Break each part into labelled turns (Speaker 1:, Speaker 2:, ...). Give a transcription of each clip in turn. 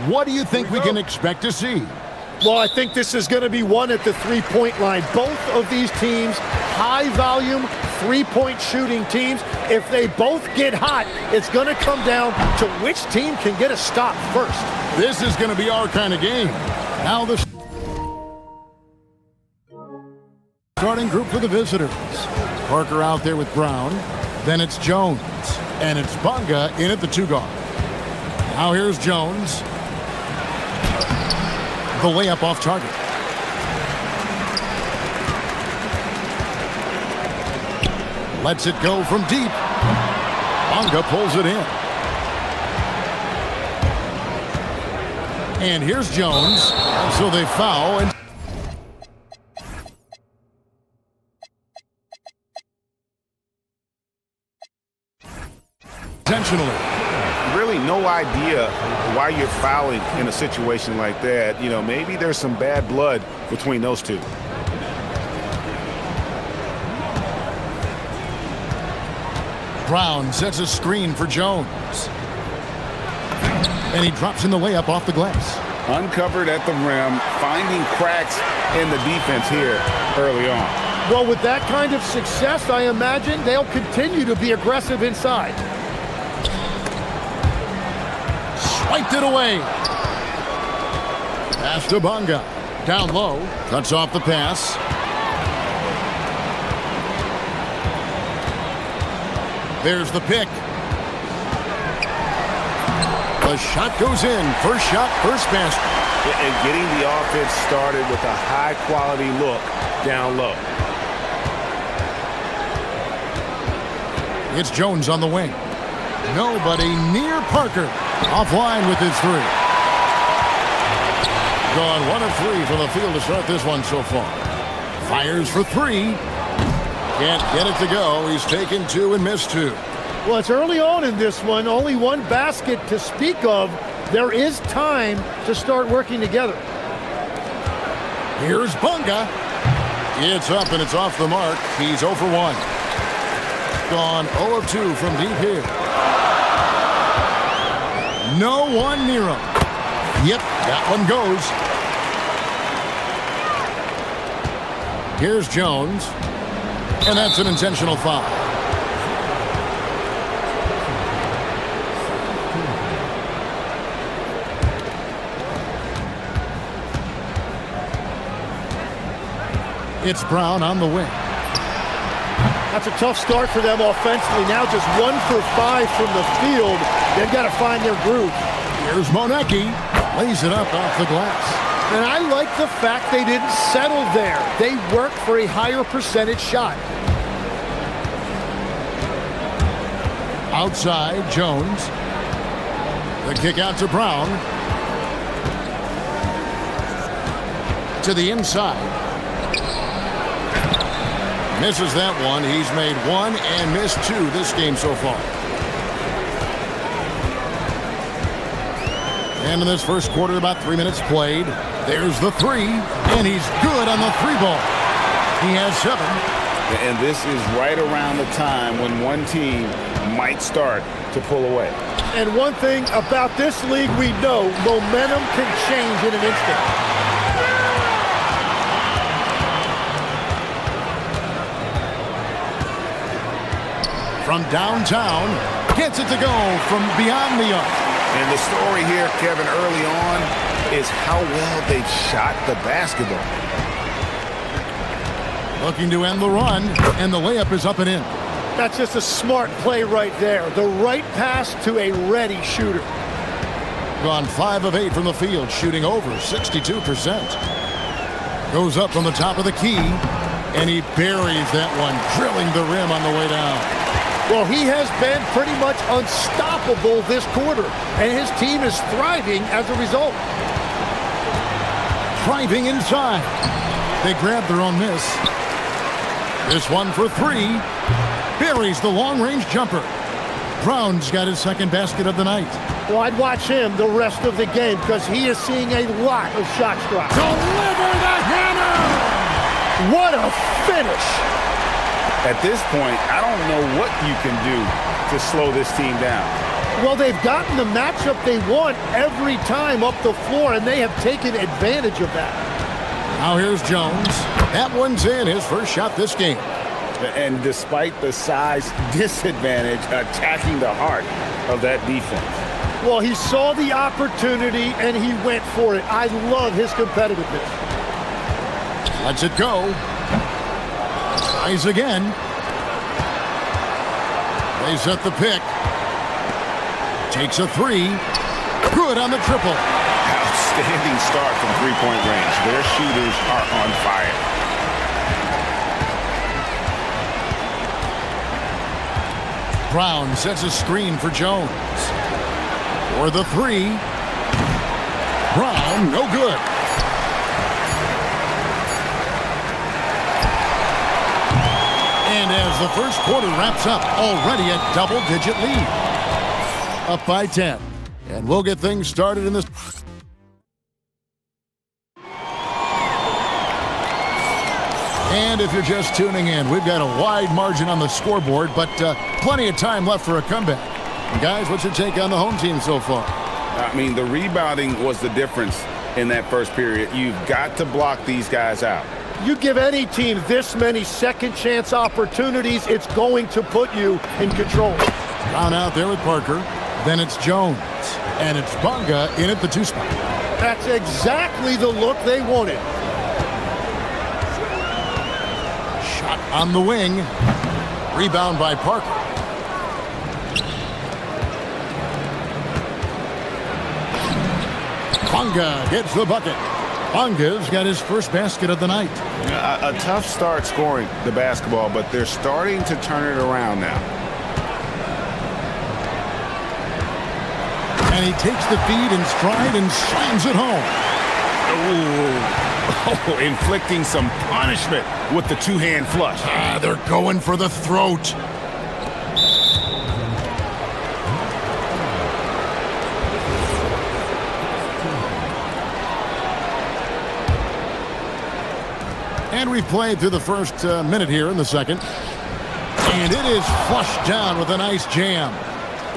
Speaker 1: What do you think we can expect to see?
Speaker 2: Well, I think this is going to be one at the three-point line. Both of these teams, high-volume, three-point shooting teams. If they both get hot, it's going to come down to which team can get a stop first.
Speaker 1: This is going to be our kind of game. Now the starting group for the visitors. Parker out there with Brown. Then it's Jones. And it's Bunga in at the 2 guard. Now here's Jones. The layup off target. Lets it go from deep. Bunga pulls it in. And here's Jones. So they foul. And intentionally.
Speaker 3: Really no idea why you're fouling in a situation like that. You know, maybe there's some bad blood between those two.
Speaker 1: Brown sets a screen for Jones. And he drops in the layup off the glass.
Speaker 3: Uncovered at the rim, finding cracks in the defense here early on.
Speaker 2: Well, with that kind of success, I imagine they'll continue to be aggressive inside.
Speaker 1: Swiped it away. Pass to Bunga. Down low. Cuts off the pass. There's the pick. The shot goes in. First shot, first basket.
Speaker 3: And getting the offense started with a high-quality look down low.
Speaker 1: It's Jones on the wing. Nobody near Parker. Offline with his 3. Gone 1 of 3 from the field to start this one so far. Fires for 3. Can't get it to go. He's taken 2 and missed 2.
Speaker 2: Well, it's early on in this one. Only 1 basket to speak of. There is time to start working together.
Speaker 1: Here's Bunga. It's up and it's off the mark. He's 0 for 1. Gone 0 of 2 from deep here. No one near him. Yep, that one goes. Here's Jones. And that's an intentional foul. It's Brown on the wing.
Speaker 2: That's a tough start for them offensively. Now just 1 for 5 from the field. They've got to find their groove.
Speaker 1: Here's Monecki. Lays it up off the glass.
Speaker 2: And I like the fact they didn't settle there. They worked for a higher percentage shot.
Speaker 1: Outside, Jones. The kick out to Brown. To the inside. Misses that one. He's made 1 and missed 2 this game so far. And in this first quarter, about 3 minutes played. There's the 3, and he's good on the 3-ball. He has 7.
Speaker 3: And this is right around the time when one team might start to pull away.
Speaker 2: And one thing about this league we know, momentum can change in an instant.
Speaker 1: From downtown, gets it to go from beyond the arc.
Speaker 3: And the story here, Kevin, early on is how well they've shot the basketball.
Speaker 1: Looking to end the run, and the layup is up and in.
Speaker 2: That's just a smart play right there. The right pass to a ready shooter.
Speaker 1: Gone 5 of 8 from the field, shooting over 62%. Goes up from the top of the key, and he buries that one, drilling the rim on the way down.
Speaker 2: Well, he has been pretty much unstoppable this quarter, and his team is thriving as a result.
Speaker 1: Driving inside. They grab their own miss. This one for 3. Buries the long-range jumper. Brown's got his second basket of the night.
Speaker 2: Well, I'd watch him the rest of the game because he is seeing a lot of shot drops.
Speaker 1: Deliver the hammer!
Speaker 2: What a finish!
Speaker 3: At this point, I don't know what you can do to slow this team down.
Speaker 2: Well, they've gotten the matchup they want every time up the floor, and they have taken advantage of that.
Speaker 1: Now here's Jones. That one's in, his first shot this game.
Speaker 3: And despite the size disadvantage, attacking the heart of that defense.
Speaker 2: Well, he saw the opportunity, and he went for it. I love his competitiveness.
Speaker 1: Lets it go. Tries again. They set the pick. Takes a three. Good on the triple.
Speaker 3: Outstanding start from three-point range. Their shooters are on fire.
Speaker 1: Brown sets a screen for Jones. For the three. Brown, no good. And as the first quarter wraps up, already a double-digit lead. Up by 10. And we'll get things started in this. And if you're just tuning in, we've got a wide margin on the scoreboard, but plenty of time left for a comeback. And guys, what's your take on the home team so far?
Speaker 3: I mean, the rebounding was the difference in that first period. You've got to block these guys out.
Speaker 2: You give any team this many second chance opportunities, it's going to put you in control.
Speaker 1: Brown out there with Parker. Then it's Jones. And it's Bunga in at the 2 spot.
Speaker 2: That's exactly the look they wanted.
Speaker 1: Shot on the wing. Rebound by Parker. Bunga gets the bucket. Bunga's got his first basket of the night.
Speaker 3: A tough start scoring the basketball, but they're starting to turn it around now.
Speaker 1: And he takes the feed in stride and slams it home.
Speaker 3: Oh, inflicting some punishment with the two-hand flush.
Speaker 1: They're going for the throat. And we've played through the first minute here in the second. And it is flushed down with a nice jam.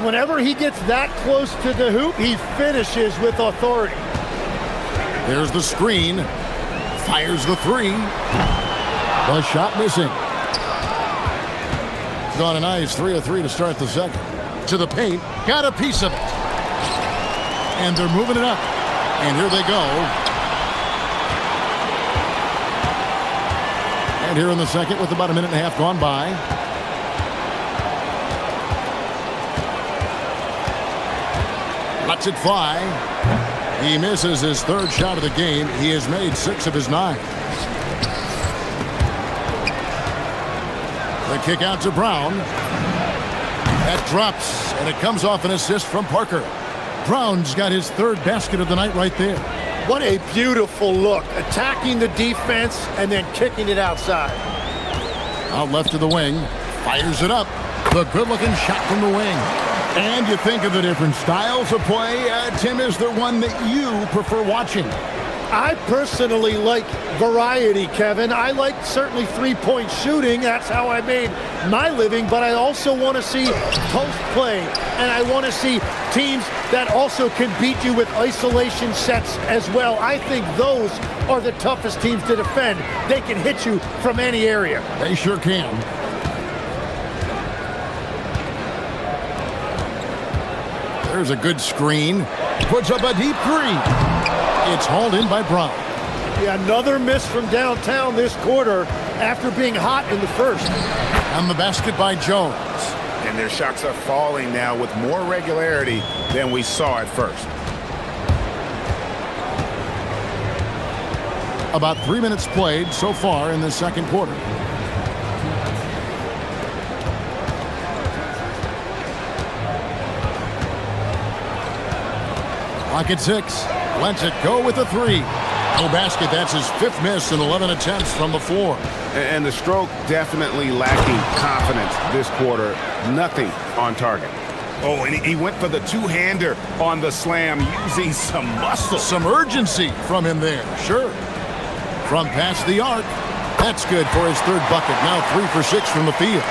Speaker 2: Whenever he gets that close to the hoop, he finishes with authority.
Speaker 1: There's the screen. Fires the three. The shot missing. Got a nice 3 of 3 to start the second. To the paint. Got a piece of it. And they're moving it up. And here they go. And here in the second with about a minute and a half gone by. Lets it fly. He misses his third shot of the game. He has made 6 of his 9. The kick out to Brown. That drops, and it comes off an assist from Parker. Brown's got his third basket of the night right there.
Speaker 2: What a beautiful look. Attacking the defense and then kicking it outside.
Speaker 1: Out left to the wing. Fires it up. The good-looking shot from the wing. And you think of the different styles of play. Tim, is there one that you prefer watching?
Speaker 2: I personally like variety, Kevin. I like certainly three-point shooting. That's how I made my living. But I also want to see post play. And I want to see teams that also can beat you with isolation sets as well. I think those are the toughest teams to defend. They can hit you from any area.
Speaker 1: They sure can. There's a good screen. Puts up a deep three. It's hauled in by Brown.
Speaker 2: Yeah, another miss from downtown this quarter after being hot in the first.
Speaker 1: And the basket by Jones.
Speaker 3: And their shots are falling now with more regularity than we saw at first.
Speaker 1: About 3 minutes played so far in the second quarter. Clock at 6. Lets it go with a three. No basket. That's his 5th miss in 11 attempts from the floor.
Speaker 3: And the stroke definitely lacking confidence this quarter. Nothing on target. Oh, and he went for the two-hander on the slam using some muscle.
Speaker 1: Some urgency from him there. Sure. From past the arc. That's good for his 3rd bucket. Now 3 for 6 from the field.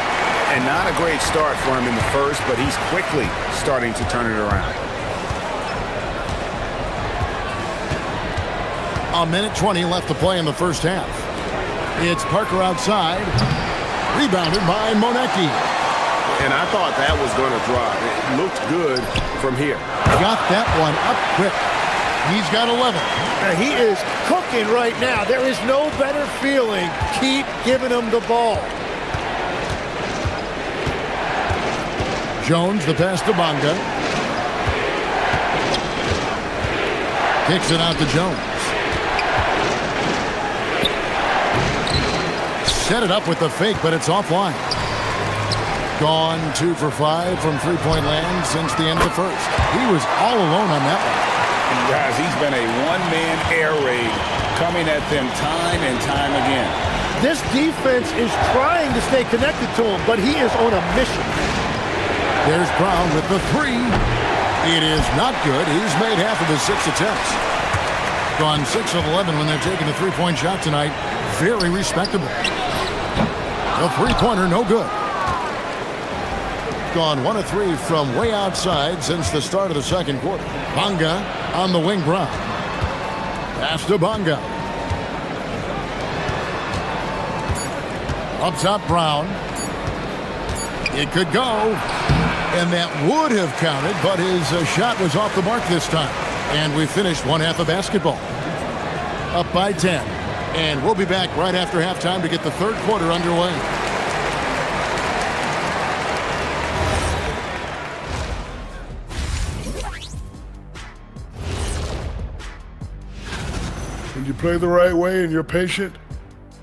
Speaker 3: And not a great start for him in the first, but he's quickly starting to turn it around.
Speaker 1: A minute 20 left to play in the first half. It's Parker outside. Rebounded by Monecki.
Speaker 3: And I thought that was going to drop. It looked good from here.
Speaker 1: Got that one up quick. He's got 11.
Speaker 2: He is cooking right now. There is no better feeling. Keep giving him the ball.
Speaker 1: Jones, the pass to Bonga. Kicks it out to Jones. Set it up with the fake, but it's offline. Gone 2 for 5 from three-point land since the end of the first. He was all alone on that one.
Speaker 3: And guys, he's been a one-man air raid coming at them time and time again.
Speaker 2: This defense is trying to stay connected to him, but he is on a mission.
Speaker 1: There's Brown with the three. It is not good. He's made half of his 6 attempts. Gone 6 of 11 when they're taking the three-point shot tonight. Very respectable. The three-pointer, no good. Gone 1 of 3 from way outside since the start of the second quarter. Bonga on the wing, Brown. Pass to Bonga. Up top, Brown. It could go. And that would have counted, but his shot was off the mark this time. And we finished one half of basketball. Up by 10. And we'll be back right after halftime to get the third quarter underway.
Speaker 4: When you play the right way and you're patient,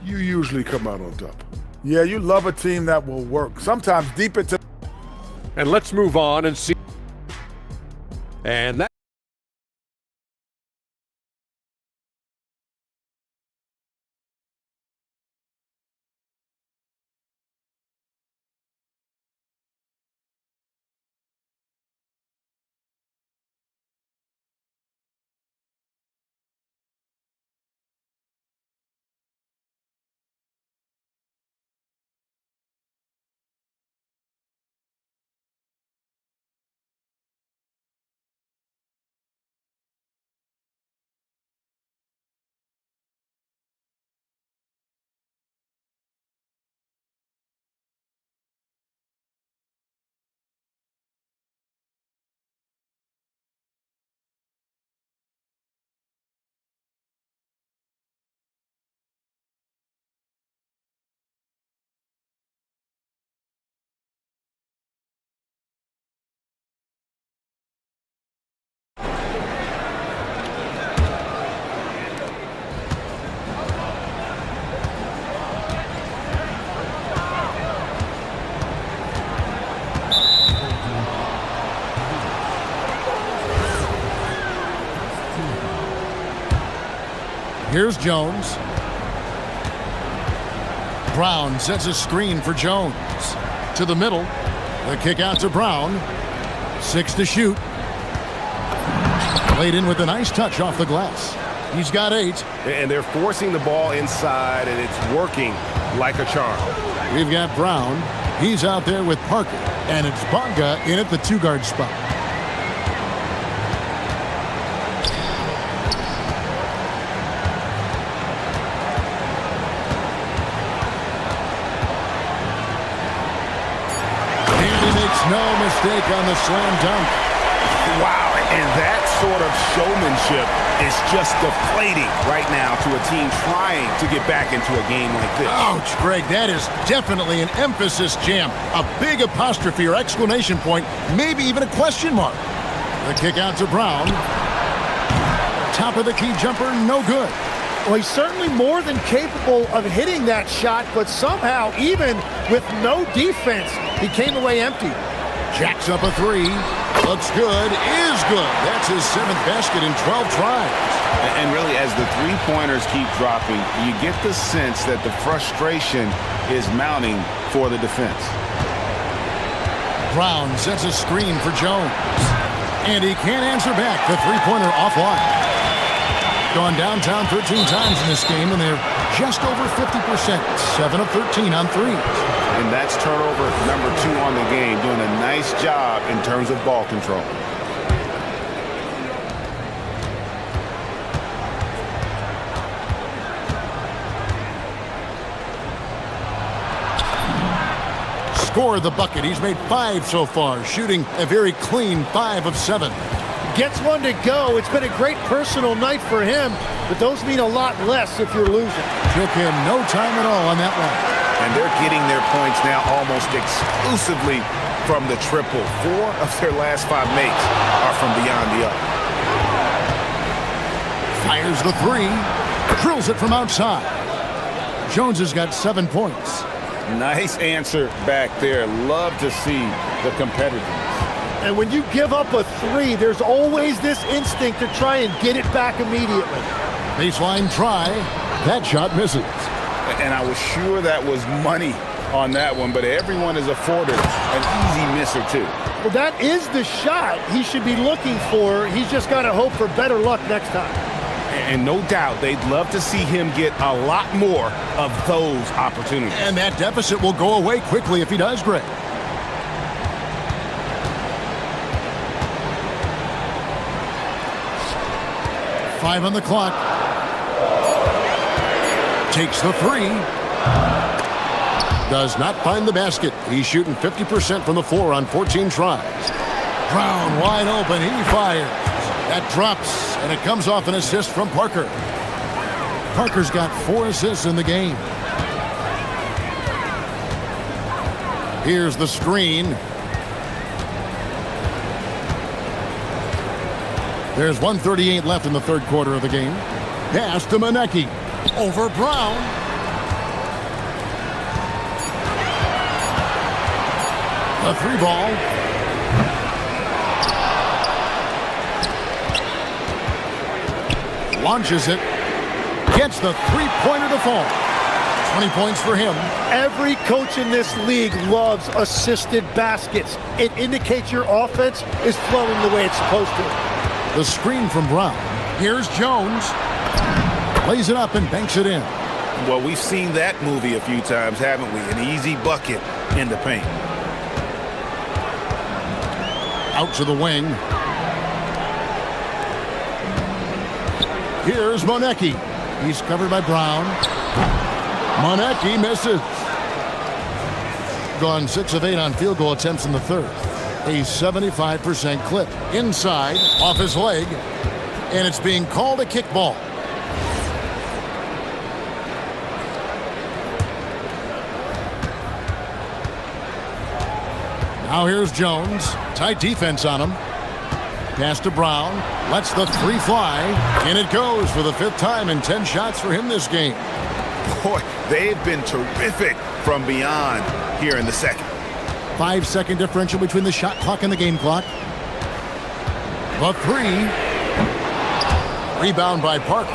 Speaker 4: you usually come out on top. Yeah, you love a team that will work. Sometimes deep into...
Speaker 5: And let's move on and see. And that.
Speaker 1: Here's Jones. Brown sets a screen for Jones. To the middle. The kick out to Brown. 6 to shoot. Laid in with a nice touch off the glass. He's got 8.
Speaker 3: And they're forcing the ball inside, and it's working like a charm.
Speaker 1: We've got Brown. He's out there with Parker. And it's Bonga in at the 2-guard spot. No mistake on the slam dunk.
Speaker 3: Wow, and that sort of showmanship is just deflating right now to a team trying to get back into a game like this.
Speaker 1: Ouch, Greg, that is definitely an emphasis jam. A big apostrophe or exclamation point, maybe even a question mark. The kick out to Brown. Top of the key jumper, no good.
Speaker 2: Well, he's certainly more than capable of hitting that shot, but somehow, even with no defense, he came away empty.
Speaker 1: Jacks up a 3. Looks good. Is good. That's his 7th basket in 12 tries.
Speaker 3: And really, as the three-pointers keep dropping, you get the sense that the frustration is mounting for the defense.
Speaker 1: Brown sets a screen for Jones. And he can't answer back. The three-pointer offline. Gone downtown 13 times in this game, and they're just over 50%, 7 of 13 on threes.
Speaker 3: And that's turnover number 2 on the game, doing a nice job in terms of ball control.
Speaker 1: Scored the bucket. He's made 5 so far, shooting a very clean 5 of 7.
Speaker 2: Gets one to go. It's been a great personal night for him, but those mean a lot less if you're losing.
Speaker 1: Took him no time at all on that one.
Speaker 3: And they're getting their points now almost exclusively from the triple. 4 of their last 5 makes are from beyond the arc.
Speaker 1: Fires the 3. Drills it from outside. Jones has got 7 points.
Speaker 3: Nice answer back there. Love to see the competitiveness.
Speaker 2: And when you give up a 3, there's always this instinct to try and get it back immediately.
Speaker 1: Baseline try. That shot misses.
Speaker 3: And I was sure that was money on that one, but everyone is afforded an easy misser too.
Speaker 2: Well, that is the shot he should be looking for. He's just got to hope for better luck next time.
Speaker 3: And no doubt they'd love to see him get a lot more of those opportunities.
Speaker 1: And that deficit will go away quickly if he does great. Five on the clock. Takes the 3. Does not find the basket. He's shooting 50% from the floor on 14 tries. Brown wide open. He fires. That drops, and it comes off an assist from Parker. Parker's got 4 assists in the game. Here's the screen. There's 1:38 left in the third quarter of the game. Pass to Manecki. Over Brown. The 3 ball. Launches it. Gets the 3-pointer to fall. 20 points for him.
Speaker 2: Every coach in this league loves assisted baskets. It indicates your offense is flowing the way it's supposed to.
Speaker 1: The screen from Brown. Here's Jones. Lays it up and banks it in.
Speaker 3: Well, we've seen that movie a few times, haven't we? An easy bucket in the paint.
Speaker 1: Out to the wing. Here's Manecki. He's covered by Brown. Manecki misses. Gone 6 of 8 on field goal attempts in the third. A 75% clip. Inside, off his leg. And it's being called a kickball. Now here's Jones. Tight defense on him. Pass to Brown. Lets the 3 fly. And it goes for the 5th time in 10 shots for him this game.
Speaker 3: Boy, they've been terrific from beyond here in the second.
Speaker 1: 5-second differential between the shot clock and the game clock. The 3. Rebound by Parker.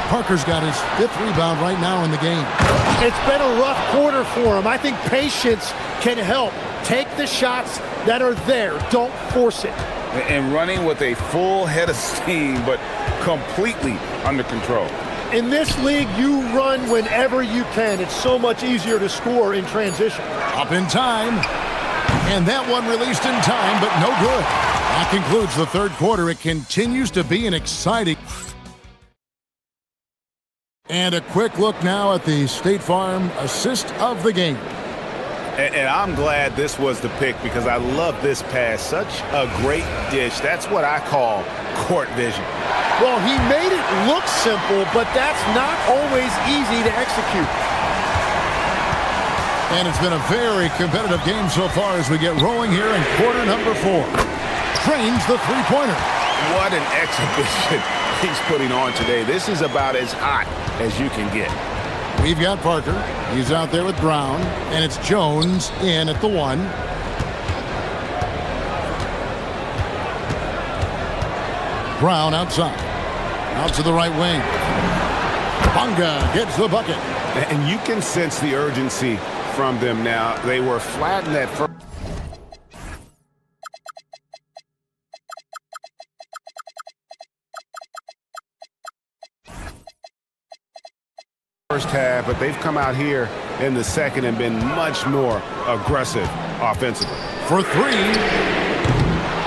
Speaker 1: Parker's got his 5th rebound right now in the game.
Speaker 2: It's been a rough quarter for him. I think patience can help. Take the shots that are there. Don't force it.
Speaker 3: And running with a full head of steam, but completely under control.
Speaker 2: In this league, you run whenever you can. It's so much easier to score in transition.
Speaker 1: Up in time. And that one released in time, but no good. That concludes the third quarter. It continues to be an exciting... And a quick look now at the State Farm assist of the game.
Speaker 3: And I'm glad this was the pick because I love this pass. Such a great dish. That's what I call court vision.
Speaker 2: Well, he made it look simple, but that's not always easy to execute.
Speaker 1: And it's been a very competitive game so far as we get rolling here in quarter number 4. Trains the 3-pointer.
Speaker 3: What an exhibition he's putting on today. This is about as hot as you can get.
Speaker 1: We've got Parker. He's out there with Brown. And it's Jones in at the 1. Brown outside. Out to the right wing. Bonga gets the bucket.
Speaker 3: And you can sense the urgency from them now. They were flat in that first. first half, but they've come out here in the second and been much more aggressive offensively.
Speaker 1: For three.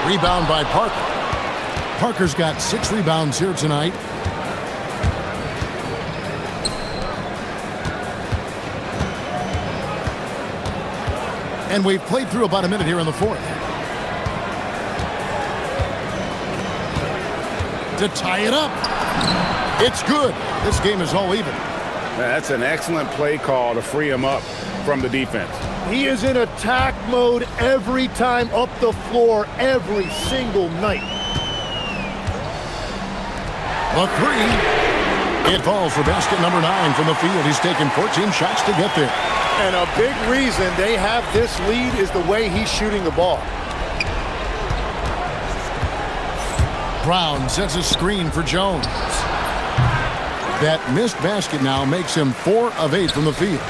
Speaker 1: Rebound by Parker. Parker's got 6 rebounds here tonight. And we've played through about a minute here in the fourth. To tie it up. It's good. This game is all even.
Speaker 3: That's an excellent play call to free him up from the defense.
Speaker 2: He is in attack mode every time up the floor, every single night.
Speaker 1: The three. It falls for basket number 9 from the field. He's taken 14 shots to get there.
Speaker 2: And a big reason they have this lead is the way he's shooting the ball.
Speaker 1: Brown sets a screen for Jones. That missed basket now makes him 4 of 8 from the field.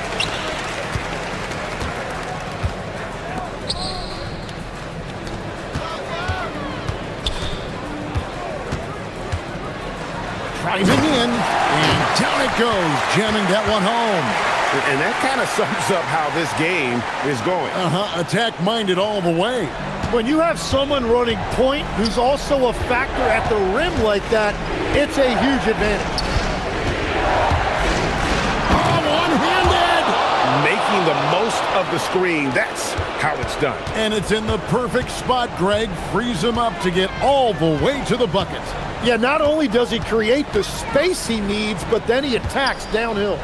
Speaker 1: Driving in, and down it goes, jamming that one home.
Speaker 3: And that kind of sums up how this game is going.
Speaker 1: Attack-minded all the way.
Speaker 2: When you have someone running point who's also a factor at the rim like that, it's a huge advantage.
Speaker 1: Oh, one-handed!
Speaker 3: Making the most of the screen, that's how it's done.
Speaker 1: And it's in the perfect spot, Greg. Frees him up to get all the way to the bucket.
Speaker 2: Yeah, not only does he create the space he needs, but then he attacks downhill.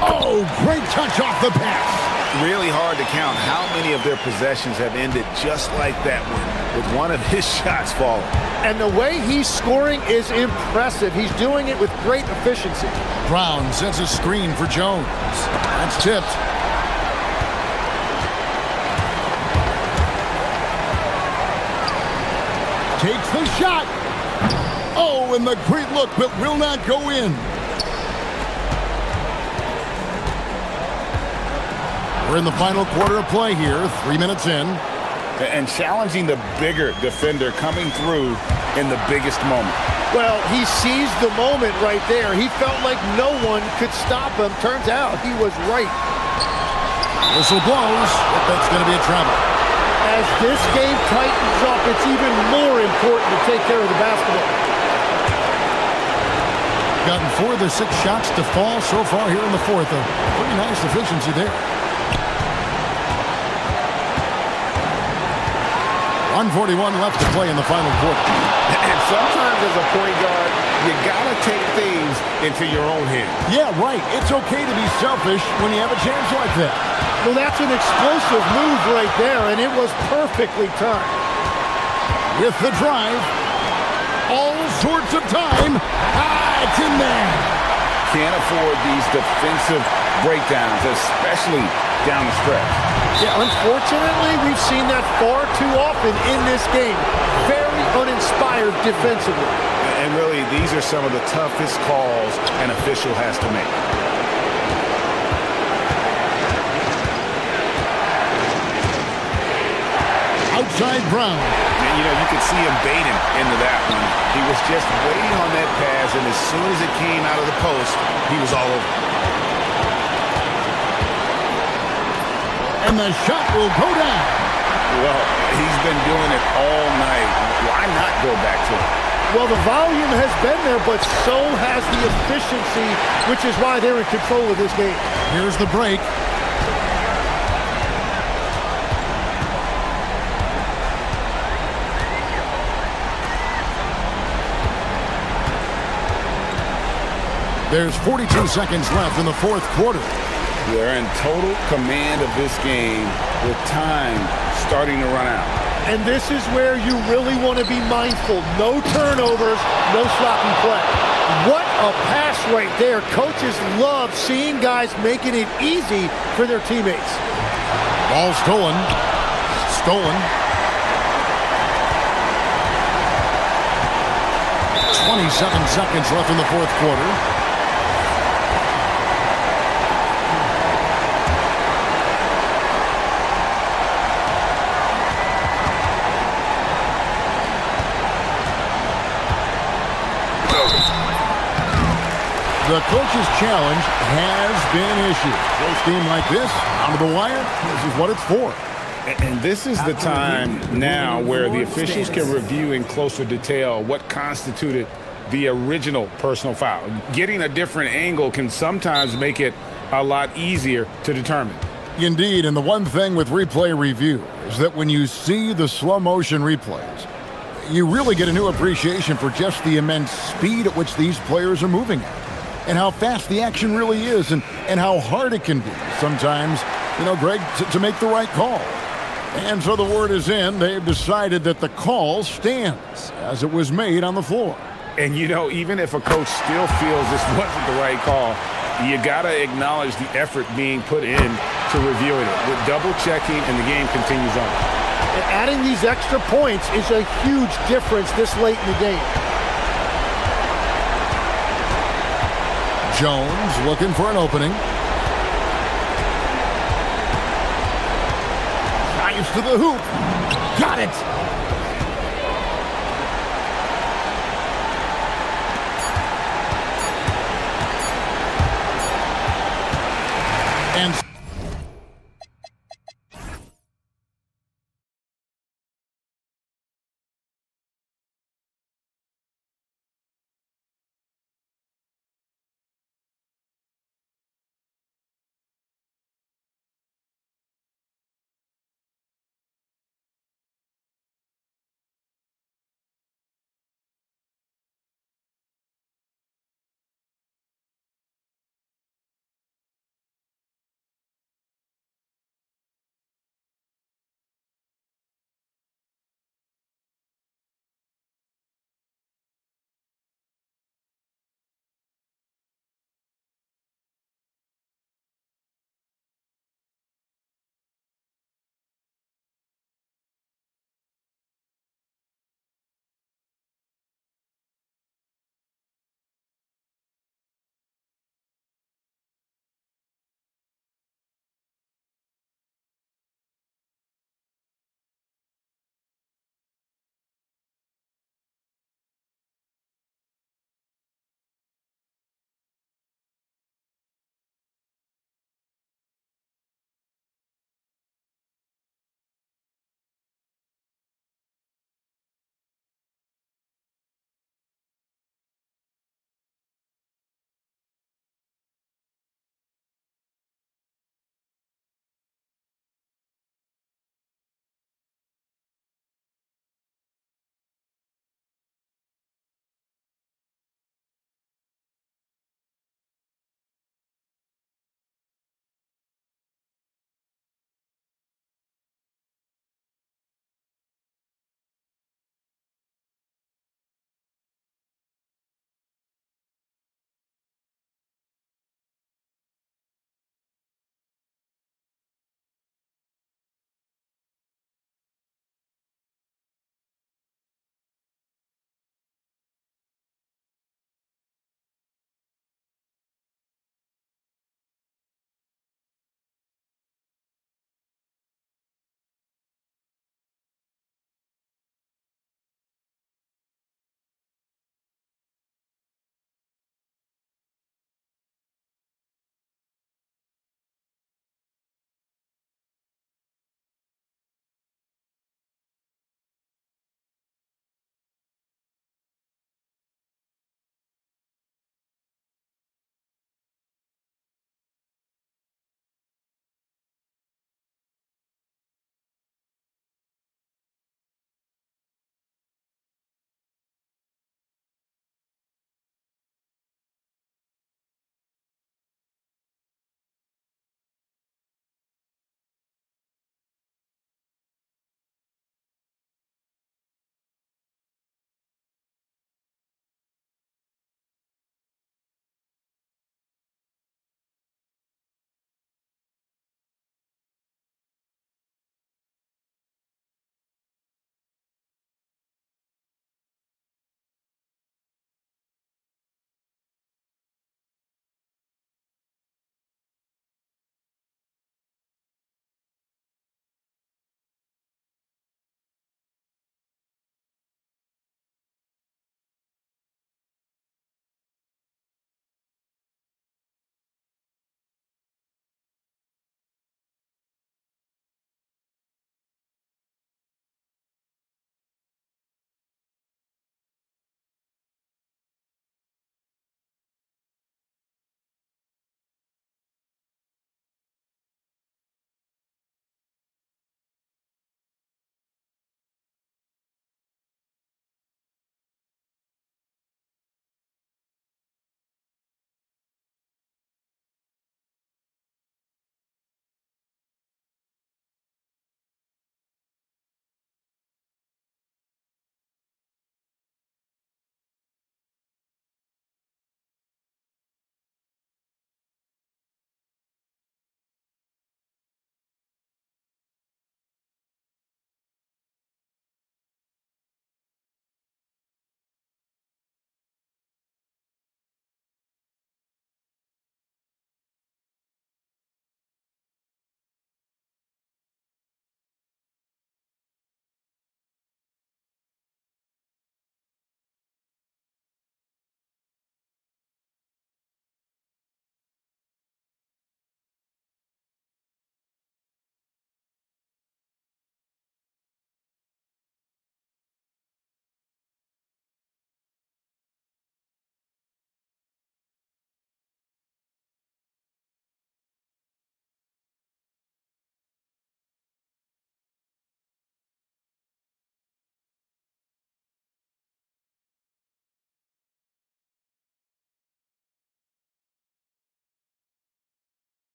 Speaker 1: Oh, great touch off the pass.
Speaker 3: Really hard to count how many of their possessions have ended just like that one, with one of his shots falling.
Speaker 2: And the way he's scoring is impressive. He's doing it with great efficiency.
Speaker 1: Brown sets a screen for Jones. That's tipped. Takes the shot. Oh, and the great look, but will not go in. We're in the final quarter of play here, 3 minutes in.
Speaker 3: And challenging the bigger defender coming through in the biggest moment.
Speaker 2: Well, he seized the moment right there. He felt like no one could stop him. Turns out he was right.
Speaker 1: Whistle blows. That's going to be a travel.
Speaker 2: As this game tightens up, it's even more important to take care of the basketball.
Speaker 1: Gotten 4 of the 6 shots to fall so far here in the fourth. A pretty nice efficiency there. 141 left to play in the final quarter.
Speaker 3: And sometimes as a point guard, you gotta take things into your own hands.
Speaker 1: Yeah, right. It's okay to be selfish when you have a chance like that.
Speaker 2: Well, that's an explosive move right there, and it was perfectly timed.
Speaker 1: With the drive, all sorts of time. It's in there.
Speaker 3: Can't afford these defensive breakdowns, especially down the stretch.
Speaker 2: Yeah, unfortunately, we've seen that far too often in this game. Very uninspired defensively.
Speaker 3: And really, these are some of the toughest calls an official has to make.
Speaker 1: Outside Brown.
Speaker 3: And, you know, you could see him baiting into that one. He was just waiting on that pass, and as soon as it came out of the post, he was all over.
Speaker 1: And the shot will go down.
Speaker 3: Well, he's been doing it all night. Why not go back to it?
Speaker 2: Well, the volume has been there, but so has the efficiency, which is why they're in control of this game.
Speaker 1: Here's the break. There's 42 seconds left in the fourth quarter.
Speaker 3: They're in total command of this game with time starting to run out.
Speaker 2: And this is where you really want to be mindful. No turnovers, no sloppy play. What a pass right there. Coaches love seeing guys making it easy for their teammates.
Speaker 1: Ball stolen. Stolen. 27 seconds left in the fourth quarter. The coach's challenge has been issued. Close game like this, onto the wire, this is what it's for.
Speaker 3: And this is the time now where the officials can review in closer detail what constituted the original personal foul. Getting a different angle can sometimes make it a lot easier to determine.
Speaker 1: Indeed, and the one thing with replay review is that when you see the slow motion replays, you really get a new appreciation for just the immense speed at which these players are moving at, and how fast the action really is, and how hard it can be sometimes, Greg, to make the right call. And so the word is in. They've decided that the call stands as it was made on the floor.
Speaker 3: And even if a coach still feels this wasn't the right call, you got to acknowledge the effort being put in to reviewing it. With double checking, and the game continues on.
Speaker 2: And adding these extra points is a huge difference this late in the game.
Speaker 1: Jones looking for an opening. Drives to the hoop. Got it! And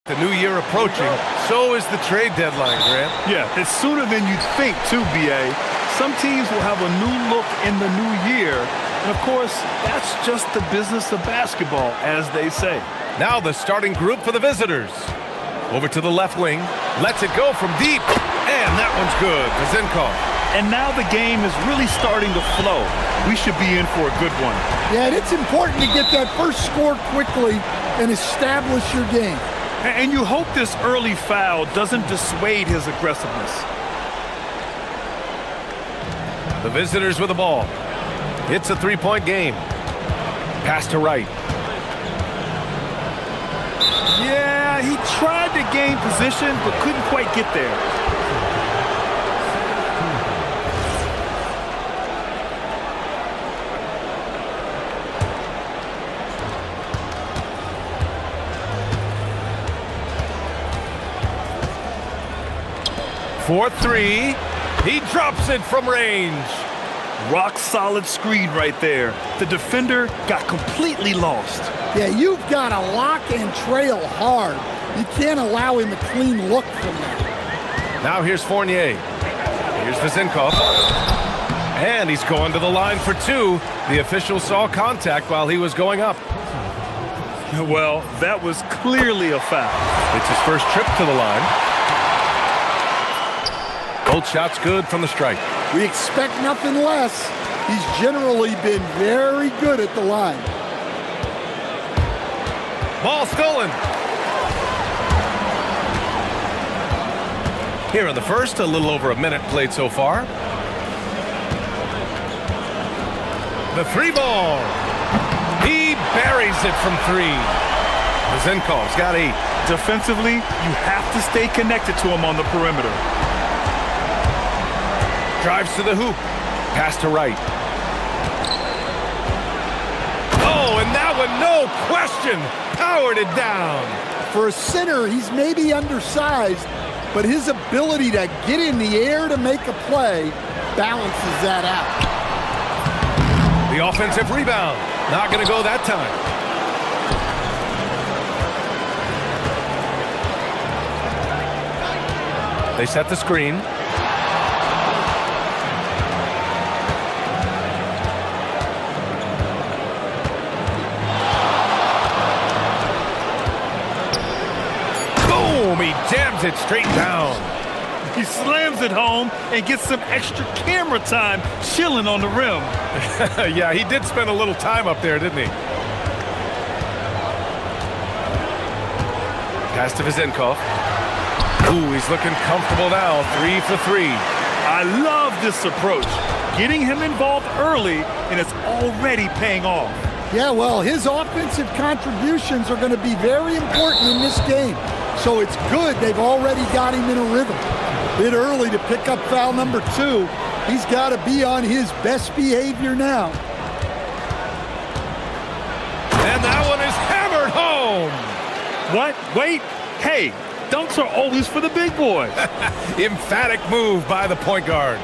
Speaker 6: The new year approaching, so is the trade deadline, Grant.
Speaker 7: Yeah, it's sooner than you'd think, too, B.A. Some teams will have a new look in the new year. And, of course, that's just the business of basketball, as they say.
Speaker 6: Now the starting group for the visitors. Over to the left wing. Lets it go from deep. And that one's good. Zinkov.
Speaker 7: And now the game is really starting to flow. We should be in for a good one.
Speaker 8: Yeah, and it's important to get that first score quickly and establish your game.
Speaker 7: And you hope this early foul doesn't dissuade his aggressiveness.
Speaker 6: The visitors with the ball. It's a three-point game. Pass to right.
Speaker 7: Yeah, he tried to gain position, but couldn't quite get there.
Speaker 6: For three. He drops it from range.
Speaker 7: Rock solid screen right there. The defender got completely lost.
Speaker 8: Yeah, you've got to lock and trail hard. You can't allow him a clean look from that.
Speaker 6: Now here's Fournier. Here's Zinkov. And he's going to the line for two. The official saw contact while he was going up.
Speaker 7: Well, that was clearly a foul.
Speaker 6: It's his first trip to the line. Both shots good from the strike.
Speaker 8: We expect nothing less. He's generally been very good at the line.
Speaker 6: Ball stolen. Here in the first, a little over a minute played so far. The three ball. He buries it from three. Zenkov's got 8.
Speaker 7: Defensively, you have to stay connected to him on the perimeter.
Speaker 6: Drives to the hoop. Pass to right. Oh, and that one, no question, powered it down.
Speaker 8: For a center, he's maybe undersized, but his ability to get in the air to make a play balances that out.
Speaker 6: The offensive rebound. Not going to go that time. They set the screen. He jams it straight down.
Speaker 7: He slams it home and gets some extra camera time chilling on the rim.
Speaker 6: Yeah, he did spend a little time up there, didn't he? Pass to Zinkov. Ooh, he's looking comfortable now. 3 for 3.
Speaker 7: I love this approach. Getting him involved early, and it's already paying off.
Speaker 8: Yeah, well, his offensive contributions are going to be very important in this game. So it's good they've already got him in a rhythm. A bit early to pick up foul number 2. He's got to be on his best behavior now.
Speaker 6: And that one is hammered home.
Speaker 7: What? Wait. Hey, dunks are always for the big boys.
Speaker 6: Emphatic move by the point guard.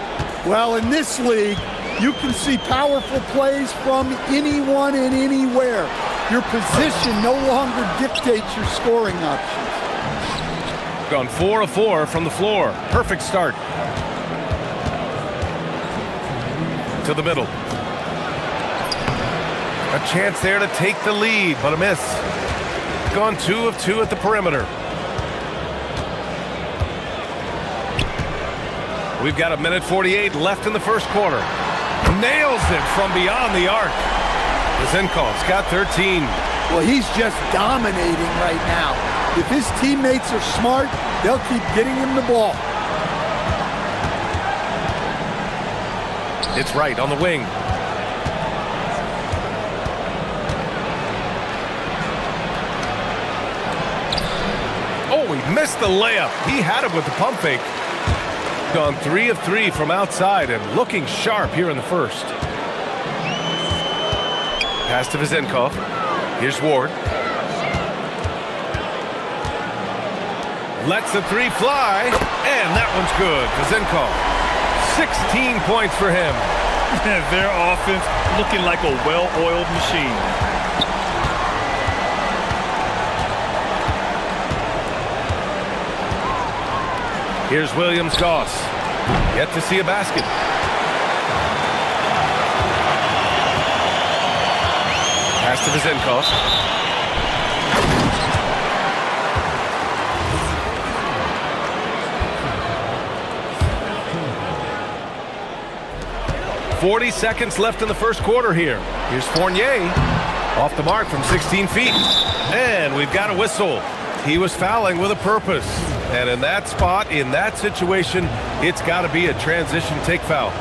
Speaker 8: Well, in this league, you can see powerful plays from anyone and anywhere. Your position no longer dictates your scoring options.
Speaker 6: Gone 4 of 4 from the floor. Perfect start. To the middle. A chance there to take the lead, but a miss. Gone 2 of 2 at the perimeter. We've got 1:48 left in the first quarter. Nails it from beyond the arc. Zenkov's got 13.
Speaker 8: Well, he's just dominating right now. If his teammates are smart, they'll keep getting him the ball.
Speaker 6: It's right on the wing. Oh, he missed the layup. He had it with the pump fake. Gone 3 of 3 from outside and looking sharp here in the first. Pass to Zinkov. Here's Ward. Lets the 3 fly, and that one's good. Zinkov. 16 points for him.
Speaker 7: Their offense looking like a well-oiled machine.
Speaker 6: Here's Williams-Goss. Yet to see a basket. Pass to Vezenkov. .40 seconds left in the first quarter here. Here's Fournier. Off the mark from 16 feet. And we've got a whistle. He was fouling with a purpose. And in that spot, in that situation, it's got to be a transition take foul.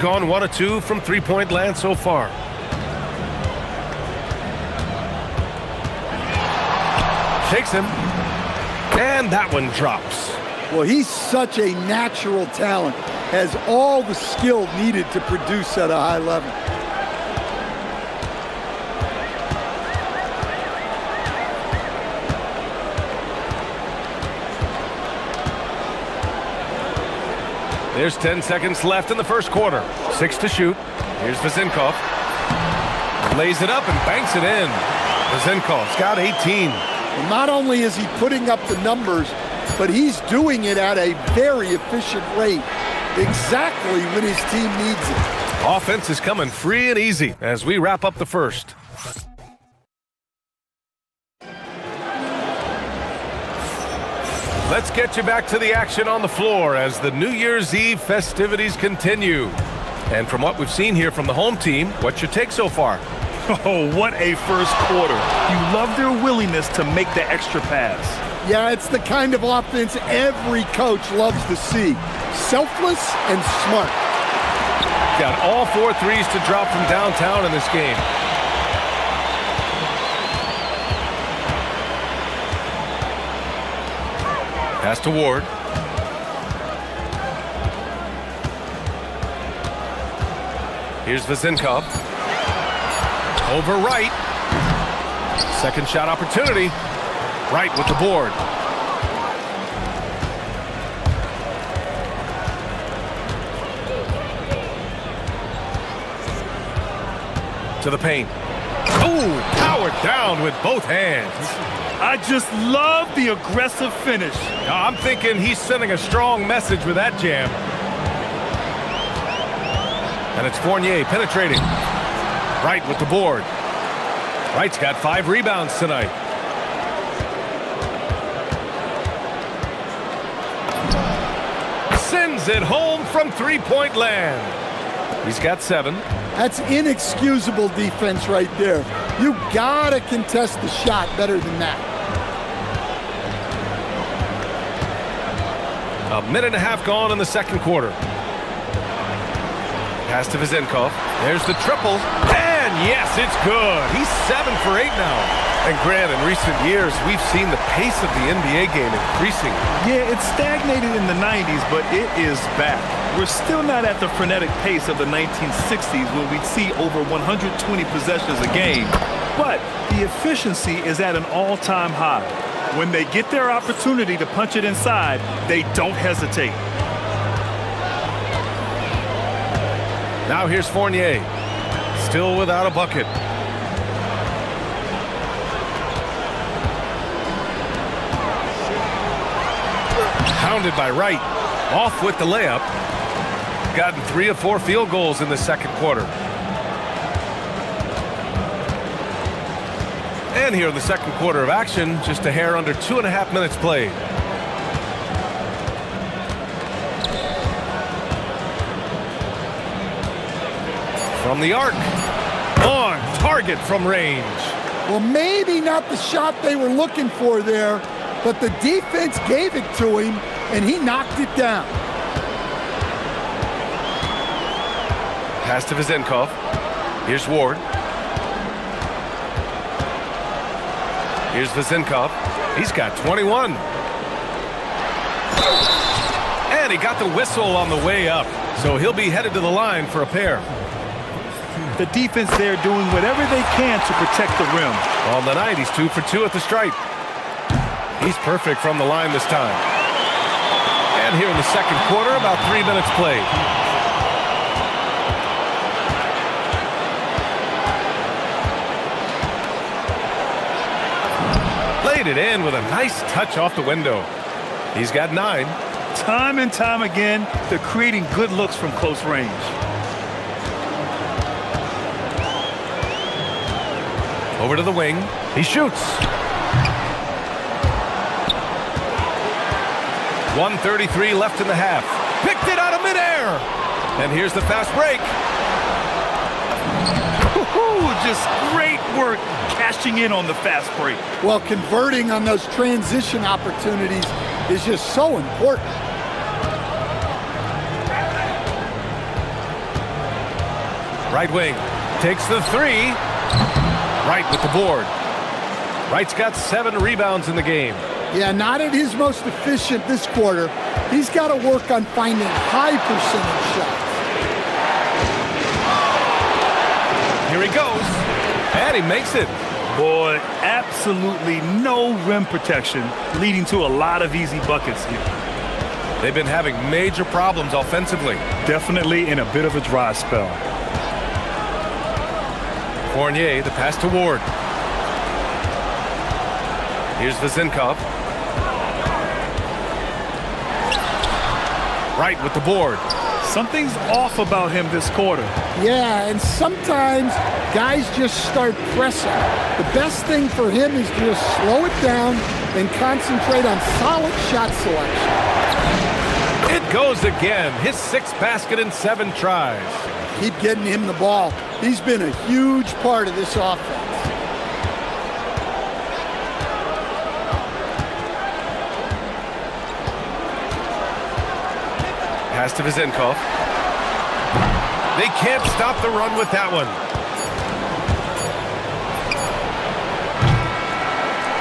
Speaker 6: Gone 1 of 2 from three-point land so far. Takes him. And that one drops.
Speaker 8: Well, he's such a natural talent. Has all the skill needed to produce at a high level.
Speaker 6: There's 10 seconds left in the first quarter. 6 to shoot. Here's Vezenkov. Lays it up and banks it in. Vezenkov's got 18.
Speaker 8: Well, not only is he putting up the numbers, but he's doing it at a very efficient rate, exactly when his team needs it.
Speaker 6: Offense is coming free and easy as we wrap up the first. Let's get you back to the action on the floor as the New Year's Eve festivities continue. And from what we've seen here from the home team, what's your take so far?
Speaker 7: Oh, what a first quarter. You love their willingness to make the extra pass.
Speaker 8: Yeah, it's the kind of offense every coach loves to see. Selfless and smart.
Speaker 6: Got all 4 threes to drop from downtown in this game. Pass to Ward. Here's Vezenkov. Over Wright. Second shot opportunity. Wright with the board. To the paint. Oh, powered down with both hands.
Speaker 7: I just love the aggressive finish.
Speaker 6: I'm thinking he's sending a strong message with that jam. And it's Fournier penetrating. Wright with the board. Wright's got 5 rebounds tonight. Sends it home from three-point land. He's got 7.
Speaker 8: That's inexcusable defense right there. You gotta contest the shot better than that.
Speaker 6: A minute and a half gone in the second quarter. Pass to Vezenkov. There's the triple. And yes, it's good. He's 7 for 8 now. And Grant, in recent years, we've seen the pace of the NBA game increasing.
Speaker 7: Yeah, it stagnated in the 90s, but it is back. We're still not at the frenetic pace of the 1960s when we'd see over 120 possessions a game. But the efficiency is at an all-time high. When they get their opportunity to punch it inside, they don't hesitate.
Speaker 6: Now here's Fournier. Still without a bucket. Pounded by Wright. Off with the layup. Gotten 3 of 4 field goals in the second quarter. And here in the second quarter of action, just a hair under 2.5 minutes played. From the arc. On target from range.
Speaker 8: Well, maybe not the shot they were looking for there, but the defense gave it to him, and he knocked it down.
Speaker 6: Pass to Vezenkov. Here's Ward. Here's Vezenkov. He's got 21. And he got the whistle on the way up, so he'll be headed to the line for a pair.
Speaker 7: The defense there doing whatever they can to protect the rim.
Speaker 6: On the night, he's 2 for 2 at the stripe. He's perfect from the line this time. And here in the second quarter, about 3 minutes played. it in with a nice touch off the window. He's got 9.
Speaker 7: Time and time again, they're creating good looks from close range.
Speaker 6: Over to the wing. He shoots. 1:33 left in the half. Picked it out of midair. And here's the fast break.
Speaker 7: Just great work cashing in on the fast break.
Speaker 8: Well, converting on those transition opportunities is just so important.
Speaker 6: Right wing takes the 3. Wright with the board. Wright's got 7 rebounds in the game.
Speaker 8: Yeah, not at his most efficient this quarter. He's got to work on finding high percentage shots.
Speaker 6: Here he goes, and he makes it.
Speaker 7: Boy, absolutely no rim protection, leading to a lot of easy buckets here.
Speaker 6: They've been having major problems offensively.
Speaker 7: Definitely in a bit of a dry spell.
Speaker 6: Fournier, the pass to Ward. Here's Vezinkov. Wright with the board.
Speaker 7: Something's off about him this quarter.
Speaker 8: Yeah, and sometimes guys just start pressing. The best thing for him is to just slow it down and concentrate on solid shot selection.
Speaker 6: It goes again. His 6th basket in 7 tries.
Speaker 8: Keep getting him the ball. He's been a huge part of this offense.
Speaker 6: Pass to Vezinkov. They can't stop the run with that one.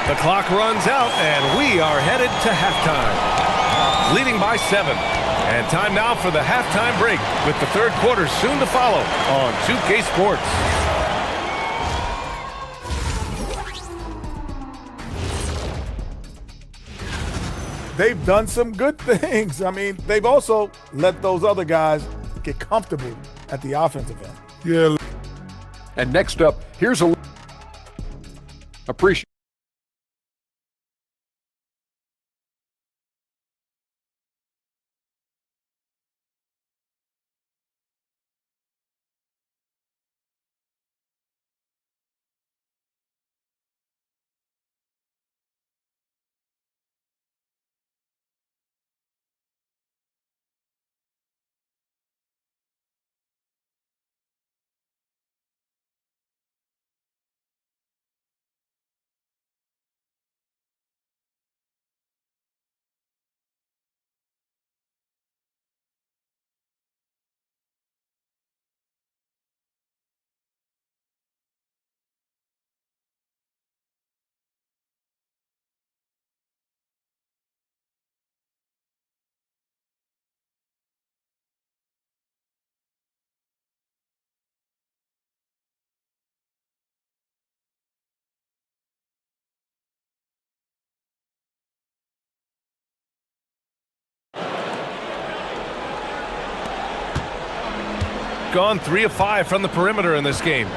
Speaker 6: The clock runs out, and we are headed to halftime. Leading by 7. And time now for the halftime break, with the 3rd quarter soon to follow on 2K Sports.
Speaker 4: They've done some good things. I mean, they've also let those other guys get comfortable at the offensive end.
Speaker 5: Yeah. And next up, here's a appreciate.
Speaker 6: Gone 3 of 5 from the perimeter in this game.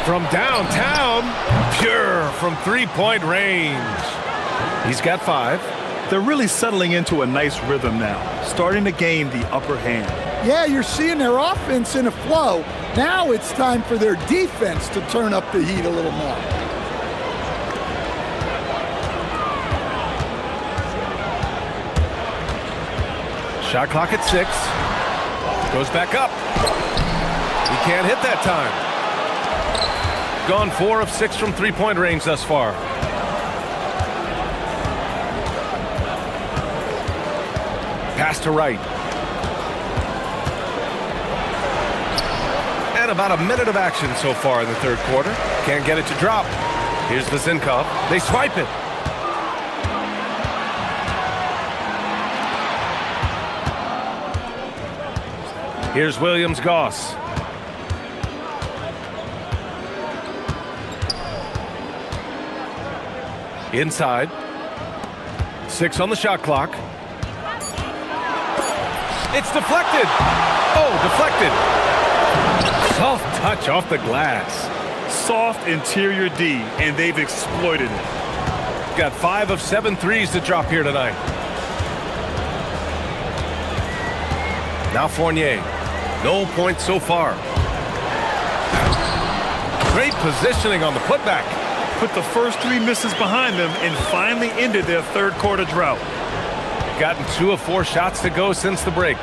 Speaker 6: From downtown, pure from 3-point range. He's got 5.
Speaker 7: They're really settling into a nice rhythm now, starting to gain the upper hand.
Speaker 8: Yeah, you're seeing their offense in a flow. Now it's time for their defense to turn up the heat a little more.
Speaker 6: Shot clock at 6. Goes back up. He can't hit that time. Gone 4 of 6 from 3-point range thus far. Pass to Wright. And about a minute of action so far in the 3rd quarter. Can't get it to drop. Here's Vezinkov. They swipe it. Here's Williams-Goss. Inside. 6 on the shot clock. It's deflected. Oh, deflected. Soft touch off the glass.
Speaker 7: Soft interior D, and they've exploited it.
Speaker 6: Got 5 of 7 threes to drop here tonight. Now Fournier. No points so far. Great positioning on the putback.
Speaker 7: Put the first 3 misses behind them and finally ended their third quarter drought.
Speaker 6: Gotten 2 of 4 shots to go since the break.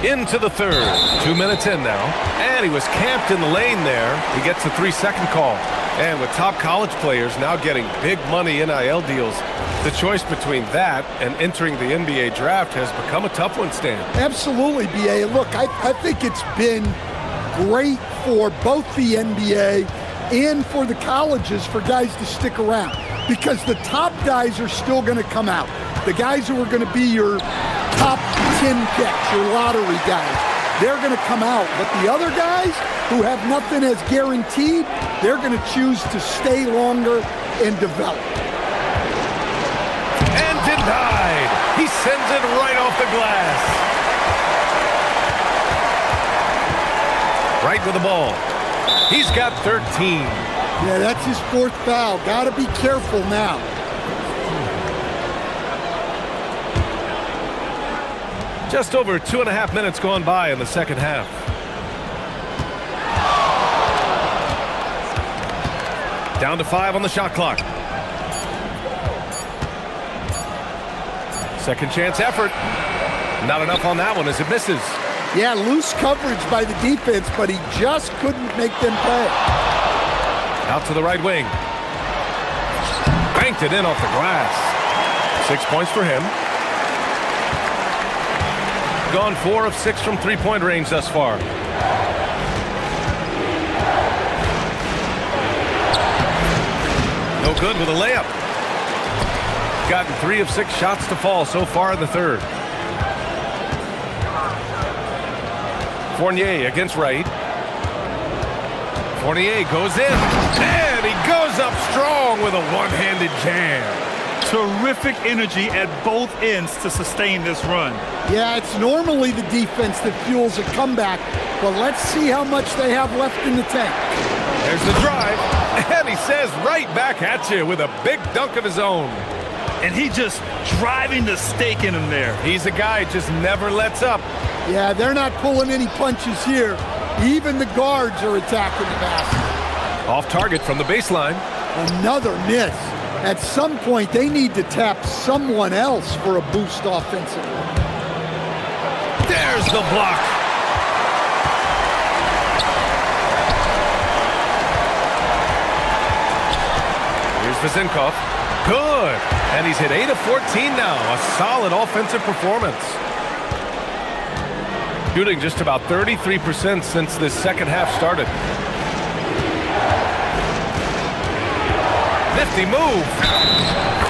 Speaker 6: Into the third. 2 minutes in now. And he was camped in the lane there. He gets a 3-second call. And with top college players now getting big money NIL deals, the choice between that and entering the NBA draft has become a tough one, Stan.
Speaker 8: Absolutely, BA. Look, I think it's been great for both the NBA and for the colleges for guys to stick around, because the top guys are still going to come out. The guys who are going to be your top 10 picks, your lottery guys, they're going to come out. But the other guys who have nothing as guaranteed, they're going to choose to stay longer and develop.
Speaker 6: And denied. He sends it right off the glass. Right with the ball. He's got 13.
Speaker 8: Yeah, that's his 4th foul. Got to be careful now.
Speaker 6: Just over 2.5 minutes gone by in the second half. Down to 5 on the shot clock. Second chance effort. Not enough on that one as it misses.
Speaker 8: Yeah, loose coverage by the defense, but he just couldn't make them pay.
Speaker 6: Out to the right wing. Banked it in off the glass. 6 points for him. Gone 4 of 6 from three-point range thus far. No good with a layup. Gotten 3 of 6 shots to fall so far in the third. Fournier against Wright. Fournier goes in, and he goes up strong with a one-handed jam.
Speaker 7: Terrific energy at both ends to sustain this run.
Speaker 8: Yeah, it's normally the defense that fuels a comeback, but let's see how much they have left in the tank.
Speaker 6: There's the drive, and he says right back at you with a big dunk of his own.
Speaker 7: And he just driving the stake in him there.
Speaker 6: He's a guy who just never lets up.
Speaker 8: Yeah, they're not pulling any punches here. Even the guards are attacking the basket.
Speaker 6: Off target from the baseline.
Speaker 8: Another miss. At some point, they need to tap someone else for a boost offensively.
Speaker 6: There's the block. Here's Vezenkov. Good. And he's hit 8 of 14 now. A solid offensive performance. Shooting just about 33% since this second half started. Nifty move.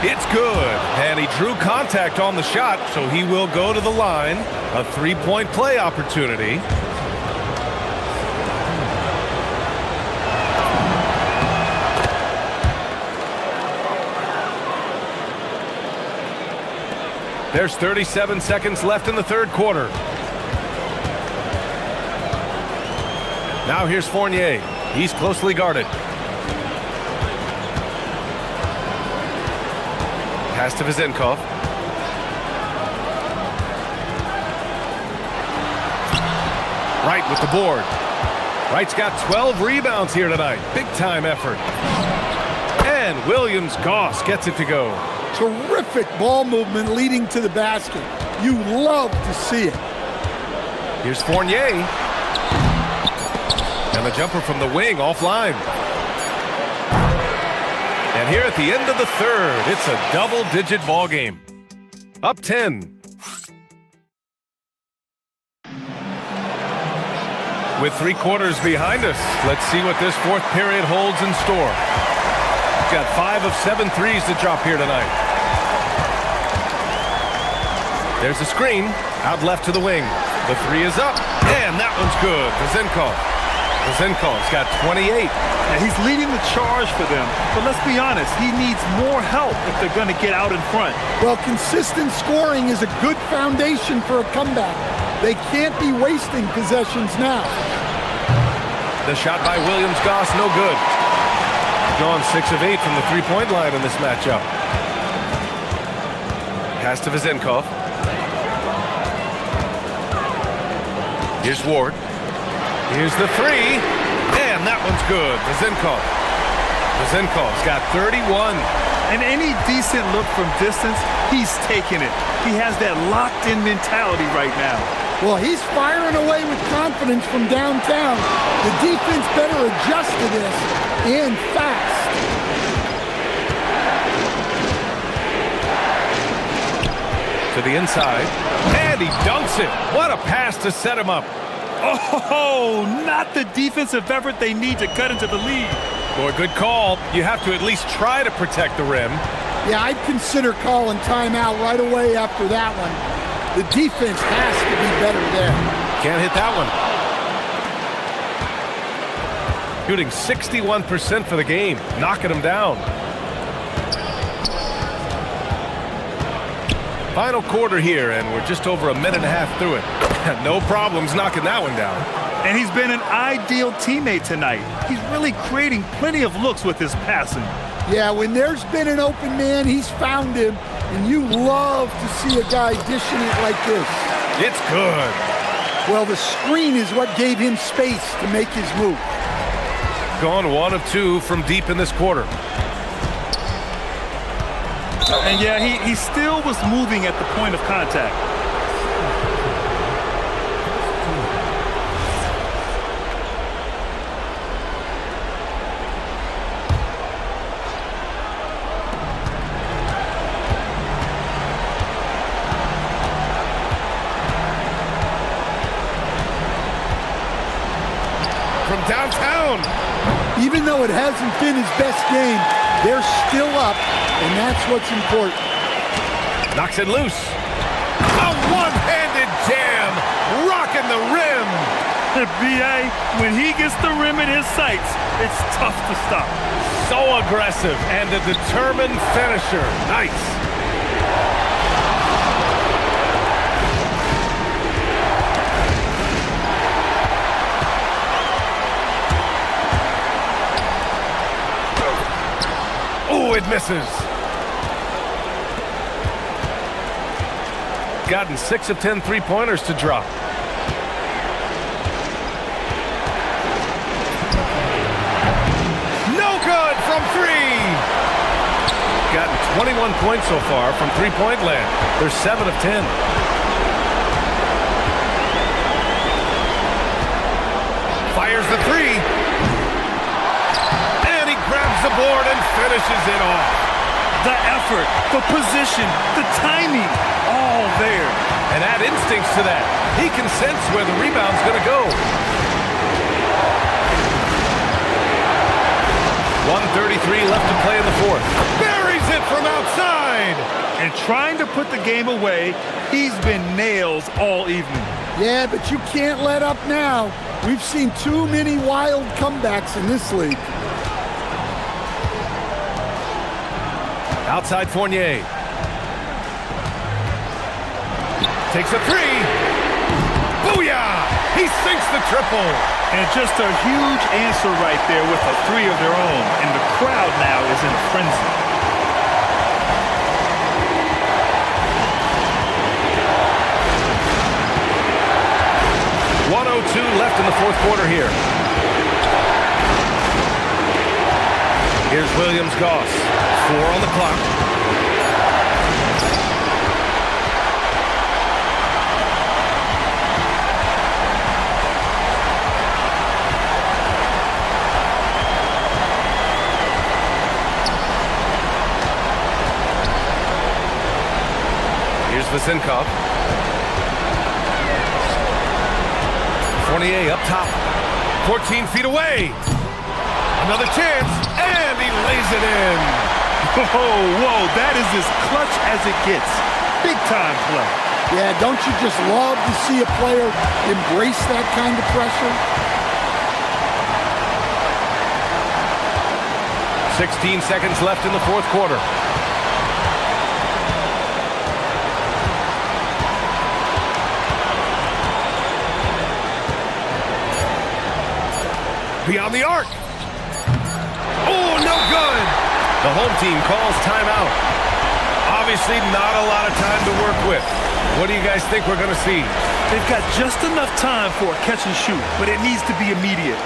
Speaker 6: It's good. And he drew contact on the shot, so he will go to the line. A three-point play opportunity. There's 37 seconds left in the third quarter. Now here's Fournier. He's closely guarded. Pass to Vezenkov. Wright with the board. Wright's got 12 rebounds here tonight. Big time effort. And Williams-Goss gets it to go.
Speaker 8: Terrific ball movement leading to the basket. You love to see it.
Speaker 6: Here's Fournier. And the jumper from the wing offline. And here at the end of the third, it's a double-digit ball game. Up 10. With 3 quarters behind us, let's see what this fourth period holds in store. Got 5 of 7 threes to drop here tonight. There's a screen. Out left to the wing. The 3 is up. And that one's good. Vezenkov. Vezinkov's got 28.
Speaker 7: And he's leading the charge for them. But let's be honest, he needs more help if they're going to get out in front.
Speaker 8: Well, consistent scoring is a good foundation for a comeback. They can't be wasting possessions now.
Speaker 6: The shot by Williams-Goss, no good. Gone 6 of 8 from the three-point line in this matchup. Pass to Vezinkov. Here's Ward. Here's the three. And that one's good. Vezinkov. Vezinkov's got 31.
Speaker 7: And any decent look from distance, he's taking it. He has that locked-in mentality right now.
Speaker 8: Well, he's firing away with confidence from downtown. The defense better adjust to this, and fast.
Speaker 6: To the inside. And he dunks it. What a pass to set him up.
Speaker 7: Oh, not the defensive effort they need to cut into the lead.
Speaker 6: Boy, good call. You have to at least try to protect the rim.
Speaker 8: Yeah, I'd consider calling timeout right away after that one. The defense has to be better there.
Speaker 6: Can't hit that one. Shooting 61% for the game. Knocking him down. Final quarter here, and we're just over a minute and a half through it. No problems knocking that one down.
Speaker 7: And he's been an ideal teammate tonight. He's really creating plenty of looks with his passing.
Speaker 8: Yeah, when there's been an open man, he's found him, and you love to see a guy dishing it like this.
Speaker 6: It's good.
Speaker 8: Well, the screen is what gave him space to make his move.
Speaker 6: Gone 1 of 2 from deep in this quarter.
Speaker 7: And yeah, he still was moving at the point of contact.
Speaker 6: From downtown.
Speaker 8: Even though it hasn't been his best game, they're still up, and that's what's important.
Speaker 6: Knocks it loose. A one-handed jam, rocking the rim.
Speaker 7: B.A., when he gets the rim in his sights, it's tough to stop.
Speaker 6: So aggressive and a determined finisher. Nice. Oh, it misses. Gotten 6 of 10 three-pointers to drop. No good from 3. Gotten 21 points so far from three-point land. They're 7 of 10. Fires the 3. Grabs the board and finishes it off.
Speaker 7: The effort, the position, the timing, all there.
Speaker 6: And add instincts to that. He can sense where the rebound's going to go. 1:33 left to play in the fourth. Buries it from outside.
Speaker 7: And trying to put the game away, he's been nails all evening.
Speaker 8: Yeah, but you can't let up now. We've seen too many wild comebacks in this league.
Speaker 6: Outside Fournier. Takes a 3. Booyah! He sinks the triple.
Speaker 7: And just a huge answer right there with a 3 of their own. And the crowd now is in a frenzy. .102
Speaker 6: left in the fourth quarter here. Here's Williams-Goss. 4 on the clock. Here's Vezinkov. Fournier up top. 14 feet away. Another chance, and he lays it in.
Speaker 7: Whoa, that is as clutch as it gets. Big time play.
Speaker 8: Yeah, don't you just love to see a player embrace that kind of pressure?
Speaker 6: 16 seconds left in the fourth quarter. Beyond the arc. Oh, no good. The home team calls timeout. Obviously not a lot of time to work with. What do you guys think we're going to see?
Speaker 7: They've got just enough time for a catch and shoot, but it needs to be immediate.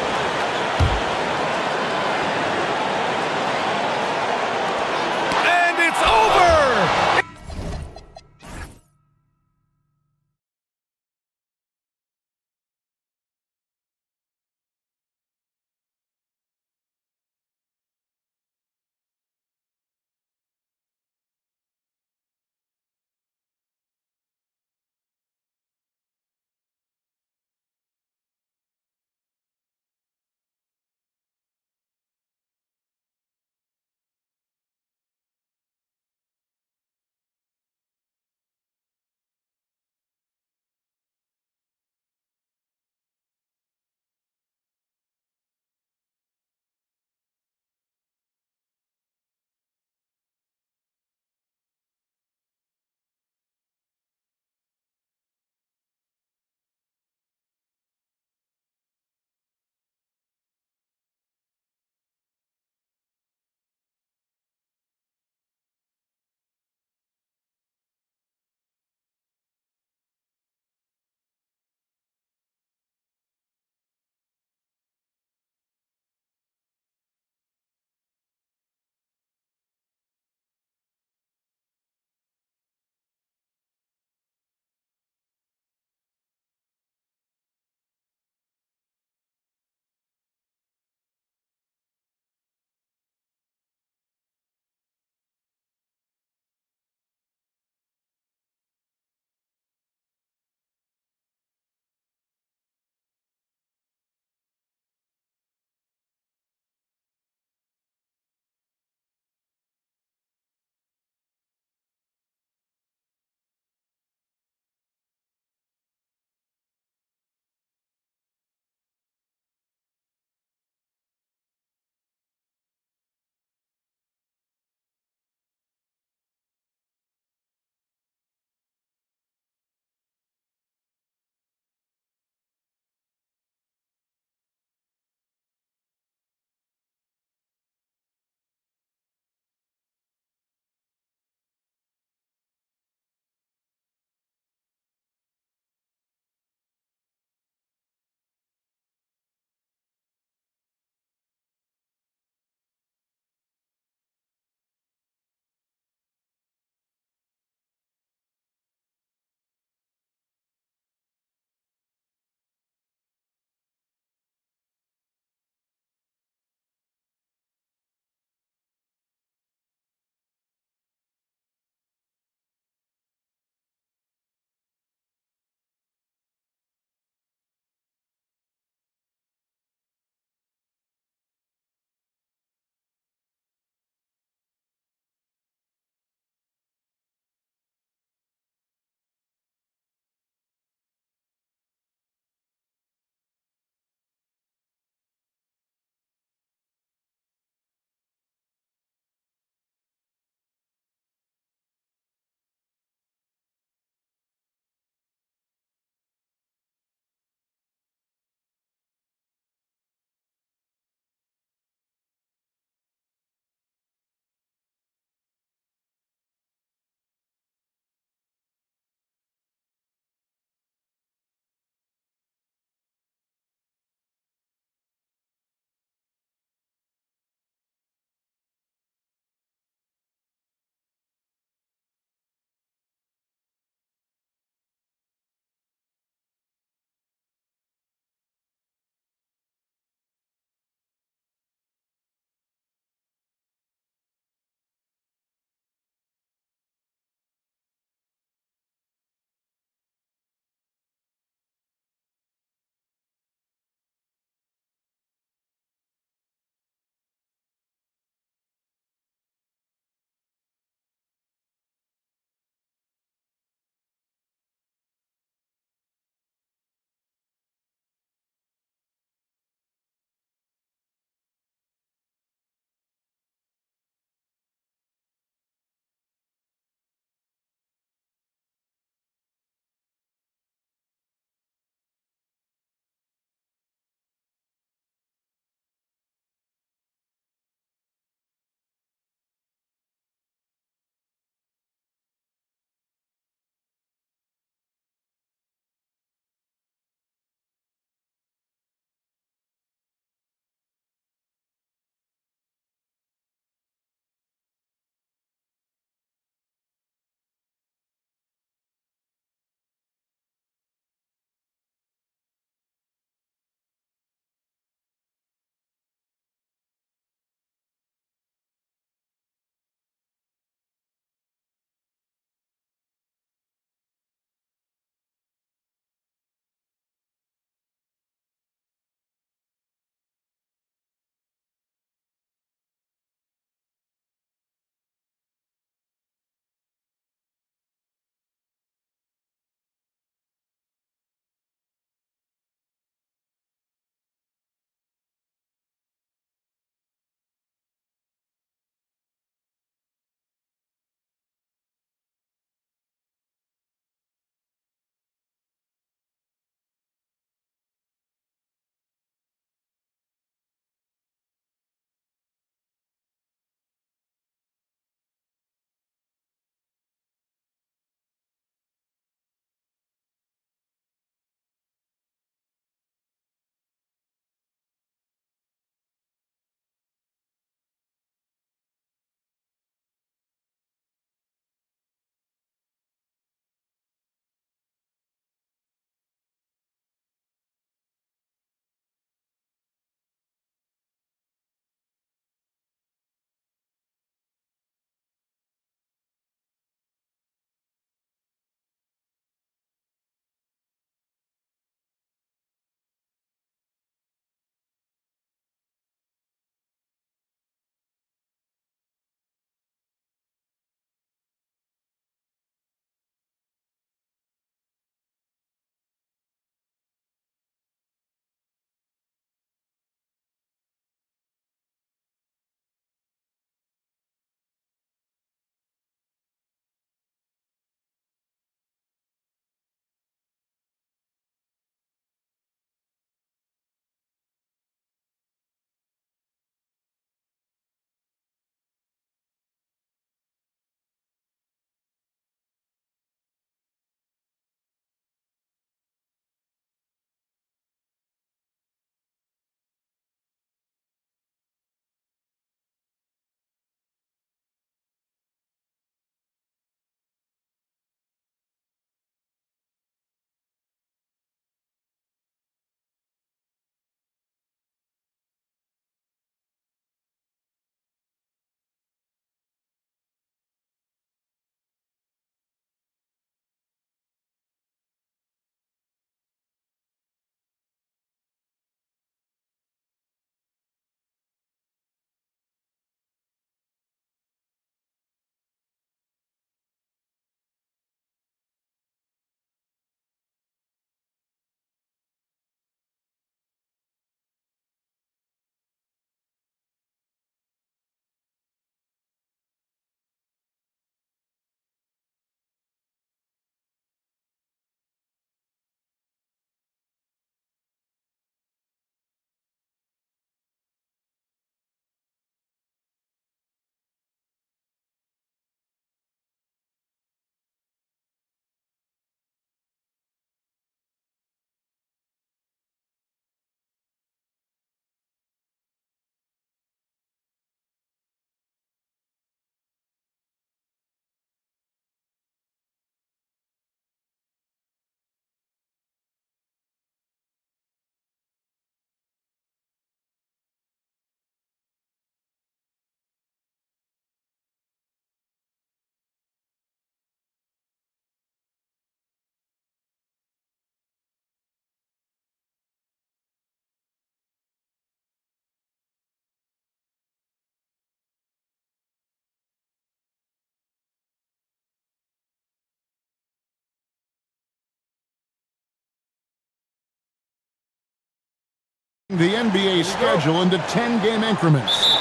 Speaker 1: The NBA schedule into 10-game increments.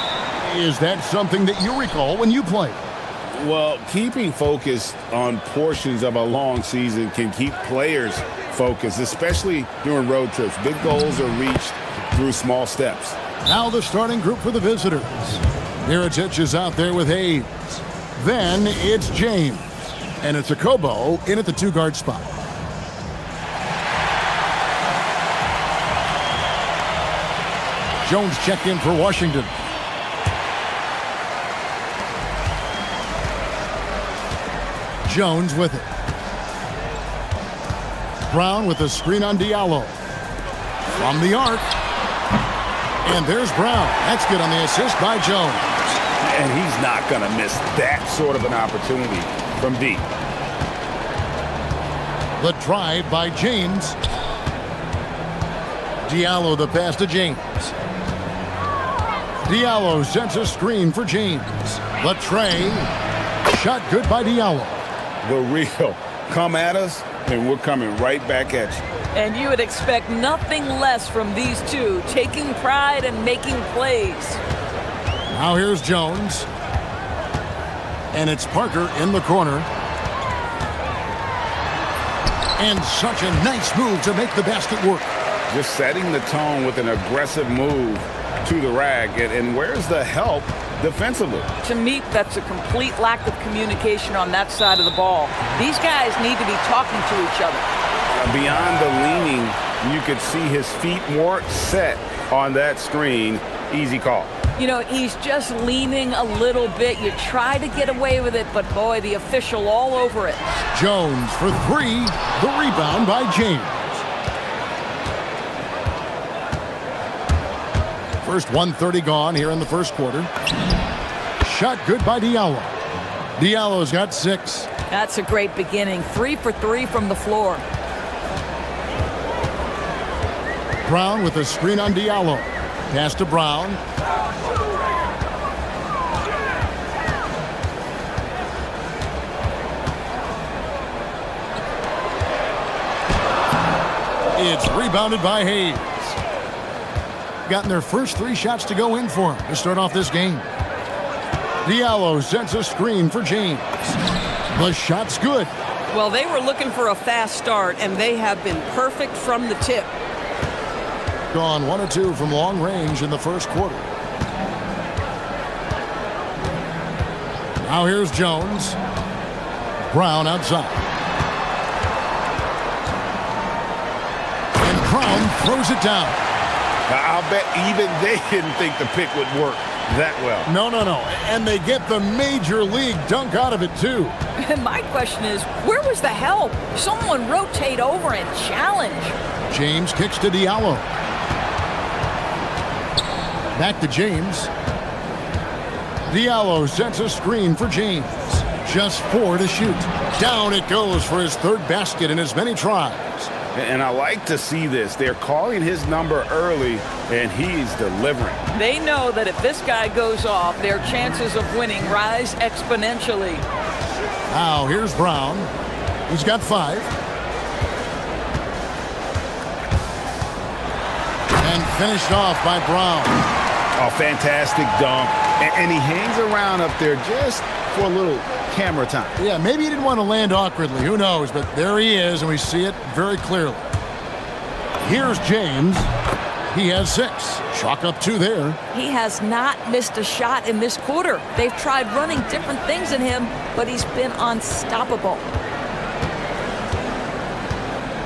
Speaker 1: Is that something that you recall when you played?
Speaker 3: Well, keeping focused on portions of a long season can keep players focused, especially during road trips. Big goals are reached through small steps.
Speaker 1: Now the starting group for the visitors. Mirotic is out there with Hayes. Then it's James. And it's Akobo in at the two-guard spot. Jones checked in for Washington. Jones with it. Brown with a screen on Diallo. From the arc. And there's Brown. That's good on the assist by Jones.
Speaker 3: And he's not going to miss that sort of an opportunity from deep.
Speaker 1: The drive by James. Diallo the pass to James. Diallo sends a screen for James. Latre. Shot good by Diallo.
Speaker 3: The real come at us, and we're coming right back at you.
Speaker 9: And you would expect nothing less from these two, taking pride and making plays.
Speaker 1: Now here's Jones. And it's Parker in the corner. And such a nice move to make the basket work.
Speaker 3: Just setting the tone with an aggressive move to the rack. And where's the help defensively?
Speaker 9: To me, that's a complete lack of communication on that side of the ball. These guys need to be talking to each other.
Speaker 3: Beyond the leaning, you could see his feet more set on that screen. Easy call.
Speaker 9: You know, he's just leaning a little bit. You try to get away with it, but boy, the official all over it.
Speaker 1: Jones for three. The rebound by James. First 1:30 gone here in the first quarter. Shot good by Diallo. Diallo's got 6.
Speaker 9: That's a great beginning. 3 for 3 from the floor.
Speaker 1: Brown with a screen on Diallo. Pass to Brown. It's rebounded by Hayes. Gotten their first 3 shots to go in for him to start off this game. Diallo sends a screen for James. The shot's good.
Speaker 9: Well, they were looking for a fast start, and they have been perfect from the tip.
Speaker 1: Gone 1 of 2 from long range in the first quarter. Now here's Jones. Brown outside. And Brown throws it down.
Speaker 3: I'll bet even they didn't think the pick would work that well.
Speaker 1: No. And they get the major league dunk out of it, too.
Speaker 9: And my question is, where was the help? Someone rotate over and challenge.
Speaker 1: James kicks to Diallo. Back to James. Diallo sets a screen for James. Just 4 to shoot. Down it goes for his 3rd basket in as many tries.
Speaker 3: And I like to see this. They're calling his number early, and he's delivering.
Speaker 9: They know that if this guy goes off, their chances of winning rise exponentially.
Speaker 1: Now here's Brown. He's got 5. And finished off by Brown.
Speaker 3: Oh, fantastic dunk. And he hangs around up there just for a little camera time.
Speaker 1: Yeah, maybe he didn't want to land awkwardly. Who knows? But there he is, and we see it very clearly. Here's James. He has 6. Chalk up 2 there.
Speaker 9: He has not missed a shot in this quarter. They've tried running different things in him, but he's been unstoppable.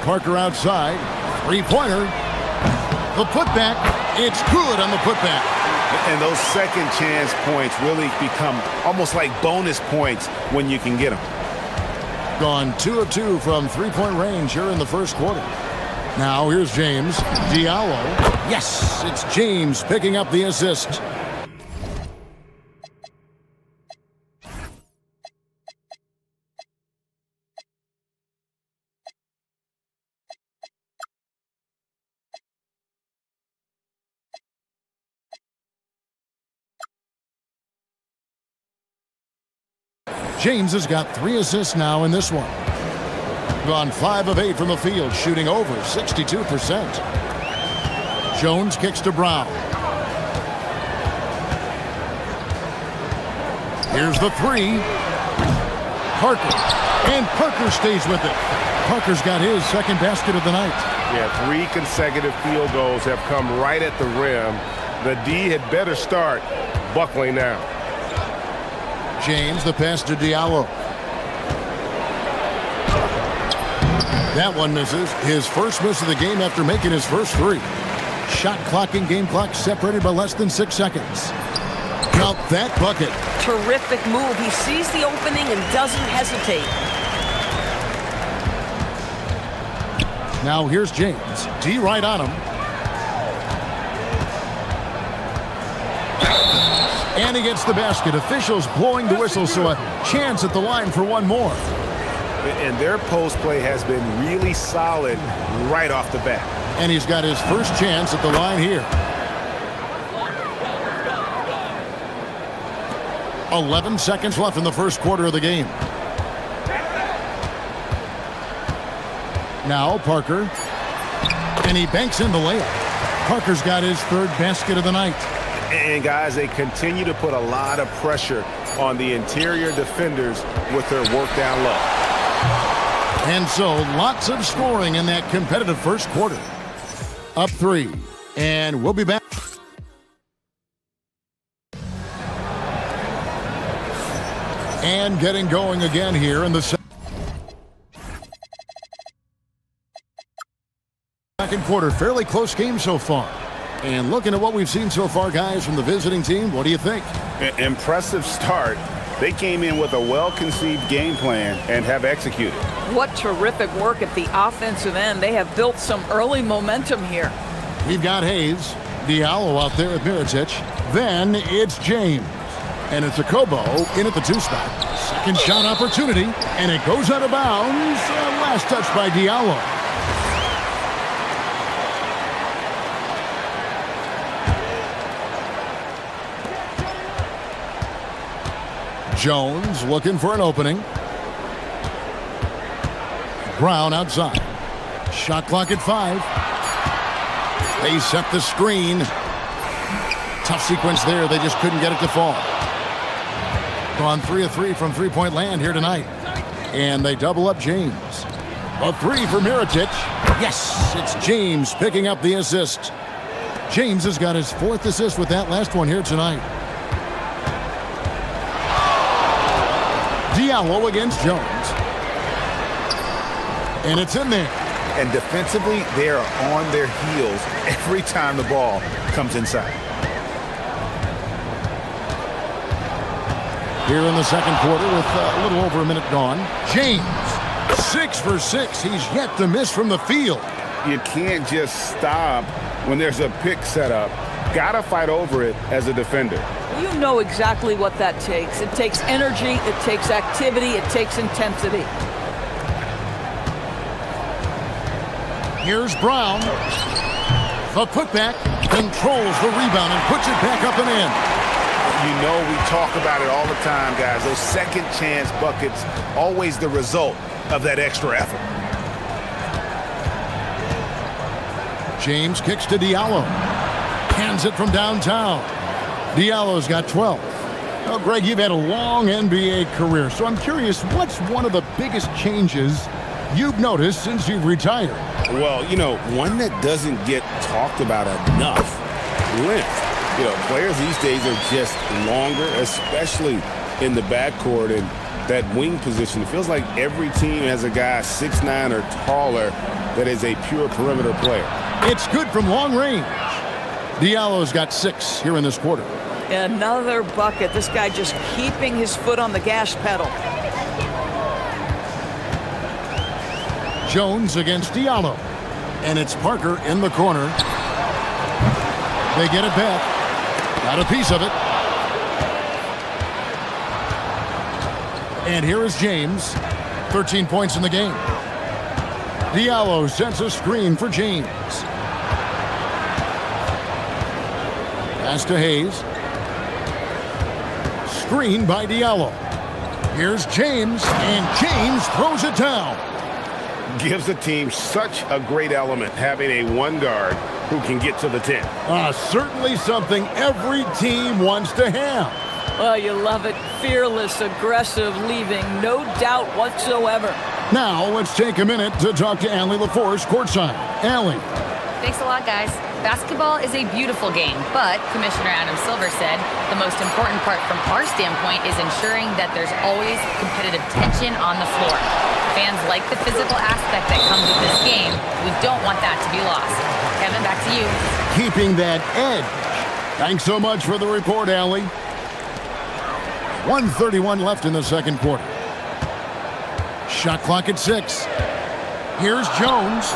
Speaker 1: Parker outside. 3-pointer. The putback. It's good on the putback.
Speaker 3: And those second chance points really become almost like bonus points when you can get them.
Speaker 1: Gone 2 of 2 from 3-point range here in the first quarter. Now here's James. Diallo. Yes, it's James picking up the assist. James has got 3 assists now in this one. Gone 5 of 8 from the field, shooting over 62%. Jones kicks to Brown. Here's the three. Parker. And Parker stays with it. Parker's got his second basket of the night.
Speaker 3: Yeah, 3 consecutive field goals have come right at the rim. The D had better start buckling now.
Speaker 1: James, the pass to Diallo. That one misses. His first miss of the game after making his first 3. Shot clock and game clock separated by less than 6 seconds. Count that bucket.
Speaker 9: Terrific move. He sees the opening and doesn't hesitate.
Speaker 1: Now here's James. D right on him. And he gets the basket. Officials blowing the whistle, so a chance at the line for one more.
Speaker 3: And their post play has been really solid right off the bat.
Speaker 1: And he's got his first chance at the line here. 11 seconds left in the first quarter of the game. Now Parker. And he banks in the layup. Parker's got his third basket of the night.
Speaker 3: And guys, they continue to put a lot of pressure on the interior defenders with their work down low.
Speaker 1: And so lots of scoring in that competitive first quarter. Up 3. And we'll be back. And getting going again here in the second quarter. Fairly close game so far. And looking at what we've seen so far, guys, from the visiting team, what do you think?
Speaker 3: Impressive start. They came in with a well-conceived game plan and have executed.
Speaker 9: What terrific work at the offensive end. They have built some early momentum here.
Speaker 1: We've got Hayes, Diallo out there at Mirotic. Then it's James. And it's a Kobo in at the 2 spot. Second shot opportunity, and it goes out of bounds. Last touch by Diallo. Jones looking for an opening. Brown outside. Shot clock at 5. They set the screen. Tough sequence there. They just couldn't get it to fall. Gone 3 of 3 from three-point land here tonight. And they double up James. A 3 for Mirotic. Yes, it's James picking up the assist. James has got his 4th assist with that last one here tonight. Diallo against Jones. And it's in there.
Speaker 3: And defensively, they are on their heels every time the ball comes inside.
Speaker 1: Here in the second quarter with a little over a minute gone. James, 6 for 6. He's yet to miss from the field.
Speaker 3: You can't just stop when there's a pick set up. Gotta fight over it as a defender.
Speaker 9: You know exactly what that takes. It takes energy, it takes activity, it takes intensity.
Speaker 1: Here's Brown. The putback controls the rebound and puts it back up and in.
Speaker 3: You know we talk about it all the time, guys. Those second chance buckets, always the result of that extra effort.
Speaker 1: James kicks to Diallo. Hands it from downtown. Diallo's got 12. Well, Greg, you've had a long NBA career, so I'm curious, what's one of the biggest changes you've noticed since you've retired?
Speaker 3: Well, you know, one that doesn't get talked about enough, length. You know, players these days are just longer, especially in the backcourt and that wing position. It feels like every team has a guy 6'9" or taller that is a pure perimeter player.
Speaker 1: It's good from long range. Diallo's got 6 here in this quarter.
Speaker 9: Another bucket. This guy just keeping his foot on the gas pedal.
Speaker 1: Jones against Diallo. And it's Parker in the corner. They get it back. Got a piece of it. And here is James. 13 points in the game. Diallo sends a screen for James. Pass to Hayes. Screen by Diallo. Here's James, and James throws it down.
Speaker 3: Gives the team such a great element having a one guard who can get to the 10.
Speaker 1: Certainly something every team wants to have.
Speaker 9: Well, you love it. Fearless, aggressive, leaving no doubt whatsoever.
Speaker 1: Now, let's take a minute to talk to Allie LaForce courtside. Allie.
Speaker 10: Thanks a lot, guys. Basketball is a beautiful game, but Commissioner Adam Silver said the most important part from our standpoint is ensuring that there's always competitive tension on the floor. Fans like the physical aspect that comes with this game. We don't want that to be lost. Kevin, back to you.
Speaker 1: Keeping that edge. Thanks so much for the report, Allie. 1:31 left in the second quarter. Shot clock at 6. Here's Jones.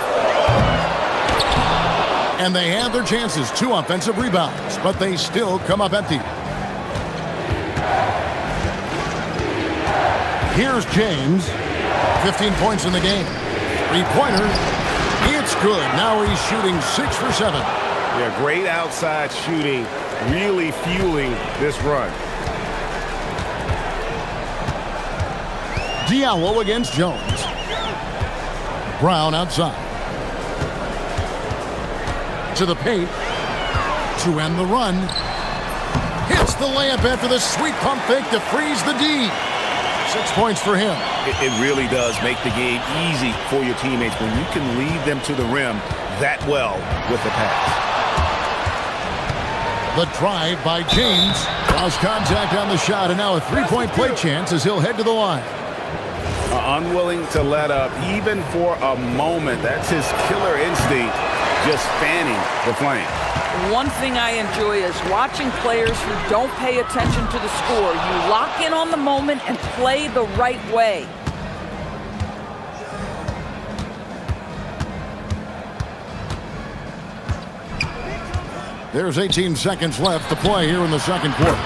Speaker 1: And they have their chances. 2 offensive rebounds, but they still come up empty. Here's James. 15 points in the game. 3-pointer. It's good. Now he's shooting 6 for 7.
Speaker 3: Yeah, great outside shooting, really fueling this run.
Speaker 1: Diallo against Jones. Brown outside. To the paint. To end the run. Hits the layup after the sweet pump fake to freeze the D. 6 points for him.
Speaker 3: It really does make the game easy for your teammates when you can lead them to the rim that well with the pass.
Speaker 1: The drive by James. Lost contact on the shot, and now a 3-point play chance as he'll head to the line.
Speaker 3: Unwilling to let up even for a moment. That's his killer instinct, just fanning the flame.
Speaker 9: One thing I enjoy is watching players who don't pay attention to the score. You lock in on the moment and play the right way.
Speaker 1: There's 18 seconds left to play here in the second quarter.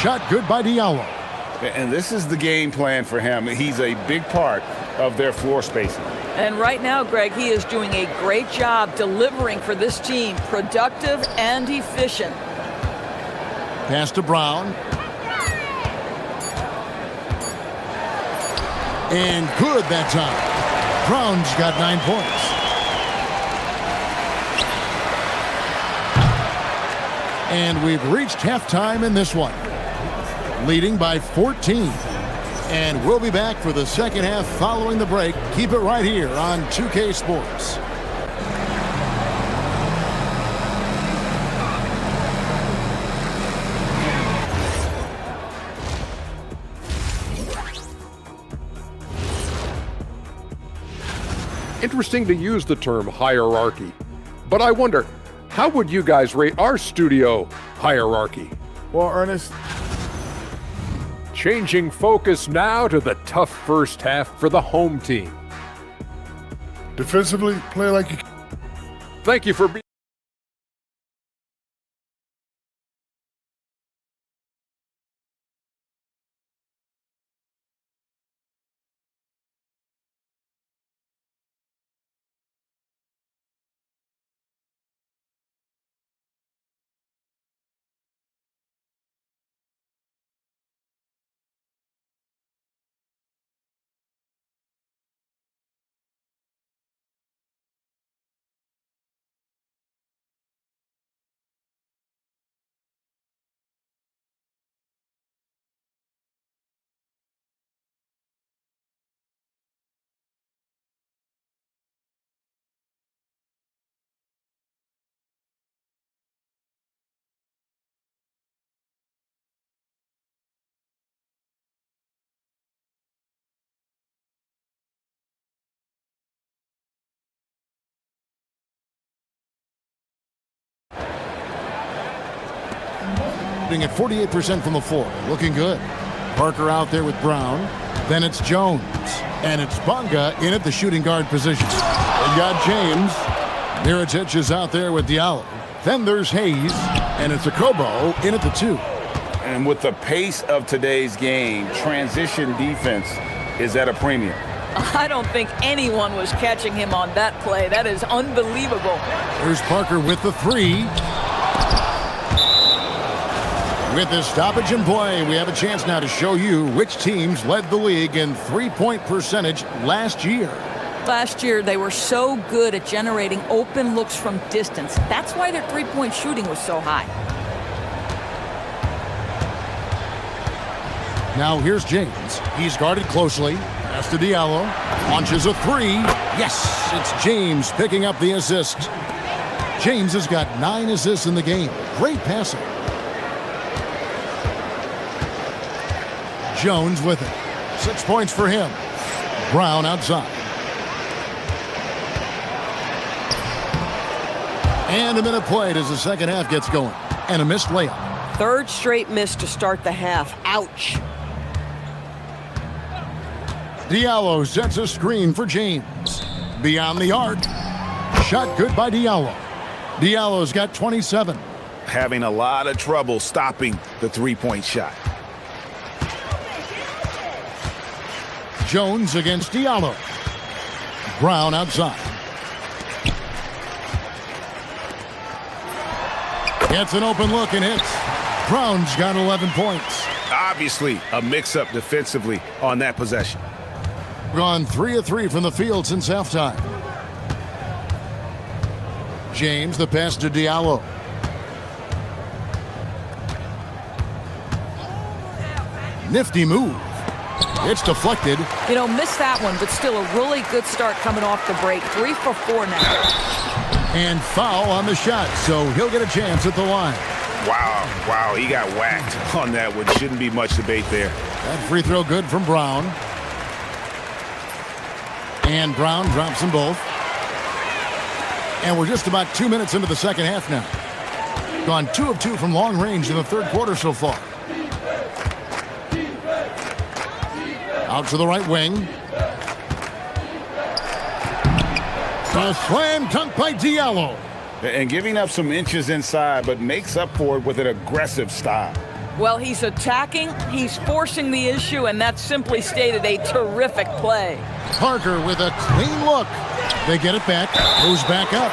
Speaker 1: Shot good by Diallo.
Speaker 3: And this is the game plan for him. He's a big part of their floor spacing.
Speaker 9: And right now, Greg, he is doing a great job delivering for this team. Productive and efficient.
Speaker 1: Pass to Brown. And good that time. Brown's got 9 points. And we've reached halftime in this one. Leading by 14. And we'll be back for the second half following the break. Keep it right here on 2K Sports.
Speaker 5: Interesting to use the term hierarchy, but I wonder, how would you guys rate our studio hierarchy?
Speaker 4: Well, Ernest,
Speaker 5: Changing focus now to the tough first half for the home team.
Speaker 8: Defensively, play like you.
Speaker 5: Thank you for being.
Speaker 1: At 48% from the floor. Looking good. Parker out there with Brown. Then it's Jones. And it's Bonga in at the shooting guard position. They've got James. Mirotic is out there with Diallo. Then there's Hayes. And it's Akobo in at the 2.
Speaker 3: And with the pace of today's game, transition defense is at a premium.
Speaker 9: I don't think anyone was catching him on that play. That is unbelievable.
Speaker 1: Here's Parker with the 3. With this stoppage in play, we have a chance now to show you which teams led the league in three-point percentage last year.
Speaker 9: Last year, they were so good at generating open looks from distance. That's why their three-point shooting was so high.
Speaker 1: Now here's James. He's guarded closely. Pass to Diallo. Launches a three. Yes, it's James picking up the assist. James has got 9 assists in the game. Great passing. Jones with it. 6 points for him. Brown outside. And a minute played as the second half gets going. And a missed layup.
Speaker 9: Third straight miss to start the half. Ouch.
Speaker 1: Diallo sets a screen for James. Beyond the arc. Shot good by Diallo. Diallo's got 27.
Speaker 3: Having a lot of trouble stopping the three-point shot.
Speaker 1: Jones against Diallo. Brown outside. Gets an open look and hits. Brown's got 11 points.
Speaker 3: Obviously, a mix-up defensively on that possession.
Speaker 1: Gone 3 of 3 from the field since halftime. James, the pass to Diallo. Nifty move. It's deflected.
Speaker 9: You know, missed that one, but still a really good start coming off the break. 3 for 4 now.
Speaker 1: And foul on the shot, so he'll get a chance at the line.
Speaker 3: Wow, he got whacked on that one. Shouldn't be much debate there.
Speaker 1: That free throw good from Brown. And Brown drops them both. And we're just about 2 minutes into the second half now. Gone 2 of 2 from long range in the third quarter so far. Out to the right wing. A slam dunk by Diallo.
Speaker 3: And giving up some inches inside, but makes up for it with an aggressive style.
Speaker 9: Well, he's attacking, he's forcing the issue, and that's simply stated a terrific play.
Speaker 1: Parker with a clean look. They get it back, moves back up.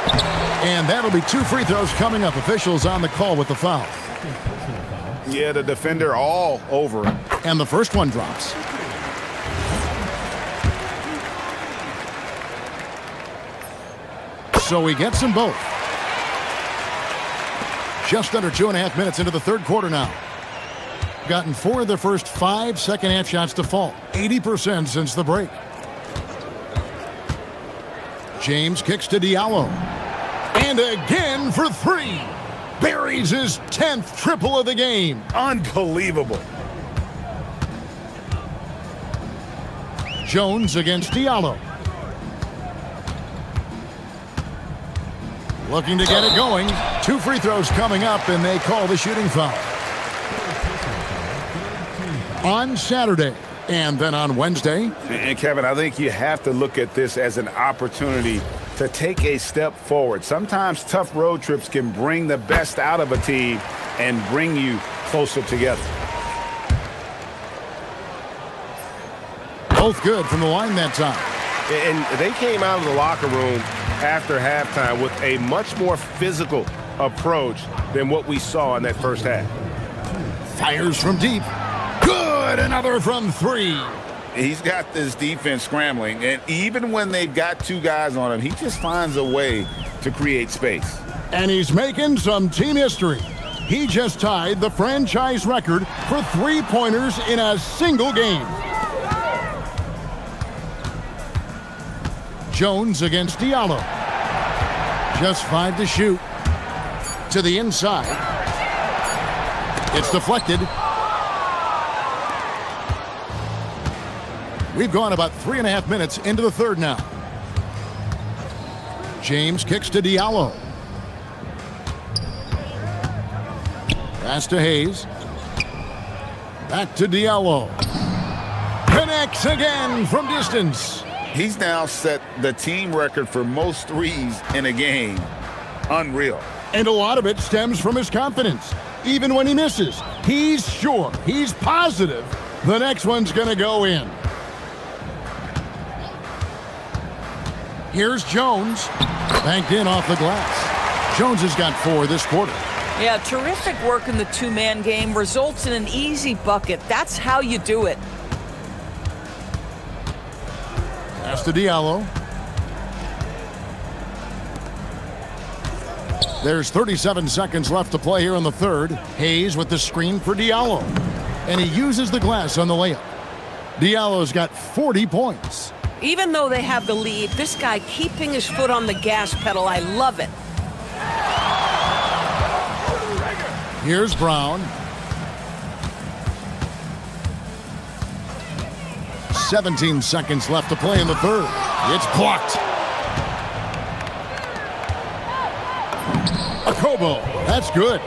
Speaker 1: And that'll be 2 free throws coming up. Officials on the call with the foul.
Speaker 3: Yeah, the defender all over him.
Speaker 1: And the first one drops. So he gets them both. Just under 2.5 minutes into the third quarter now. Gotten 4 of their first 5 second half shots to fall. 80% since the break. James kicks to Diallo. And again for 3. Buries his 10th triple of the game.
Speaker 3: Unbelievable.
Speaker 1: Jones against Diallo. Looking to get it going. 2 free throws coming up, and they call the shooting foul. On Saturday, and then on Wednesday.
Speaker 3: And Kevin, I think you have to look at this as an opportunity to take a step forward. Sometimes tough road trips can bring the best out of a team and bring you closer together.
Speaker 1: Both good from the line that time.
Speaker 6: And they came out of the locker room after halftime with a much more physical approach than what we saw in that first half.
Speaker 1: Fires from deep. Good, another from 3.
Speaker 3: He's got this defense scrambling, and even when they've got 2 guys on him, he just finds a way to create space.
Speaker 1: And he's making some team history. He just tied the franchise record for 3-pointers in a single game. Jones against Diallo. Just 5 to shoot. To the inside. It's deflected. We've gone about 3.5 minutes into the third now. James kicks to Diallo. Pass to Hayes. Back to Diallo. Connects again from distance.
Speaker 3: He's now set the team record for most threes in a game. Unreal.
Speaker 1: And a lot of it stems from his confidence. Even when he misses, he's sure, he's positive the next one's going to go in. Here's Jones. Banked in off the glass. Jones has got 4 this quarter.
Speaker 9: Yeah, terrific work in the 2-man game. Results in an easy bucket. That's how you do it.
Speaker 1: Pass to Diallo. There's 37 seconds left to play here in the third. Hayes with the screen for Diallo. And he uses the glass on the layup. Diallo's got 40 points.
Speaker 11: Even though they have the lead, this guy keeping his foot on the gas pedal, I love it.
Speaker 1: Here's Brown. 17 seconds left to play in the third. It's blocked. A Kobo. That's good.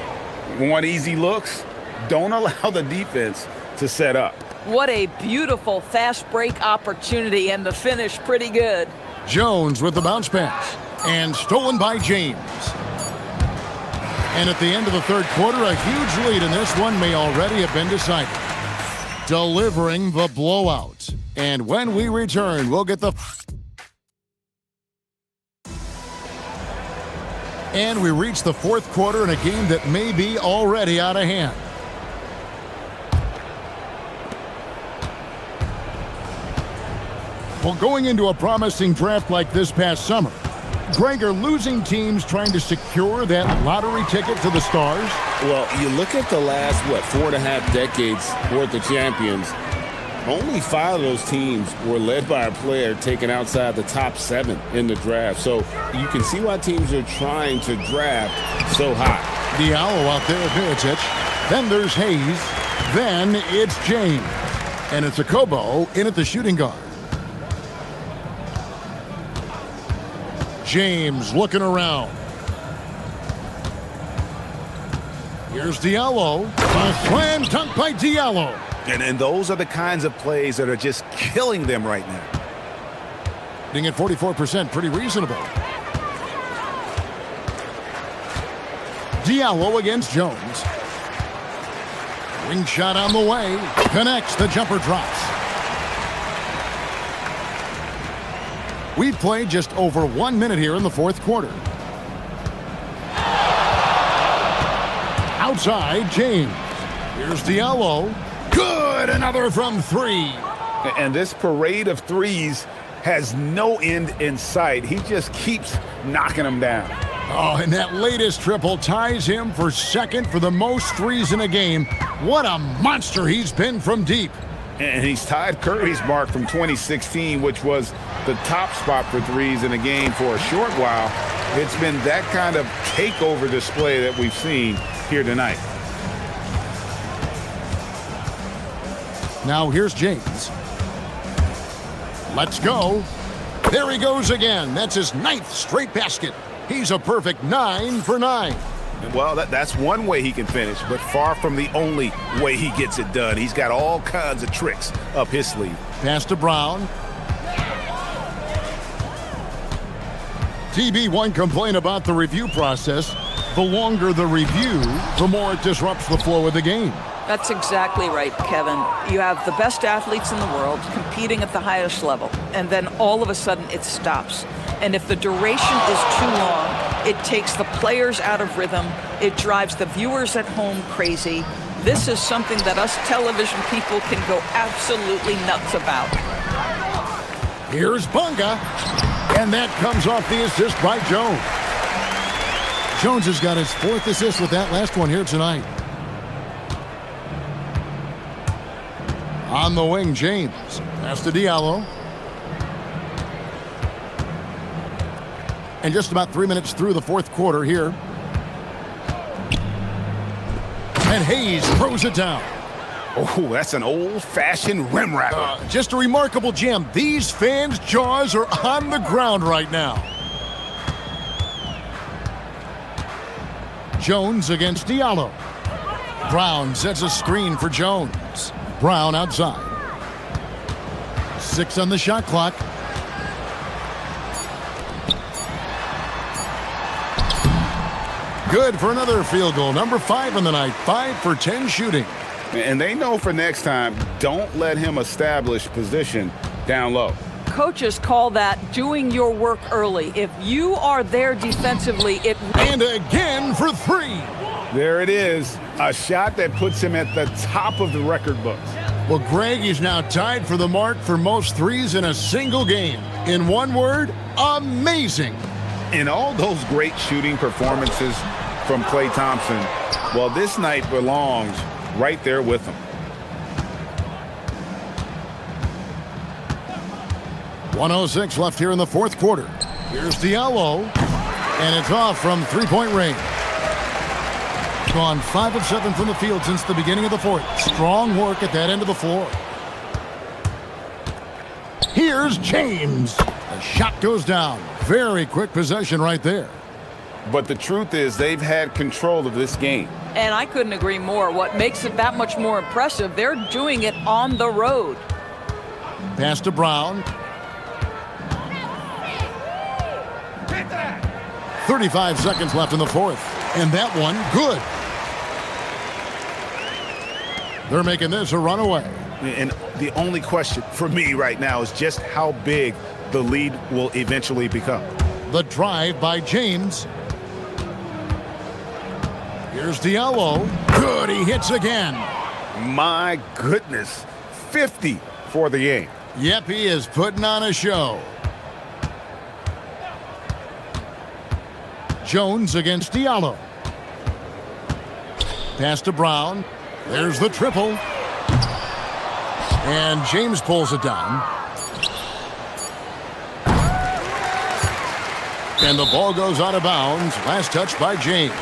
Speaker 3: Want easy looks? Don't allow the defense to set up.
Speaker 9: What a beautiful fast break opportunity, and the finish pretty good.
Speaker 1: Jones with the bounce pass. And stolen by James. And at the end of the third quarter, a huge lead in this one may already have been decided. Delivering the blowout. And when we return, we'll get the... And we reach the fourth quarter in a game that may be already out of hand. Well, going into a promising draft like this past summer, Greg, are losing teams trying to secure that lottery ticket to the stars?
Speaker 12: Well, you look at the last, 4.5 decades worth of champions, only 5 of those teams were led by a player taken outside the top 7 in the draft. So you can see why teams are trying to draft so high.
Speaker 1: Diallo out there at Miritich. Then there's Hayes. Then it's James. And it's a Kobo in at the shooting guard. James looking around. Here's Diallo. A slam dunk by Diallo.
Speaker 6: And those are the kinds of plays that are just killing them right now.
Speaker 1: Hitting at 44%, pretty reasonable. Diallo against Jones. Ring shot on the way. Connects, the jumper drops. We've played just over 1 minute here in the fourth quarter. Outside, James. Here's Diallo. Good, another from 3.
Speaker 3: And this parade of threes has no end in sight. He just keeps knocking them down.
Speaker 1: Oh, and that latest triple ties him for second for the most threes in a game. What a monster he's been from deep.
Speaker 3: And he's tied Curry's mark from 2016, which was the top spot for threes in a game for a short while. It's been that kind of takeover display that we've seen here tonight.
Speaker 1: Now here's James. Let's go. There he goes again. That's his 9th straight basket. He's a perfect 9 for 9.
Speaker 6: Well, that's one way he can finish, but far from the only way he gets it done. He's got all kinds of tricks up his sleeve.
Speaker 1: Pass to Brown. TB1 complained about the review process. The longer the review, the more it disrupts the flow of the game.
Speaker 9: That's exactly right, Kevin. You have the best athletes in the world competing at the highest level, and then all of a sudden it stops. And if the duration is too long, it takes the players out of rhythm. It drives the viewers at home crazy. This is something that us television people can go absolutely nuts about.
Speaker 1: Here's Bunga, and that comes off the assist by Jones. Jones has got his 4th assist with that last one here tonight. On the wing, James. Pass to Diallo. And just about 3 minutes through the fourth quarter here. And Hayes throws it down.
Speaker 6: Oh, that's an old-fashioned rim wrapper.
Speaker 1: Just a remarkable jam. These fans' jaws are on the ground right now. Jones against Diallo. Brown sets a screen for Jones. Brown outside. 6 on the shot clock. Good for another field goal. Number 5 on the night. 5 for 10 shooting.
Speaker 3: And they know for next time, don't let him establish position down low.
Speaker 9: Coaches call that doing your work early. If you are there defensively, it...
Speaker 1: And again for 3.
Speaker 3: There it is. A shot that puts him at the top of the record books.
Speaker 1: Well, Greg is now tied for the mark for most threes in a single game. In one word, amazing.
Speaker 3: And all those great shooting performances from Klay Thompson, well, this night belongs right there with him.
Speaker 1: 1:06 left here in the fourth quarter. Here's Diallo, and it's off from three-point range. Gone 5 of 7 from the field since the beginning of the fourth. Strong work at that end of the floor. Here's James. The shot goes down. Very quick possession right there.
Speaker 3: But the truth is they've had control of this game.
Speaker 9: And I couldn't agree more. What makes it that much more impressive, they're doing it on the road.
Speaker 1: Pass to Brown. 35 seconds left in the fourth. And that one, good. They're making this a runaway.
Speaker 3: And the only question for me right now is just how big the lead will eventually become.
Speaker 1: The drive by James. Here's Diallo. Good, he hits again.
Speaker 3: My goodness, 50 for the game.
Speaker 1: Yep, he is putting on a show. Jones against Diallo. Pass to Brown. There's the triple. And James pulls it down. And the ball goes out of bounds. Last touch by James.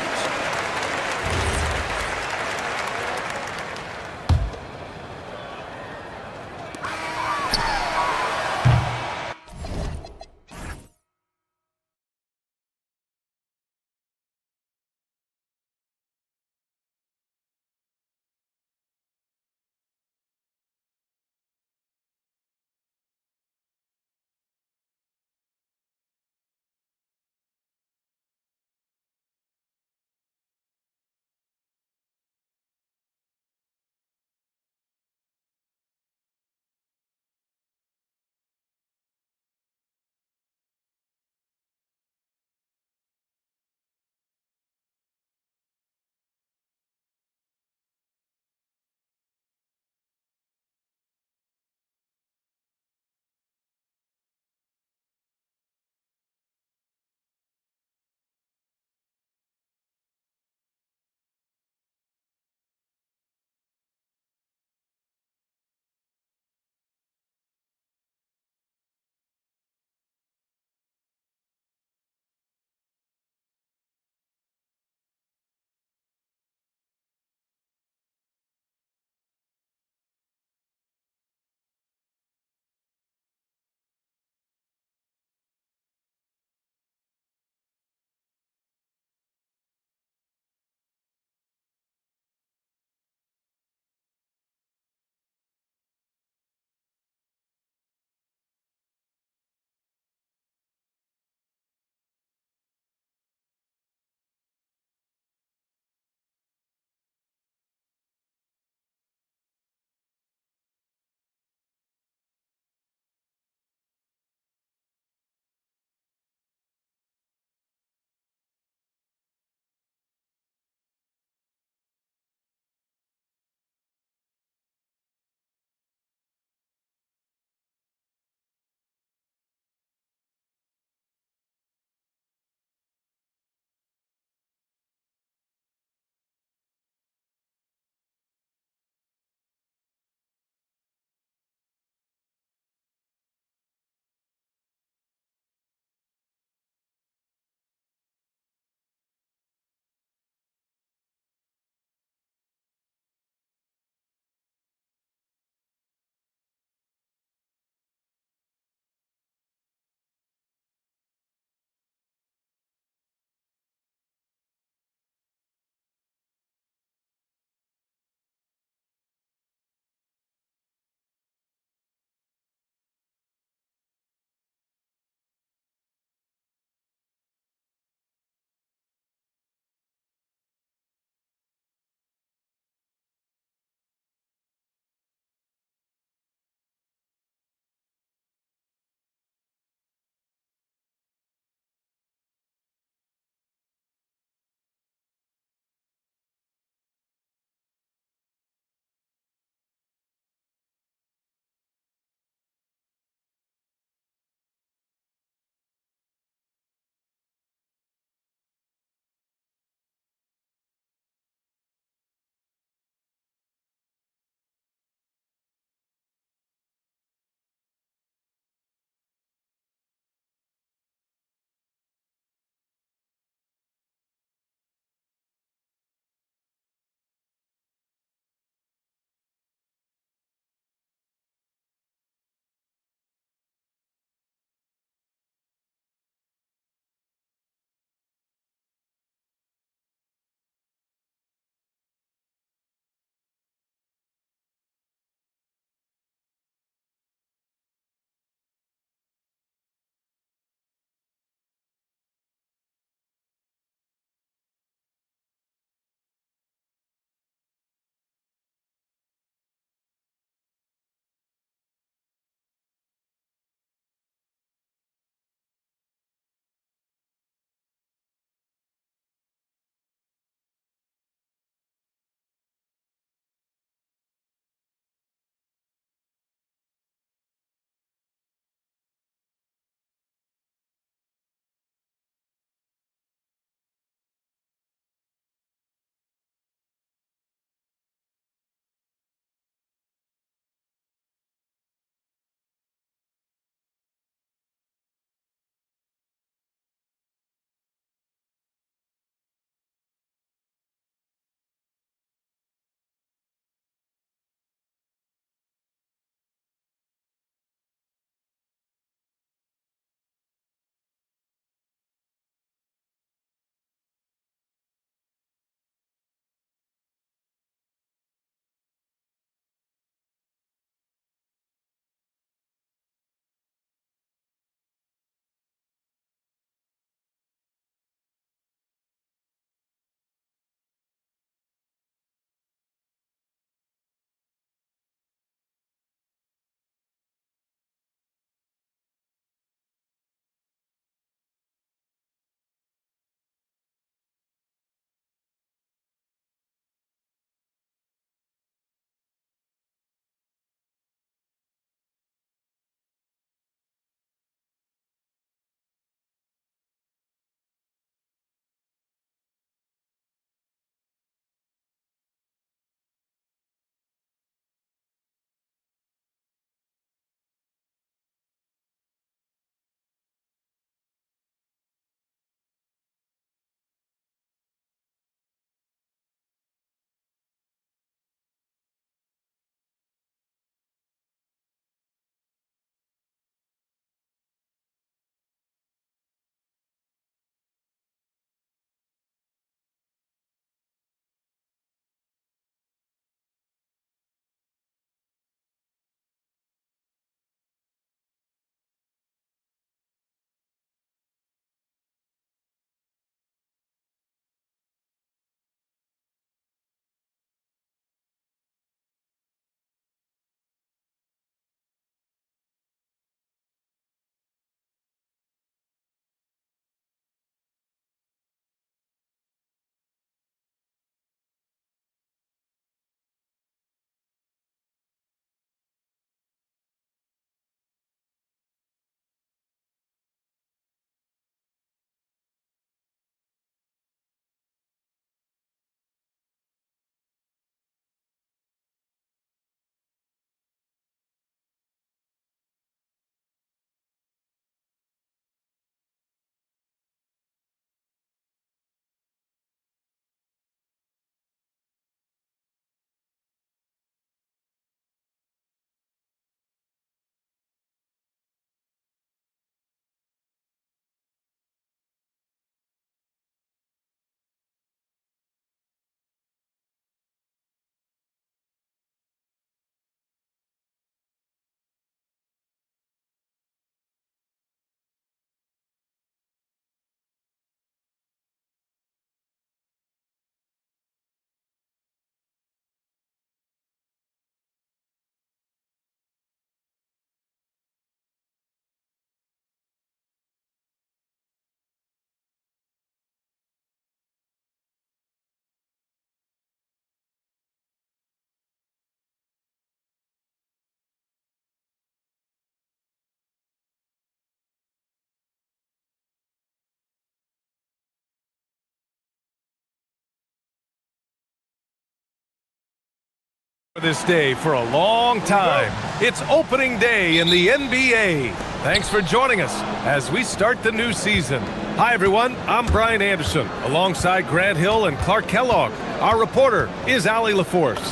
Speaker 6: This day for a long time. It's opening day in the NBA. Thanks for joining us as we start the new season. Hi everyone, I'm Brian Anderson alongside Grant Hill and Clark Kellogg. Our reporter is Allie LaForce.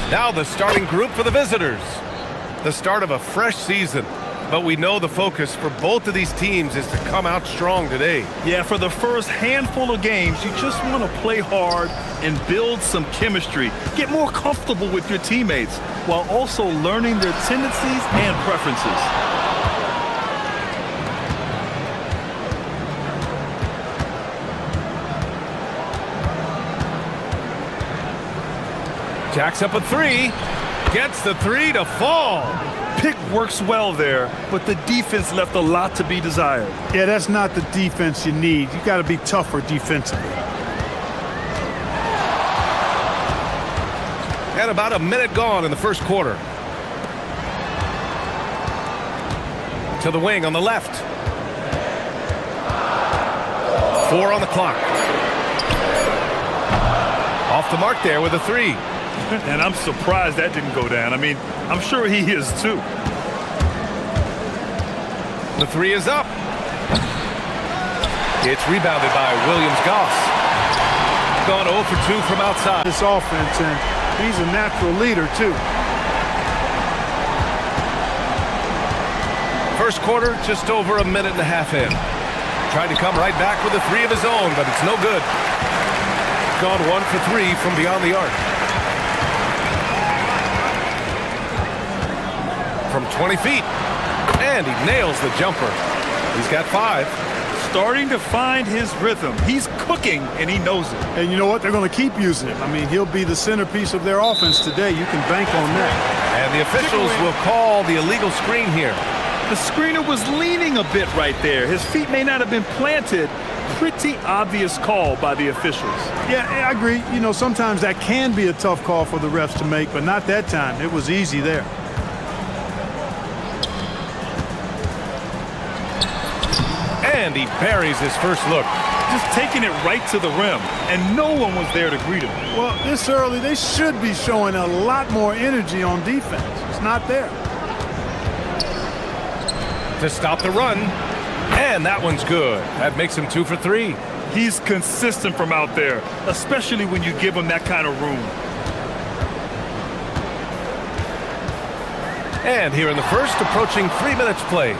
Speaker 6: Now the starting group for the visitors. The start of a fresh season, but we know the focus for both of these teams is to come out strong today.
Speaker 7: Yeah, for the first handful of games, you just want to play hard and build some chemistry. Get more comfortable with your teammates while also learning their tendencies and preferences.
Speaker 6: Jacks up a three, gets the three to fall.
Speaker 7: Pick works well there, but the defense left a lot to be desired.
Speaker 13: Yeah, that's not the defense you need. You got to be tougher defensively.
Speaker 6: And about a minute gone in the first quarter. To the wing on the left. 4 on the clock. Off the mark there with a three.
Speaker 7: And I'm surprised that didn't go down. I mean, I'm sure he is too.
Speaker 6: The three is up. It's rebounded by Williams-Goss. Gone 0 for 2 from outside.
Speaker 13: This offense, and he's a natural leader too.
Speaker 6: First quarter, just over a minute and a half in. Tried to come right back with a three of his own, but it's no good. Gone 1 for 3 from beyond the arc. From 20 feet, and he nails the jumper. He's got 5.
Speaker 7: Starting to find his rhythm. He's cooking, and he knows it.
Speaker 13: And you know what? They're going to keep using him. I mean, he'll be the centerpiece of their offense today. You can bank on that.
Speaker 6: And the officials will call the illegal screen here.
Speaker 7: The screener was leaning a bit right there. His feet may not have been planted. Pretty obvious call by the officials.
Speaker 13: Yeah, I agree. You know, sometimes that can be a tough call for the refs to make, but not that time. It was easy there.
Speaker 6: And he buries his first look.
Speaker 7: Just taking it right to the rim, and no one was there to greet him.
Speaker 13: Well, this early, they should be showing a lot more energy on defense. It's not there.
Speaker 6: To stop the run, and that one's good. That makes him 2 for 3.
Speaker 7: He's consistent from out there, especially when you give him that kind of room.
Speaker 6: And here in the first, approaching 3 minutes played.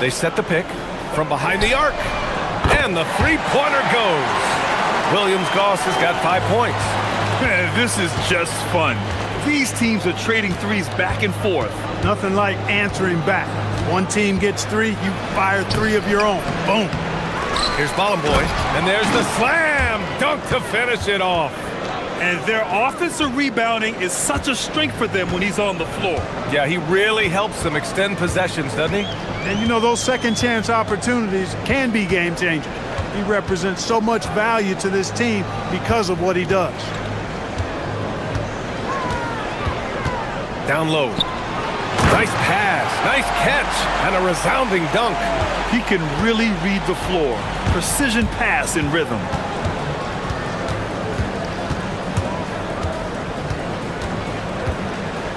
Speaker 6: They set the pick from behind the arc, and the three-pointer goes. Williams-Goss has got 5 points.
Speaker 7: Man, this is just fun. These teams are trading threes back and forth.
Speaker 13: Nothing like answering back. One team gets 3, you fire 3 of your own. Boom.
Speaker 6: Here's Ballin Boy, and there's the slam dunk to finish it off.
Speaker 7: And their offensive rebounding is such a strength for them when he's on the floor.
Speaker 6: Yeah, he really helps them extend possessions, doesn't he?
Speaker 13: And you know, those second chance opportunities can be game changers. He represents so much value to this team because of what he does.
Speaker 6: Down low. Nice pass, nice catch, and a resounding dunk.
Speaker 7: He can really read the floor. Precision pass in rhythm.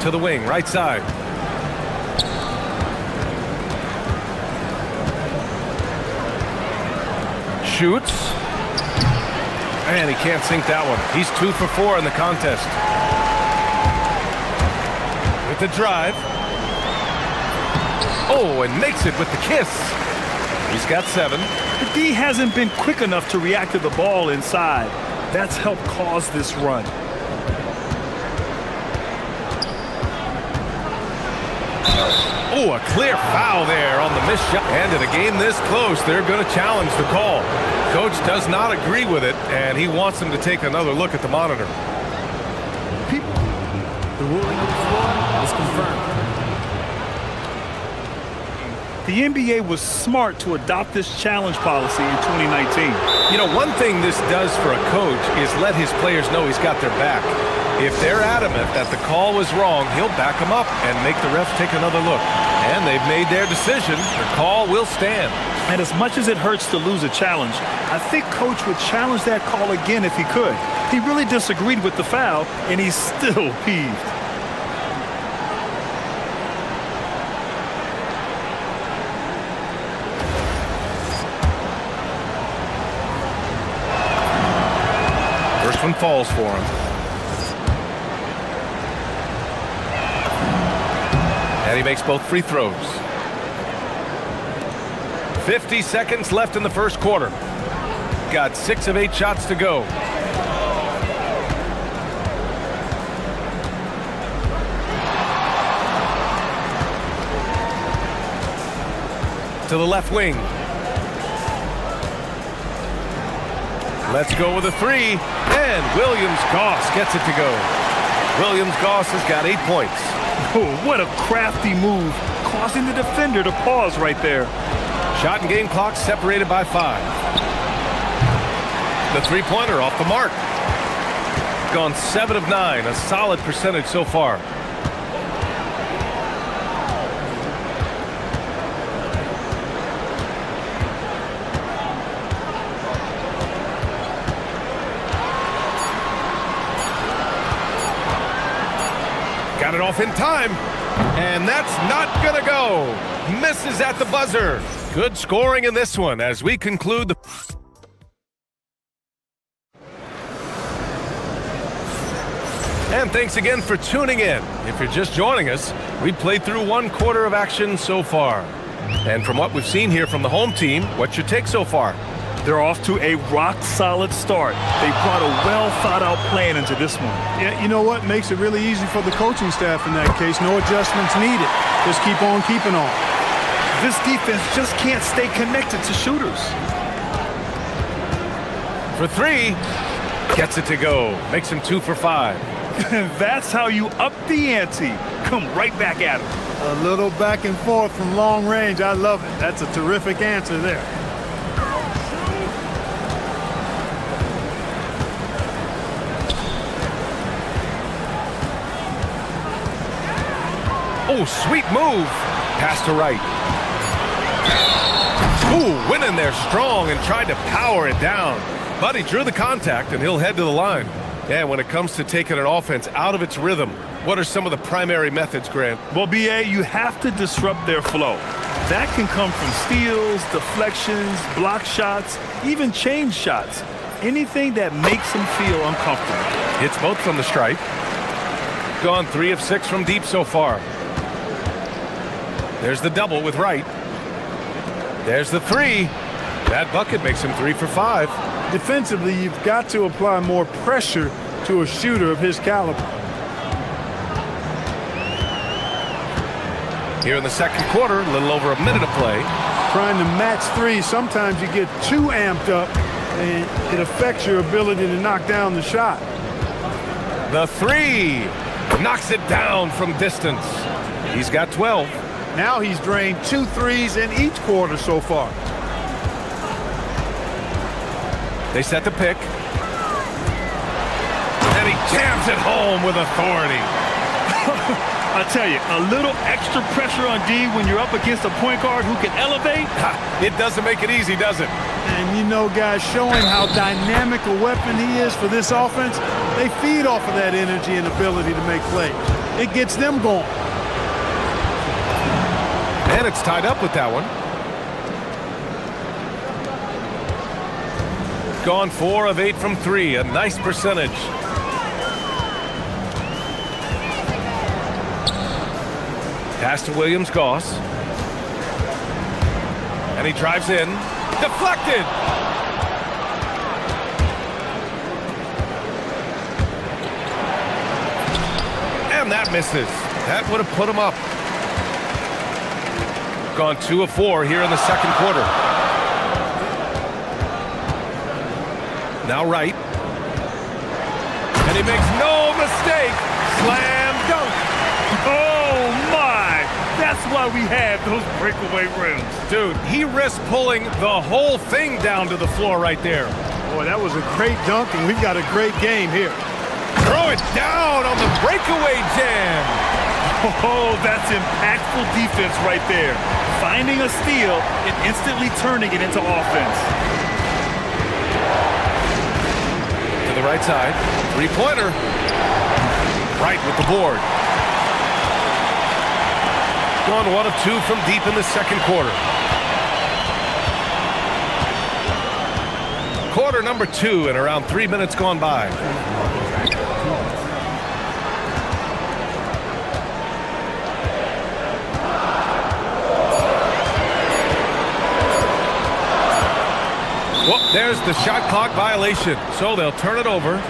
Speaker 6: To the wing, right side. Shoots. And he can't sink that one. He's 2 for 4 in the contest. With the drive. Oh, and makes it with the kiss. He's got 7.
Speaker 7: The D hasn't been quick enough to react to the ball inside. That's helped cause this run.
Speaker 6: Oh, a clear foul there on the missed shot. And in a game this close, they're going to challenge the call. Coach does not agree with it, and he wants them to take another look at the monitor.
Speaker 14: The ruling on the floor is confirmed.
Speaker 7: The NBA was smart to adopt this challenge policy in 2019.
Speaker 6: You know, one thing this does for a coach is let his players know he's got their back. If they're adamant that the call was wrong, he'll back them up and make the refs take another look. And they've made their decision. Their call will stand.
Speaker 7: And as much as it hurts to lose a challenge, I think Coach would challenge that call again if he could. He really disagreed with the foul, and he's still peeved.
Speaker 6: First one falls for him. And he makes both free throws. 50 seconds left in the first quarter. Got 6 of 8 shots to go. To the left wing. Let's go with a 3. And Williams-Goss gets it to go. Williams-Goss has got 8 points.
Speaker 7: Oh, what a crafty move, causing the defender to pause right there.
Speaker 6: Shot and game clock separated by 5. The three-pointer off the mark. Gone 7 of 9, a solid percentage so far. Got it off in time, and that's not gonna go. Misses at the buzzer. Good scoring in this one as we conclude the... And thanks again for tuning in. If you're just joining us, we played through 1 quarter of action so far. And from what we've seen here from the home team, what's your take so far?
Speaker 7: They're off to a rock-solid start. They brought a well-thought-out plan into this one.
Speaker 13: Yeah, you know what? Makes it really easy for the coaching staff in that case. No adjustments needed. Just keep on keeping on.
Speaker 7: This defense just can't stay connected to shooters.
Speaker 6: For 3, gets it to go. Makes him 2 for 5.
Speaker 7: That's how you up the ante. Come right back at him.
Speaker 13: A little back and forth from long range. I love it. That's a terrific answer there.
Speaker 6: Oh, sweet move. Pass to right. Ooh, went in there strong and tried to power it down. But he drew the contact, and he'll head to the line. And when it comes to taking an offense out of its rhythm, what are some of the primary methods, Grant?
Speaker 7: Well, B.A., you have to disrupt their flow. That can come from steals, deflections, block shots, even change shots. Anything that makes them feel uncomfortable.
Speaker 6: Hits both from the stripe. Gone 3 of 6 from deep so far. There's the double with right. There's the 3. That bucket makes him 3 for 5.
Speaker 13: Defensively, you've got to apply more pressure to a shooter of his caliber.
Speaker 6: Here in the second quarter, a little over a minute of play.
Speaker 13: Trying to match 3, sometimes you get too amped up and it affects your ability to knock down the shot.
Speaker 6: The 3 knocks it down from distance. He's got 12.
Speaker 13: Now he's drained 2 threes in each quarter so far.
Speaker 6: They set the pick. And he jams it home with authority.
Speaker 7: I tell you, a little extra pressure on D when you're up against a point guard who can elevate.
Speaker 6: It doesn't make it easy, does it?
Speaker 13: And you know, guys, showing how dynamic a weapon he is for this offense, they feed off of that energy and ability to make plays. It gets them going.
Speaker 6: And it's tied up with that one. Gone 4 of 8 from 3, a nice percentage. Pass to Williams-Goss. And he drives in. Deflected! And that misses. That would have put him up. Gone 2 of 4 here in the second quarter. Now right. And he makes no mistake. Slam dunk.
Speaker 7: Oh, my. That's why we have those breakaway rims.
Speaker 6: Dude, he risked pulling the whole thing down to the floor right there.
Speaker 13: Boy, that was a great dunk, and we've got a great game here.
Speaker 6: Throw it down on the breakaway jam.
Speaker 7: Oh, that's impactful defense right there. Finding a steal and instantly turning it into offense.
Speaker 6: To the right side. Three-pointer. Right with the board. Gone 1 of 2 from deep in the second quarter. Quarter number 2 and around 3 minutes gone by. Well, there's the shot clock violation, so they'll turn it over.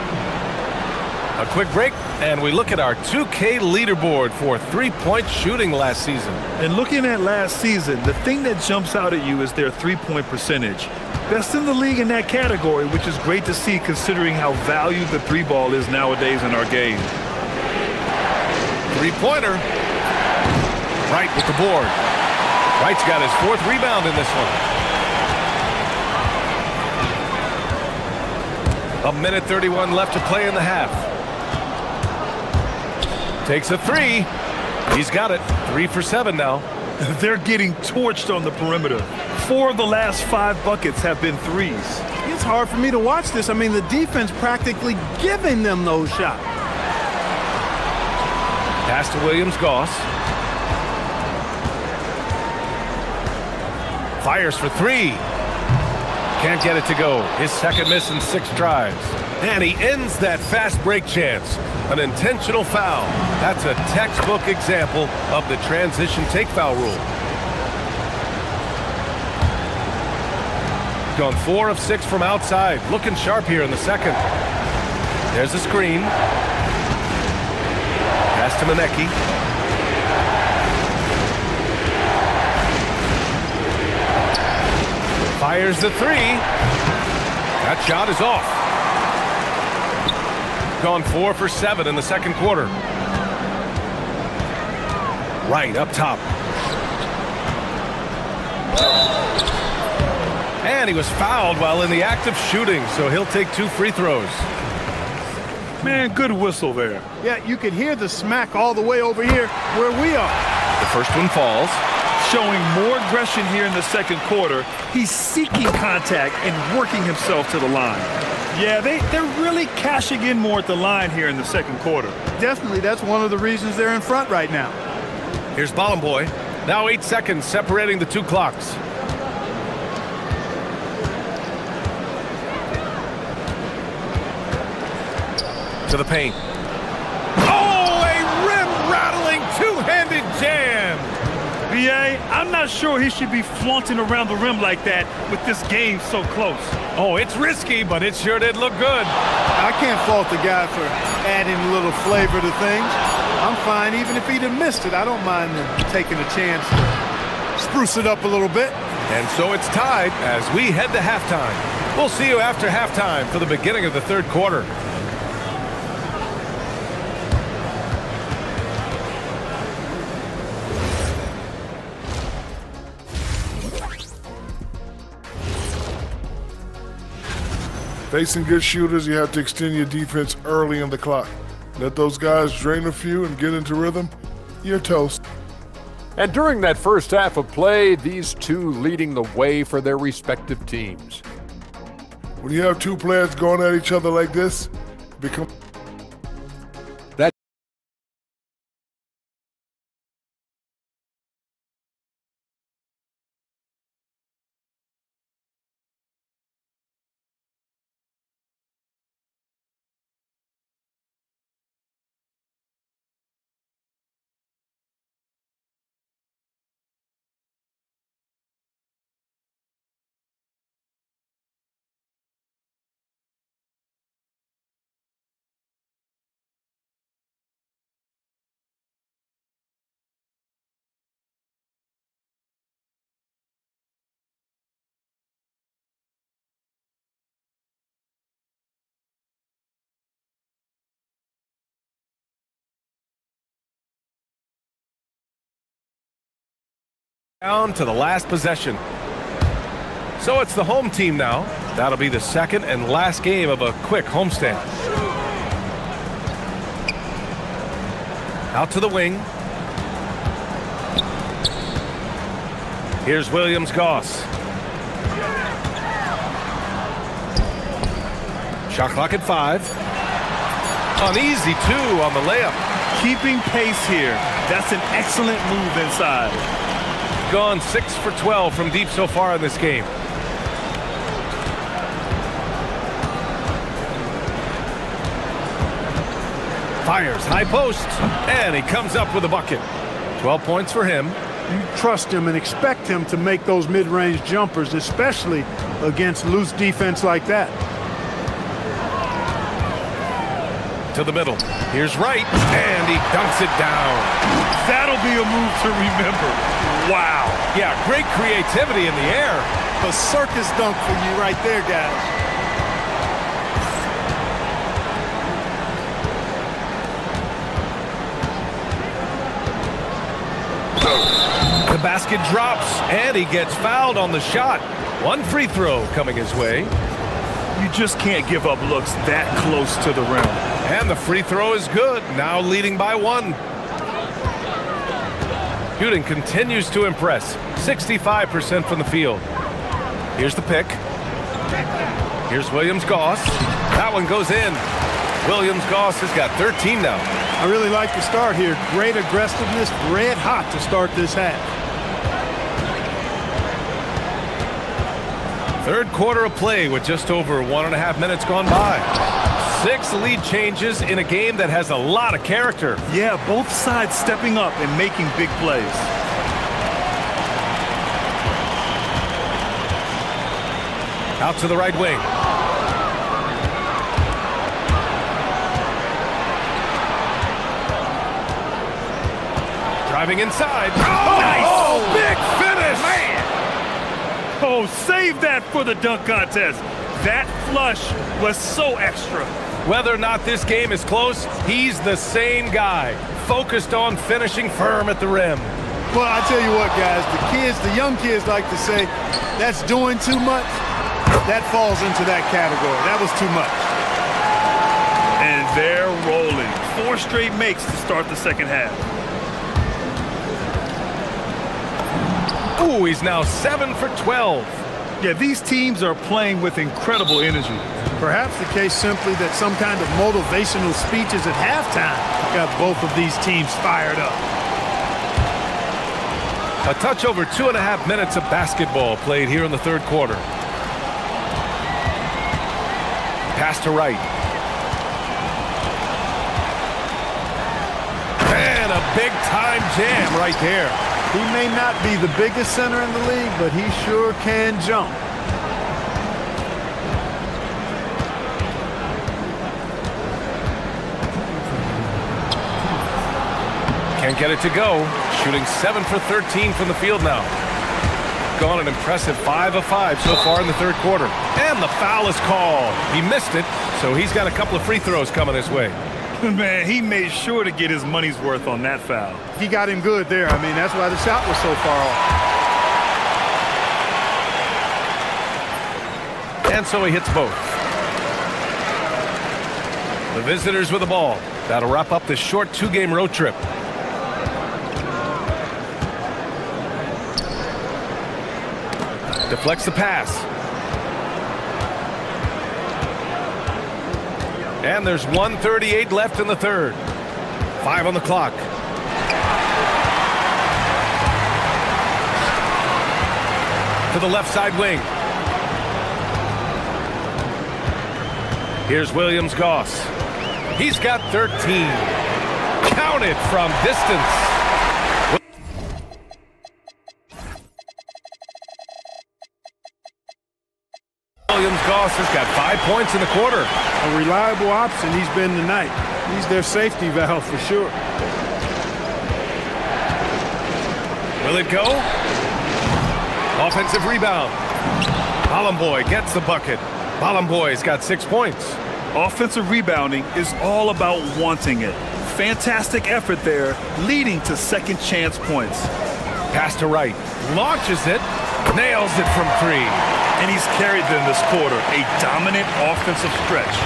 Speaker 6: A quick break, and we look at our 2K leaderboard for three-point shooting last season.
Speaker 7: And looking at last season, the thing that jumps out at you is their three-point percentage. Best in the league in that category, which is great to see considering how valued the three ball is nowadays in our game.
Speaker 6: Three-pointer. Wright with the board. Wright's got his 4th rebound in this one. A minute 31 left to play in the half. Takes a 3. He's got it. 3 for 7 now.
Speaker 7: They're getting torched on the perimeter. 4 of the last 5 buckets have been threes.
Speaker 13: It's hard for me to watch this. I mean, the defense practically giving them those shots.
Speaker 6: Pass to Williams-Goss. Fires for 3. Can't get it to go. His second miss in 6 tries. And he ends that fast break chance. An intentional foul. That's a textbook example of the transition take foul rule. Gone 4 of 6 from outside. Looking sharp here in the second. There's a screen. Pass to Manecki. Fires the 3. That shot is off. Gone 4 for 7 in the second quarter. Right up top. And he was fouled while in the act of shooting, so he'll take 2 free throws.
Speaker 7: Man, good whistle there.
Speaker 13: Yeah, you could hear the smack all the way over here where we are.
Speaker 6: The first one falls.
Speaker 7: Showing more aggression here in the second quarter. He's seeking contact and working himself to the line. Yeah, they're really cashing in more at the line here in the second quarter.
Speaker 13: Definitely, that's one of the reasons they're in front right now.
Speaker 6: Here's Bollenboy. Now 8 seconds separating the 2 clocks. To the paint. Oh, a rim-rattling two-handed jam.
Speaker 7: B.A., I'm not sure he should be flaunting around the rim like that with this game so close.
Speaker 6: Oh, it's risky, but it sure did look good.
Speaker 13: I can't fault the guy for adding a little flavor to things. I'm fine even if he'd have missed it. I don't mind taking a chance to spruce it up a little bit.
Speaker 6: And so it's tied as we head to halftime. We'll see you after halftime for the beginning of the third quarter.
Speaker 15: Facing good shooters, you have to extend your defense early in the clock. Let those guys drain a few and get into rhythm. You're toast.
Speaker 5: And during that first half of play, these two leading the way for their respective teams.
Speaker 15: When you have 2 players going at each other like this, it becomes
Speaker 6: down to the last possession. So it's the home team now. That'll be the second and last game of a quick homestand. Out to the wing. Here's Williams-Goss. Shot clock at 5. An easy 2 on the layup.
Speaker 7: Keeping pace here. That's an excellent move inside.
Speaker 6: Gone 6 for 12 from deep so far in this game. Fires high post, and he comes up with a bucket. 12 points for him.
Speaker 13: You trust him and expect him to make those mid-range jumpers, especially against loose defense like that.
Speaker 6: To the middle. Here's Wright, and he dunks it down.
Speaker 7: That'll be a move to remember. Wow.
Speaker 6: Yeah, great creativity in the air.
Speaker 13: A circus dunk for you right there, guys.
Speaker 6: The basket drops, and he gets fouled on the shot. One free throw coming his way.
Speaker 7: You just can't give up looks that close to the rim.
Speaker 6: And the free throw is good, now leading by 1. Shooting continues to impress, 65% from the field. Here's the pick. Here's Williams-Goss. That one goes in. Williams-Goss has got 13 now.
Speaker 13: I really like the start here. Great aggressiveness, red hot to start this half.
Speaker 6: Third quarter of play with just over 1.5 minutes gone by. 6 lead changes in a game that has a lot of character.
Speaker 7: Yeah, both sides stepping up and making big plays.
Speaker 6: Out to the right wing. Driving inside. Nice!
Speaker 7: Oh,
Speaker 6: Big finish!
Speaker 7: Man! Oh, save that for the dunk contest. That flush was so extra.
Speaker 6: Whether or not this game is close, he's the same guy, focused on finishing firm at the rim.
Speaker 13: Well, I tell you what, guys, the young kids like to say, that's doing too much. That falls into that category. That was too much.
Speaker 7: And they're rolling. 4 straight makes to start the second half.
Speaker 6: Ooh, he's now 7 for 12.
Speaker 7: Yeah, these teams are playing with incredible energy.
Speaker 13: Perhaps the case simply that some kind of motivational speeches at halftime got both of these teams fired up.
Speaker 6: A touch over 2.5 minutes of basketball played here in the third quarter. Pass to Wright. And a big-time jam right there.
Speaker 13: He may not be the biggest center in the league, but he sure can jump.
Speaker 6: Can't get it to go. Shooting 7 for 13 from the field now. Gone an impressive 5 of 5 so far in the third quarter. And the foul is called. He missed it, so he's got a couple of free throws coming his way.
Speaker 7: Man, he made sure to get his money's worth on that foul.
Speaker 13: He got him good there. I mean, that's why the shot was so far off.
Speaker 6: And so he hits both. The visitors with the ball. That'll wrap up this short 2-game road trip. Deflects the pass. And there's 1:38 left in the third. 5 on the clock. To the left side wing. Here's Williams-Goss. He's got 13. Counted from distance. Williams-Goss has got 5 points in the quarter.
Speaker 13: A reliable option he's been tonight. He's their safety valve for sure.
Speaker 6: Will it go? Offensive rebound. Bolomboy gets the bucket. Bolomboy's got 6 points.
Speaker 7: Offensive rebounding is all about wanting it. Fantastic effort there, leading to second chance points.
Speaker 6: Pass to Wright. Launches it. Nails it from 3.
Speaker 7: And he's carried them this quarter. A dominant offensive stretch.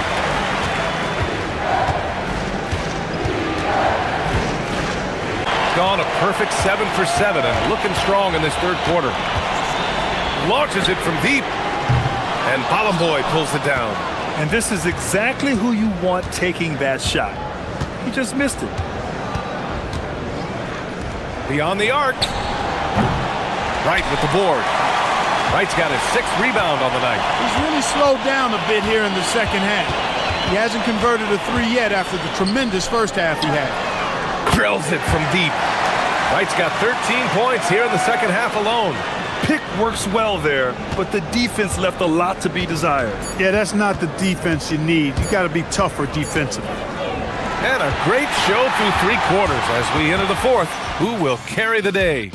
Speaker 6: gone a perfect 7 for 7 and looking strong in this third quarter. Launches it from deep. And Bolomboy pulls it down.
Speaker 7: And this is exactly who you want taking that shot. He just missed it.
Speaker 6: Beyond the arc. Wright with the board. Wright's got his 6th rebound on the night.
Speaker 13: He's really slowed down a bit here in the second half. He hasn't converted a 3 yet after the tremendous first half he had.
Speaker 6: Drills it from deep. Wright's got 13 points here in the second half alone.
Speaker 7: Pick works well there, but the defense left a lot to be desired.
Speaker 13: Yeah, that's not the defense you need. You got to be tougher defensively.
Speaker 6: And a great show through 3 quarters as we enter the fourth. Who will carry the day?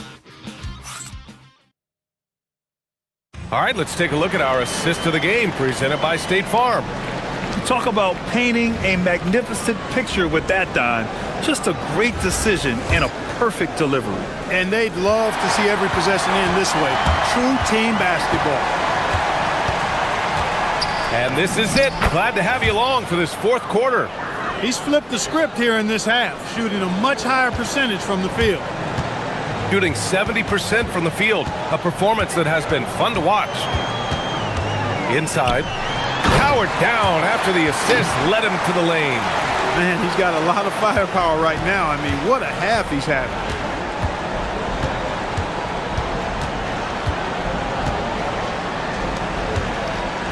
Speaker 6: All right, let's take a look at our assist of the game presented by State Farm.
Speaker 7: You talk about painting a magnificent picture with that, Don. Just a great decision and a perfect delivery.
Speaker 13: And they'd love to see every possession end this way. True team basketball.
Speaker 6: And this is it. Glad to have you along for this fourth quarter.
Speaker 13: He's flipped the script here in this half, shooting a much higher percentage from the field.
Speaker 6: Shooting 70% from the field, a performance that has been fun to watch. Inside, powered down after the assist led him to the lane.
Speaker 13: Man, he's got a lot of firepower right now. I mean, what a half he's having.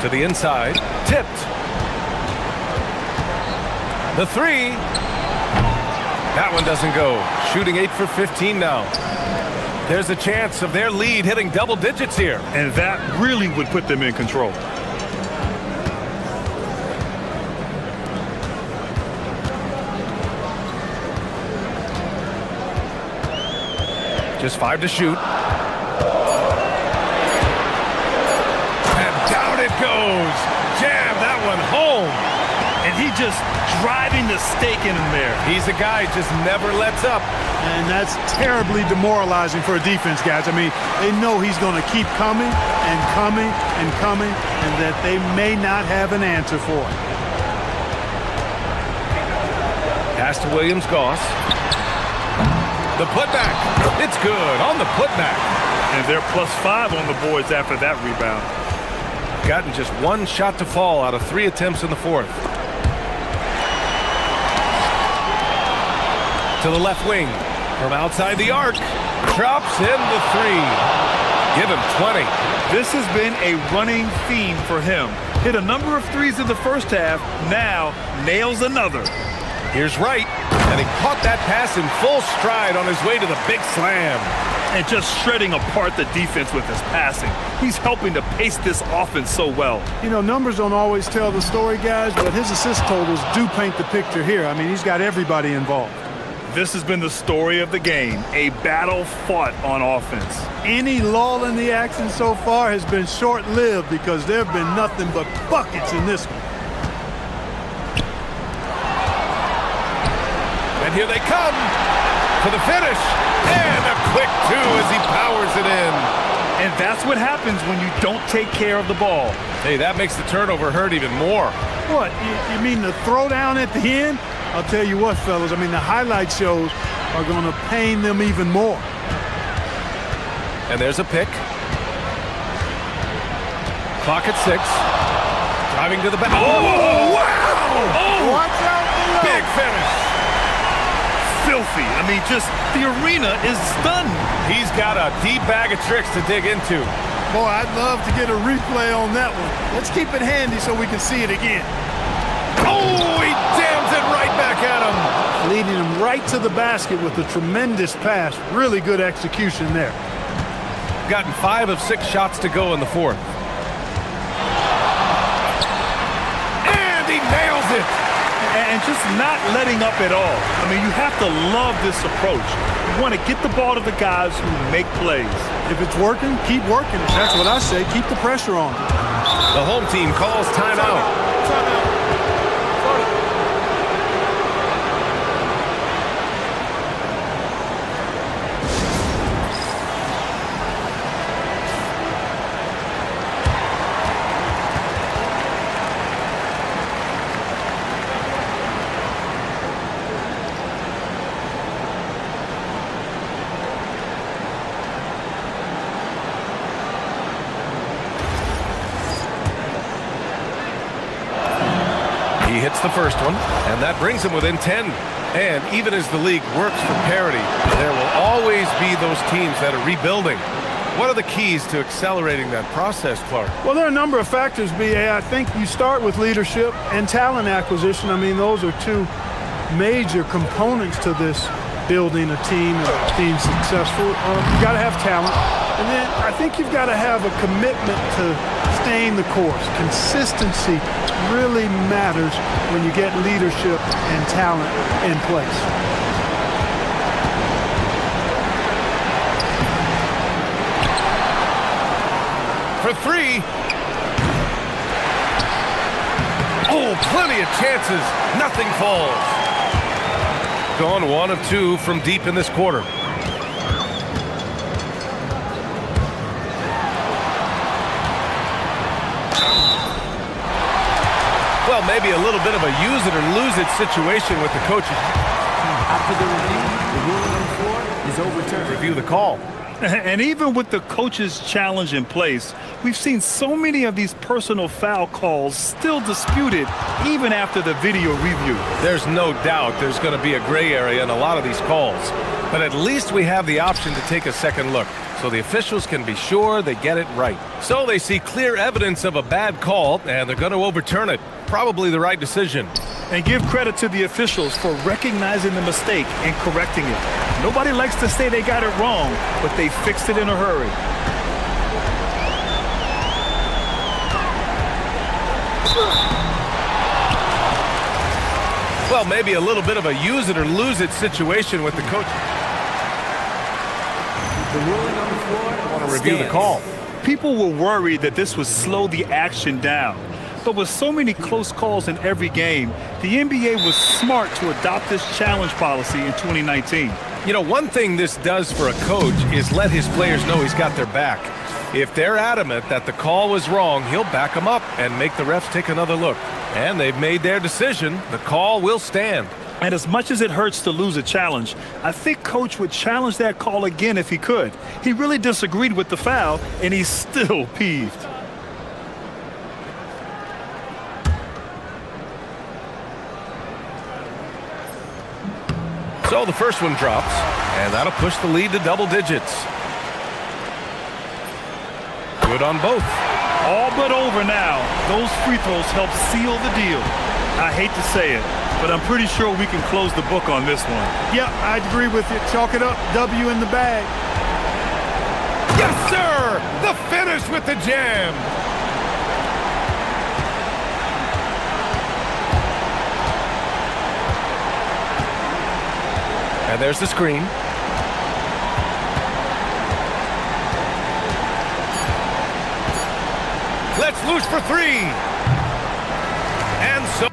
Speaker 6: To the inside, tipped. The 3. That one doesn't go. Shooting 8 for 15 now. There's a chance of their lead hitting double digits here.
Speaker 7: And that really would put them in control.
Speaker 6: Just 5 to shoot. And down it goes. Jam that one home.
Speaker 7: And he just driving the stake in him there.
Speaker 6: He's a guy who just never lets up.
Speaker 13: And that's terribly demoralizing for a defense, guys. I mean, they know he's going to keep coming and coming and coming, and that they may not have an answer for it.
Speaker 6: Pass to Williams-Goss. The putback. It's good on the putback.
Speaker 7: And they're +5 on the boards after that rebound.
Speaker 6: Gotten just 1 shot to fall out of 3 attempts in the fourth. To the left wing. From outside the arc. Drops in the 3. Give him 20.
Speaker 7: This has been a running theme for him. Hit a number of 3s in the first half. Now nails another.
Speaker 6: Here's Wright. And he caught that pass in full stride on his way to the big slam.
Speaker 7: And just shredding apart the defense with his passing. He's helping to pace this offense so well.
Speaker 13: You know, numbers don't always tell the story, guys, but his assist totals do paint the picture here. I mean, he's got everybody involved.
Speaker 7: This has been the story of the game, a battle fought on offense.
Speaker 13: Any lull in the action so far has been short-lived because there have been nothing but buckets in this one.
Speaker 6: And here they come for the finish. And a quick 2 as he powers it in.
Speaker 7: And that's what happens when you don't take care of the ball.
Speaker 6: Hey, that makes the turnover hurt even more.
Speaker 13: What, you mean the throwdown at the end? I'll tell you what, fellas, I mean, the highlight shows are going to pain them even more.
Speaker 6: And there's a pick. Clock at 6. Driving to the back. Oh, wow! Oh,
Speaker 13: watch out below.
Speaker 6: Big finish.
Speaker 7: Filthy. I mean, just the arena is stunned.
Speaker 6: He's got a deep bag of tricks to dig into.
Speaker 13: Boy, I'd love to get a replay on that one. Let's keep it handy so we can see it again.
Speaker 6: Oh, he jams it right back at him.
Speaker 13: Leading him right to the basket with a tremendous pass. Really good execution there.
Speaker 6: Gotten 5 of 6 shots to go in the fourth. And he nails it.
Speaker 7: And just not letting up at all. I mean, you have to love this approach. You want to get the ball to the guys who make plays.
Speaker 13: If it's working, keep working. That's what I say. Keep the pressure on.
Speaker 6: The home team calls timeout.
Speaker 13: Timeout.
Speaker 6: He hits the first one, and that brings him within 10. And even as the league works for parity, there will always be those teams that are rebuilding. What are the keys to accelerating that process, Clark?
Speaker 13: Well, there are a number of factors, B.A. I think you start with leadership and talent acquisition. I mean, those are two major components to this building a team and being successful. You got to have talent. And then I think you've got to have a commitment to staying the course. Consistency really matters when you get leadership and talent in place.
Speaker 6: For three. Oh, plenty of chances. Nothing falls. Gone 1 of 2 from deep in this quarter. Well, maybe a little bit of a use it or lose it situation with the coaches.
Speaker 14: After the review, the ruling on the floor is overturned.
Speaker 6: Review the call.
Speaker 7: And even with the coach's challenge in place, we've seen so many of these personal foul calls still disputed even after the video review.
Speaker 6: There's no doubt there's going to be a gray area in a lot of these calls. But at least we have the option to take a second look, so the officials can be sure they get it right. So they see clear evidence of a bad call, and they're going to overturn it. Probably the right decision.
Speaker 7: And give credit to the officials for recognizing the mistake and correcting it. Nobody likes to say they got it wrong, but they fixed it in a hurry.
Speaker 6: Well, maybe a little bit of a use it or lose it situation with the coach.
Speaker 14: The ruling on the floor.
Speaker 6: I want to review the call.
Speaker 7: People were worried that this would slow the action down. But with so many close calls in every game, the NBA was smart to adopt this challenge policy in 2019.
Speaker 6: You know, one thing this does for a coach is let his players know he's got their back. If they're adamant that the call was wrong, he'll back them up and make the refs take another look. And they've made their decision. The call will stand.
Speaker 7: And as much as it hurts to lose a challenge, I think Coach would challenge that call again if he could. He really disagreed with the foul, and he's still peeved.
Speaker 6: So the first one drops, and that'll push the lead to double digits. Good on both.
Speaker 7: All but over now. Those free throws help seal the deal. I hate to say it, but I'm pretty sure we can close the book on this one.
Speaker 13: Yeah, I'd agree with you. Chalk it up. W in the bag.
Speaker 6: Yes, sir! The finish with the jam. And there's the screen. Let's loose for three. And so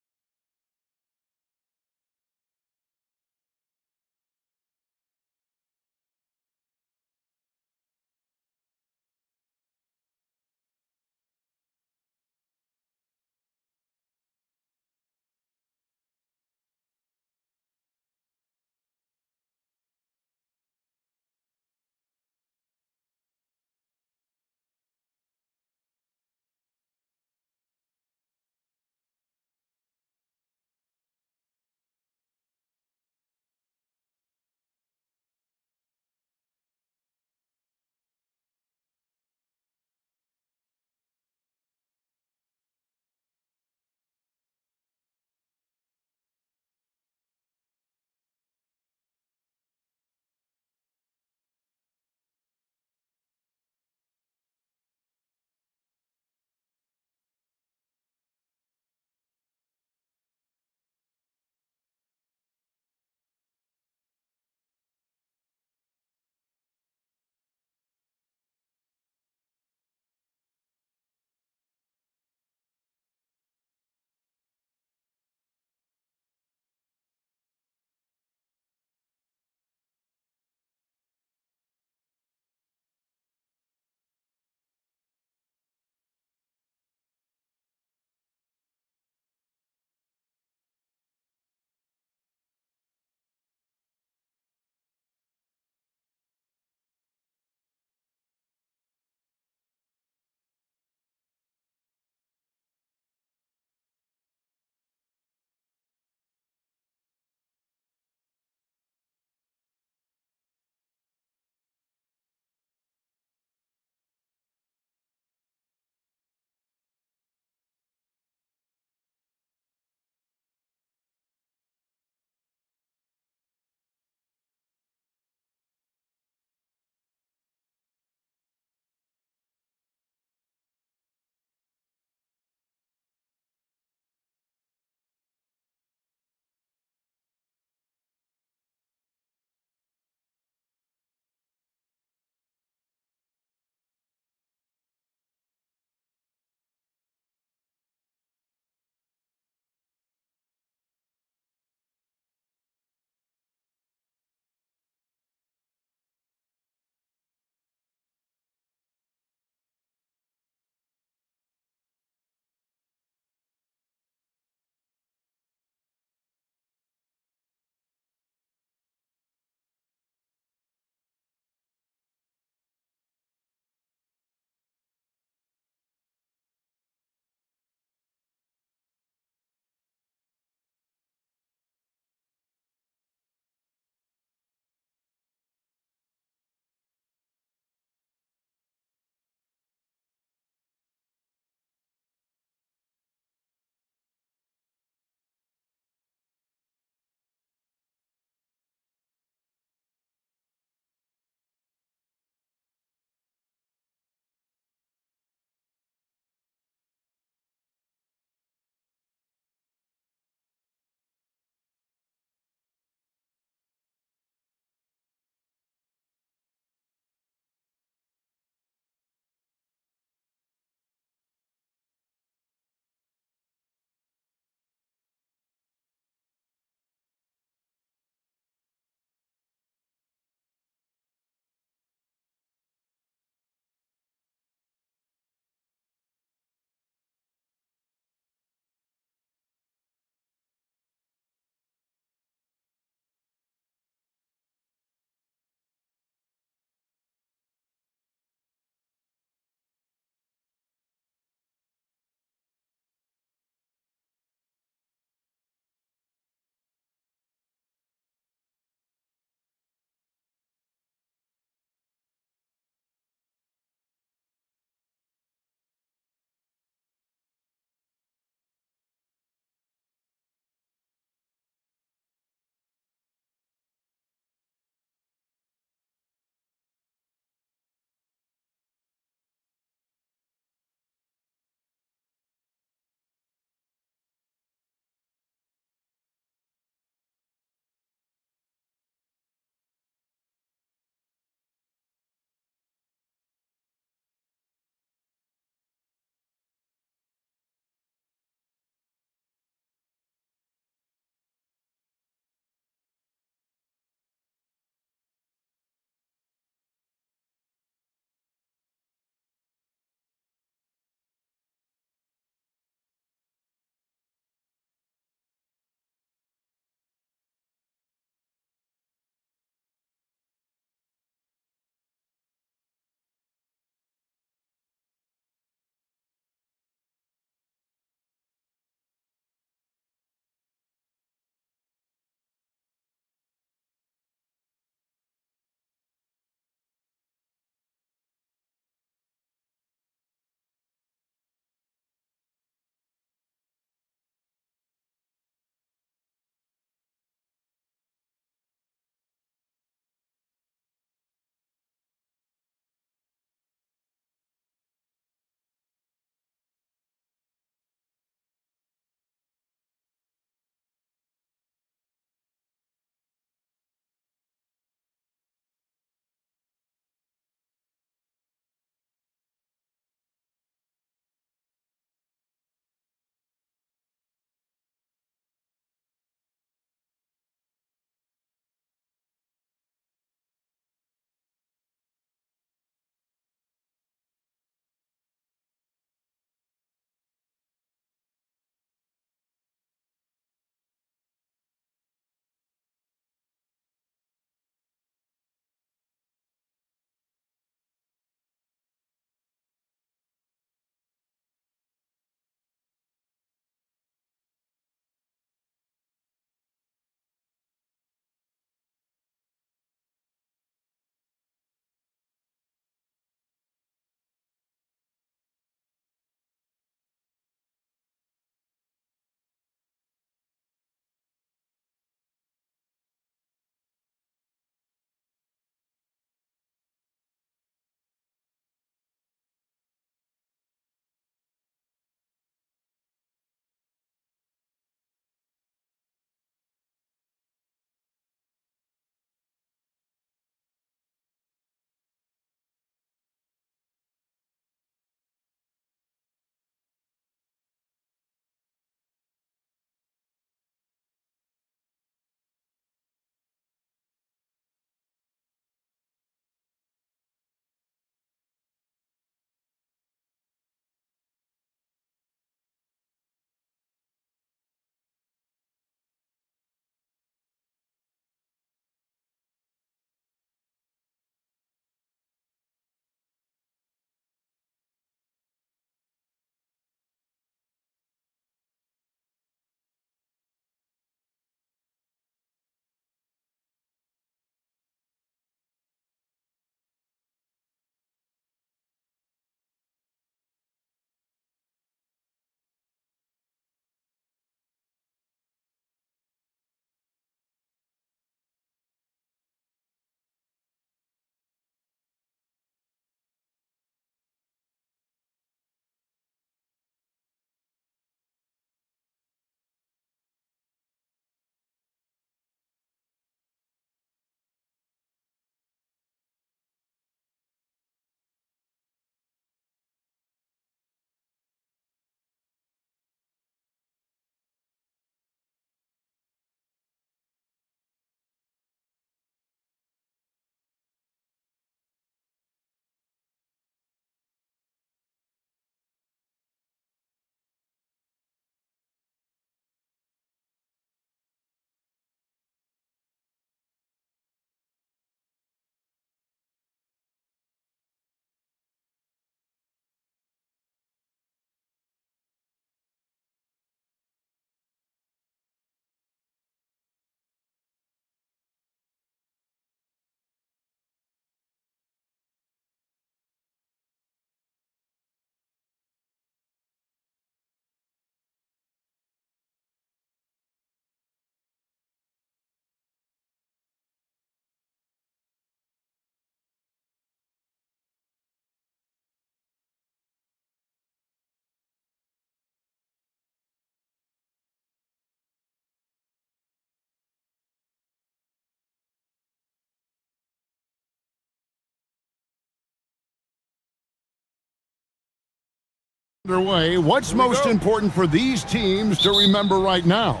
Speaker 1: Underway. What's most important for these teams to remember right now?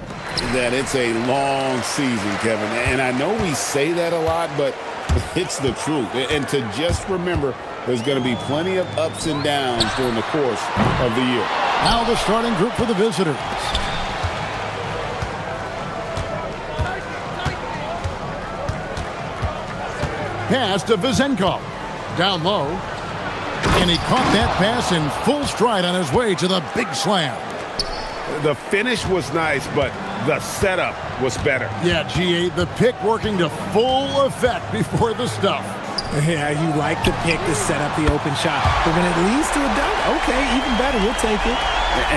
Speaker 12: That it's a long season, Kevin. And I know we say that a lot, but it's the truth. And to just remember, there's going to be plenty of ups and downs during the course of the year.
Speaker 1: Now the starting group for the visitors. Pass to Vezenkov. Down low. And he caught that pass in full stride on his way to the big slam.
Speaker 3: The finish was nice, but the setup was better.
Speaker 1: Yeah, G8, the pick working to full effect before the stuff.
Speaker 16: Yeah, you like the pick to set up the open shot. But when it leads to a dunk, okay, even better, we'll take it.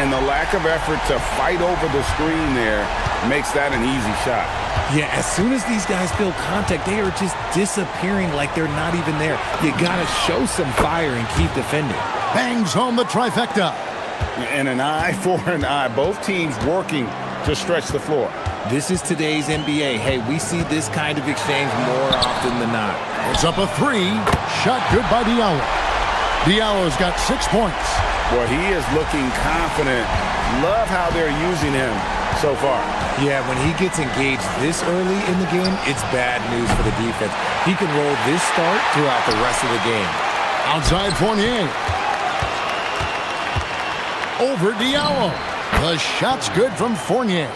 Speaker 3: And the lack of effort to fight over the screen there makes that an easy shot.
Speaker 16: Yeah, as soon as these guys feel contact, they are just disappearing like they're not even there. You got to show some fire and keep defending.
Speaker 1: Bangs home the trifecta.
Speaker 3: And an eye for an eye. Both teams working to stretch the floor.
Speaker 16: This is today's NBA. Hey, we see this kind of exchange more often than not.
Speaker 1: It's up a three. Shot good by Diallo. Diallo's got 6 points.
Speaker 3: Well, he is looking confident. Love how they're using him so far.
Speaker 16: Yeah, when he gets engaged this early in the game, it's bad news for the defense. He can roll this start throughout the rest of the game.
Speaker 1: Outside Fournier. Over Diallo. The shot's good from Fournier.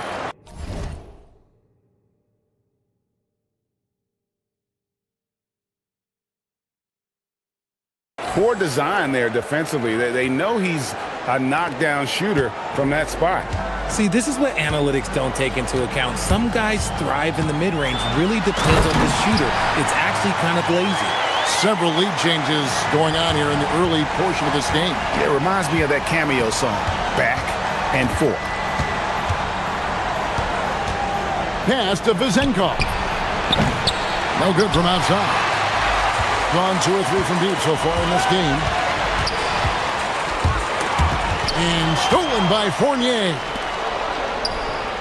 Speaker 3: Poor design there defensively. They know he's a knockdown shooter from that spot.
Speaker 16: See, this is what analytics don't take into account. Some guys thrive in the mid-range. Really depends on the shooter. It's actually kind of lazy.
Speaker 1: Several lead changes going on here in the early portion of this game.
Speaker 3: It reminds me of that Cameo song, Back and Forth.
Speaker 1: Pass to Vezenkov. No good from outside. Gone 2 or 3 from deep so far in this game. And stolen by Fournier.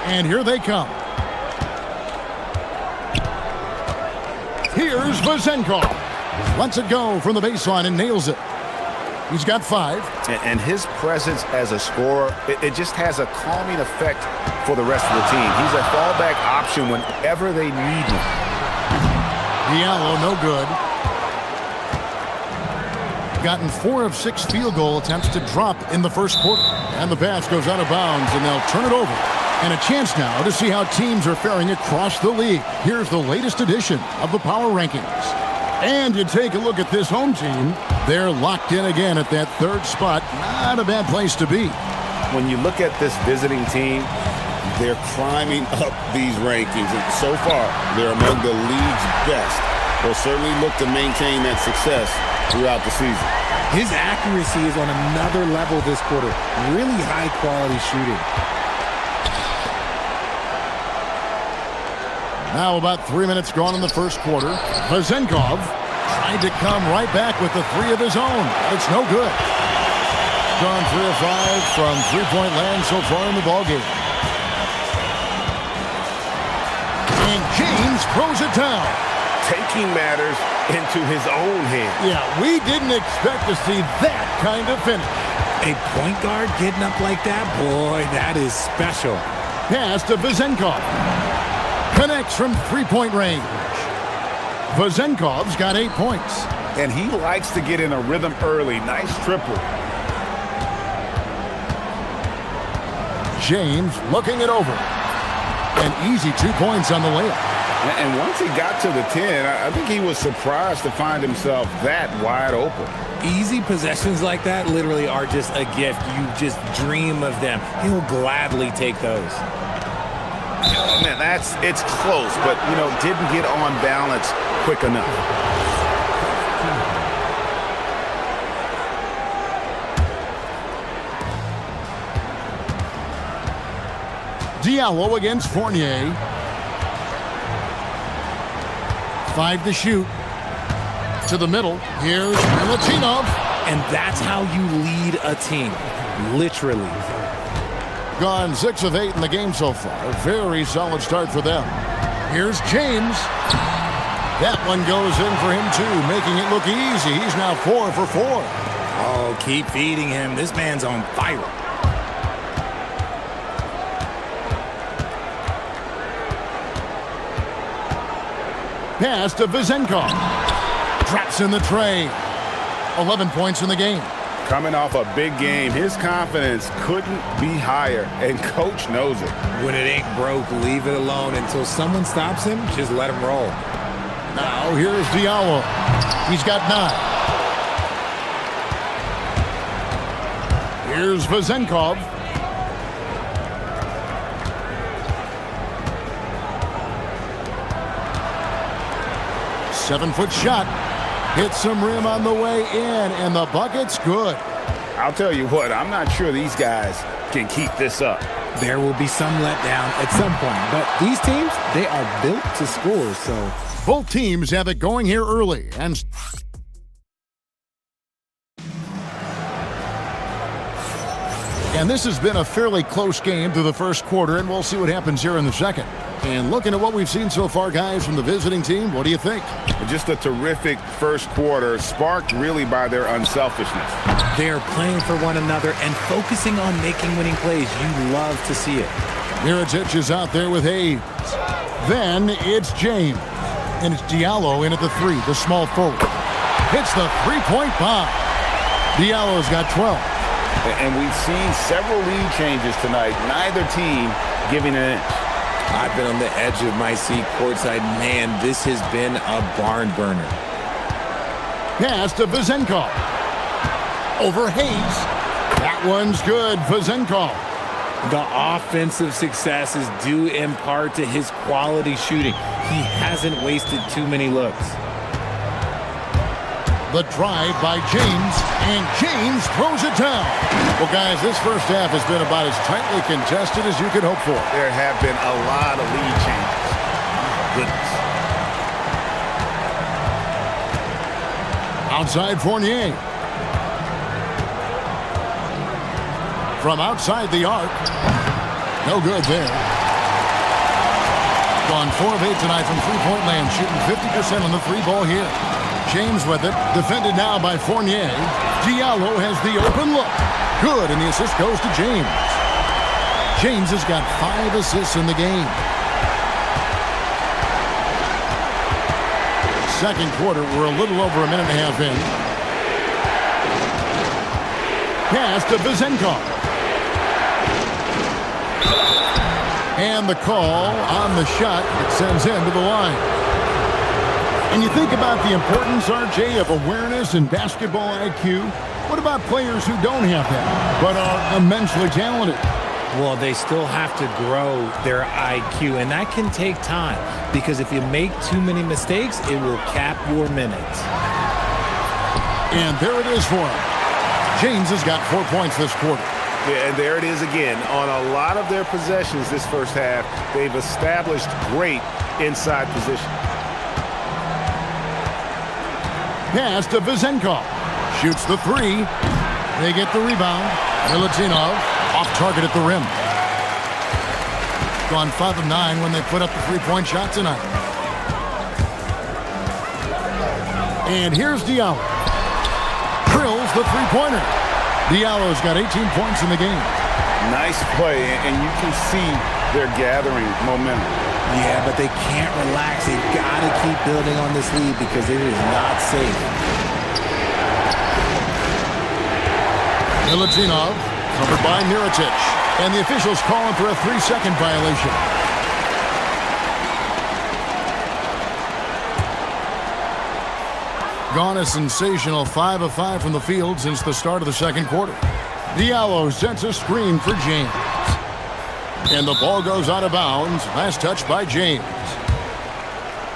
Speaker 1: And here they come. Here's Vezenkov. Lets it go from the baseline and nails it. He's got 5.
Speaker 3: And his presence as a scorer, it just has a calming effect for the rest of the team. He's a fallback option whenever they need him.
Speaker 1: Diallo, no good. Gotten 4 of 6 field goal attempts to drop in the first quarter. And the pass goes out of bounds, and they'll turn it over. And a chance now to see how teams are faring across the league. Here's the latest edition of the Power Rankings. And you take a look at this home team. They're locked in again at that 3rd spot. Not a bad place to be.
Speaker 3: When you look at this visiting team,
Speaker 12: they're climbing up these rankings. And so far, they're among the league's best. They'll certainly look to maintain that success throughout the season.
Speaker 16: His accuracy is on another level this quarter. Really high quality shooting.
Speaker 1: Now about 3 minutes gone in the first quarter. Vezenkov tried to come right back with the 3 of his own. It's no good. Gone 3 of 5 from three-point land so far in the ballgame. And James throws it down.
Speaker 3: Taking matters into his own hands.
Speaker 1: Yeah, we didn't expect to see that kind of finish.
Speaker 16: A point guard getting up like that? Boy, that is special.
Speaker 1: Pass to Vezenkov. Connects from three-point range. Vezenkov's got 8 points.
Speaker 3: And he likes to get in a rhythm early. Nice triple.
Speaker 1: James looking it over. An easy 2 points on the layup.
Speaker 3: And once he got to the 10, I think he was surprised to find himself that wide open.
Speaker 16: Easy possessions like that literally are just a gift. You just dream of them. He'll gladly take those.
Speaker 3: Oh, man, it's close, but, didn't get on balance quick enough.
Speaker 1: Diallo against Fournier. 5 to shoot. To the middle. Here's Milutinov.
Speaker 16: And that's how you lead a team. Literally.
Speaker 1: Gone 6 of 8 in the game so far. A very solid start for them. Here's James. That one goes in for him too, making it look easy. He's now 4 for 4.
Speaker 16: Oh, keep feeding him. This man's on fire.
Speaker 1: Pass to Vezenkov. Drops in the tray. 11 points in the game.
Speaker 3: Coming off a big game, his confidence couldn't be higher, and coach knows it.
Speaker 16: When it ain't broke, leave it alone until someone stops him. Just let him roll.
Speaker 1: Now here's Diallo. He's got 9. Here's Vezenkov. Seven-foot shot. Hits some rim on the way in, and the bucket's good.
Speaker 3: I'll tell you what, I'm not sure these guys can keep this up.
Speaker 16: There will be some letdown at some point, but these teams, they are built to score, so...
Speaker 1: Both teams have it going here early, and... And this has been a fairly close game through the first quarter, and we'll see what happens here in the second. And looking at what we've seen so far, guys, from the visiting team, what do you think?
Speaker 3: Just a terrific first quarter, sparked really by their unselfishness.
Speaker 16: They're playing for one another and focusing on making winning plays. You love to see it.
Speaker 1: Mirotic is out there with Hayes. Then it's James. And it's Diallo in at the 3, the small forward. Hits the three-point bomb. Diallo's got 12.
Speaker 3: And we've seen several lead changes tonight, neither team giving an inch.
Speaker 16: I've been on the edge of my seat courtside. Man, this has been a barn burner.
Speaker 1: Pass to Vezenkov. Over Hayes. That one's good. Vezenkov.
Speaker 16: The offensive success is due in part to his quality shooting. He hasn't wasted too many looks.
Speaker 1: The drive by James, and James throws it down. Well, guys, this first half has been about as tightly contested as you could hope for.
Speaker 3: There have been a lot of lead changes. Goodness.
Speaker 1: Outside Fournier. From outside the arc. No good there. Gone 4 of 8 tonight from three-point land, shooting 50% on the three ball here. James with it, defended now by Fournier. Diallo has the open look. Good, and the assist goes to James. James has got 5 assists in the game. Second quarter, we're a little over a minute and a half in. Pass to Vezenkov. And the call on the shot, it sends him to the line. And you think about the importance, RJ, of awareness and basketball IQ. What about players who don't have that, but are immensely talented?
Speaker 16: Well, they still have to grow their IQ, and that can take time, because if you make too many mistakes, it will cap your minutes.
Speaker 1: And there it is for him. James has got 4 points this quarter.
Speaker 3: Yeah, and there it is again. On a lot of their possessions this first half, they've established great inside position.
Speaker 1: Pass to Vezenkov. Shoots the 3. They get the rebound. Milutinov off target at the rim. Gone 5 of 9 when they put up the three-point shot tonight. And here's Diallo. Drills the three-pointer. Diallo's got 18 points in the game.
Speaker 3: Nice play, and you can see they're gathering momentum.
Speaker 16: Yeah, but they can't relax. They've got to keep building on this lead because it is not safe.
Speaker 1: Milutinov covered by Mirotic. And the officials calling for a 3-second violation. Gone a sensational 5 of 5 from the field since the start of the second quarter. Diallo sets a screen for James. And the ball goes out of bounds. Last touch by James.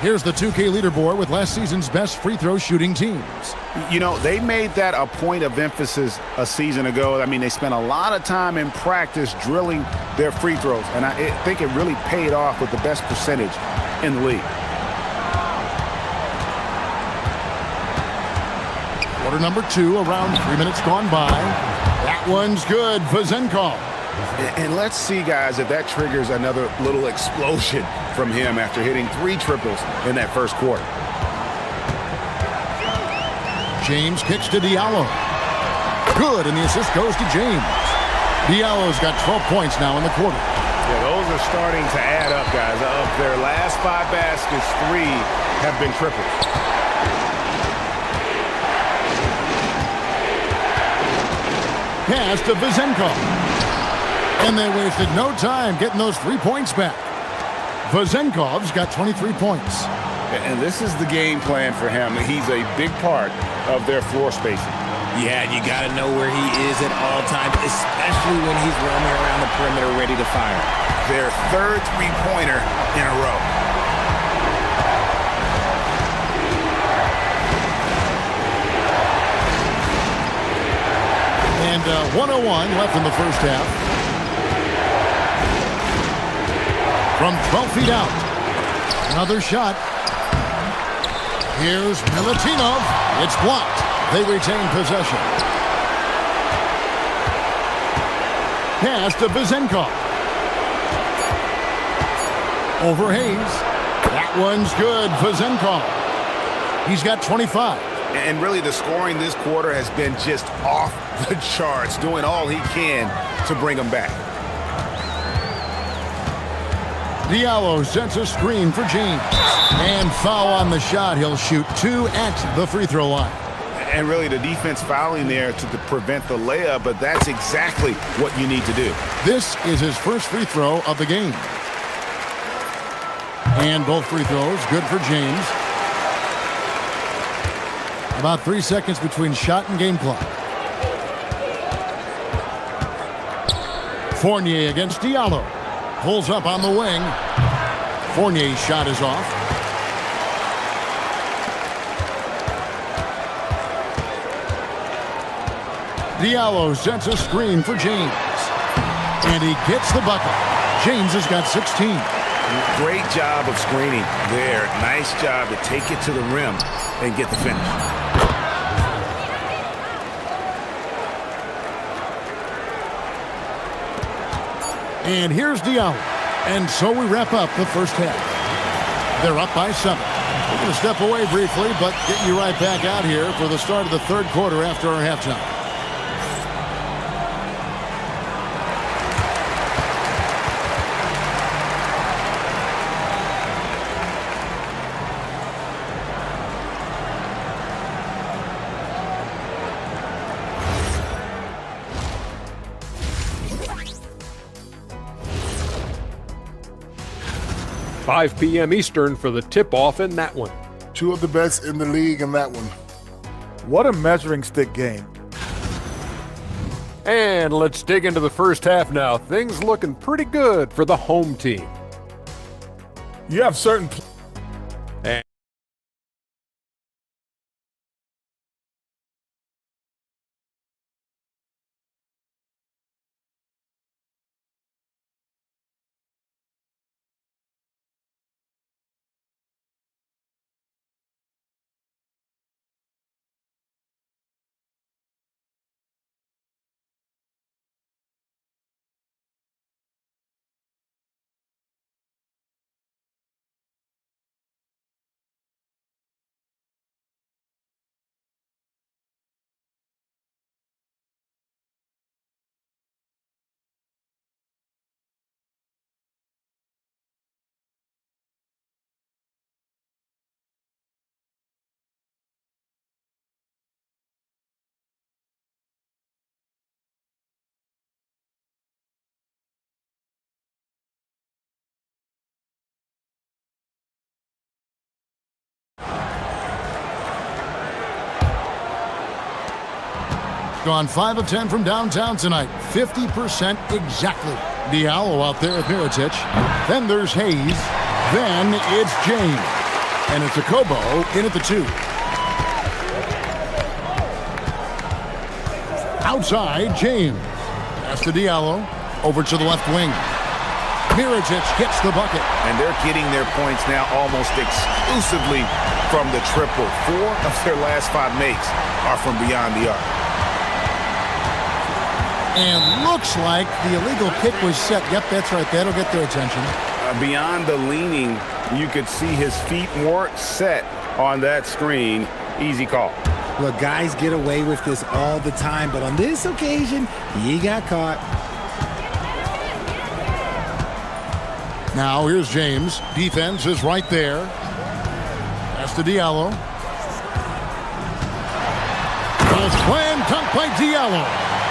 Speaker 1: Here's the 2K leaderboard with last season's best free throw shooting teams.
Speaker 3: You know, they made that a point of emphasis a season ago. I mean, they spent a lot of time in practice drilling their free throws. And I think it really paid off with the best percentage in the league.
Speaker 1: Quarter number 2, around 3 minutes gone by. That one's good. Vezenkov.
Speaker 3: And let's see, guys, if that triggers another little explosion from him after hitting 3 triples in that first quarter.
Speaker 1: James kicks to Diallo. Good, and the assist goes to James. Diallo's got 12 points now in the quarter.
Speaker 3: Yeah, those are starting to add up, guys. Of their last 5 baskets, 3 have been triples.
Speaker 1: Pass to Vazenkov. And they wasted no time getting those 3 points back. Vazenkov's got 23 points.
Speaker 3: And this is the game plan for him. He's a big part of their floor spacing.
Speaker 16: Yeah, you got to know where he is at all times, especially when he's roaming around the perimeter ready to fire.
Speaker 3: Their 3rd three-pointer in a row.
Speaker 1: And 1:01 left in the first half. From 12 feet out. Another shot. Here's Milutinov. It's blocked. They retain possession. Pass to Vazenkov. Over Hayes. That one's good. Vazenkov. He's got 25.
Speaker 3: And really the scoring this quarter has been just off the charts, doing all he can to bring them back.
Speaker 1: Diallo sets a screen for James. And foul on the shot. He'll shoot 2 at the free throw line.
Speaker 3: And really the defense fouling there to prevent the layup, but that's exactly what you need to do.
Speaker 1: This is his first free throw of the game. And both free throws good for James. About 3 seconds between shot and game clock. Fournier against Diallo. Pulls up on the wing. Fournier's shot is off. Diallo sets a screen for James. And he gets the bucket. James has got 16.
Speaker 3: Great job of screening there. Nice job to take it to the rim and get the finish.
Speaker 1: And here's Diallo. And so we wrap up the first half. They're up by 7. We're going to step away briefly, but get you right back out here for the start of the third quarter after our halftime.
Speaker 5: $5 p.m. Eastern for the tip-off in that one.
Speaker 15: 2 of the best in the league in that one.
Speaker 4: What a measuring stick game.
Speaker 5: And let's dig into the first half now. Things looking pretty good for the home team.
Speaker 4: You have certain...
Speaker 5: And
Speaker 1: gone 5 of 10 from downtown tonight. 50% exactly. Diallo out there at Mirotic. Then there's Hayes. Then it's James. And it's Akobo in at the 2. Outside, James. Pass to Diallo. Over to the left wing. Mirotic gets the bucket.
Speaker 3: And they're getting their points now almost exclusively from the triple. 4 of their last 5 makes are from beyond the arc.
Speaker 1: And looks like the illegal kick was set. Yep, that's right. That'll get their attention.
Speaker 3: Beyond the leaning, you could see his feet more set on that screen. Easy call.
Speaker 16: Look, guys get away with this all the time, but on this occasion, he got caught.
Speaker 1: Now here's James. Defense is right there. That's to Diallo. A slam dunk by Diallo.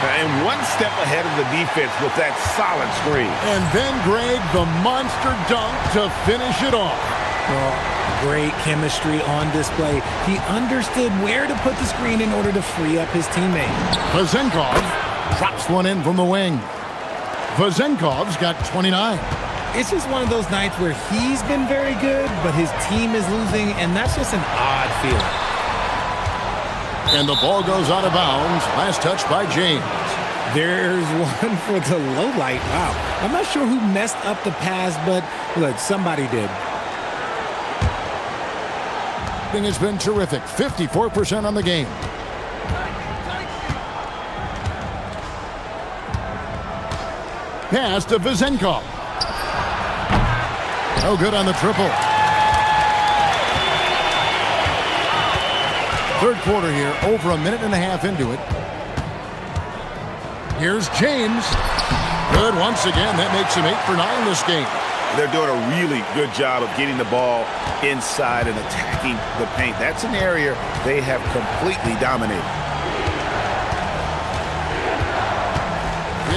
Speaker 3: And one step ahead of the defense with that solid screen.
Speaker 1: And then Greg, the monster dunk to finish it off.
Speaker 16: Well, great chemistry on display. He understood where to put the screen in order to free up his teammate.
Speaker 1: Vezenkov drops one in from the wing. Vezenkov's got 29.
Speaker 16: It's just one of those nights where he's been very good, but his team is losing, and that's just an odd feeling.
Speaker 1: And the ball goes out of bounds. Last touch by James.
Speaker 16: There's one for the low light. Wow. I'm not sure who messed up the pass, but look, somebody did.
Speaker 1: Has been terrific. 54% on the game. Pass to Vezenkov. No good on the triple. Third quarter here, over a minute and a half into it. Here's James. Good once again. That makes him 8 for 9 this game.
Speaker 3: They're doing a really good job of getting the ball inside and attacking the paint. That's an area they have completely dominated.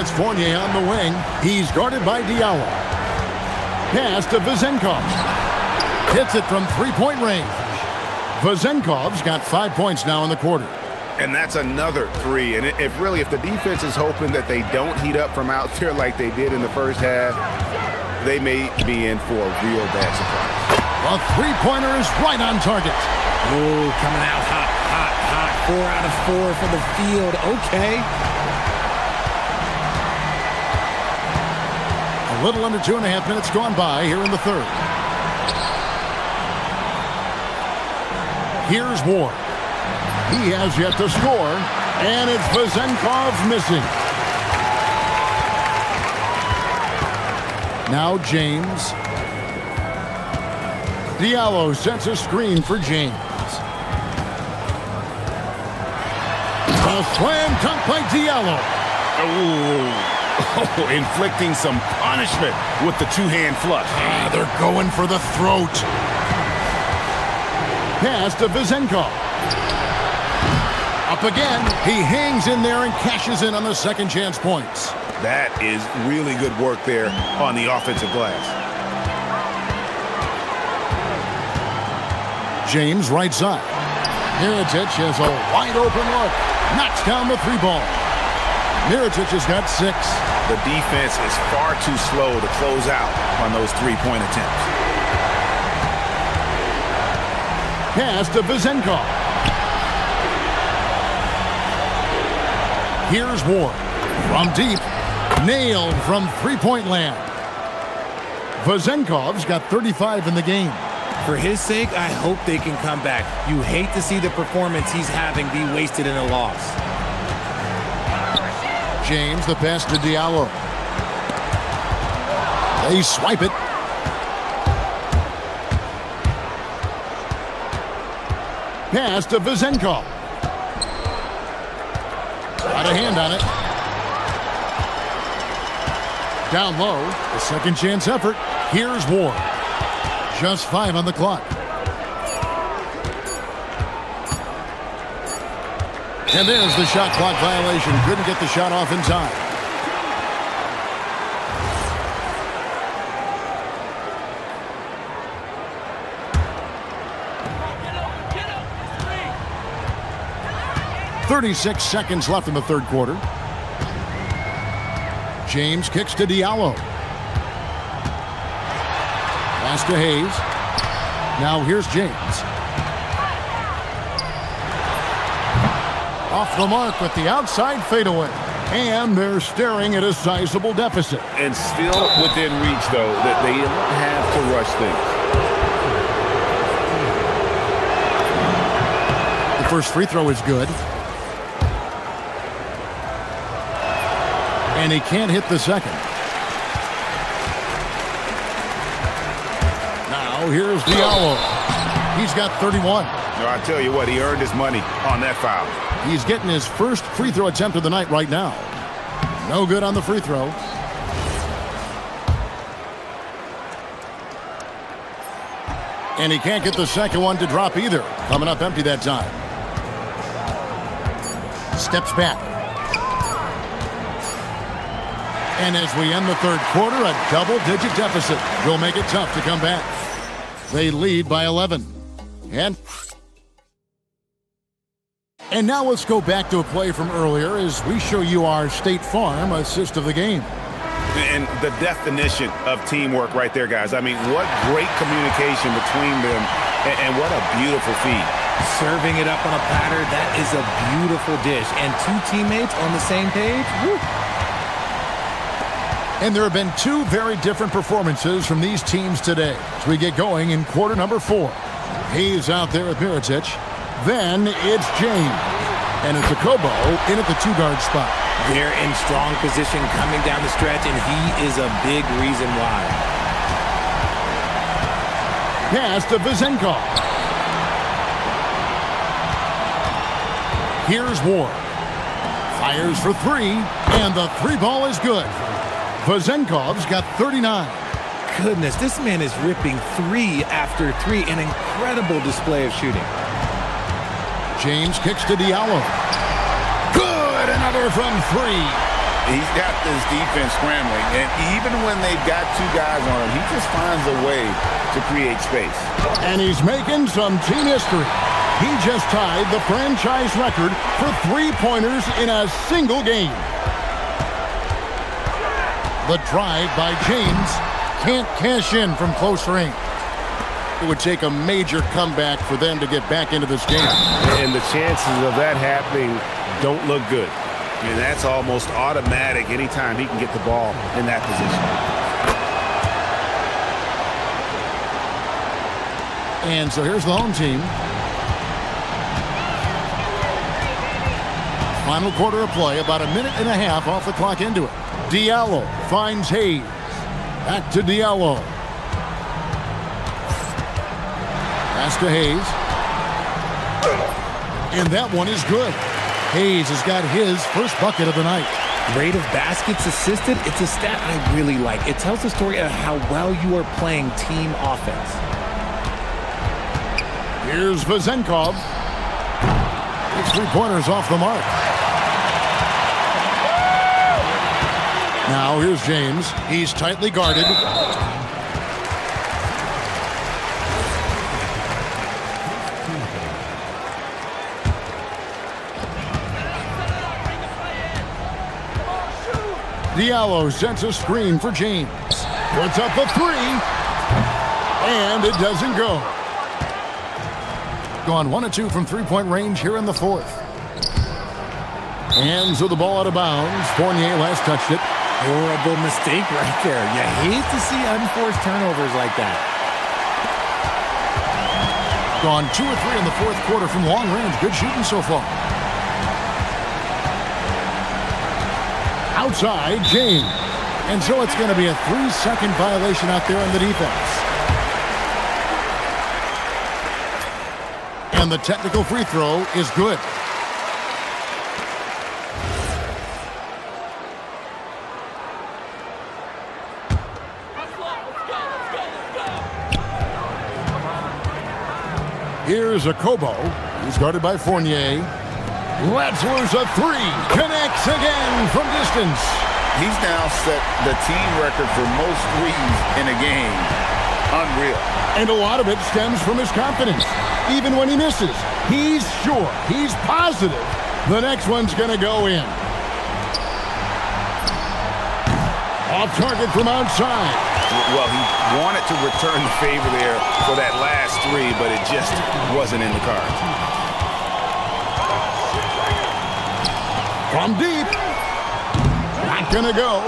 Speaker 1: It's Fournier on the wing. He's guarded by Diallo. Pass to Vezenkov. Hits it from three-point range. Vezenkov's got 5 points now in the quarter.
Speaker 3: And that's another three. And if the defense is hoping that they don't heat up from out there like they did in the first half, they may be in for a real bad surprise.
Speaker 1: A three-pointer is right on target.
Speaker 16: Ooh, coming out hot, hot, hot. 4 out of 4 for the field. Okay.
Speaker 1: A little under 2.5 minutes gone by here in the third. Here's Ward. He has yet to score, and it's Vezenkov missing. Now James. Diallo sets a screen for James. A slam dunk by Diallo.
Speaker 3: Oh, inflicting some punishment with the two-hand flush.
Speaker 1: They're going for the throat. Pass to Vezenkov. Up again. He hangs in there and cashes in on the second chance points.
Speaker 3: That is really good work there on the offensive glass.
Speaker 1: James right side. Mirotic has a wide open look. Knocks down the three ball. Mirotic has got 6.
Speaker 3: The defense is far too slow to close out on those three-point attempts.
Speaker 1: Pass to Vezenkov. Here's Ward. From deep. Nailed from three-point land. Vezenkov's got 35 in the game.
Speaker 16: For his sake, I hope they can come back. You hate to see the performance he's having be wasted in a loss.
Speaker 1: James, the pass to Diallo. They swipe it. Pass to Vezenkov. Got a hand on it. Down low, the second chance effort. Here's Ward. Just 5 on the clock. And there's the shot clock violation. Couldn't get the shot off in time. .36 seconds left in the third quarter. James kicks to Diallo. Pass to Hayes. Now here's James. Off the mark with the outside fadeaway. And they're staring at a sizable deficit.
Speaker 3: And still within reach, though, that they don't have to rush things.
Speaker 1: The first free throw is good. And he can't hit the second. Now here's Diallo. He's got 31.
Speaker 3: No, I tell you what, he earned his money on that foul.
Speaker 1: He's getting his first free throw attempt of the night right now. No good on the free throw. And he can't get the second one to drop either. Coming up empty that time. Steps back. And as we end the third quarter, a double-digit deficit will make it tough to come back. They lead by 11. And now let's go back to a play from earlier as we show you our State Farm assist of the game.
Speaker 3: And the definition of teamwork right there, guys. I mean, what great communication between them, and what a beautiful feed.
Speaker 16: Serving it up on a platter, that is a beautiful dish. And two teammates on the same page, woo.
Speaker 1: And there have been two very different performances from these teams today as we get going in quarter number 4. He's out there at Miritich. Then it's James. And it's a Kobo in at the 2-guard spot.
Speaker 16: They're in strong position coming down the stretch, and he is a big reason why.
Speaker 1: Pass to Vizenkov. Here's Ward. Fires for 3, and the 3 ball is good. Vizenkov's got 39.
Speaker 16: Goodness, this man is ripping 3 after 3. An incredible display of shooting.
Speaker 1: James kicks to Diallo. Good, another from 3.
Speaker 3: He's got this defense scrambling, and even when they've got 2 guys on him, he just finds a way to create space.
Speaker 1: And he's making some team history. He just tied the franchise record for 3-pointers in a single game. The drive by James can't cash in from close range. It would take a major comeback for them to get back into this game.
Speaker 3: And the chances of that happening don't look good. And that's almost automatic anytime he can get the ball in that position.
Speaker 1: And so here's the home team. Final quarter of play, about a minute and a half off the clock into it. Diallo finds Hayes. Back to Diallo. Pass to Hayes. And that one is good. Hayes has got his first bucket of the night.
Speaker 16: Rate of baskets assisted, it's a stat I really like. It tells the story of how well you are playing team offense.
Speaker 1: Here's Vizenkov. His 3-pointers off the mark. Now here's James. He's tightly guarded. Diallo sets a screen for James. Puts up a 3. And it doesn't go. Gone 1 of 2 from 3-point range here in the 4th. And so the ball out of bounds. Fournier last touched it.
Speaker 16: Horrible mistake right there. You hate to see unforced turnovers like that.
Speaker 1: Gone 2 or 3 in the 4th quarter from long range. Good shooting so far. Outside, James. And so it's going to be a 3-second violation out there on the defense. And the technical free throw is good. Here's a Kobo. He's guarded by Fournier. Letzler's a 3. Connects again from distance.
Speaker 3: He's now set the team record for most threes in a game. Unreal.
Speaker 1: And a lot of it stems from his confidence. Even when he misses, he's sure, he's positive the next one's going to go in. Off target from outside.
Speaker 3: Well, he wanted to return the favor there for that last 3, but it just wasn't in the cards.
Speaker 1: From deep. Not going to go.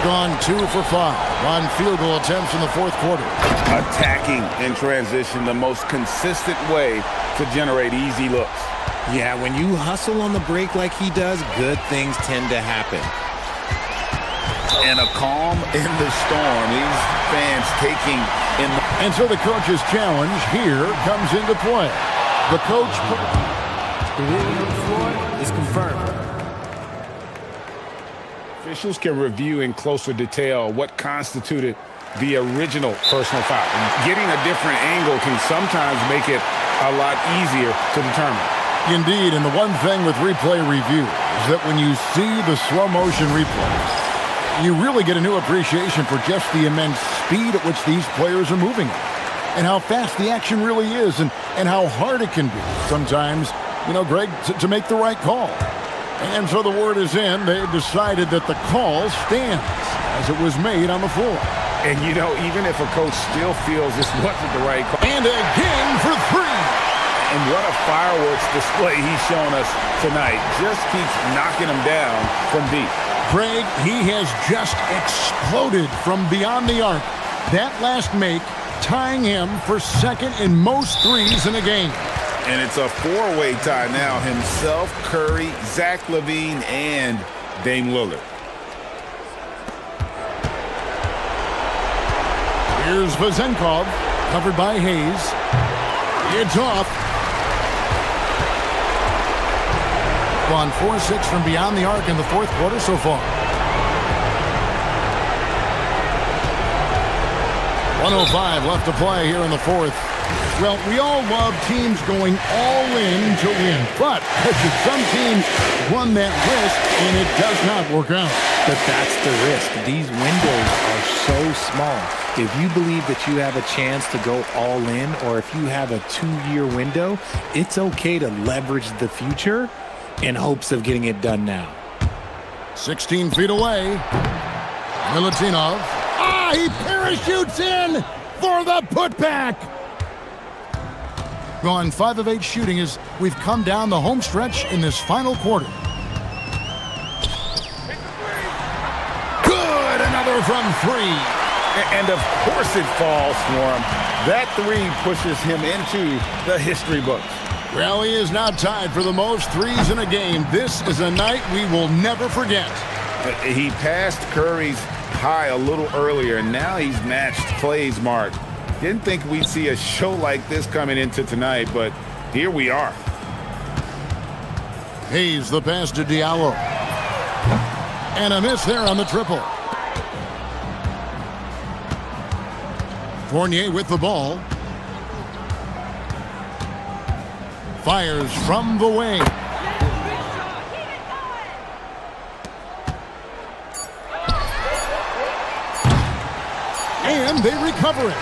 Speaker 1: Gone 2 for 5 on field goal attempts in the 4th quarter.
Speaker 3: Attacking in transition, the most consistent way to generate easy looks.
Speaker 16: Yeah, when you hustle on the break like he does, good things tend to happen.
Speaker 3: And a calm in the storm. These fans taking
Speaker 1: And so the coach's challenge here comes into play. The coach...
Speaker 14: The ruling on the floor is confirmed.
Speaker 3: Officials can review in closer detail what constituted the original personal foul. Getting a different angle can sometimes make it a lot easier to determine.
Speaker 1: Indeed, and the one thing with replay review is that when you see the slow motion replays, you really get a new appreciation for just the immense speed at which these players are moving and how fast the action really is and how hard it can be sometimes, Greg, to make the right call. And so the word is in. They've decided that the call stands as it was made on the floor.
Speaker 3: And, even if a coach still feels this wasn't the right call.
Speaker 1: And again for three.
Speaker 3: And what a fireworks display he's shown us tonight. Just keeps knocking them down from deep.
Speaker 1: Craig, he has just exploded from beyond the arc. That last make tying him for second in most threes in a game.
Speaker 3: And it's a four-way tie now. Himself, Curry, Zach LaVine, and Dame Lillard.
Speaker 1: Here's Vazenkov, covered by Hayes. It's off. Gone 4-6 from beyond the arc in the fourth quarter so far. 1:05 left to play here in the fourth. Well, we all love teams going all in to win, but some teams run that risk and it does not work out.
Speaker 16: But that's the risk. These windows are so small. If you believe that you have a chance to go all in, or if you have a 2-year window, it's okay to leverage the future in hopes of getting it done now.
Speaker 1: 16 feet away. Milutinov. He parachutes in for the putback. Gone 5 of 8 shooting as we've come down the home stretch in this final quarter. Good, another from 3.
Speaker 3: And of course it falls for him. That 3 pushes him into the history books.
Speaker 1: Well, he is now tied for the most threes in a game. This is a night we will never forget.
Speaker 3: He passed Curry's high a little earlier, and now he's matched Clay's mark. Didn't think we'd see a show like this coming into tonight, but here we are.
Speaker 1: Hayes the pass to Diallo. And a miss there on the triple. Fournier with the ball. Fires from the wing. And they recover it.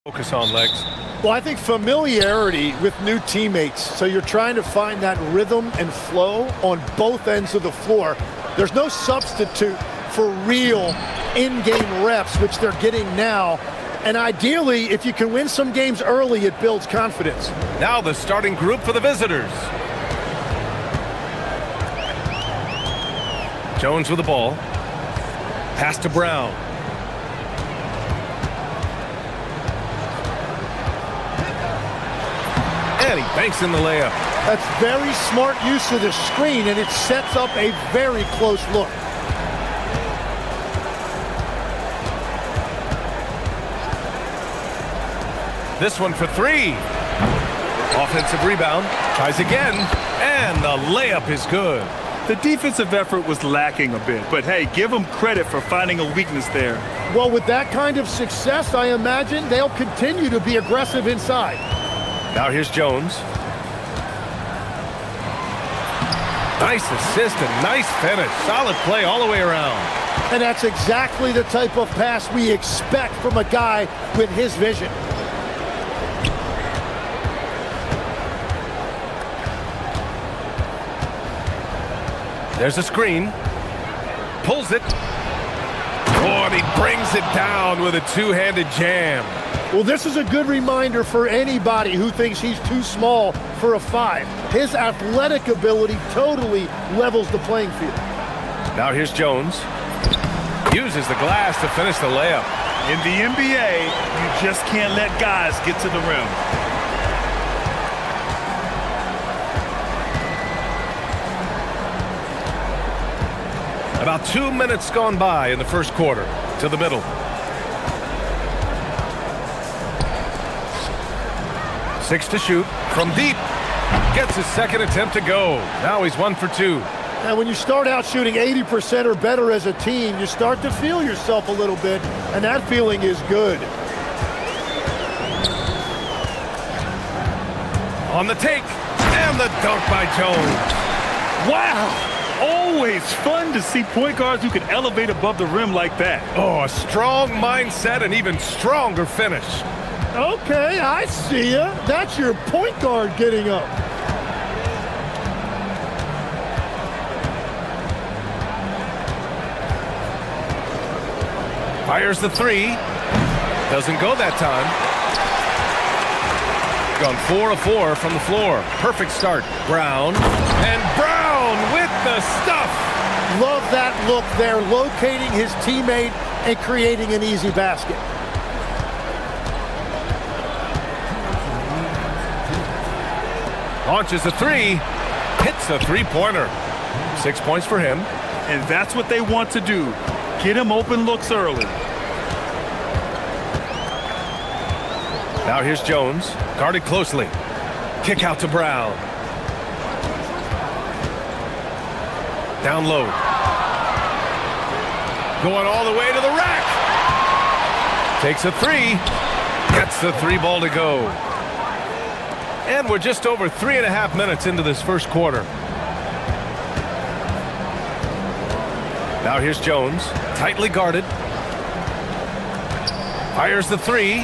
Speaker 6: Focus on legs.
Speaker 2: Well, I think familiarity with new teammates. So you're trying to find that rhythm and flow on both ends of the floor. There's no substitute for real in-game reps, which they're getting now. And ideally, if you can win some games early, it builds confidence.
Speaker 6: Now the starting group for the visitors. Jones with the ball. Pass to Brown. And he banks in the layup.
Speaker 2: That's very smart use of the screen, and it sets up a very close look.
Speaker 6: This one for three. Offensive rebound. Tries again. And the layup is good.
Speaker 7: The defensive effort was lacking a bit, but hey, give them credit for finding a weakness there.
Speaker 2: Well, with that kind of success, I imagine they'll continue to be aggressive inside.
Speaker 6: Now here's Jones. Nice assist and nice finish. Solid play all the way around.
Speaker 2: And that's exactly the type of pass we expect from a guy with his vision.
Speaker 6: There's a screen. Pulls it. Oh, and he brings it down with a two-handed jam.
Speaker 2: Well, this is a good reminder for anybody who thinks he's too small for a 5. His athletic ability totally levels the playing field.
Speaker 6: Now here's Jones. Uses the glass to finish the layup.
Speaker 7: In the NBA, you just can't let guys get to the rim.
Speaker 6: About 2 minutes gone by in the first quarter. To the middle. 6 to shoot from deep. Gets his second attempt to go. Now he's 1 for 2.
Speaker 2: And when you start out shooting 80% or better as a team, you start to feel yourself a little bit, and that feeling is good.
Speaker 6: On the take, and the dunk by Jones.
Speaker 7: Wow! Always fun to see point guards who can elevate above the rim like that.
Speaker 6: Oh, a strong mindset and even stronger finish.
Speaker 2: Okay, I see ya. That's your point guard getting up.
Speaker 6: Fires the three. Doesn't go that time. Gone 4 of 4 from the floor. Perfect start. Brown. And Brown with the stuff.
Speaker 2: Love that look there, locating his teammate and creating an easy basket.
Speaker 6: Launches a three. Hits a three-pointer. 6 points for him.
Speaker 7: And that's what they want to do. Get him open looks early.
Speaker 6: Now here's Jones. Guarded closely. Kick out to Brown. Down low. Going all the way to the rack. Takes a three. Gets the three ball to go. And we're just over 3.5 minutes into this first quarter. Now here's Jones. Tightly guarded. Fires the three.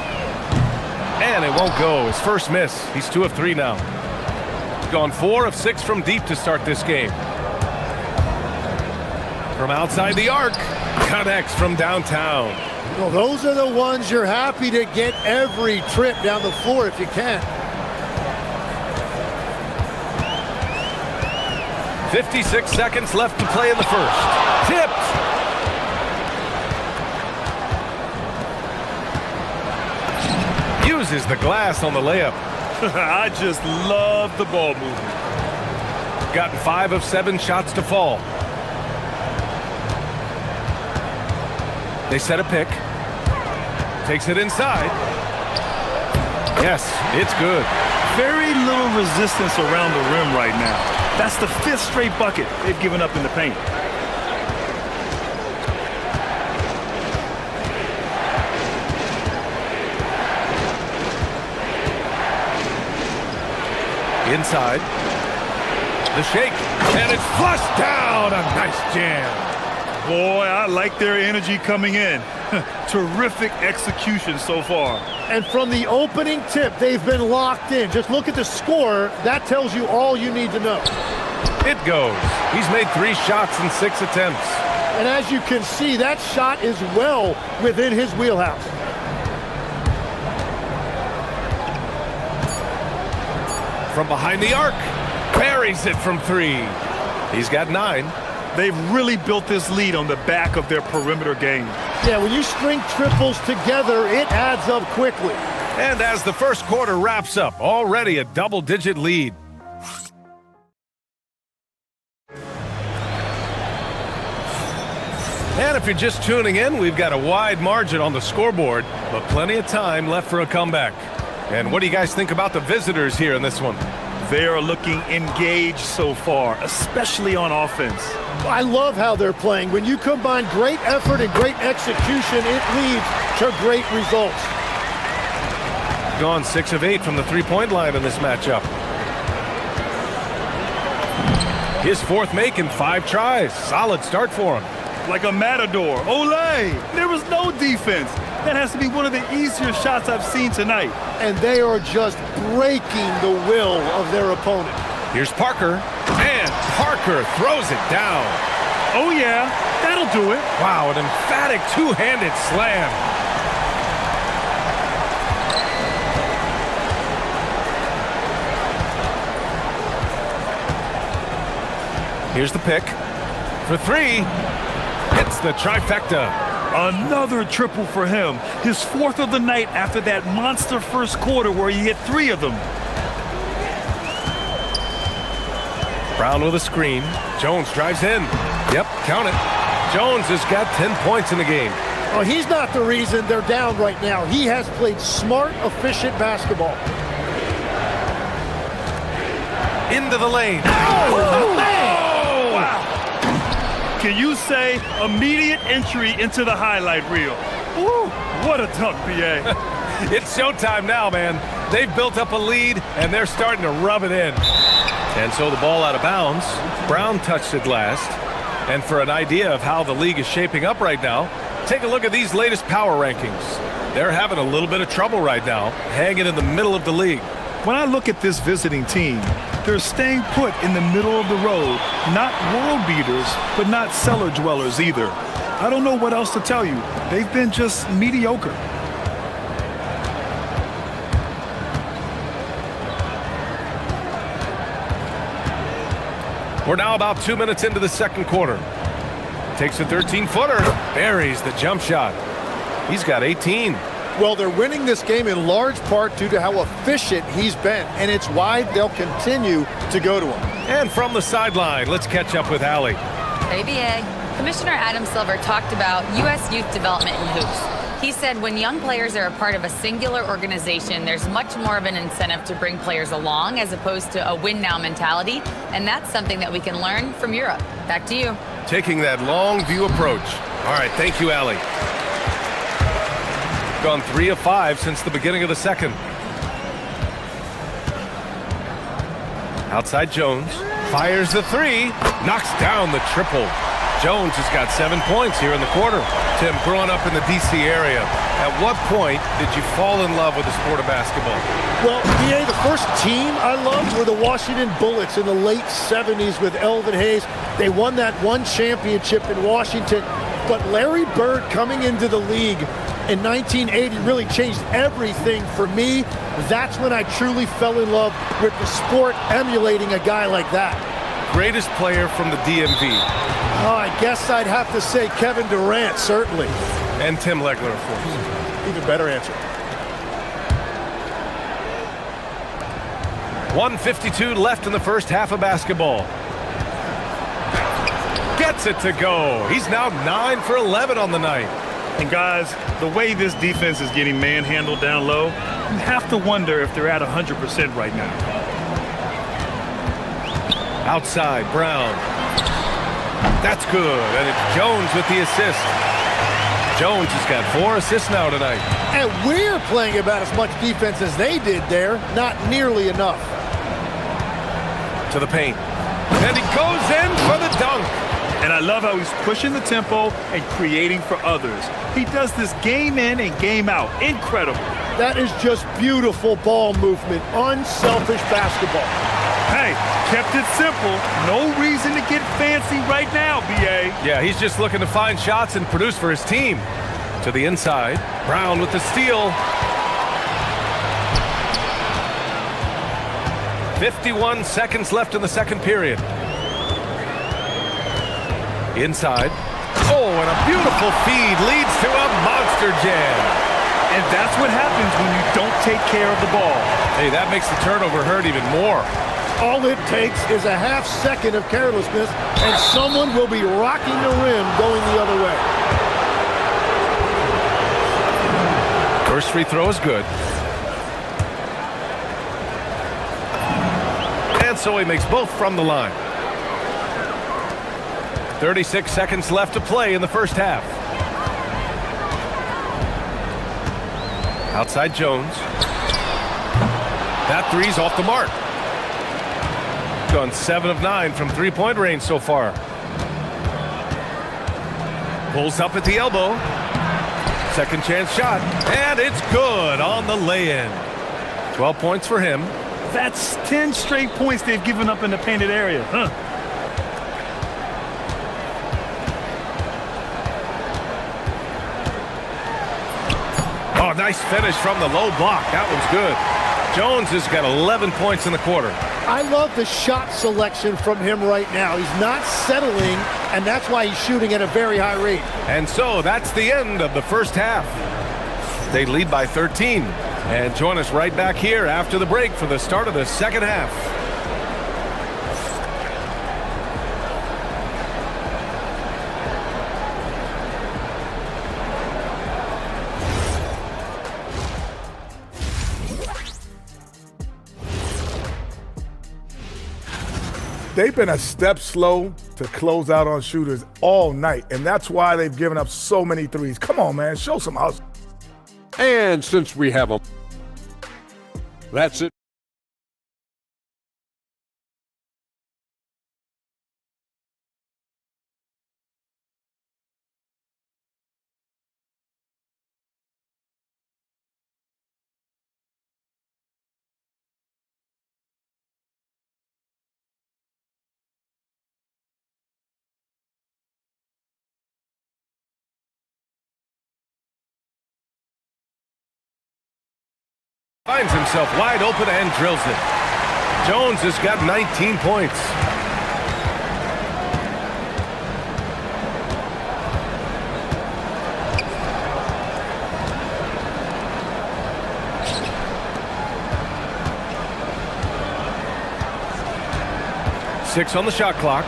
Speaker 6: And it won't go. His first miss. He's 2 of 3 now. Gone 4 of 6 from deep to start this game. From outside the arc. Connects from downtown.
Speaker 2: Well, those are the ones you're happy to get every trip down the floor if you can.
Speaker 6: 56 seconds left to play in the first. Tipped. Uses the glass on the layup.
Speaker 7: I just love the ball movement.
Speaker 6: Gotten 5 of 7 shots to fall. They set a pick. Takes it inside. Yes, it's good.
Speaker 7: Very little resistance around the rim right now. That's the 5th straight bucket they've given up in the paint.
Speaker 6: Inside. The shake. And it's flushed down. A nice jam.
Speaker 7: Boy, I like their energy coming in. Terrific execution so far.
Speaker 2: And from the opening tip, they've been locked in. Just look at the score. That tells you all you need to know.
Speaker 6: It goes. He's made 3 shots in 6 attempts.
Speaker 2: And as you can see, that shot is well within his wheelhouse.
Speaker 6: From behind the arc, buries it from 3. He's got 9.
Speaker 7: They've really built this lead on the back of their perimeter game.
Speaker 2: Yeah, when you string triples together, it adds up quickly.
Speaker 6: And as the first quarter wraps up, already a double-digit lead. And if you're just tuning in, we've got a wide margin on the scoreboard, but plenty of time left for a comeback. And what do you guys think about the visitors here in this one?
Speaker 7: They are looking engaged so far, especially on offense.
Speaker 2: I love how they're playing. When you combine great effort and great execution, it leads to great results.
Speaker 6: Gone 6 of 8 from the three-point line in this matchup. His 4th make in 5 tries. Solid start for him.
Speaker 7: Like a matador. Olay! There was no defense. That has to be one of the easier shots I've seen tonight.
Speaker 2: And they are just breaking the will of their opponent.
Speaker 6: Here's Parker, and Parker throws it down.
Speaker 7: Oh yeah, that'll do it.
Speaker 6: Wow, an emphatic two-handed slam. Here's the pick. For 3, hits the trifecta.
Speaker 7: Another triple for him. His 4th of the night after that monster first quarter where he hit 3 of them.
Speaker 6: Brown with a screen. Jones drives in. Yep, count it. Jones has got 10 points in the game.
Speaker 2: Oh, he's not the reason they're down right now. He has played smart, efficient basketball.
Speaker 6: Into the lane.
Speaker 2: Oh, man!
Speaker 7: Wow. Can you say immediate entry into the highlight reel? Woo, what a dunk, BA.
Speaker 6: It's showtime now, man. They've built up a lead, and they're starting to rub it in. And so the ball out of bounds. Brown touched it last. And for an idea of how the league is shaping up right now, take a look at these latest power rankings. They're having a little bit of trouble right now, hanging in the middle of the league.
Speaker 7: When I look at this visiting team, they're staying put in the middle of the road, not world beaters, but not cellar dwellers either. I don't know what else to tell you. They've been just mediocre.
Speaker 6: We're now about 2 minutes into the second quarter. Takes a 13-footer, buries the jump shot. He's got 18.
Speaker 2: Well, they're winning this game in large part due to how efficient he's been, and it's why they'll continue to go to him.
Speaker 6: And from the sideline, let's catch up with Allie.
Speaker 10: ABA. Commissioner Adam Silver talked about U.S. youth development in hoops. He said when young players are a part of a singular organization, there's much more of an incentive to bring players along as opposed to a win-now mentality, and that's something that we can learn from Europe. Back to you.
Speaker 6: Taking that long view approach. All right, thank you, Allie. Gone 3 of 5 since the beginning of the second. Outside Jones. Fires the 3. Knocks down the triple. Jones has got 7 points here in the quarter. Tim, growing up in the D.C. area, at what point did you fall in love with the sport of basketball?
Speaker 2: Well, BA, the first team I loved were the Washington Bullets in the late 70s with Elvin Hayes. They won that one championship in Washington. But Larry Bird coming into the league in 1980 really changed everything for me. That's when I truly fell in love with the sport, emulating a guy like that.
Speaker 6: Greatest player from the DMV?
Speaker 2: Oh, I guess I'd have to say Kevin Durant, certainly.
Speaker 6: And Tim Legler, of course.
Speaker 2: Even better answer.
Speaker 6: 1:52 left in the first half of basketball. Gets it to go. He's now 9 for 11 on the night.
Speaker 7: And guys, the way this defense is getting manhandled down low, you have to wonder if they're at 100% right now.
Speaker 6: Outside, Brown. That's good, and it's Jones with the assist. Jones has got 4 assists now tonight.
Speaker 2: And we're playing about as much defense as they did there. Not nearly enough.
Speaker 6: To the paint. And he goes in for the dunk.
Speaker 7: And I love how he's pushing the tempo and creating for others. He does this game in and game out. Incredible.
Speaker 2: That is just beautiful ball movement, unselfish basketball.
Speaker 7: Hey, kept it simple. No reason to get fancy right now, B.A.
Speaker 6: Yeah, he's just looking to find shots and produce for his team. To the inside. Brown with the steal. 51 seconds left in the second period. Inside. Oh, and a beautiful feed leads to a monster jam.
Speaker 7: And that's what happens when you don't take care of the ball.
Speaker 6: Hey, that makes the turnover hurt even more.
Speaker 2: All it takes is a half second of carelessness, and someone will be rocking the rim going the other way.
Speaker 6: First free throw is good. And so he makes both from the line. 36 seconds left to play in the first half. Outside Jones. That three's off the mark. Gone 7 of 9 from three-point range so far. Pulls up at the elbow. Second chance shot. And it's good on the lay-in. 12 points for him.
Speaker 7: That's 10 straight points they've given up in the painted area. Huh?
Speaker 6: Oh, nice finish from the low block. That one's good. Jones has got 11 points in the quarter.
Speaker 2: I love the shot selection from him right now. He's not settling, and that's why he's shooting at a very high rate.
Speaker 6: And so that's the end of the first half. They lead by 13. And join us right back here after the break for the start of the second half.
Speaker 4: They've been a step slow to close out on shooters all night, and that's why they've given up so many threes. Come on, man, show some hustle.
Speaker 5: And since we have them, that's it.
Speaker 6: Finds himself wide open and drills it. Jones has got 19 points. Six on the shot clock.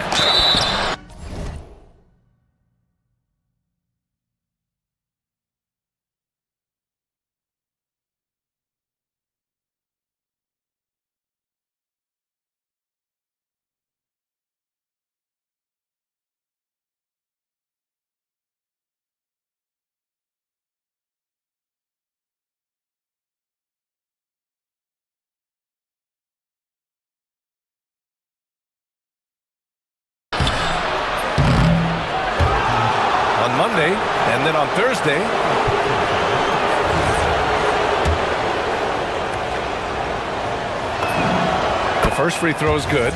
Speaker 6: Monday, and then on Thursday, the first free throw is good.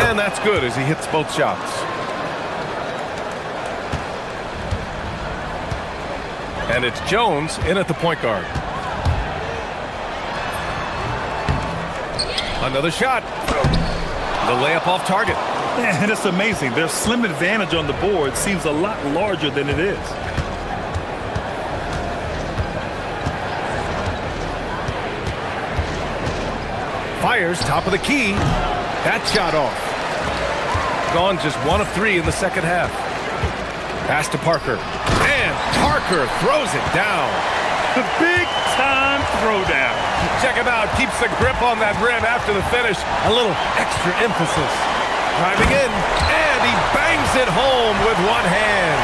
Speaker 6: And that's good as he hits both shots. And it's Jones in at the point guard. Another shot. The layup off target.
Speaker 7: And it's amazing. Their slim advantage on the board seems a lot larger than it is.
Speaker 6: Fires top of the key. That shot off. Gone just 1 of 3 in the second half. Pass to Parker. And Parker throws it down.
Speaker 7: The big time throwdown.
Speaker 6: Check him out. Keeps the grip on that rim after the finish. A little extra emphasis. Driving in, and he bangs it home with one hand.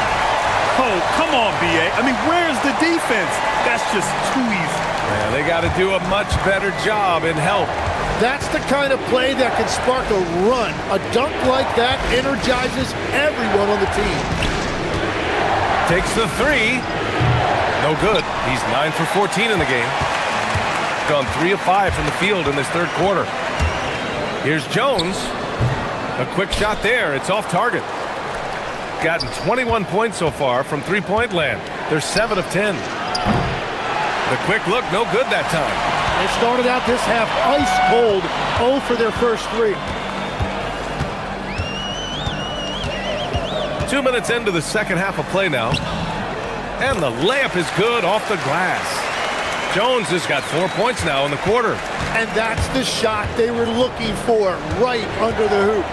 Speaker 7: Oh, come on, B.A. I mean, where's the defense? That's just too easy.
Speaker 6: Yeah, they got to do a much better job in help.
Speaker 2: That's the kind of play that can spark a run. A dunk like that energizes everyone on the team.
Speaker 6: Takes the three. No good. He's 9 for 14 in the game. Gone 3 of 5 from the field in this third quarter. Here's Jones. A quick shot there. It's off target. Gotten 21 points so far from three-point land. They're 7 of 10. The quick look, no good that time.
Speaker 2: They started out this half ice cold, 0 for their first 3.
Speaker 6: 2 minutes into the second half of play now. And the layup is good off the glass. Jones has got 4 points now in the quarter.
Speaker 2: And that's the shot they were looking for, right under the hoop.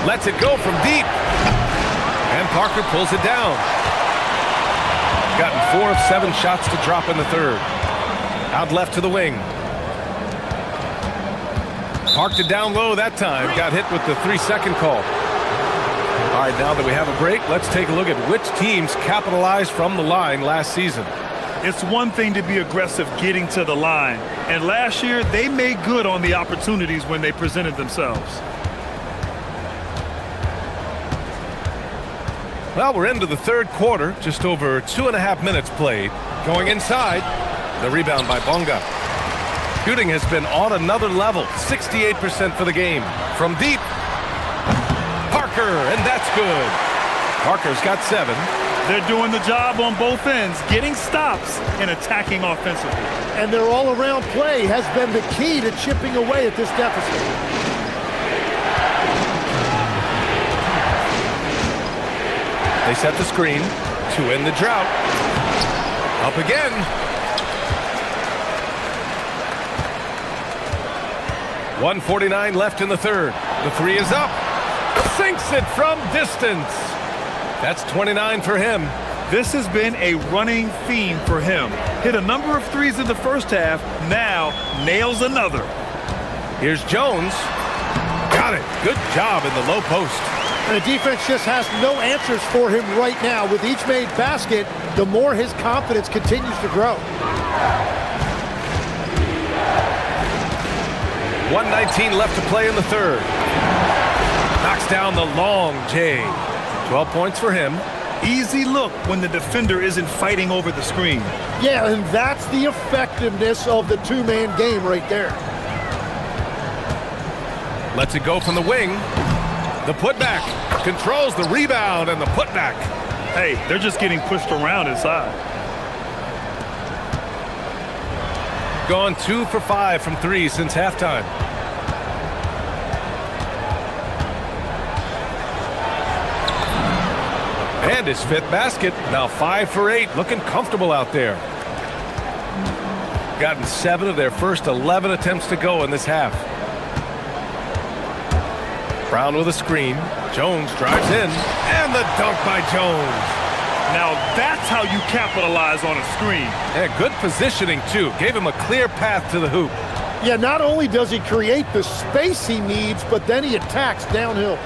Speaker 6: Lets it go from deep. And Parker pulls it down. Gotten 4 of 7 shots to drop in the third. Out left to the wing. Parked it down low that time. Got hit with the 3-second call. All right, now that we have a break, let's take a look at which teams capitalized from the line last season.
Speaker 7: It's one thing to be aggressive getting to the line. And last year, they made good on the opportunities when they presented themselves.
Speaker 6: Well, we're into the third quarter, just over 2.5 minutes played. Going inside, the rebound by Bonga. Shooting has been on another level, 68% for the game. From deep, Parker, and that's good. Parker's got 7.
Speaker 7: They're doing the job on both ends, getting stops and attacking offensively.
Speaker 2: And their all-around play has been the key to chipping away at this deficit.
Speaker 6: They set the screen to end the drought. Up again. .149 left in the third. The three is up. Sinks it from distance. That's 29 for him.
Speaker 7: This has been a running theme for him. Hit a number of threes in the first half. Now nails another.
Speaker 6: Here's Jones. Got it. Good job in the low post.
Speaker 2: And the defense just has no answers for him right now. With each made basket, the more his confidence continues to grow.
Speaker 6: 1:19 left to play in the third. Knocks down the long J. 12 points for him.
Speaker 7: Easy look when the defender isn't fighting over the screen.
Speaker 2: Yeah, and that's the effectiveness of the two-man game right there.
Speaker 6: Lets it go from the wing. The putback. Controls the rebound and the putback.
Speaker 7: Hey, they're just getting pushed around inside.
Speaker 6: Gone 2 for 5 from 3 since halftime. And his 5th basket. Now 5 for 8. Looking comfortable out there. Gotten 7 of their first 11 attempts to go in this half. Brown with a screen. Jones drives in. And the dunk by Jones.
Speaker 7: Now that's how you capitalize on a screen.
Speaker 6: And good positioning, too. Gave him a clear path to the hoop.
Speaker 2: Yeah, not only does he create the space he needs, but then he attacks downhill.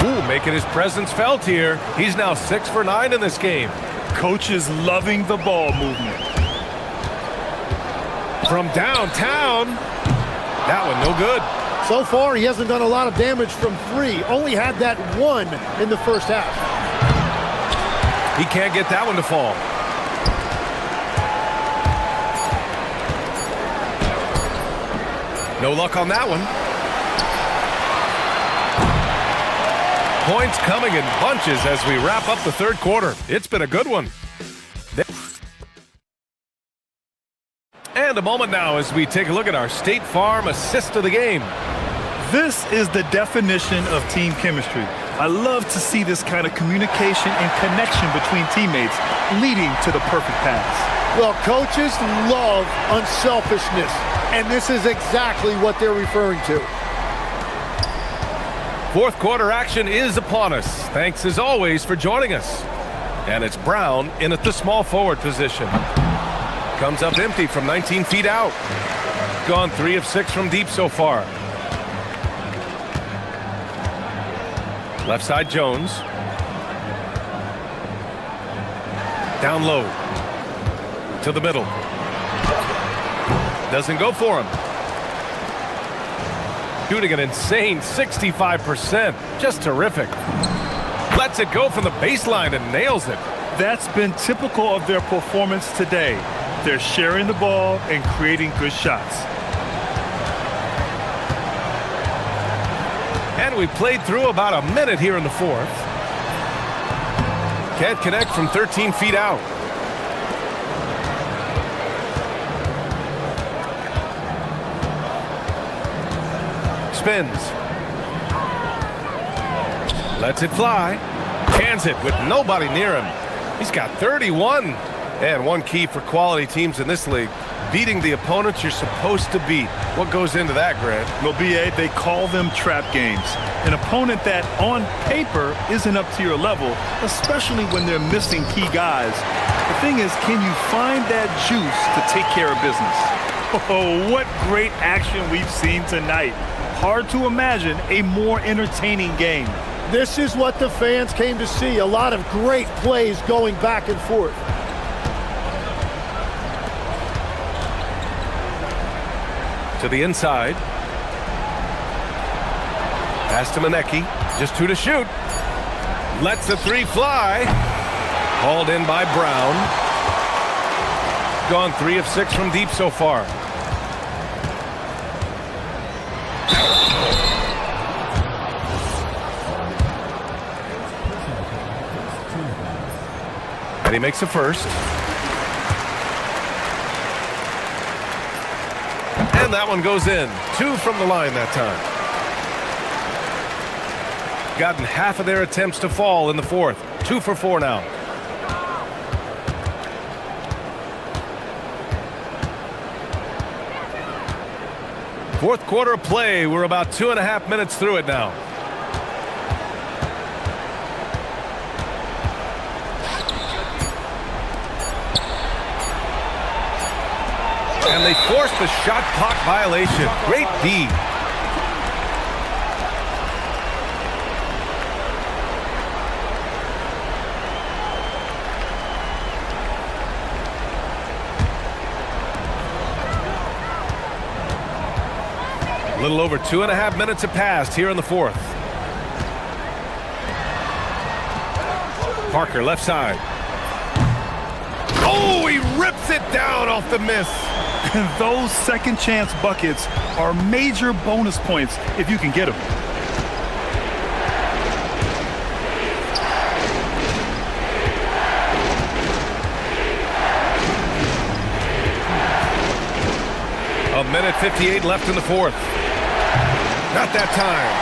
Speaker 6: Ooh, making his presence felt here. He's now 6 for 9 in this game.
Speaker 7: Coach is loving the ball movement.
Speaker 6: From downtown. That one no good.
Speaker 2: So far, he hasn't done a lot of damage from 3. Only had that 1 in the first half.
Speaker 6: He can't get that one to fall. No luck on that one. Points coming in bunches as we wrap up the third quarter. It's been a good one. And a moment now as we take a look at our State Farm assist of the game.
Speaker 7: This is the definition of team chemistry. I love to see this kind of communication and connection between teammates leading to the perfect pass.
Speaker 2: Well, coaches love unselfishness, and this is exactly what they're referring to.
Speaker 6: Fourth quarter action is upon us. Thanks as always for joining us. And it's Brown in at the small forward position. Comes up empty from 19 feet out. Gone 3 of 6 from deep so far. Left side Jones. Down low. To the middle. Doesn't go for him. Shooting an insane 65%. Just terrific. Lets it go from the baseline and nails it.
Speaker 7: That's been typical of their performance today. They're sharing the ball and creating good shots.
Speaker 6: And we played through about a minute here in the fourth. Can't connect from 13 feet out. Spins. Lets it fly. Cans it with nobody near him. He's got 31. And one key for quality teams in this league, beating the opponents you're supposed to beat. What goes into that, Grant?
Speaker 7: Well, B.A., they call them trap games. An opponent that, on paper, isn't up to your level, especially when they're missing key guys. The thing is, can you find that juice to take care of business? Oh, what great action we've seen tonight. Hard to imagine a more entertaining game.
Speaker 2: This is what the fans came to see. A lot of great plays going back and forth.
Speaker 6: To the inside. Pass to Manecki. Just 2 to shoot. Lets the 3 fly. Hauled in by Brown. Gone 3 of 6 from deep so far. And he makes the first. And that one goes in. 2 from the line that time. Gotten half of their attempts to fall in the fourth. 2 for 4 now. Fourth quarter of play. We're about 2.5 minutes through it now. And they forced the shot clock violation. Great D. A little over 2.5 minutes have passed here in the fourth. Parker left side. Oh, he rips it down off the miss.
Speaker 7: Those second chance buckets are major bonus points if you can get them.
Speaker 6: A minute 58 left in the fourth. Not that time.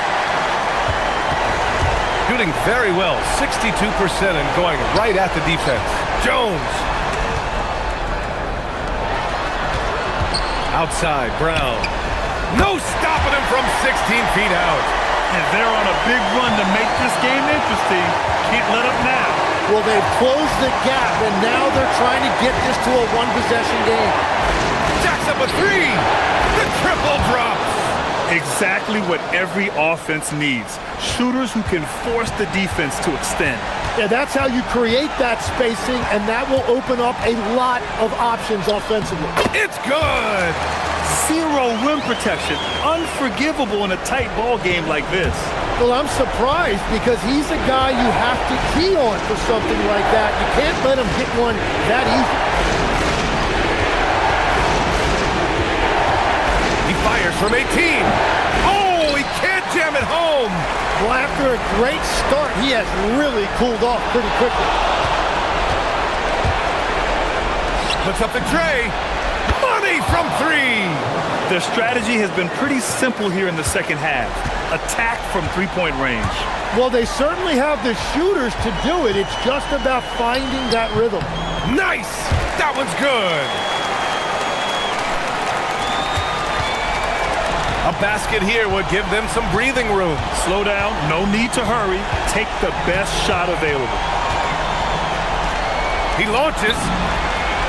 Speaker 6: Shooting very well, 62% and going right at the defense. Jones. Outside, Brown. No stopping him from 16 feet out.
Speaker 7: And they're on a big run to make this game interesting. Can't let up now.
Speaker 2: Well, they've closed the gap, and now they're trying to get this to a one-possession game.
Speaker 6: Jacks up a 3. The triple drops.
Speaker 7: Exactly what every offense needs. Shooters who can force the defense to extend.
Speaker 2: Yeah, that's how you create that spacing, and that will open up a lot of options offensively.
Speaker 6: It's good.
Speaker 7: 0 rim protection. Unforgivable in a tight ball game like this.
Speaker 2: Well, I'm surprised because he's a guy you have to key on for something like that. You can't let him hit one that easy.
Speaker 6: He fires from 18. Oh, he can't jam it home.
Speaker 2: Well, after a great start, he has really cooled off pretty quickly.
Speaker 6: Puts up the tray. Money from 3.
Speaker 7: Their strategy has been pretty simple here in the second half. Attack from three-point range.
Speaker 2: Well, they certainly have the shooters to do it. It's just about finding that rhythm.
Speaker 6: Nice. That one's good. A basket here would give them some breathing room.
Speaker 7: Slow down, no need to hurry. Take the best shot available.
Speaker 6: He launches.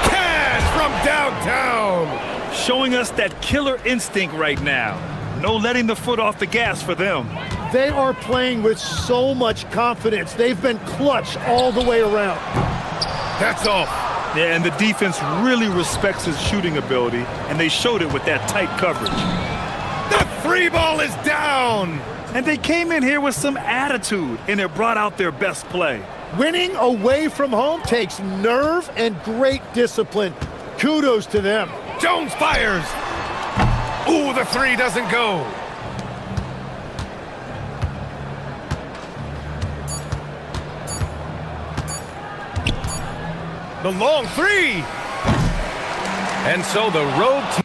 Speaker 6: Cash from downtown.
Speaker 7: Showing us that killer instinct right now. No letting the foot off the gas for them.
Speaker 2: They are playing with so much confidence. They've been clutch all the way around.
Speaker 6: That's off.
Speaker 7: Yeah, and the defense really respects his shooting ability, and they showed it with that tight coverage.
Speaker 6: The free ball is down.
Speaker 7: And they came in here with some attitude, and it brought out their best play.
Speaker 2: Winning away from home takes nerve and great discipline. Kudos to them.
Speaker 6: Jones fires. Ooh, the three doesn't go. The long three. And so the road team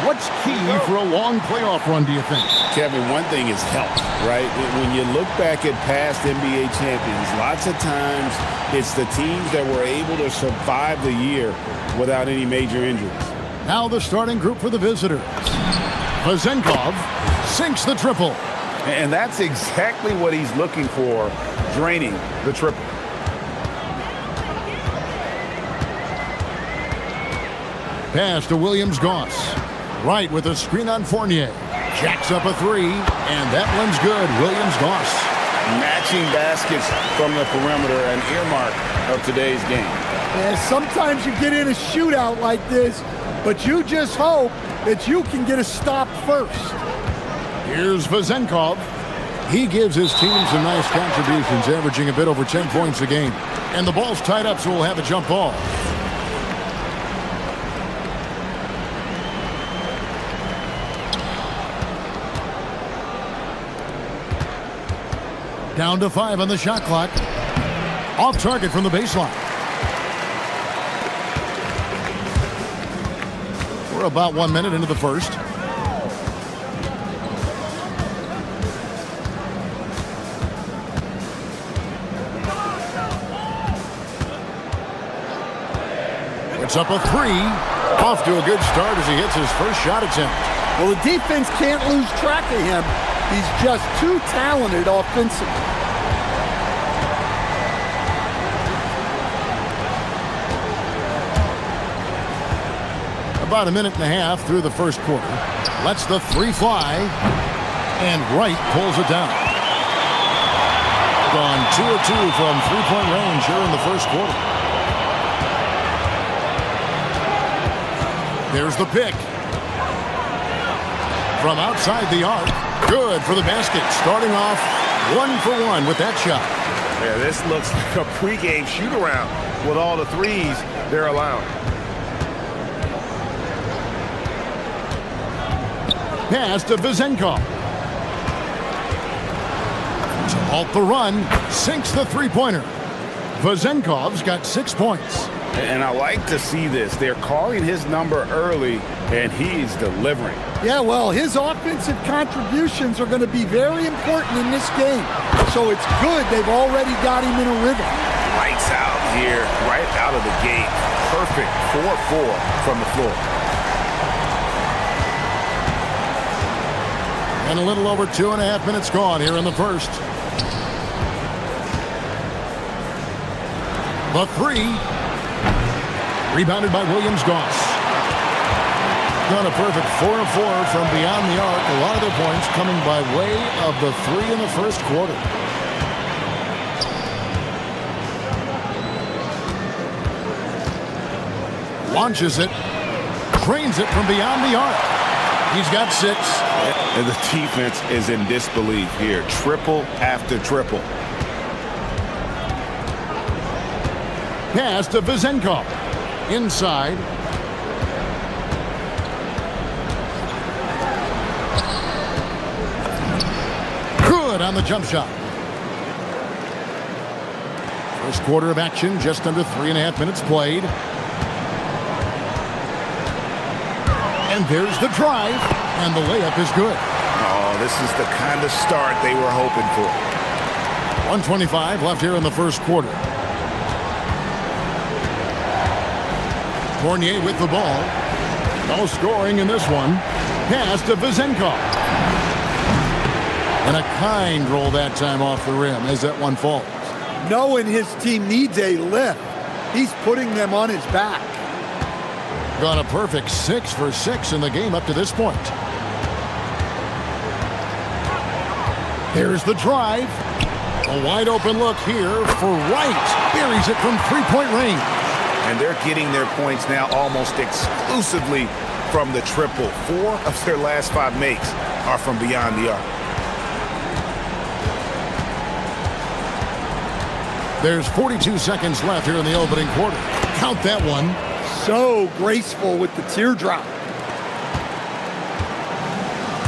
Speaker 1: What's key for a long playoff run, do you think?
Speaker 12: Kevin, one thing is health, right? When you look back at past NBA champions, lots of times it's the teams that were able to survive the year without any major injuries.
Speaker 1: Now the starting group for the visitors. Vezenkov sinks the triple.
Speaker 3: And that's exactly what he's looking for, draining the triple.
Speaker 1: Pass to Williams-Goss. Right with a screen on Fournier. Jacks up a three, and that one's good. Williams-Goss.
Speaker 3: Matching baskets from the perimeter, an earmark of today's game.
Speaker 8: Yeah, sometimes you get in a shootout like this, but you just hope that you can get a stop first.
Speaker 1: Here's Vezenkov. He gives his team some nice contributions, averaging a bit over 10 points a game. And the ball's tied up, so we'll have a jump ball. Down to 5 on the shot clock. Off target from the baseline. We're about 1 minute into the first. It's up a three. Off to a good start as he hits his first shot attempt.
Speaker 8: Well, the defense can't lose track of him. He's just too talented offensively.
Speaker 1: About a minute and a half through the first quarter. Lets the three fly. And Wright pulls it down. Gone 2 of 2 from three-point range here in the first quarter. There's the pick. From outside the arc. Good for the basket. Starting off 1 for 1 with that shot.
Speaker 3: Yeah, this looks like a pregame shoot-around with all the threes they're allowing.
Speaker 1: Pass to Vezenkov. To halt the run, sinks the three-pointer. Vezenkov's got 6 points.
Speaker 3: And I like to see this. They're calling his number early, and he's delivering.
Speaker 8: Yeah, well, his offensive contributions are going to be very important in this game. So it's good they've already got him in a rhythm.
Speaker 3: Lights out here, right out of the gate. Perfect 4-4 from the floor.
Speaker 1: And a little over 2.5 minutes gone here in the first. The three. Rebounded by Williams-Goss. Done a perfect 4 of 4 from beyond the arc. A lot of their points coming by way of the three in the first quarter. Launches it. Drains it from beyond the arc. He's got 6.
Speaker 3: And the defense is in disbelief here. Triple after triple.
Speaker 1: Pass to Vezenkov. Inside. Good on the jump shot. First quarter of action, just under 3.5 minutes played. And there's the drive, and the layup is good.
Speaker 3: Oh, this is the kind of start they were hoping for.
Speaker 1: 1:25 left here in the first quarter. Fournier with the ball. No scoring in this one. Pass to Vezenkov. And a kind roll that time off the rim as that one falls.
Speaker 8: Knowing his team needs a lift, he's putting them on his back.
Speaker 1: Gone a perfect 6 for 6 in the game up to this point. Here's the drive. A wide open look here for Wright. Buries it from three-point range.
Speaker 3: And they're getting their points now almost exclusively from the triple. 4 of their last 5 makes are from beyond the arc.
Speaker 1: There's 42 seconds left here in the opening quarter. Count that one.
Speaker 8: So graceful with the teardrop.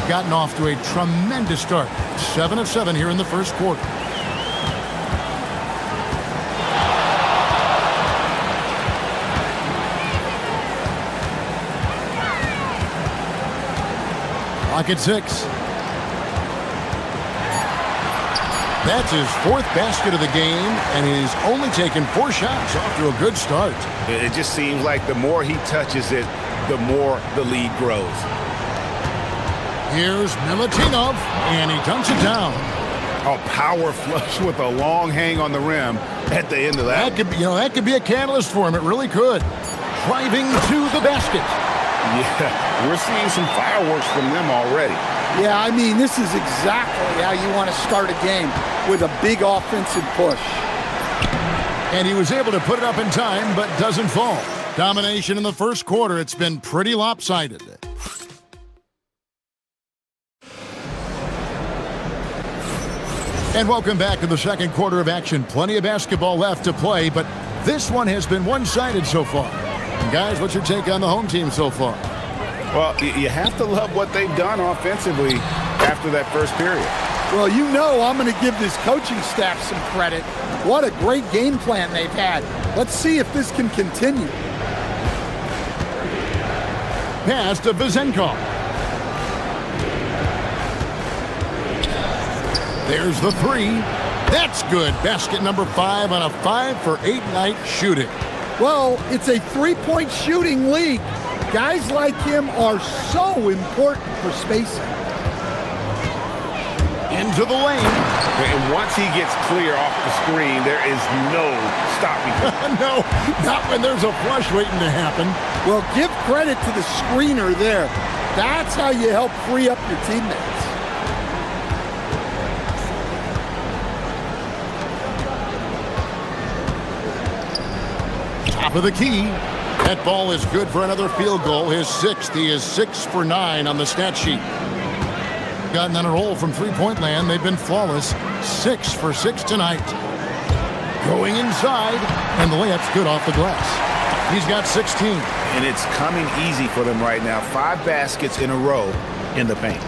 Speaker 1: Gotten off to a tremendous start. 7 of 7 here in the first quarter. Clock at 6. That's his 4th basket of the game, and he's only taken 4 shots off to a good start.
Speaker 3: It just seems like the more he touches it, the more the lead grows.
Speaker 1: Here's Milutinov, and he dunks it down.
Speaker 3: A power flush with a long hang on the rim at the end of that.
Speaker 1: That could be a catalyst for him. It really could. Driving to the basket.
Speaker 3: Yeah, we're seeing some fireworks from them already.
Speaker 8: Yeah, I mean, this is exactly how you want to start a game, with a big offensive push.
Speaker 1: And he was able to put it up in time, but doesn't fall. Domination in the first quarter. It's been pretty lopsided. And welcome back to the second quarter of action. Plenty of basketball left to play, but this one has been one-sided so far. And guys, what's your take on the home team so far?
Speaker 3: Well, you have to love what they've done offensively after that first period.
Speaker 8: Well, you know I'm going to give this coaching staff some credit. What a great game plan they've had. Let's see if this can continue.
Speaker 1: Pass to Vezenkov. There's the 3. That's good. Basket number 5 on a 5-for-8 night shooting.
Speaker 8: Well, it's a 3-point shooting league. Guys like him are so important for spacing.
Speaker 1: Into the lane.
Speaker 3: And once he gets clear off the screen, there is no stopping him.
Speaker 1: No, not when there's a flush waiting to happen.
Speaker 8: Well, give credit to the screener there. That's how you help free up your teammates.
Speaker 1: Top of the key. That ball is good for another field goal. His 6th. He is 6 for 9 on the stat sheet. Gotten on a roll from three-point land. They've been flawless. 6 for 6 tonight. Going inside, and the layup's good off the glass. He's got 16.
Speaker 3: And it's coming easy for them right now. 5 baskets in a row in the paint.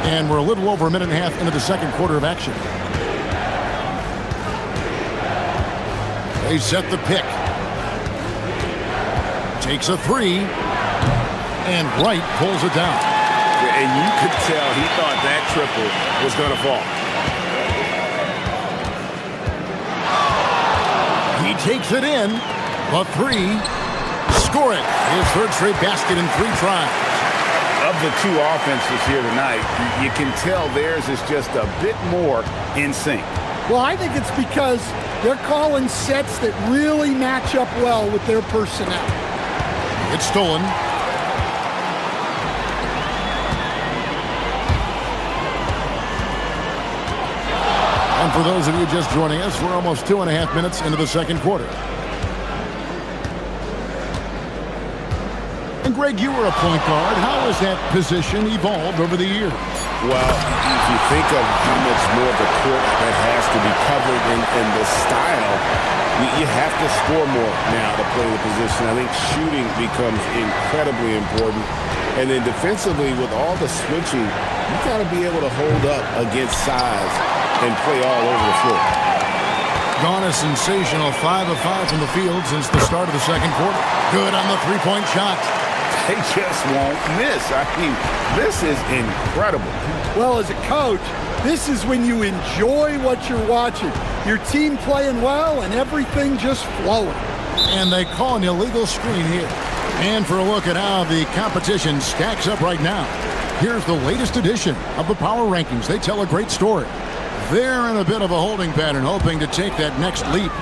Speaker 1: And we're a little over a minute and a half into the second quarter of action. They set the pick. Takes a 3. And Wright pulls it down.
Speaker 3: And you could tell he thought that triple was going to fall.
Speaker 1: He takes it in. A 3. Score it. His 3rd straight basket in 3 tries.
Speaker 3: Of the 2 offenses here tonight, you can tell theirs is just a bit more in sync.
Speaker 8: Well, I think it's because they're calling sets that really match up well with their personnel.
Speaker 1: It's stolen. And for those of you just joining us, we're almost 2.5 minutes into the second quarter. And Greg, you were a point guard. How has that position evolved over the years?
Speaker 12: Well, if you think of how much more of the court that has to be covered in the style, you have to score more now to play the position. I think shooting becomes incredibly important. And then defensively, with all the switching, you got to be able to hold up against size and play all over the floor.
Speaker 1: Gone a sensational 5 of 5 from the field since the start of the second quarter. Good on the 3-point shot.
Speaker 3: They just won't miss. I mean, this is incredible.
Speaker 8: Well, as a coach, this is when you enjoy what you're watching. Your team playing well and everything just flowing.
Speaker 1: And they call an illegal screen here. And for a look at how the competition stacks up right now, here's the latest edition of the Power Rankings. They tell a great story. They're in a bit of a holding pattern, hoping to take that next leap.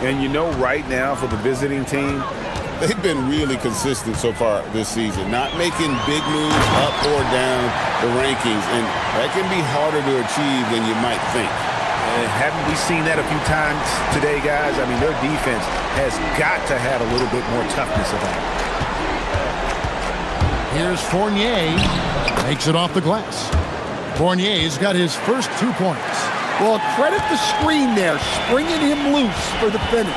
Speaker 3: And you know, right now for the visiting team,
Speaker 12: they've been really consistent so far this season, not making big moves up or down the rankings, and that can be harder to achieve than you might think.
Speaker 6: And haven't we seen that a few times today, guys? I mean, their defense has got to have a little bit more toughness about it.
Speaker 1: Here's Fournier, makes it off the glass. Fournier's got his first 2 points.
Speaker 8: Well, credit the screen there, springing him loose for the finish.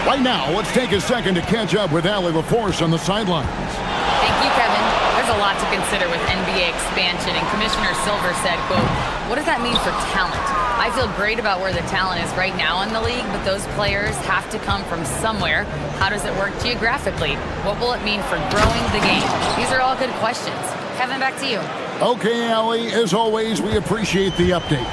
Speaker 1: Right now, let's take a second to catch up with Allie LaForce on the sidelines.
Speaker 10: Thank you, Kevin. There's a lot to consider with NBA expansion, and Commissioner Silver said, quote, "What does that mean for talent? I feel great about where the talent is right now in the league, but those players have to come from somewhere. How does it work geographically? What will it mean for growing the game? These are all good questions. Kevin, back to you.
Speaker 1: Okay, Allie, as always, we appreciate the update.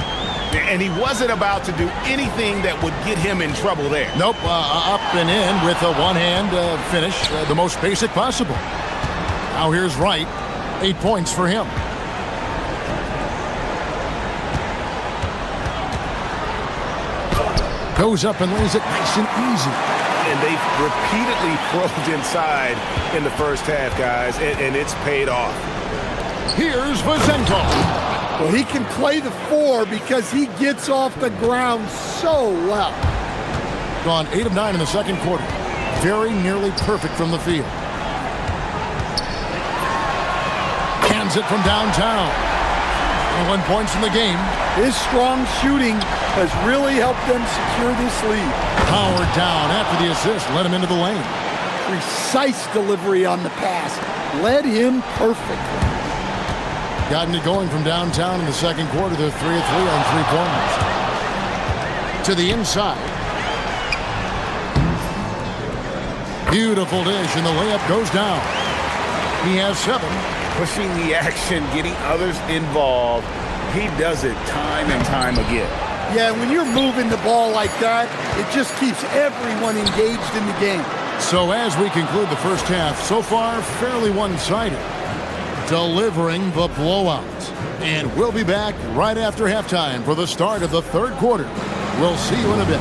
Speaker 3: And he wasn't about to do anything that would get him in trouble there.
Speaker 1: Nope, up and in with a one-hand finish, the most basic possible. Now here's Wright, 8 points for him. Goes up and lays it nice and easy.
Speaker 3: And they've repeatedly probed inside in the first half, guys, and it's paid off.
Speaker 1: Here's Vazenko.
Speaker 8: Well, he can play the 4 because he gets off the ground so well.
Speaker 1: Gone 8 of 9 in the second quarter. Very nearly perfect from the field. Hands it from downtown. 21 points in the game.
Speaker 8: His strong shooting has really helped them secure this lead.
Speaker 1: Powered down after the assist, led him into the lane.
Speaker 8: Precise delivery on the pass. Led him perfectly.
Speaker 1: Gotten it going from downtown in the second quarter. They're 3 of 3 on three-pointers. To the inside. Beautiful dish, and the layup goes down. He has 7.
Speaker 3: Pushing the action, getting others involved. He does it time and time again.
Speaker 8: Yeah, when you're moving the ball like that, it just keeps everyone engaged in the game.
Speaker 1: So as we conclude the first half, so far fairly one-sided, delivering the blowout. And we'll be back right after halftime for the start of the third quarter. We'll see you in a bit.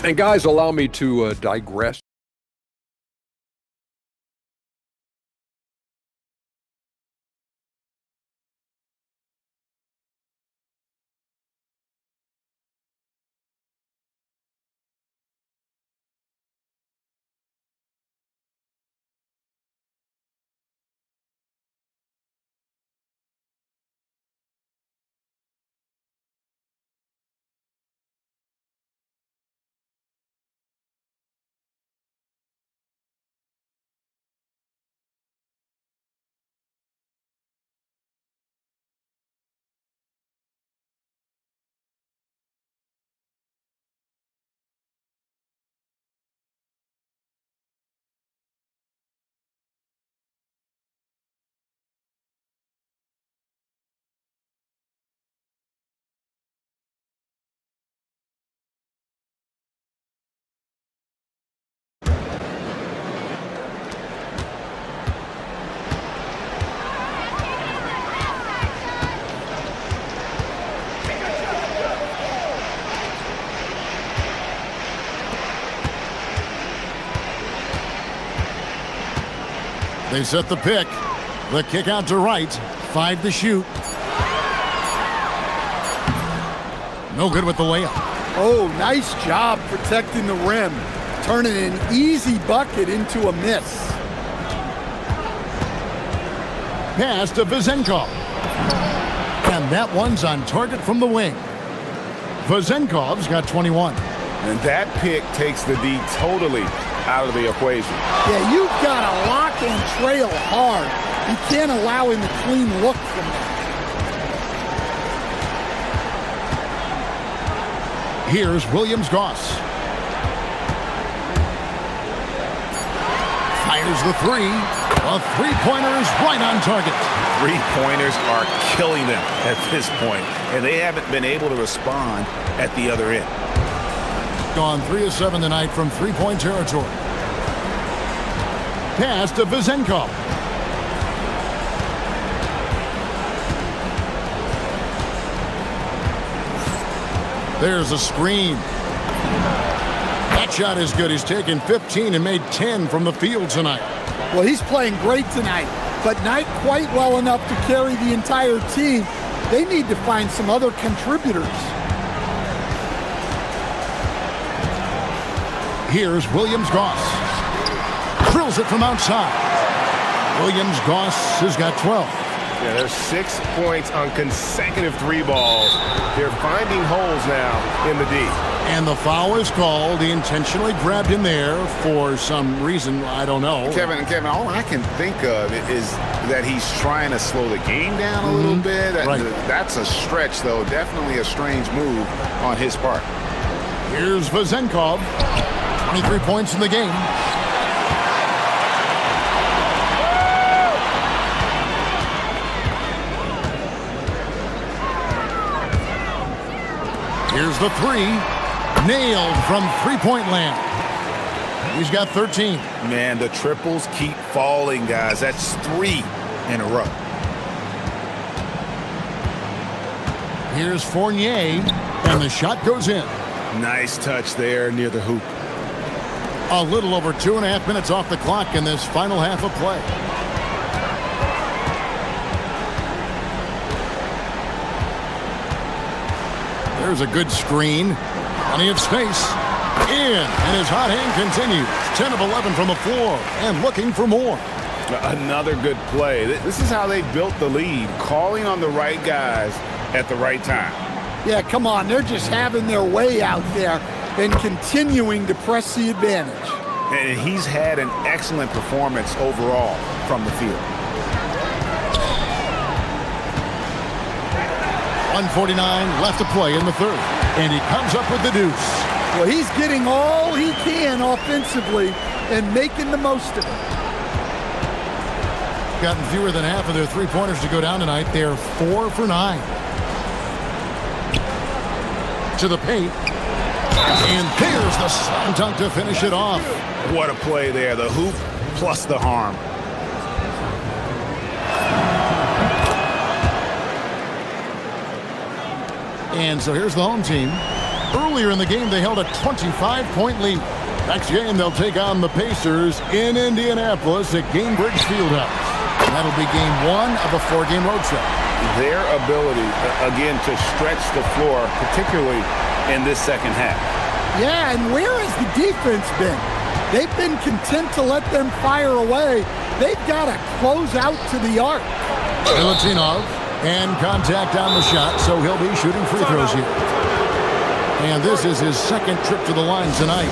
Speaker 5: And guys, allow me to digress.
Speaker 1: They set the pick. The kick out to Wright. 5 to shoot. No good with the layup.
Speaker 8: Oh, nice job protecting the rim. Turning an easy bucket into a miss.
Speaker 1: Pass to Vazenko. And that one's on target from the wing. Vazenkov's got 21.
Speaker 3: And that pick takes the D totally out of the equation.
Speaker 8: Yeah, you've got to lock and trail hard. You can't allow him a clean look from that.
Speaker 1: Here's Williams-Goss. Fires the 3. A three-pointer is right on target.
Speaker 3: Three-pointers are killing them at this point, and they haven't been able to respond at the other end.
Speaker 1: Gone 3 of 7 tonight from three-point territory. Pass to Vazenko. There's a screen. That shot is good. He's taken 15 and made 10 from the field tonight.
Speaker 8: Well, he's playing great tonight, but not quite well enough to carry the entire team. They need to find some other contributors.
Speaker 1: Here's Williams-Goss. Drills it from outside. Williams-Goss has got 12.
Speaker 6: Yeah, there's 6 points on consecutive 3 balls. They're finding holes now in the D.
Speaker 1: And the foul is called. He intentionally grabbed him there for some reason, I don't know.
Speaker 3: Kevin, all I can think of is that he's trying to slow the game down a little bit.
Speaker 1: Right.
Speaker 3: That's a stretch, though. Definitely a strange move on his part.
Speaker 1: Here's Vazenkov. 23 points in the game. Here's the three. Nailed from three-point land. He's got 13.
Speaker 3: Man, the triples keep falling, guys. That's 3 in a row.
Speaker 1: Here's Fournier, and the shot goes in.
Speaker 3: Nice touch there near the hoop.
Speaker 1: A little over 2.5 minutes off the clock in this final half of play. There's a good screen. Plenty of space. In, and his hot hand continues. 10 of 11 from the floor, and looking for more.
Speaker 3: Another good play. This is how they built the lead, calling on the right guys at the right time.
Speaker 8: Yeah, come on. They're just having their way out there and continuing to press the advantage.
Speaker 3: And he's had an excellent performance overall from the field.
Speaker 1: 1:49 left to play in the third, and he comes up with the deuce.
Speaker 8: Well, he's getting all he can offensively and making the most of it.
Speaker 1: Gotten fewer than half of their three-pointers to go down tonight. They're 4 for 9. To the paint. And there's the slam dunk to finish it off.
Speaker 3: What a play there. The hoop plus the harm.
Speaker 1: And so here's the home team. Earlier in the game, they held a 25-point lead. Next game, they'll take on the Pacers in Indianapolis at Gainbridge Fieldhouse. That'll be game 1 of a 4-game road trip.
Speaker 3: Their ability, again, to stretch the floor, particularly in this second half.
Speaker 8: Yeah, and where has the defense been? They've been content to let them fire away. They've got to close out to the arc.
Speaker 1: Milutinov, and contact on the shot, so he'll be shooting free throws here. And this is his second trip to the line tonight.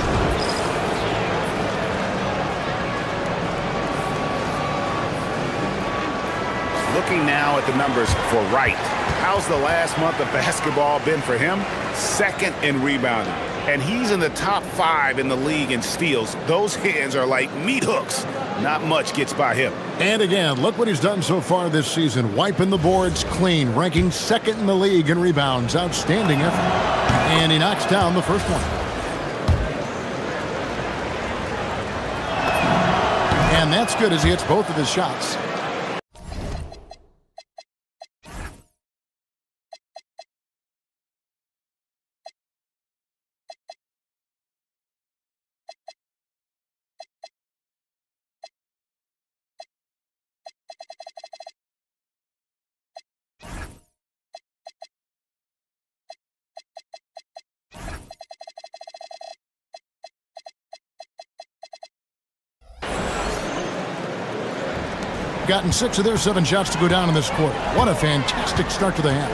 Speaker 3: Looking now at the numbers for Wright. How's the last month of basketball been for him? Second in rebounding. And he's in the top 5 in the league in steals. Those hands are like meat hooks. Not much gets by him.
Speaker 1: And again, look what he's done so far this season. Wiping the boards clean, ranking second in the league in rebounds. Outstanding effort. And he knocks down the first one. And that's good as he hits both of his shots. Gotten 6 of their 7 shots to go down in this quarter. What a fantastic start to the half.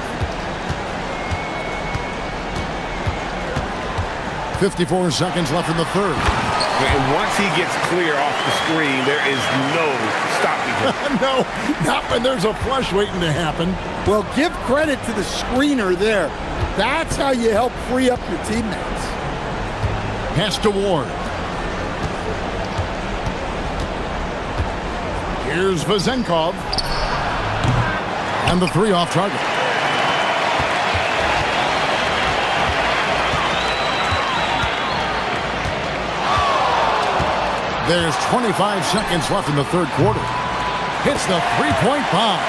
Speaker 1: 54 seconds left in the third.
Speaker 3: And once he gets clear off the screen, there is no stopping him.
Speaker 1: No, not when there's a flush waiting to happen.
Speaker 8: Well, give credit to the screener there. That's how you help free up your teammates.
Speaker 1: Pass to Ward. Here's Vazenkov. And the 3 off target. There's 25 seconds left in the third quarter. Hits the three-point bomb.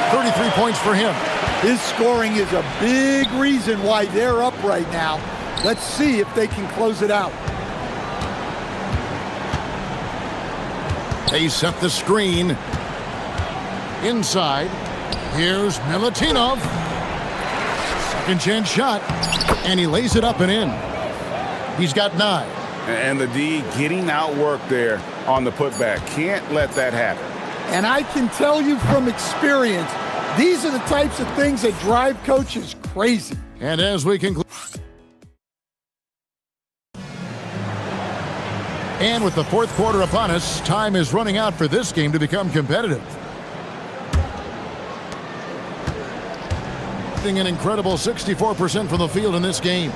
Speaker 1: 33 points for him.
Speaker 8: His scoring is a big reason why they're up right now. Let's see if they can close it out.
Speaker 1: They set the screen. Inside. Here's Milutinov. Second chance shot. And he lays it up and in. He's got 9.
Speaker 3: And the D getting outworked there on the putback. Can't let that happen.
Speaker 8: And I can tell you from experience, these are the types of things that drive coaches crazy.
Speaker 1: And as we conclude, and with the fourth quarter upon us, time is running out for this game to become competitive. An incredible 64% from the field in this game.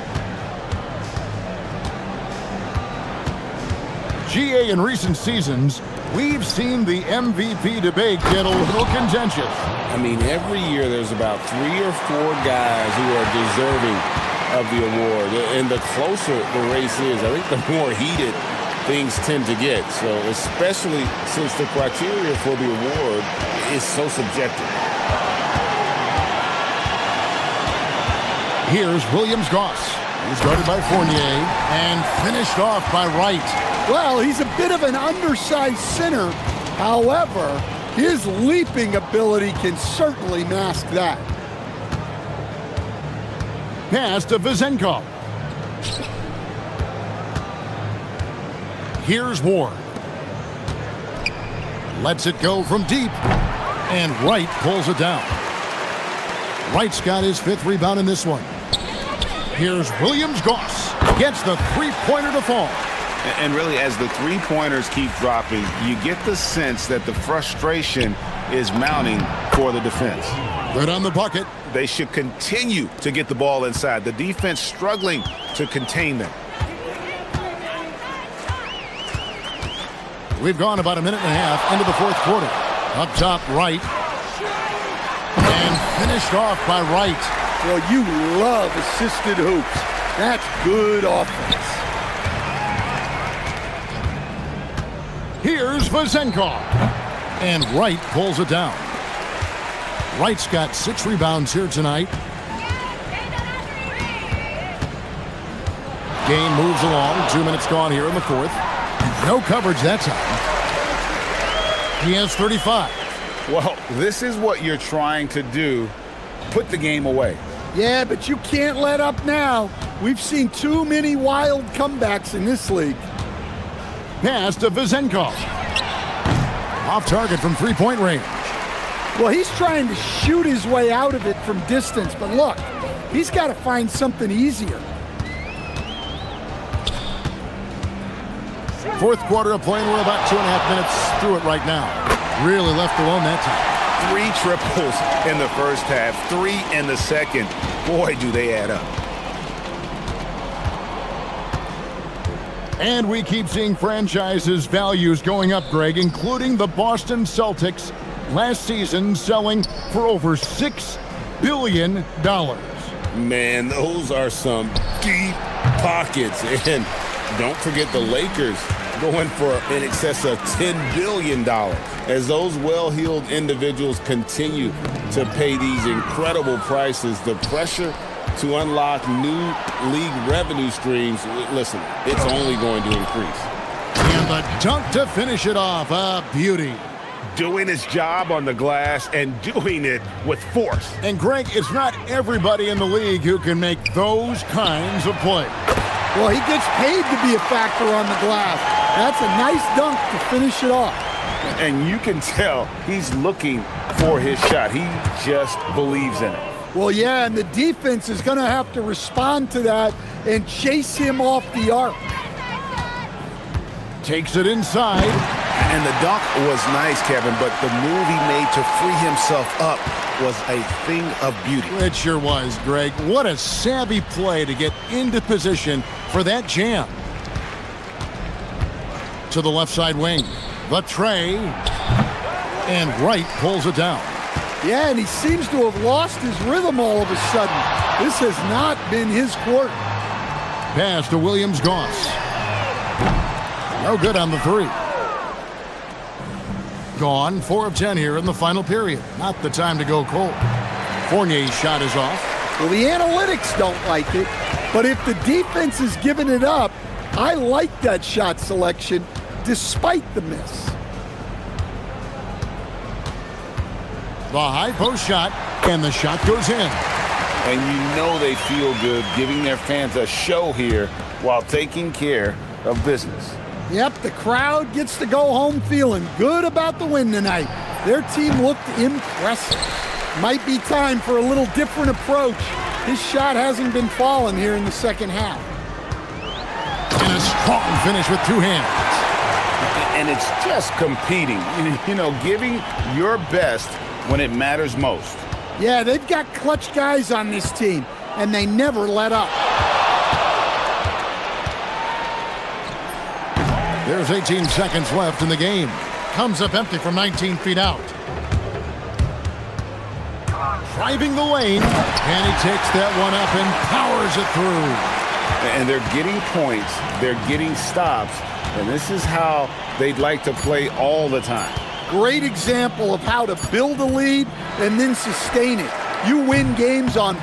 Speaker 1: GA, in recent seasons, we've seen the MVP debate get a little contentious.
Speaker 12: I mean, every year there's about 3 or 4 guys who are deserving of the award. And the closer the race is, I think the more heated things tend to get. So especially since the criteria for the award is so subjective.
Speaker 1: Here's Williams-Goss. He's guarded by Fournier and finished off by Wright.
Speaker 8: Well, he's a bit of an undersized center. However, his leaping ability can certainly mask that.
Speaker 1: Pass to Vezenkov. Here's Ward. Lets it go from deep. And Wright pulls it down. Wright's got his 5th rebound in this one. Here's Williams-Goss. Gets the three-pointer to fall.
Speaker 3: And really, as the three-pointers keep dropping, you get the sense that the frustration is mounting for the defense.
Speaker 1: Good on the bucket.
Speaker 3: They should continue to get the ball inside. The defense struggling to contain them.
Speaker 1: We've gone about a minute and a half into the fourth quarter. Up top, Wright. And finished off by Wright.
Speaker 8: Well, you love assisted hoops. That's good offense.
Speaker 1: Here's Vezenkov. And Wright pulls it down. Wright's got 6 rebounds here tonight. Game moves along. 2 minutes gone here in the fourth. No coverage that time. He has 35.
Speaker 3: Well, this is what you're trying to do. Put the game away.
Speaker 8: Yeah, but you can't let up now. We've seen too many wild comebacks in this league.
Speaker 1: Pass to Vezenkov. Off target from three-point range.
Speaker 8: Well, he's trying to shoot his way out of it from distance, but look, he's got to find something easier.
Speaker 1: Fourth quarter of play, and we're about 2.5 minutes through it right now. Really left alone that time.
Speaker 3: 3 triples in the first half, 3 in the second. Boy, do they add up.
Speaker 1: And we keep seeing franchises' values going up, Greg, including the Boston Celtics last season selling for over $6 billion.
Speaker 12: Man, those are some deep pockets. And don't forget the Lakers going for in excess of $10 billion. As those well-heeled individuals continue to pay these incredible prices, the pressure to unlock new league revenue streams, listen, it's only going to increase.
Speaker 1: And the dunk to finish it off. A beauty.
Speaker 3: Doing his job on the glass and doing it with force.
Speaker 1: And Greg, it's not everybody in the league who can make those kinds of plays.
Speaker 8: Well, he gets paid to be a factor on the glass. That's a nice dunk to finish it off.
Speaker 3: And you can tell he's looking for his shot. He just believes in it.
Speaker 8: Well, yeah, and the defense is going to have to respond to that and chase him off the arc.
Speaker 1: Takes it inside.
Speaker 3: And the dunk was nice, Kevin, but the move he made to free himself up was a thing of beauty.
Speaker 1: It sure was, Greg. What a savvy play to get into position for that jam. To the left side wing. The tray. And Wright pulls it down.
Speaker 8: Yeah, and he seems to have lost his rhythm all of a sudden. This has not been his quarter.
Speaker 1: Pass to Williams-Goss. No good on the 3. Gone. 4 of 10 here in the final period. Not the time to go cold. Fournier's shot is off.
Speaker 8: Well, the analytics don't like it, but if the defense is giving it up, I like that shot selection despite the miss.
Speaker 1: The high post shot, and the shot goes in.
Speaker 3: And you know they feel good giving their fans a show here while taking care of business.
Speaker 8: Yep, the crowd gets to go home feeling good about the win tonight. Their team looked impressive. Might be time for a little different approach. His shot hasn't been falling here in the second half.
Speaker 1: And a strong finish with two hands.
Speaker 3: And it's just competing, you know, giving your best when it matters most.
Speaker 8: Yeah, they've got clutch guys on this team, and they never let up.
Speaker 1: There's 18 seconds left in the game. Comes up empty from 19 feet out. Driving the lane, and he takes that one up and powers it through.
Speaker 3: And they're getting points, they're getting stops, and this is how they'd like to play all the time.
Speaker 8: Great example of how to build a lead and then sustain it. You win games on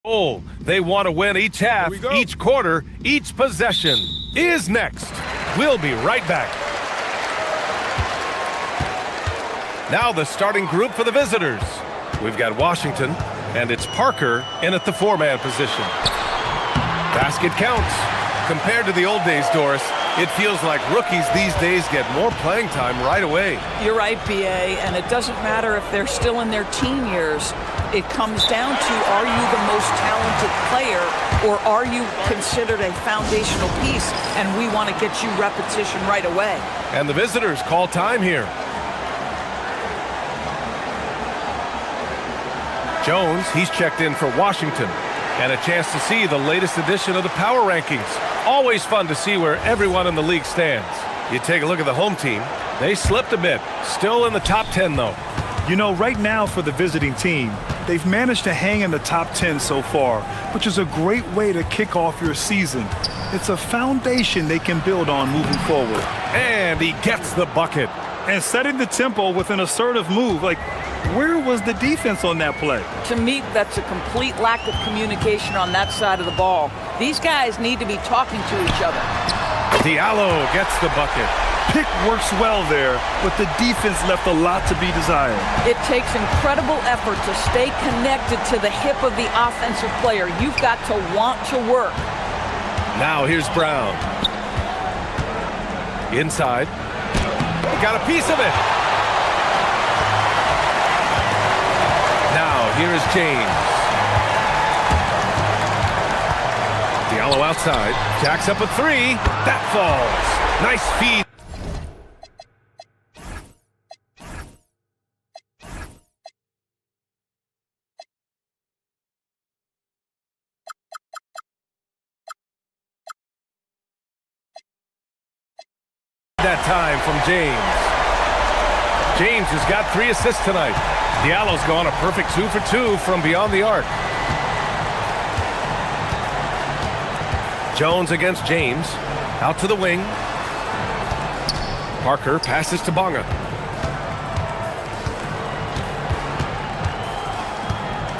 Speaker 6: Oh, they want to win each half, each quarter, each possession. Is next. We'll be right back. Now the starting group for the visitors. We've got Washington, and it's Parker in at the four-man position. Basket counts. Compared to the old days, Doris, it feels like rookies these days get more playing time right away.
Speaker 9: You're right, B.A., and it doesn't matter if they're still in their teen years. It comes down to, are you the most talented player, or are you considered a foundational piece, and we want to get you repetition right away.
Speaker 6: And the visitors call time here. Jones, he's checked in for Washington. And a chance to see the latest edition of the power rankings. Always fun to see where everyone in the league stands. You take a look at the home team. They slipped a bit. Still in the top 10, though.
Speaker 7: You know, right now for the visiting team, they've managed to hang in the top 10 so far, which is a great way to kick off your season. It's a foundation they can build on moving forward.
Speaker 6: And he gets the bucket.
Speaker 7: And setting the tempo with an assertive move. Like, where was the defense on that play?
Speaker 9: To me, that's a complete lack of communication on that side of the ball. These guys need to be talking to each other.
Speaker 6: Diallo gets the bucket.
Speaker 7: Pick works well there, but the defense left a lot to be desired.
Speaker 9: It takes incredible effort to stay connected to the hip of the offensive player. You've got to want to work.
Speaker 6: Now here's Brown. Inside. Got a piece of it. Now here is James. Diallo outside. Jacks up a three. That falls. Nice feed. That time from James. James has got 3 assists tonight. Diallo's gone a perfect 2 for 2 from beyond the arc. Jones against James. Out to the wing. Parker passes to Bonga.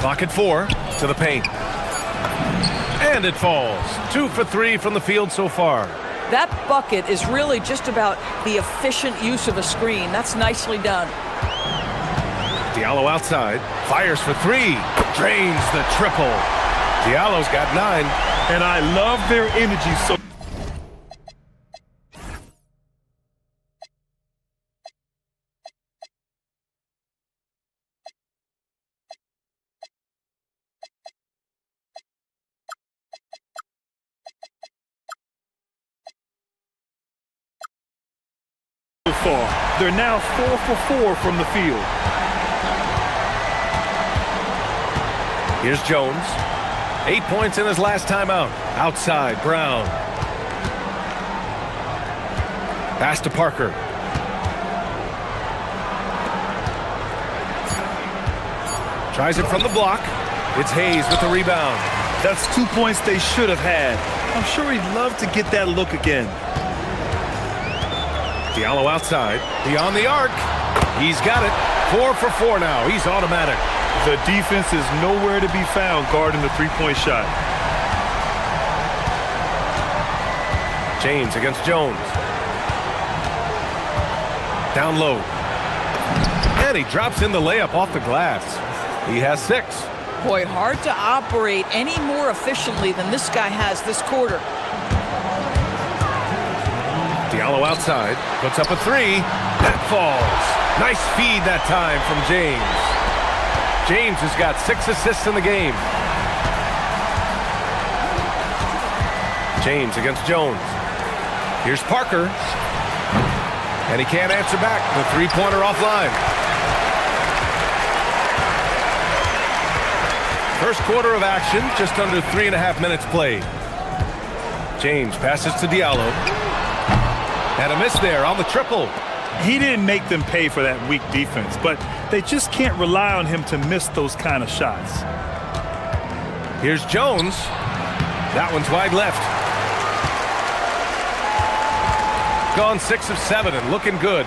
Speaker 6: Clock at 4 to the paint. And it falls. 2 for 3 from the field so far.
Speaker 9: That bucket is really just about the efficient use of a screen. That's nicely done.
Speaker 6: Diallo outside. Fires for 3. Drains the triple. Diallo's got 9.
Speaker 7: And I love their energy so. They're now 4 for 4 from the field.
Speaker 6: Here's Jones. 8 points in his last time out. Outside, Brown. Pass to Parker. Tries it from the block. It's Hayes with the rebound.
Speaker 7: That's 2 points they should have had. I'm sure he'd love to get that look again.
Speaker 6: Diallo outside, beyond the arc. He's got it. 4 for 4 now. He's automatic.
Speaker 7: The defense is nowhere to be found guarding the three-point shot.
Speaker 6: James against Jones. Down low. And he drops in the layup off the glass. He has 6.
Speaker 9: Boy, hard to operate any more efficiently than this guy has this quarter.
Speaker 6: Diallo outside, puts up a 3. That falls. Nice feed that time from James. James has got 6 assists in the game. James against Jones. Here's Parker. And he can't answer back. The three-pointer offline. First quarter of action, just under 3.5 minutes played. James passes to Diallo. And a miss there on the triple.
Speaker 7: He didn't make them pay for that weak defense, but they just can't rely on him to miss those kind of shots.
Speaker 6: Here's Jones. That one's wide left. Gone 6 of 7 and looking good.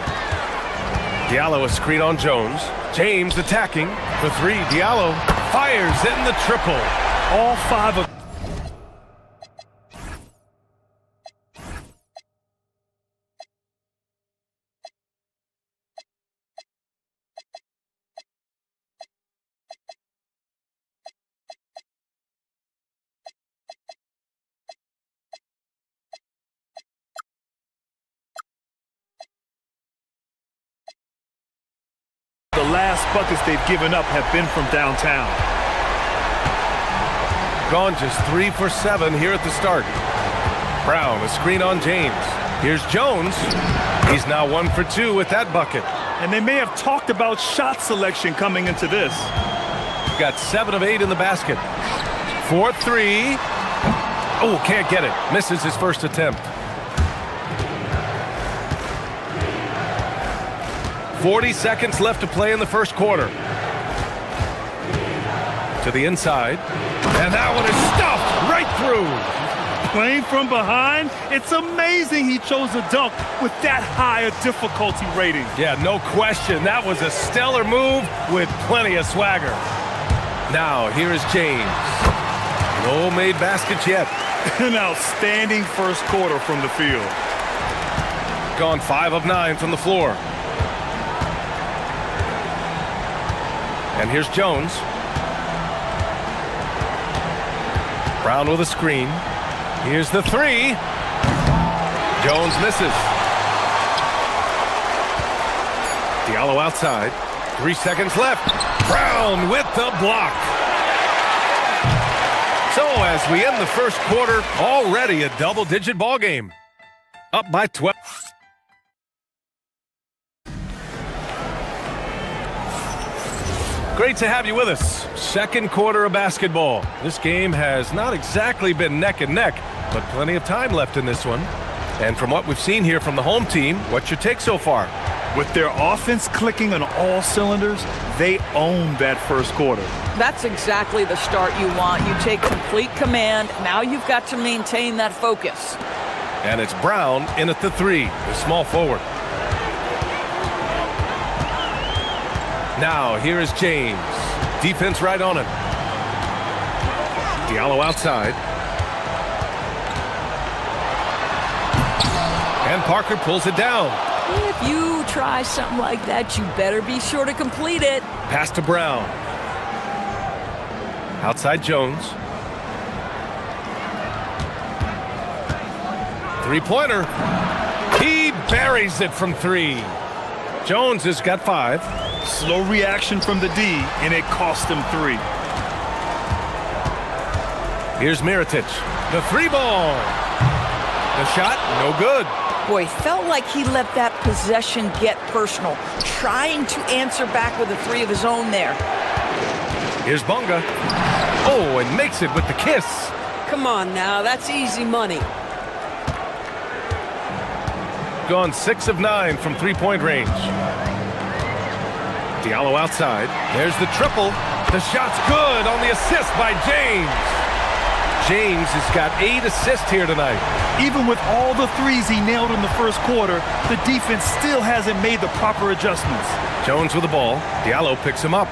Speaker 6: Diallo a screen on Jones. James attacking for 3. Diallo fires in the triple.
Speaker 7: All 5 of the last buckets they've given up have been from downtown.
Speaker 6: Gone just 3 for 7 here at the start. Brown, a screen on James. Here's Jones. He's now 1 for 2 with that bucket.
Speaker 7: And they may have talked about shot selection coming into this.
Speaker 6: Got 7 of 8 in the basket. 4-3. Oh, can't get it. Misses his first attempt. 40 seconds left to play in the first quarter. To the inside. And that one is stuffed right through.
Speaker 7: Playing from behind, it's amazing he chose a dunk with that high a difficulty rating.
Speaker 6: Yeah, no question. That was a stellar move with plenty of swagger. Now, here is James. No made baskets yet.
Speaker 7: An outstanding first quarter from the field.
Speaker 6: Gone 5 of 9 from the floor. And here's Jones. Brown with a screen. Here's the 3. Jones misses. Diallo outside. 3 seconds left. Brown with the block. So as we end the first quarter, already a double-digit ball game. Up by 12. Great to have you with us. Second quarter of basketball. This game has not exactly been neck and neck, but plenty of time left in this one. And from what we've seen here from the home team, what's your take so far?
Speaker 7: With their offense clicking on all cylinders, they own that first quarter.
Speaker 9: That's exactly the start you want. You take complete command. Now you've got to maintain that focus.
Speaker 6: And it's Brown in at the 3, the small forward. Now, here is James. Defense right on him. Diallo outside. And Parker pulls it down.
Speaker 11: If you try something like that, you better be sure to complete it.
Speaker 6: Pass to Brown. Outside Jones. Three-pointer. He buries it from 3. Jones has got 5.
Speaker 7: Slow reaction from the D, and it cost him 3.
Speaker 6: Here's Mirotic. The 3-ball. The shot, no good.
Speaker 9: Boy, felt like he let that possession get personal, trying to answer back with a 3 of his own there.
Speaker 6: Here's Bunga. Oh, and makes it with the kiss.
Speaker 11: Come on now, that's easy money.
Speaker 6: Gone 6 of 9 from 3-point range. Diallo outside. There's the triple. The shot's good on the assist by James. James has got 8 assists here tonight.
Speaker 7: Even with all the 3s he nailed in the first quarter, the defense still hasn't made the proper adjustments.
Speaker 6: Jones with the ball. Diallo picks him up.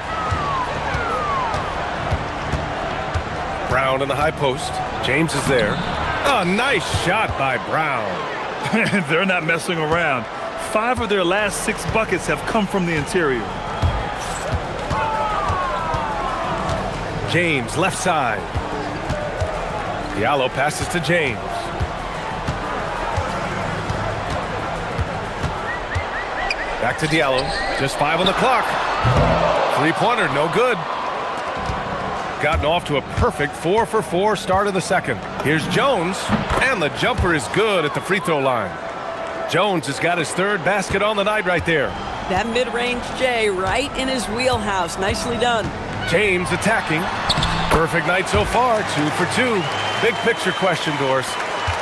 Speaker 6: Brown in the high post. James is there. A nice shot by Brown.
Speaker 7: They're not messing around. 5 of their last 6 buckets have come from the interior.
Speaker 6: James, left side. Diallo passes to James. Back to Diallo. Just 5 on the clock. 3-pointer, no good. Gotten off to a perfect 4 for 4 start of the second. Here's Jones, and the jumper is good at the free throw line. Jones has got his 3rd basket on the night right there.
Speaker 11: That mid-range J right in his wheelhouse. Nicely done.
Speaker 6: James attacking. Perfect night so far, 2 for 2. Big picture question, Doris.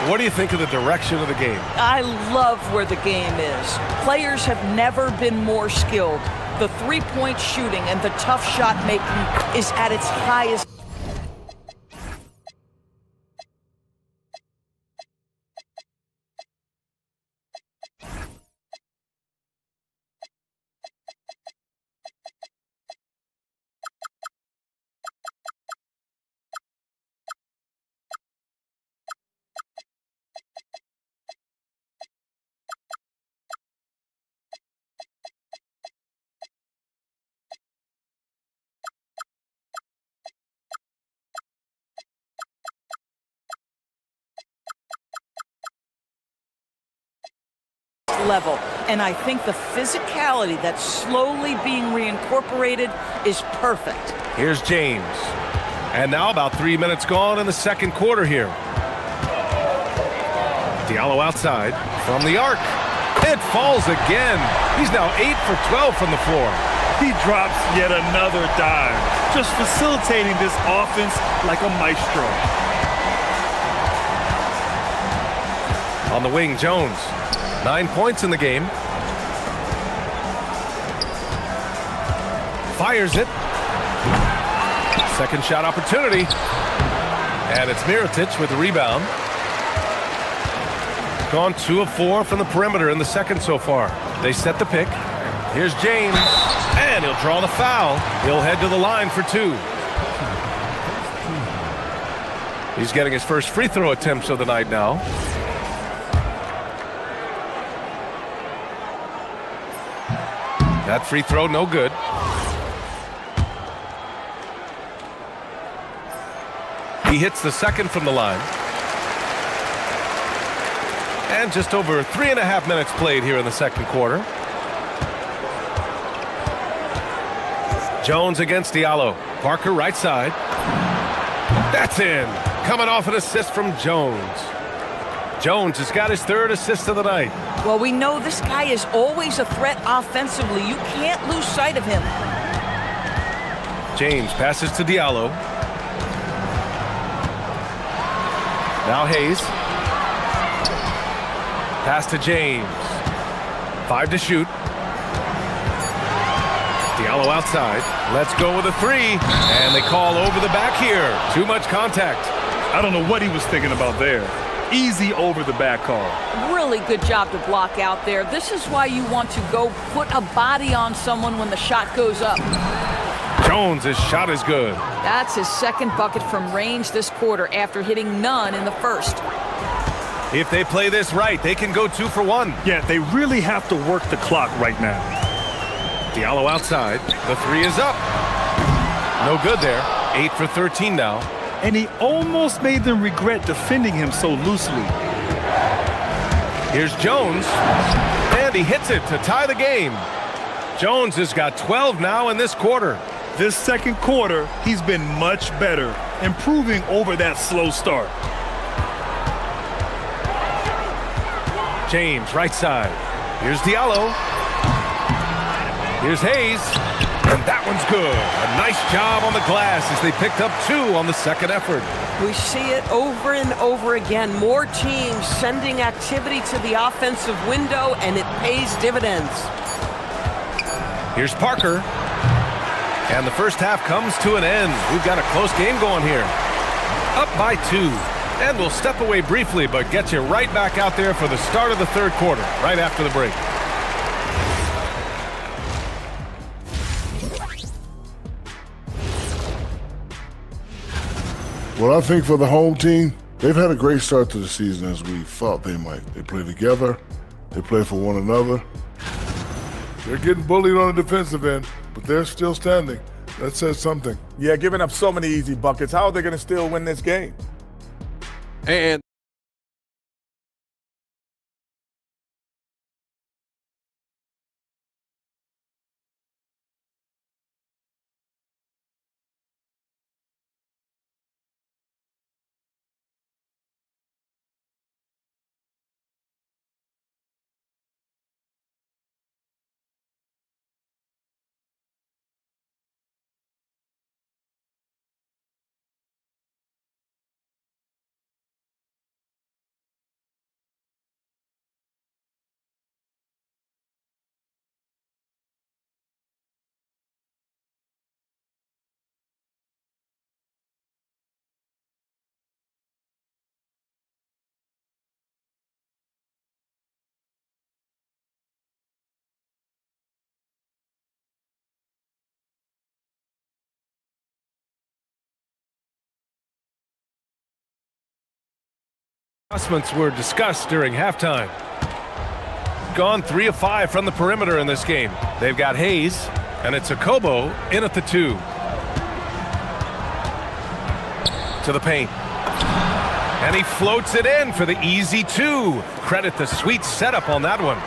Speaker 6: What do you think of the direction of the game?
Speaker 9: I love where the game is. Players have never been more skilled. The three-point shooting and the tough shot making is at its highest. level. And I think the physicality that's slowly being reincorporated is perfect.
Speaker 6: Here's James. And now about 3 minutes gone in the second quarter here. Diallo outside from the arc. It falls again. He's now 8 for 12 from the floor.
Speaker 7: He drops yet another dime, just facilitating this offense like a maestro.
Speaker 6: On the wing, Jones. 9 points in the game. Fires it. Second shot opportunity. And it's Mirotic with the rebound. Gone 2 of 4 from the perimeter in the second so far. They set the pick. Here's James. And he'll draw the foul. He'll head to the line for 2. He's getting his first free throw attempts of the night now. That free throw, no good. He hits the second from the line. And just over 3.5 minutes played here in the second quarter. Jones against Diallo. Parker right side. That's in. Coming off an assist from Jones. Jones has got his 3rd assist of the night.
Speaker 9: Well, we know this guy is always a threat offensively. You can't lose sight of him.
Speaker 6: James passes to Diallo. Now Hayes. Pass to James. 5 to shoot. Diallo outside. Let's go with a 3. And they call over the back here. Too much contact.
Speaker 7: I don't know what he was thinking about there. Easy over the back call.
Speaker 9: Really good job to block out there. This is why you want to go put a body on someone when the shot goes up.
Speaker 6: Jones, his shot is good.
Speaker 9: That's his 2nd bucket from range this quarter after hitting none in the first.
Speaker 6: If they play this right, they can go 2 for 1.
Speaker 7: Yeah, they really have to work the clock right now.
Speaker 6: Diallo outside. The 3 is up. No good there. 8 for 13 now.
Speaker 7: And he almost made them regret defending him so loosely.
Speaker 6: Here's Jones. And he hits it to tie the game. Jones has got 12 now in this quarter.
Speaker 7: This second quarter, he's been much better, improving over that slow start.
Speaker 6: James, right side. Here's Diallo. Here's Hayes. And that one's good. A nice job on the glass as they picked up 2 on the second effort.
Speaker 11: We see it over and over again. More teams sending activity to the offensive window, and it pays dividends.
Speaker 6: Here's Parker. And the first half comes to an end. We've got a close game going here. Up by 2. And we'll step away briefly, but get you right back out there for the start of the third quarter, right after the break.
Speaker 15: Well, I think for the home team, they've had a great start to the season as we thought they might. They play together. They play for one another. They're getting bullied on the defensive end, but they're still standing. That says something.
Speaker 4: Yeah, giving up so many easy buckets. How are they going to still win this game?
Speaker 5: And
Speaker 6: adjustments were discussed during halftime. Gone 3 of 5 from the perimeter in this game. They've got Hayes, and it's Okobo in at the 2. To the paint. And he floats it in for the easy 2. Credit the sweet setup on that one.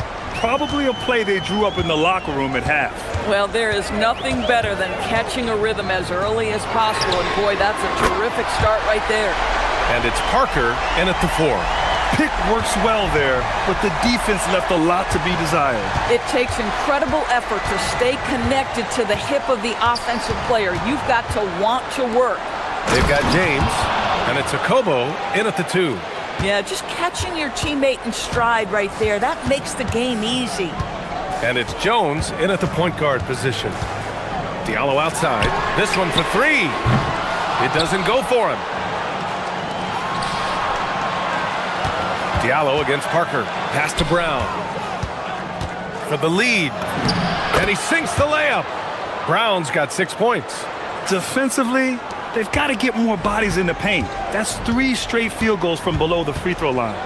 Speaker 7: Probably a play they drew up in the locker room at half.
Speaker 9: Well, there is nothing better than catching a rhythm as early as possible, and boy, that's a terrific start right there.
Speaker 6: And it's Parker in at the 4.
Speaker 7: Pick works well there, but the defense left a lot to be desired.
Speaker 9: It takes incredible effort to stay connected to the hip of the offensive player. You've got to want to work.
Speaker 6: They've got James, and it's Akobo in at the 2.
Speaker 9: Yeah, just catching your teammate in stride right there, that makes the game easy.
Speaker 6: And it's Jones in at the point guard position. Diallo outside. This one for 3. It doesn't go for him. Diallo against Parker. Pass to Brown. For the lead. And he sinks the layup. Brown's got 6 points.
Speaker 7: Defensively, they've got to get more bodies in the paint. That's 3 straight field goals from below the free throw line.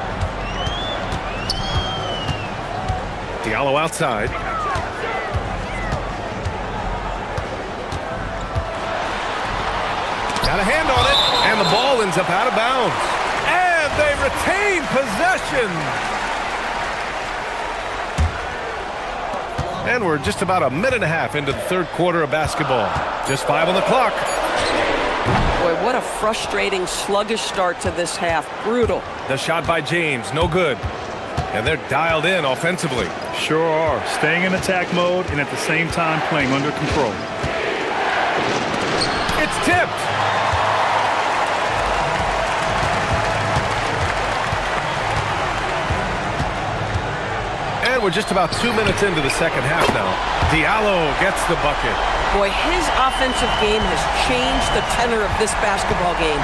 Speaker 6: Diallo outside. Got a hand on it, and the ball ends up out of bounds. And they retain possession. And we're just about a minute and a half into the third quarter of basketball. Just 5 on the clock.
Speaker 9: Boy, what a frustrating, sluggish start to this half. Brutal.
Speaker 6: The shot by James, no good. And they're dialed in offensively.
Speaker 7: Sure are. Staying in attack mode and at the same time playing under control.
Speaker 6: It's tipped. And we're just about 2 minutes into the second half now. Diallo gets the bucket.
Speaker 11: Boy, his offensive game has changed the tenor of this basketball game.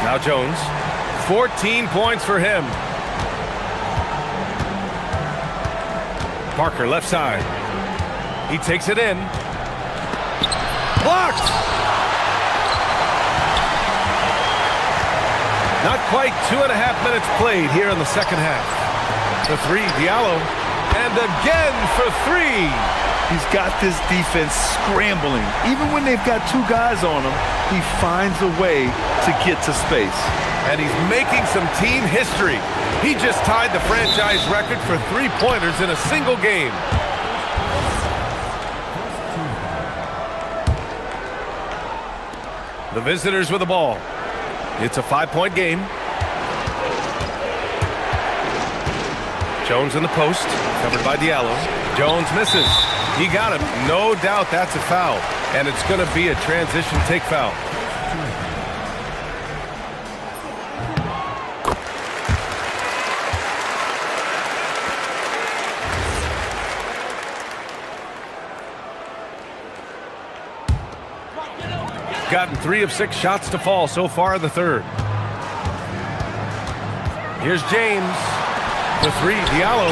Speaker 6: Now Jones. 14 points for him. Parker left side. He takes it in. Blocked! Not quite 2.5 minutes played here in the second half. The 3, Diallo. And again for 3.
Speaker 7: He's got this defense scrambling. Even when they've got 2 guys on him, he finds a way to get to space.
Speaker 6: And he's making some team history. He just tied the franchise record for 3-pointers in a single game. The visitors with the ball. It's a 5-point game. Jones in the post, covered by Diallo. Jones misses. He got him. No doubt that's a foul. And it's going to be a transition take foul. Gotten 3 of 6 shots to fall so far in the third. Here's James. The 3, Diallo.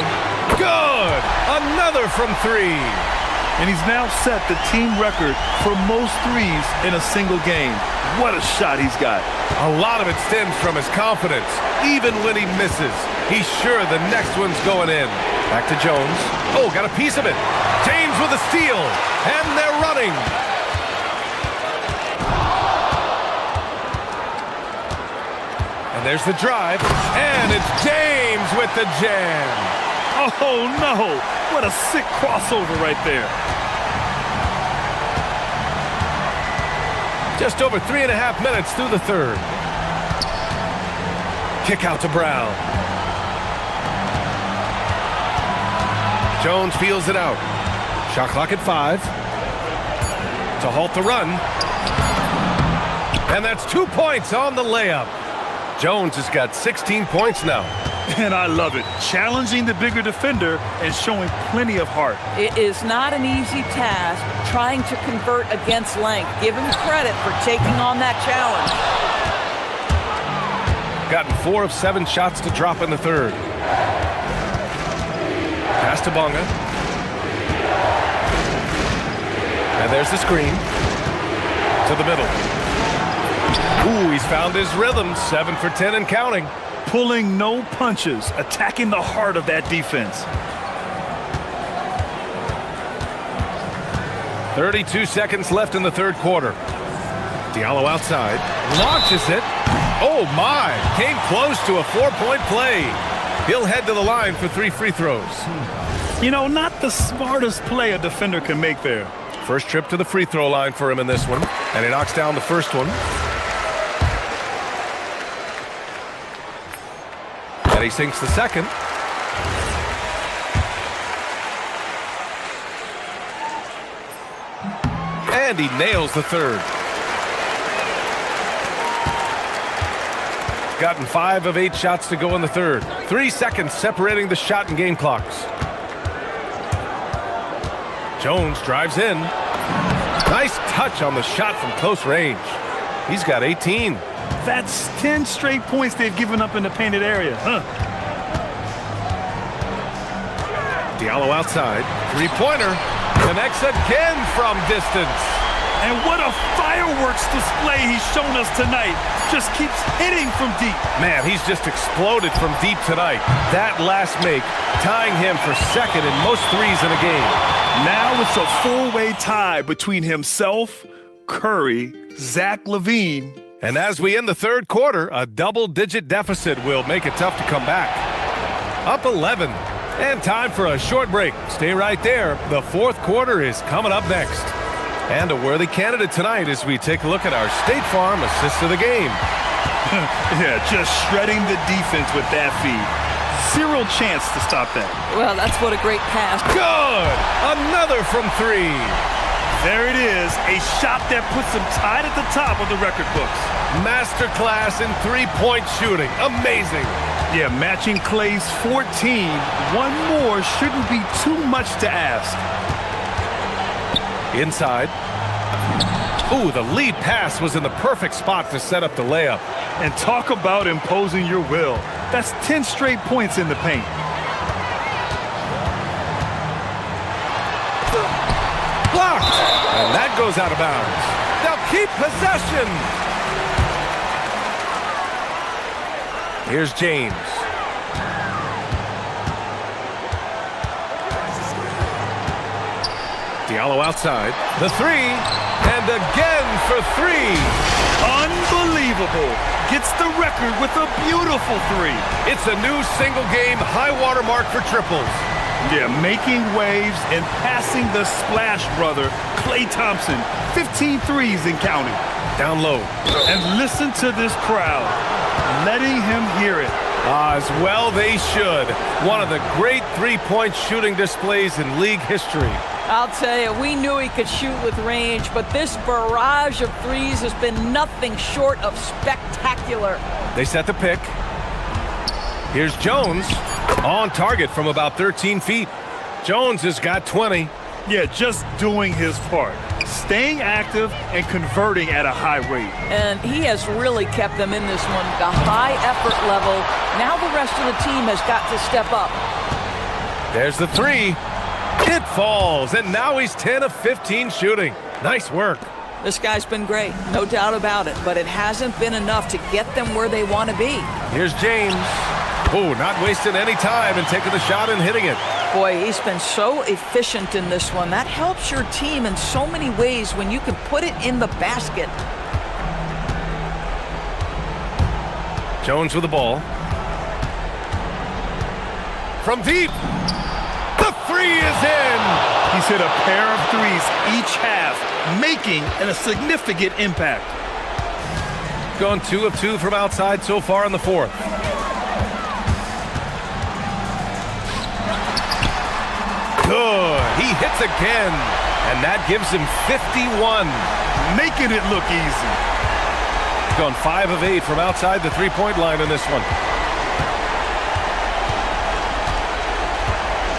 Speaker 6: Good! Another from 3.
Speaker 7: And he's now set the team record for most threes in a single game. What a shot he's got.
Speaker 6: A lot of it stems from his confidence. Even when he misses, he's sure the next one's going in. Back to Jones. Oh, got a piece of it. James with a steal. And they're running. And there's the drive. And it's James with the jam.
Speaker 7: Oh, no. What a sick crossover right there.
Speaker 6: Just over 3.5 minutes through the third. Kick out to Brown. Jones feels it out. Shot clock at 5. To halt the run. And that's 2 points on the layup. Jones has got 16 points now.
Speaker 7: And I love it. Challenging the bigger defender and showing plenty of heart.
Speaker 9: It is not an easy task trying to convert against length. Give him credit for taking on that challenge.
Speaker 6: Gotten 4 of 7 shots to drop in the third. Pass to Bonga. And there's the screen. To the middle. Ooh, he's found his rhythm. 7 for 10 and counting.
Speaker 7: Pulling no punches, attacking the heart of that defense.
Speaker 6: 32 seconds left in the third quarter. Diallo outside. Launches it. Oh, my. Came close to a 4-point play. He'll head to the line for 3 free throws.
Speaker 7: You know, not the smartest play a defender can make there.
Speaker 6: First trip to the free throw line for him in this one, and he knocks down the first one. And he sinks the second. And he nails the third. Gotten 5 of 8 shots to go in the third. 3 seconds separating the shot and game clocks. Jones drives in. Nice touch on the shot from close range. He's got 18.
Speaker 7: That's 10 straight points they've given up in the painted area.
Speaker 6: Diallo outside. Three-pointer. Connects again from distance.
Speaker 7: And what a fireworks display he's shown us tonight. Just keeps hitting from deep.
Speaker 6: Man, he's just exploded from deep tonight. That last make, tying him for second in most threes in a game.
Speaker 7: Now it's a four-way tie between himself, Curry, Zach LaVine.
Speaker 6: And as we end the third quarter, a double-digit deficit will make it tough to come back. Up 11. And time for a short break. Stay right there. The fourth quarter is coming up next. And a worthy candidate tonight as we take a look at our State Farm assist of the game.
Speaker 7: Yeah, just shredding the defense with that feed. Zero chance to stop that.
Speaker 9: Well, that's what a great pass.
Speaker 6: Good! Another from 3.
Speaker 7: There it is, a shot that puts him tied at the top of the record books.
Speaker 6: Masterclass in three-point shooting. Amazing.
Speaker 7: Yeah, matching Clay's 14. One more shouldn't be too much to ask.
Speaker 6: Inside. Ooh, the lead pass was in the perfect spot to set up the layup.
Speaker 7: And talk about imposing your will. That's 10 straight points in the paint.
Speaker 6: Blocked! And that goes out of bounds. They'll keep possession. Here's James. Diallo outside. The 3. And again for 3.
Speaker 7: Unbelievable. Gets the record with a beautiful 3.
Speaker 6: It's a new single-game high-water mark for triples.
Speaker 7: Yeah, making waves and passing the splash brother, Klay Thompson. 15 threes and counting.
Speaker 6: Down low.
Speaker 7: And listen to this crowd. Letting him hear it.
Speaker 6: As well they should. One of the great three-point shooting displays in league history.
Speaker 9: I'll tell you, we knew he could shoot with range, but this barrage of threes has been nothing short of spectacular.
Speaker 6: They set the pick. Here's Jones on target from about 13 feet. Jones has got 20.
Speaker 7: Yeah, just doing his part. Staying active and converting at a high rate.
Speaker 9: And he has really kept them in this one. The high effort level. Now the rest of the team has got to step up.
Speaker 6: There's the 3. It falls, and now he's 10 of 15 shooting. Nice work.
Speaker 9: This guy's been great, no doubt about it, but it hasn't been enough to get them where they want to be.
Speaker 6: Here's James. Oh, not wasting any time and taking the shot and hitting it.
Speaker 9: Boy, he's been so efficient in this one. That helps your team in so many ways when you can put it in the basket.
Speaker 6: Jones with the ball. From deep. The 3 is in.
Speaker 7: He's hit a pair of threes each half, making a significant impact.
Speaker 6: Gone 2 of 2 from outside so far in the fourth. Good. He hits again, and that gives him 51.
Speaker 7: Making it look easy.
Speaker 6: Gone 5 of 8 from outside the three-point line in this one.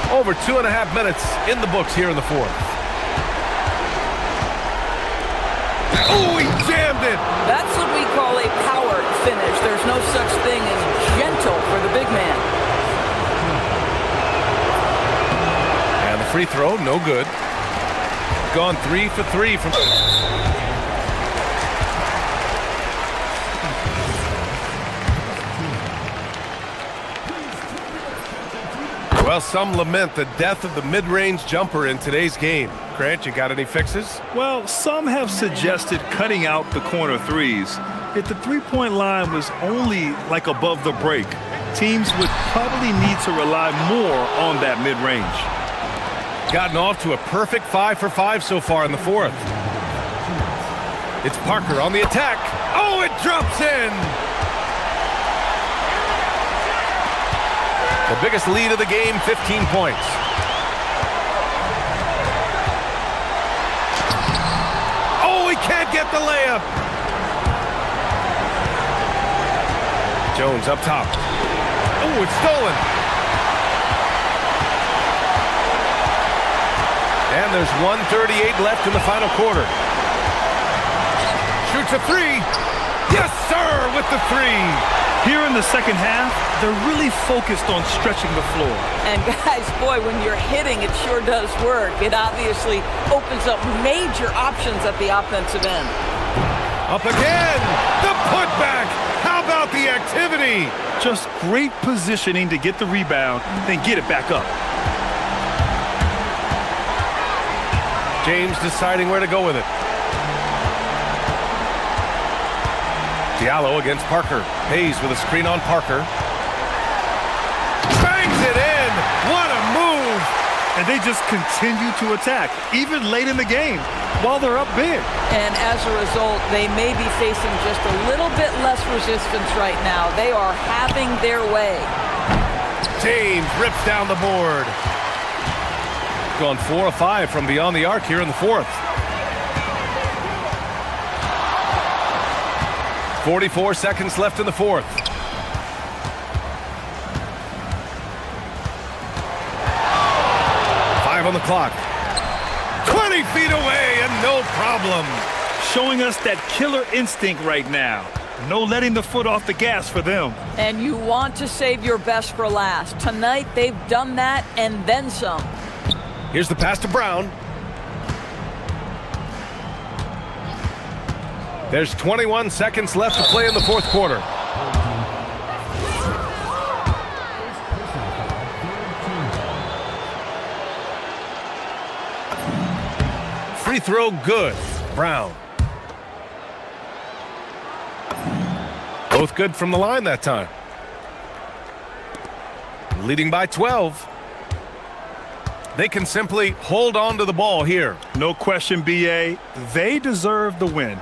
Speaker 6: Over 2.5 minutes in the books here in the fourth. Oh, he jammed it!
Speaker 9: That's what we call a power finish. There's no such thing as gentle for the big man.
Speaker 6: And the free throw, no good. Gone 3 for 3 from... Well, some lament the death of the mid-range jumper in today's game. Grant, you got any fixes?
Speaker 7: Well, some have suggested cutting out the corner threes. If the three-point line was only like above the break, teams would probably need to rely more on that mid-range.
Speaker 6: Gotten off to a perfect 5 for 5 so far in the fourth. It's Parker on the attack. Oh, it drops in! The biggest lead of the game, 15 points. Oh, he can't get the layup! Jones up top. Oh, it's stolen! And there's 1:38 left in the final quarter. Shoots a three. Yes, sir, with the three.
Speaker 7: Here in the second half, they're really focused on stretching the floor.
Speaker 9: And guys, boy, when you're hitting, it sure does work. It obviously opens up major options at the offensive end.
Speaker 6: Up again. The putback. How about the activity?
Speaker 7: Just great positioning to get the rebound, then get it back up.
Speaker 6: James deciding where to go with it. Diallo against Parker. Hayes with a screen on Parker. Bangs it in! What a move!
Speaker 7: And they just continue to attack, even late in the game, while they're up big.
Speaker 9: And as a result, they may be facing just a little bit less resistance right now. They are having their way.
Speaker 6: James rips down the board. Gone 4 of 5 from beyond the arc here in the fourth. 44 seconds left in the fourth. Five on the clock. 20 feet away and no problem.
Speaker 7: Showing us that killer instinct right now. No letting the foot off the gas for them.
Speaker 9: And you want to save your best for last. Tonight, they've done that and then some.
Speaker 6: Here's the pass to Brown. There's 21 seconds left to play in the fourth quarter. Free throw good. Brown. Both good from the line that time. Leading by 12. They can simply hold on to the ball here.
Speaker 7: No question, BA. They deserve the win.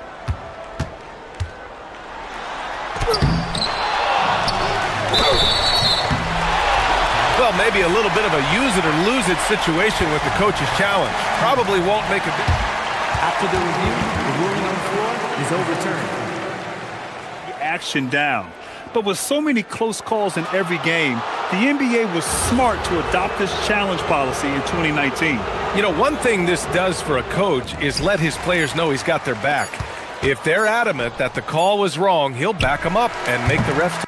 Speaker 6: Well, maybe a little bit of a use it or lose it situation with the coach's challenge. Probably won't make a difference.
Speaker 14: After the review, the ruling on the floor is overturned.
Speaker 7: Action down. But with so many close calls in every game, the NBA was smart to adopt this challenge policy in 2019.
Speaker 6: You know, one thing this does for a coach is let his players know he's got their back. If they're adamant that the call was wrong, he'll back them up and make the refs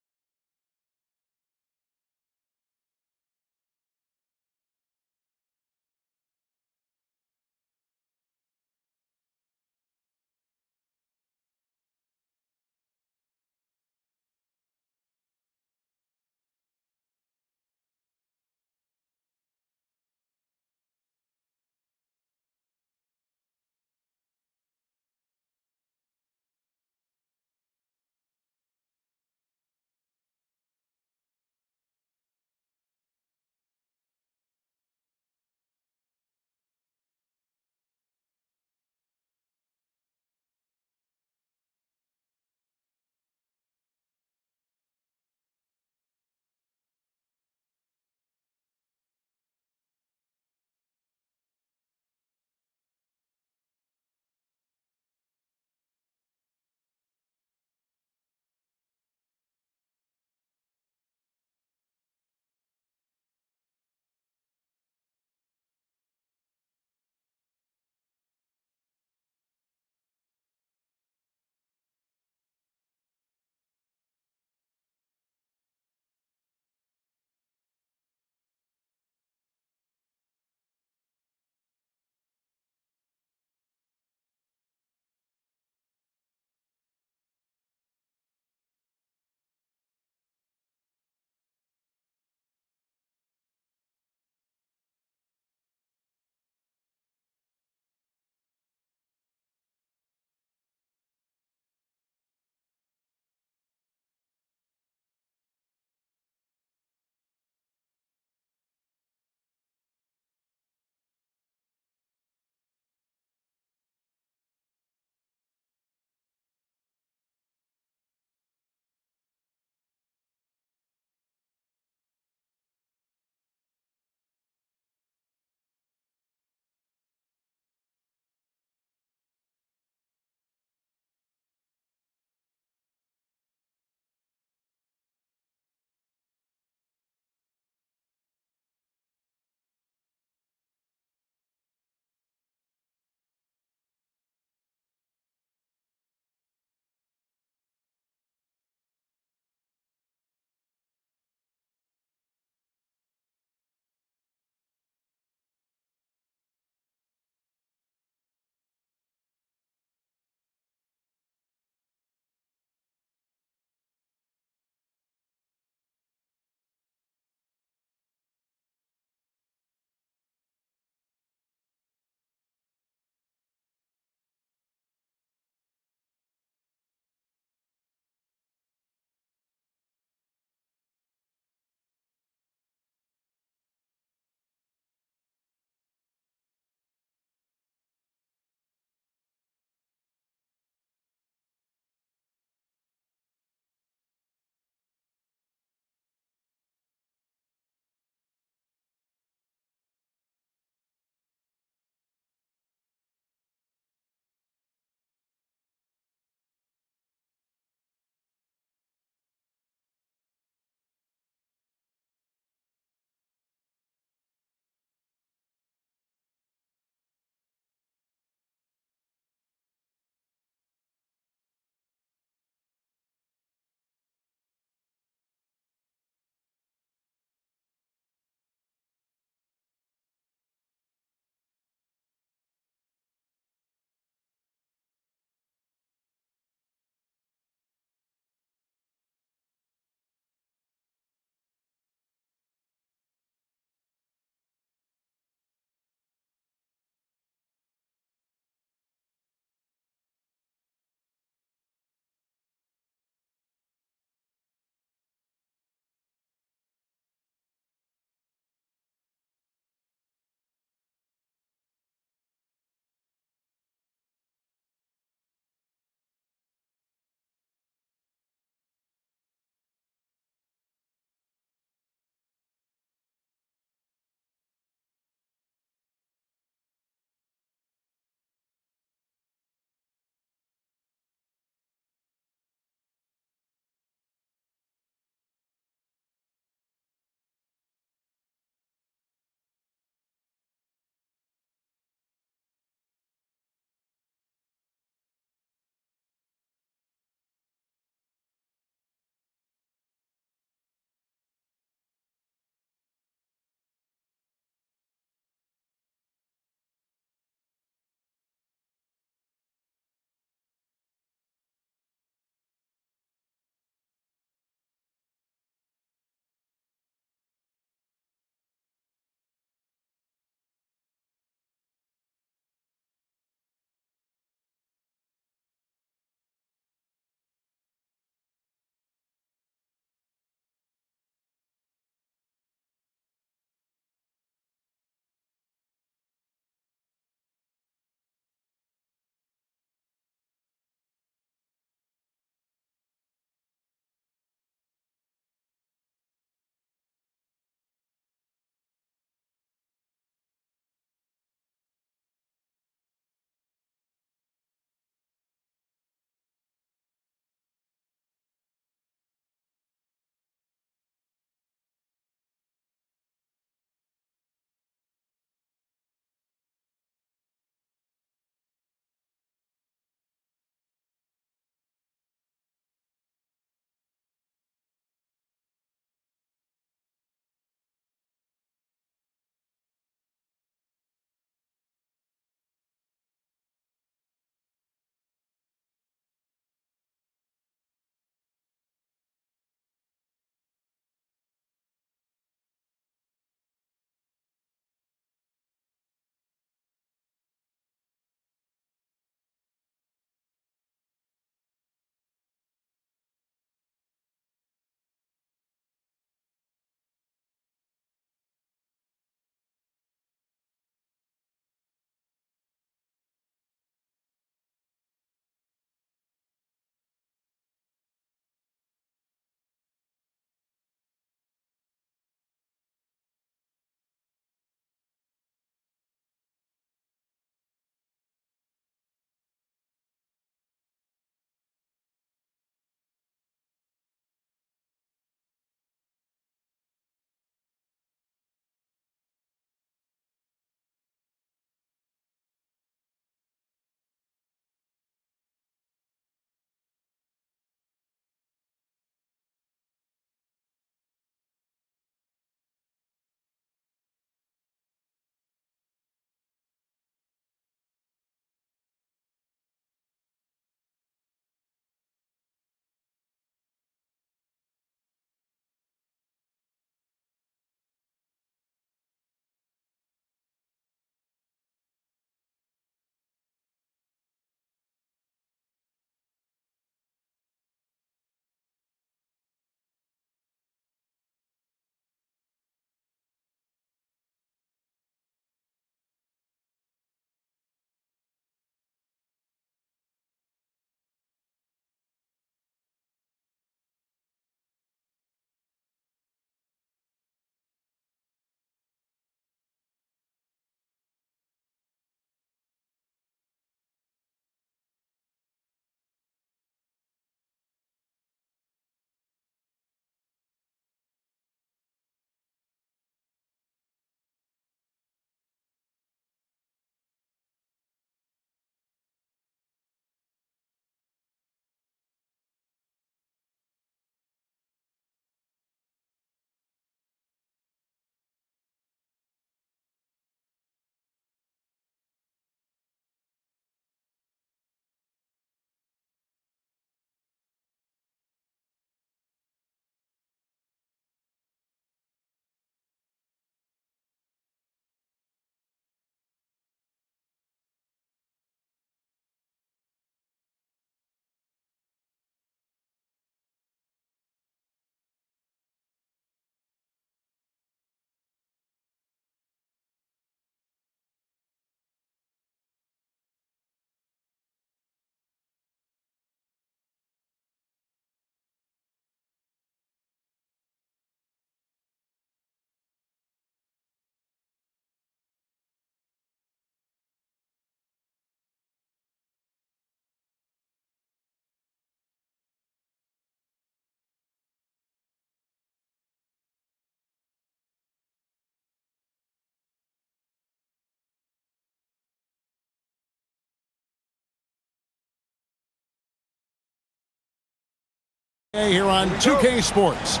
Speaker 1: Here on 2K Sports.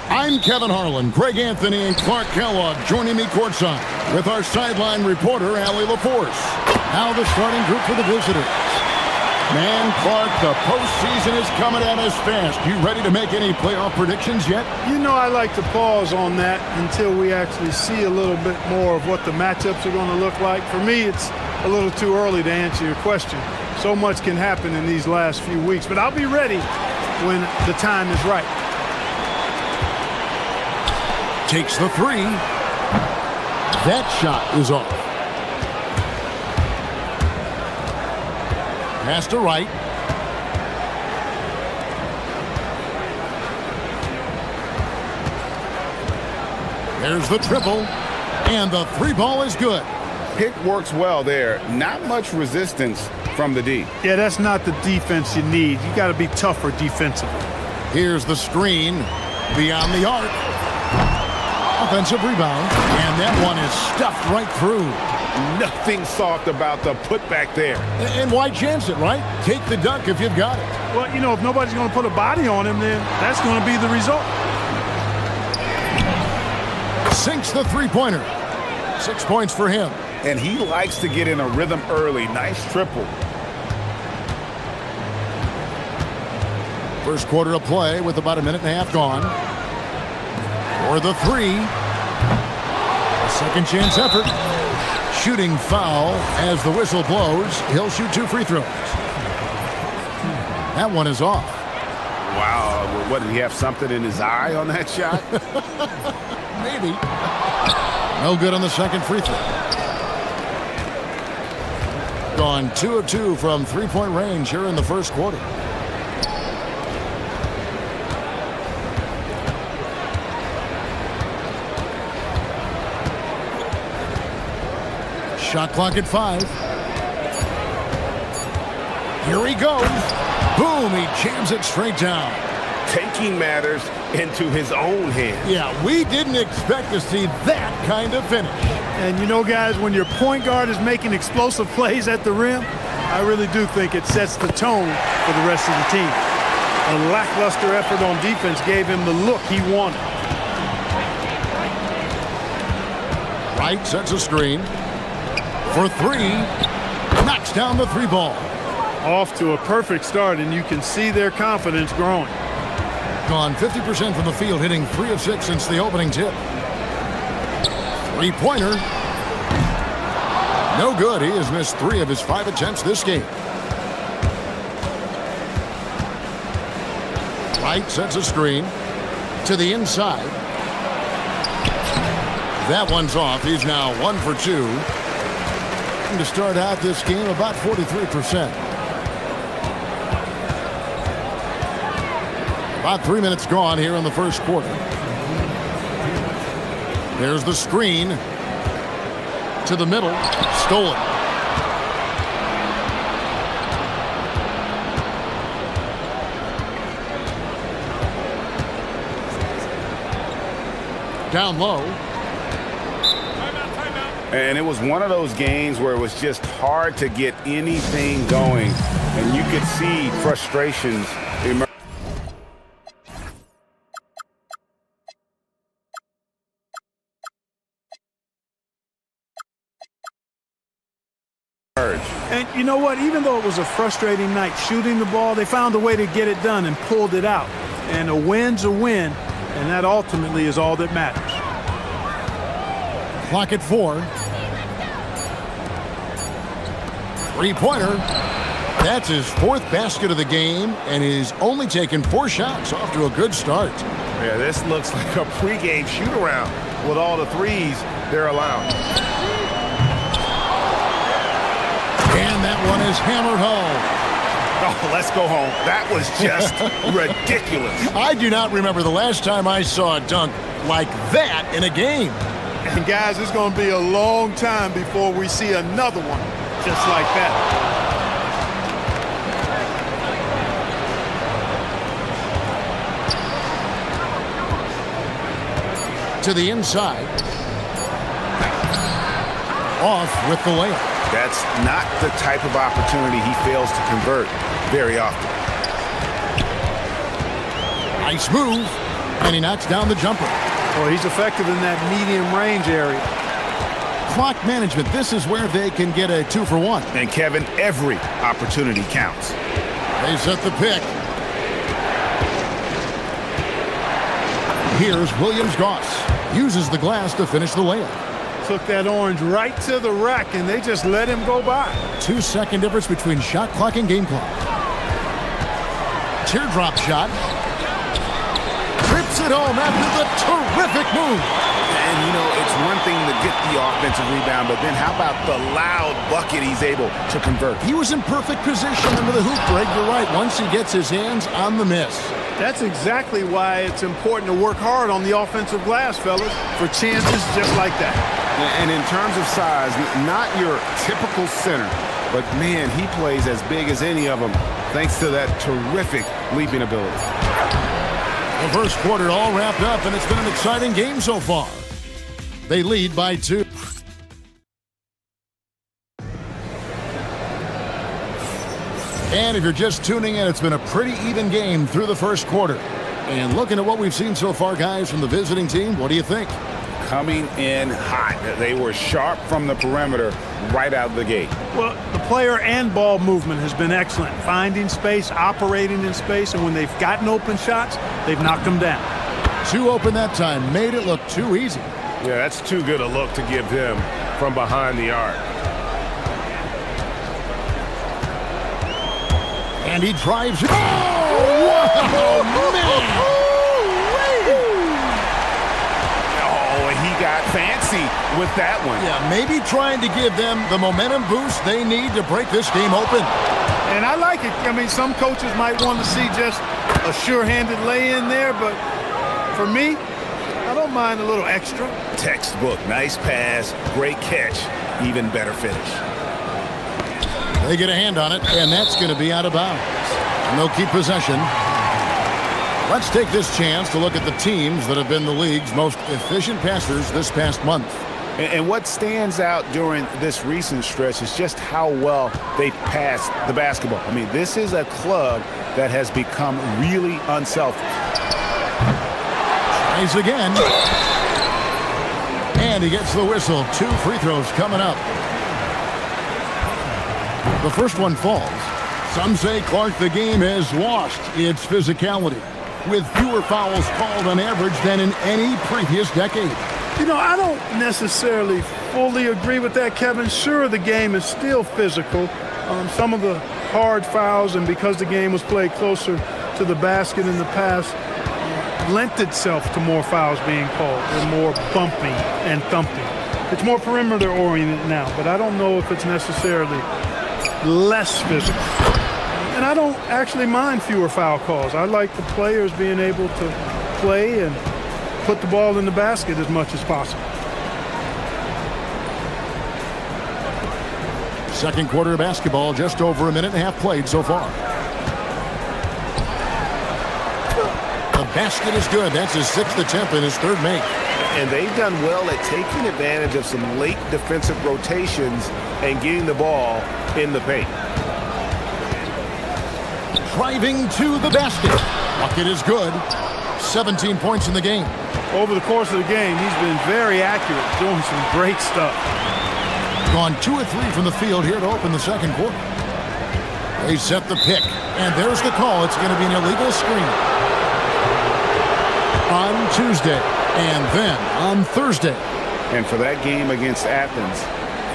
Speaker 1: I'm Kevin Harlan, Greg Anthony, and Clark Kellogg joining me courtside with our sideline reporter, Allie LaForce. Now the starting group for the visitors. Man, Clark, the postseason is coming at us fast. You ready to make any playoff predictions yet?
Speaker 13: You know, I like to pause on that until we actually see a little bit more of what the matchups are going to look like. For me, it's a little too early to answer your question. So much can happen in these last few weeks, but I'll be ready when the time is right.
Speaker 1: Takes the three. That shot is off. Pass to right. There's the triple. And the three ball is good.
Speaker 3: Pick works well there. Not much resistance from the D.
Speaker 13: Yeah, that's not the defense you need. You got to be tougher defensively.
Speaker 1: Here's the screen. Beyond the arc. Offensive rebound. And that one is stuffed right through.
Speaker 3: Nothing soft about the putback there.
Speaker 1: And why chance it, right? Take the dunk if you've got it.
Speaker 13: Well, you know, if nobody's going to put a body on him, then that's going to be the result.
Speaker 1: Sinks the three-pointer. 6 points for him.
Speaker 3: And he likes to get in a rhythm early. Nice triple.
Speaker 1: First quarter of play with about a minute and a half gone. For the three. Second chance effort. Shooting foul as the whistle blows. He'll shoot 2 free throws. That one is off.
Speaker 3: Wow. What, did he have something in his eye on that shot?
Speaker 1: Maybe. No good on the second free throw. Gone 2 of 2 from three-point range here in the first quarter. Shot clock at 5. Here he goes. Boom, he jams it straight down.
Speaker 3: Taking matters into his own hands.
Speaker 1: Yeah, we didn't expect to see that kind of finish.
Speaker 13: And you know, guys, when your point guard is making explosive plays at the rim, I really do think it sets the tone for the rest of the team. A lackluster effort on defense gave him the look he wanted.
Speaker 1: Wright sets a screen. For three, knocks down the three ball.
Speaker 13: Off to a perfect start, and you can see their confidence growing.
Speaker 1: Gone 50% from the field, hitting 3 of 6 since the opening tip. Three-pointer. No good. He has missed 3 of his 5 attempts this game. Wright sets a screen to the inside. That one's off. He's now 1 for 2. To start out this game, about 43%. About 3 minutes gone here in the first quarter. There's the screen to the middle. Stolen. Down low.
Speaker 3: And it was one of those games where it was just hard to get anything going. And you could see frustrations emerge.
Speaker 13: And you know what? Even though it was a frustrating night shooting the ball, they found a way to get it done and pulled it out. And a win's a win, and that ultimately is all that matters.
Speaker 1: Clock at 4. Three-pointer. That's his 4th basket of the game, and he's only taken 4 shots. Off to a good start.
Speaker 3: Yeah, this looks like a pregame shoot-around with all the threes they're allowed.
Speaker 1: And that one is hammered home.
Speaker 3: Oh, let's go home. That was just ridiculous.
Speaker 1: I do not remember the last time I saw a dunk like that in a game.
Speaker 13: And guys, it's going to be a long time before we see another one just like that.
Speaker 1: To the inside. Off with the layup.
Speaker 3: That's not the type of opportunity he fails to convert very often.
Speaker 1: Nice move. And he knocks down the jumper.
Speaker 13: Well, he's effective in that medium range area.
Speaker 1: Clock management. This is where they can get a 2-for-1.
Speaker 3: And Kevin, every opportunity counts.
Speaker 1: They set the pick. Here's Williams-Goss. Uses the glass to finish the layup.
Speaker 13: Took that orange right to the rack, and they just let him go by.
Speaker 1: 2-second difference between shot clock and game clock. Teardrop shot. Trips it home after the terrific move.
Speaker 3: And, you know, it's one thing to get the offensive rebound, but then how about the loud bucket he's able to convert?
Speaker 1: He was in perfect position under the hoop break. You're right, once he gets his hands on the miss.
Speaker 13: That's exactly why it's important to work hard on the offensive glass, fellas, for chances just like that.
Speaker 3: And in terms of size, not your typical center, but man, he plays as big as any of them thanks to that terrific leaping ability.
Speaker 1: The first quarter all wrapped up, and it's been an exciting game so far. They lead by 2. And if you're just tuning in, it's been a pretty even game through the first quarter. And looking at what we've seen so far, guys, from the visiting team, what do you think?
Speaker 3: Coming in hot. They were sharp from the perimeter right out of the gate.
Speaker 13: Well, the player and ball movement has been excellent. Finding space, operating in space, and when they've gotten open shots, they've knocked them down.
Speaker 1: 2 open that time. Made it look too easy.
Speaker 3: Yeah, that's too good a look to give them from behind the arc.
Speaker 1: And he drives it. Oh, wow, man!
Speaker 3: Oh, and he got fancy with that one.
Speaker 1: Yeah, maybe trying to give them the momentum boost they need to break this game open.
Speaker 13: And I like it. I mean, some coaches might want to see just a sure-handed lay-in there, but for me, I don't mind a little extra.
Speaker 3: Textbook, nice pass, great catch, even better finish.
Speaker 1: They get a hand on it, and that's going to be out of bounds. And they'll keep possession. Let's take this chance to look at the teams that have been the league's most efficient passers this past month.
Speaker 3: And what stands out during this recent stretch is just how well they passed the basketball. I mean, this is a club that has become really unselfish.
Speaker 1: Tries again. And he gets the whistle. 2 free throws coming up. The first one falls. Some say, Clark, the game has lost its physicality, with fewer fouls called on average than in any previous decade.
Speaker 13: You know, I don't necessarily fully agree with that, Kevin. Sure, the game is still physical. Some of the hard fouls, and because the game was played closer to the basket in the past, lent itself to more fouls being called and more bumping and thumping. It's more perimeter oriented now, but I don't know if it's necessarily less physical. And I don't actually mind fewer foul calls. I like the players being able to play and put the ball in the basket as much as possible.
Speaker 1: Second quarter of basketball, just over a minute and a half played so far. The basket is good. That's his 6th attempt and his 3rd make.
Speaker 3: And they've done well at taking advantage of some late defensive rotations and getting the ball in the paint.
Speaker 1: Driving to the basket. Bucket is good. 17 points in the game.
Speaker 13: Over the course of the game, he's been very accurate, doing some great stuff.
Speaker 1: Gone 2 of 3 from the field here to open the second quarter. They set the pick, and there's the call. It's going to be an illegal screen. On Tuesday, and then on Thursday.
Speaker 3: And for that game against Athens,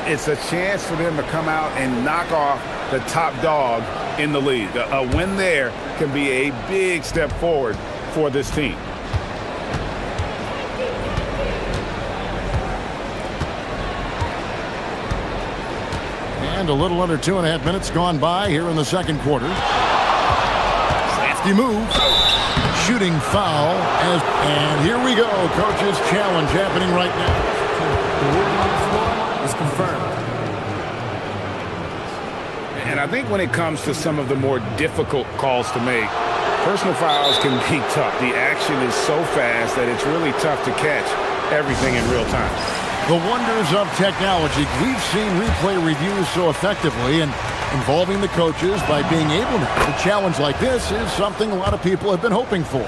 Speaker 3: it's a chance for them to come out and knock off the top dog in the league. A win there can be a big step forward for this team.
Speaker 1: And a little under 2.5 minutes gone by here in the second quarter. Crafty move. Shooting foul. And here we go. Coach's challenge happening right now.
Speaker 14: The ruling on the floor is confirmed.
Speaker 3: And I think when it comes to some of the more difficult calls to make, personal fouls can be tough. The action is so fast that it's really tough to catch everything in real time.
Speaker 1: The wonders of technology. We've seen replay reviews so effectively, and involving the coaches by being able to. A challenge like this is something a lot of people have been hoping for.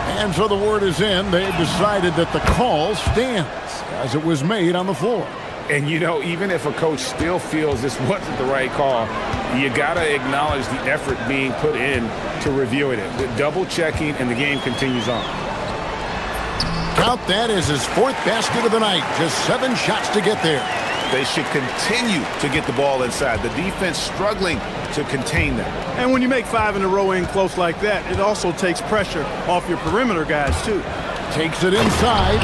Speaker 1: And so the word is in. They've decided that the call stands as it was made on the floor.
Speaker 3: And, you know, even if a coach still feels this wasn't the right call, you got to acknowledge the effort being put in to reviewing it. The double checking, and the game continues on.
Speaker 1: Count that as his fourth basket of the night. Just 7 shots to get there.
Speaker 6: They should continue to get the ball inside. The defense struggling to contain them.
Speaker 13: And when you make 5 in a row in close like that, it also takes pressure off your perimeter guys, too.
Speaker 1: Takes it inside.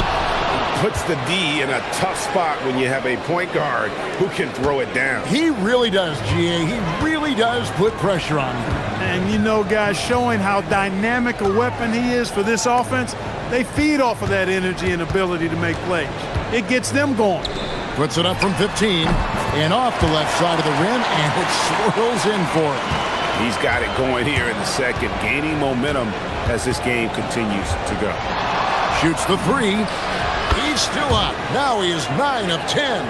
Speaker 3: Puts the D in a tough spot when you have a point guard who can throw it down.
Speaker 1: He really does, GA. He really does put pressure on him.
Speaker 13: And, you know, guys, showing how dynamic a weapon he is for this offense, they feed off of that energy and ability to make plays. It gets them going.
Speaker 1: Puts it up from 15 and off the left side of the rim, and it swirls in for him.
Speaker 3: He's got it going here in the second, gaining momentum as this game continues to go.
Speaker 1: Shoots the 3. He's still up. Now he is 9 of 10.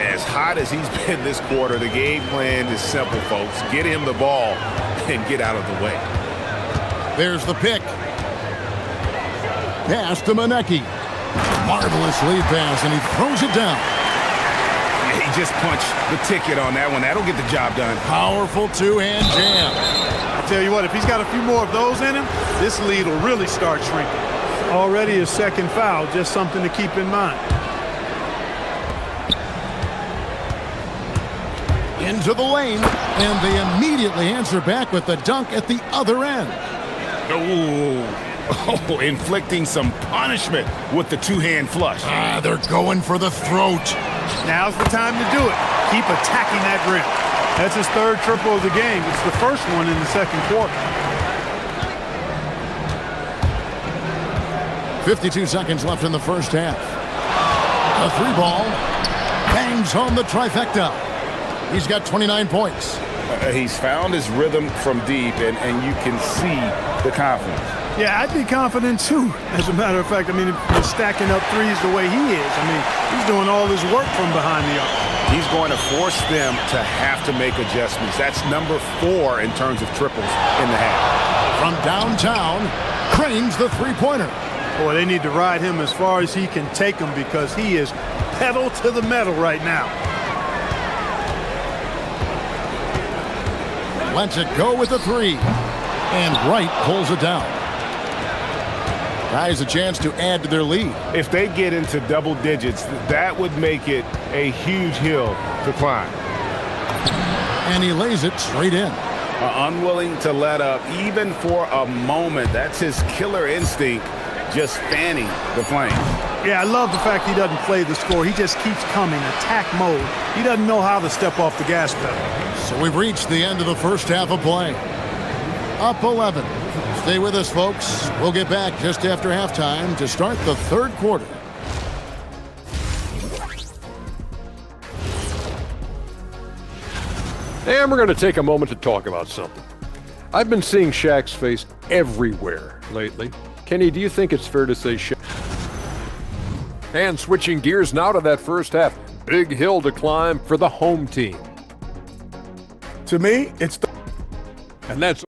Speaker 6: As hot as he's been this quarter, the game plan is simple, folks. Get him the ball and get out of the way.
Speaker 1: There's the pick. Pass to Manecki. Marvelous lead pass, and he throws it down.
Speaker 3: He just punched the ticket on that one. That'll get the job done.
Speaker 1: Powerful two-hand jam.
Speaker 13: I tell you what, if he's got a few more of those in him, this lead will really start shrinking. Already his second foul, just something to keep in mind.
Speaker 1: Into the lane, and they immediately answer back with the dunk at the other end.
Speaker 3: Oh, inflicting some punishment with the two-hand flush.
Speaker 1: They're going for the throat.
Speaker 13: Now's the time to do it. Keep attacking that rim. That's his third triple of the game. It's the first one in the second quarter.
Speaker 1: 52 seconds left in the first half. A 3-ball. Bangs home the trifecta. He's got 29 points.
Speaker 3: He's found his rhythm from deep, and you can see the confidence.
Speaker 13: Yeah, I'd be confident too, as a matter of fact. I mean, if you're stacking up threes the way he is, I mean, he's doing all his work from behind the arc.
Speaker 3: He's going to force them to have to make adjustments. That's number 4 in terms of triples in the half.
Speaker 1: From downtown, cranes the three-pointer.
Speaker 13: Boy, they need to ride him as far as he can take them because he is pedal to the metal right now.
Speaker 1: Lets it go with the 3. And Wright pulls it down. Guys a chance to add to their lead.
Speaker 3: If they get into double digits, that would make it a huge hill to climb.
Speaker 1: And he lays it straight in.
Speaker 3: Unwilling to let up even for a moment. That's his killer instinct, just fanning the flames.
Speaker 13: Yeah, I love the fact he doesn't play the score. He just keeps coming, attack mode. He doesn't know how to step off the gas pedal.
Speaker 1: So we've reached the end of the first half of play. Up 11. Stay with us, folks. We'll get back just after halftime to start the third quarter.
Speaker 5: And we're going to take a moment to talk about something. I've been seeing Shaq's face everywhere lately. Kenny, do you think it's fair to say Shaq? And switching gears now to that first half. Big hill to climb for the home team.
Speaker 4: To me, it's the...
Speaker 5: And that's...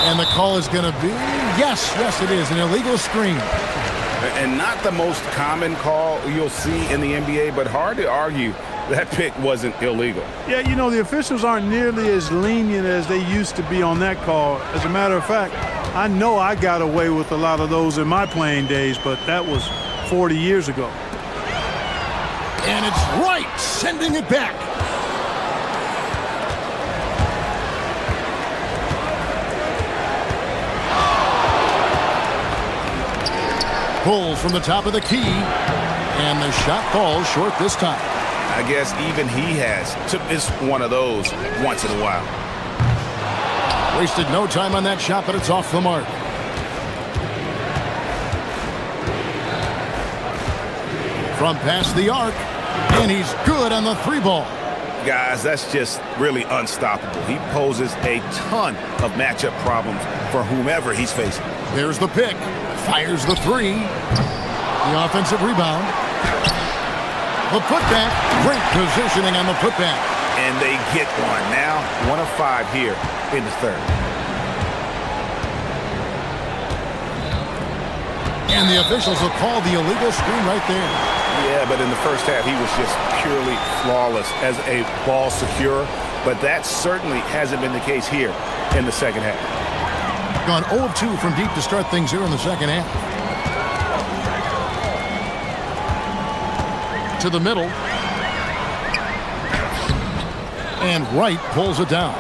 Speaker 5: And the call is going to be, yes, it is, an illegal screen.
Speaker 3: And not the most common call you'll see in the NBA, but hard to argue that pick wasn't illegal.
Speaker 13: Yeah, you know, the officials aren't nearly as lenient as they used to be on that call. As a matter of fact, I know I got away with a lot of those in my playing days, but that was 40 years ago.
Speaker 1: And it's Wright sending it back. Pulls from the top of the key, and the shot falls short this time.
Speaker 3: I guess even he has to miss one of those once in a while.
Speaker 1: Wasted no time on that shot, but it's off the mark. From past the arc, and he's good on the three ball.
Speaker 3: Guys, that's just really unstoppable. He poses a ton of matchup problems for whomever he's facing.
Speaker 1: There's the pick. Fires the three. The offensive rebound. The putback. Great positioning on the putback.
Speaker 3: And they get one. Now 1 of 5 here in the third.
Speaker 1: And the officials will call the illegal screen right there.
Speaker 3: Yeah, but in the first half, he was just purely flawless as a ball securer. But that certainly hasn't been the case here in the second half.
Speaker 1: Gone 0 of 2 from deep to start things here in the second half. To the middle. And Wright pulls it down.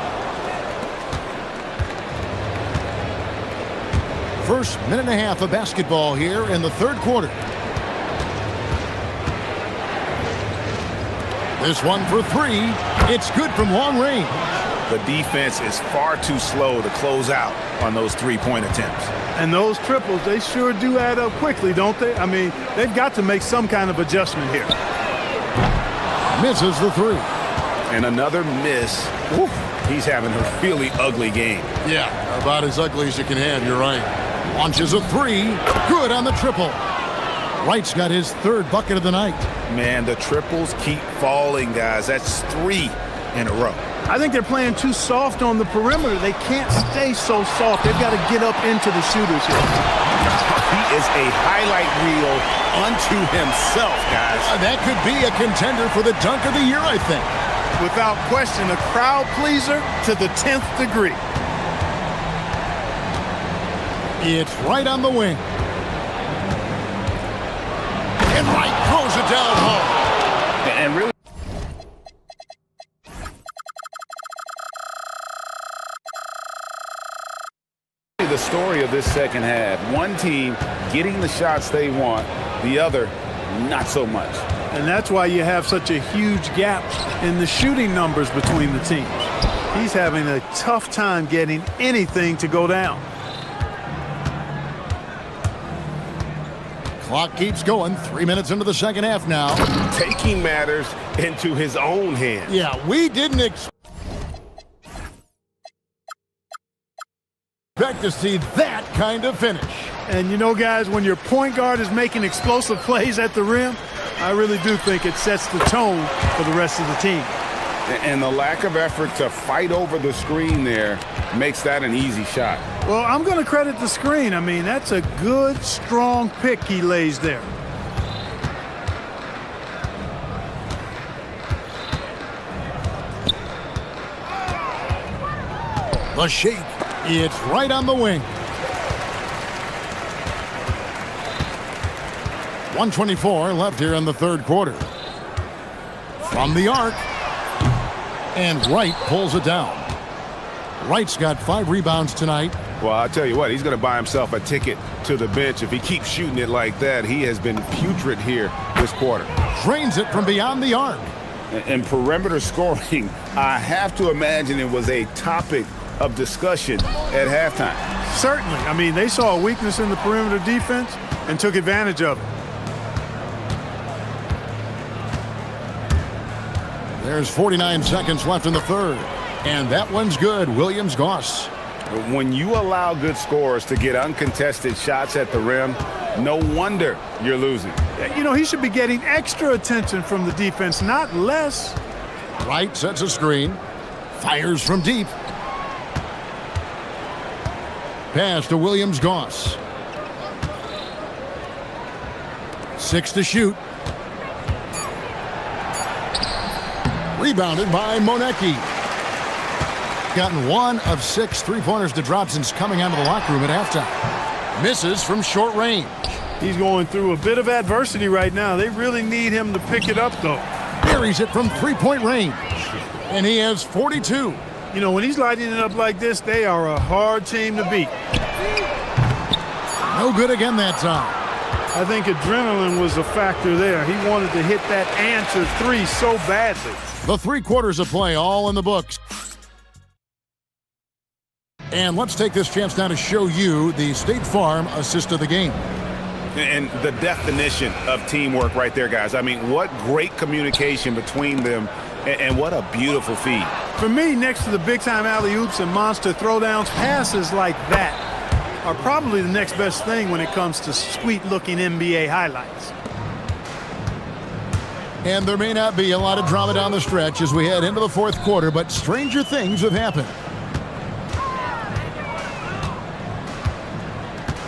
Speaker 1: First minute and a half of basketball here in the third quarter. This one for three. It's good from long range.
Speaker 3: The defense is far too slow to close out on those three-point attempts.
Speaker 13: And those triples, they sure do add up quickly, don't they? I mean, they've got to make some kind of adjustment here.
Speaker 1: Misses the three.
Speaker 3: And another miss. Oof, he's having a really ugly game.
Speaker 1: Yeah, about as ugly as you can have, you're right. Launches a three. Good on the triple. Wright's got his third bucket of the night.
Speaker 3: Man, the triples keep falling, guys. That's 3 in a row.
Speaker 13: I think they're playing too soft on the perimeter. They can't stay so soft. They've got to get up into the shooters here.
Speaker 3: He is a highlight reel unto himself, guys.
Speaker 1: That could be a contender for the dunk of the year, I think.
Speaker 13: Without question, a crowd pleaser to the 10th degree.
Speaker 1: It's right on the wing. And Wright throws it down home.
Speaker 3: And really, the story of this second half. One team getting the shots they want, the other not so much.
Speaker 13: And that's why you have such a huge gap in the shooting numbers between the teams. He's having a tough time getting anything to go down.
Speaker 1: Clock keeps going. 3 minutes into the second half now.
Speaker 3: Taking matters into his own hands.
Speaker 1: Yeah, we didn't expect to see that kind of finish.
Speaker 13: And you know, guys, when your point guard is making explosive plays at the rim, I really do think it sets the tone for the rest of the team.
Speaker 3: And the lack of effort to fight over the screen there makes that an easy shot.
Speaker 13: Well, I'm going to credit the screen. I mean, that's a good, strong pick he lays there.
Speaker 1: The shake. It's right on the wing. 1:24 left here in the third quarter. From the arc. And Wright pulls it down. Wright's got 5 rebounds tonight.
Speaker 3: Well, I'll tell you what, he's going to buy himself a ticket to the bench. If he keeps shooting it like that, he has been putrid here this quarter.
Speaker 1: Drains it from beyond the arc.
Speaker 3: And perimeter scoring, I have to imagine it was a topic of discussion at halftime.
Speaker 13: Certainly. I mean, they saw a weakness in the perimeter defense and took advantage of it.
Speaker 1: There's 49 seconds left in the third. And that one's good. Williams-Goss.
Speaker 3: When you allow good scorers to get uncontested shots at the rim, no wonder you're losing.
Speaker 13: You know, he should be getting extra attention from the defense, not less.
Speaker 1: Wright sets a screen. Fires from deep. Pass to Williams-Goss. 6 to shoot. Rebounded by Monecki. Gotten 1 of 6 three-pointers to drop since coming out of the locker room at halftime. Misses from short range.
Speaker 13: He's going through a bit of adversity right now. They really need him to pick it up, though.
Speaker 1: Buries it from three-point range. And he has 42.
Speaker 13: You know, when he's lighting it up like this, they are a hard team to beat.
Speaker 1: No good again that time.
Speaker 13: I think adrenaline was a factor there. He wanted to hit that answer three so badly.
Speaker 1: The 3 quarters of play all in the books. And let's take this chance now to show you the State Farm assist of the game.
Speaker 3: And the definition of teamwork right there, guys. I mean, what great communication between them, and what a beautiful feed.
Speaker 13: For me, next to the big-time alley-oops and monster throwdowns, passes like that are probably the next best thing when it comes to sweet-looking NBA highlights.
Speaker 1: And there may not be a lot of drama down the stretch as we head into the 4th quarter, but stranger things have happened.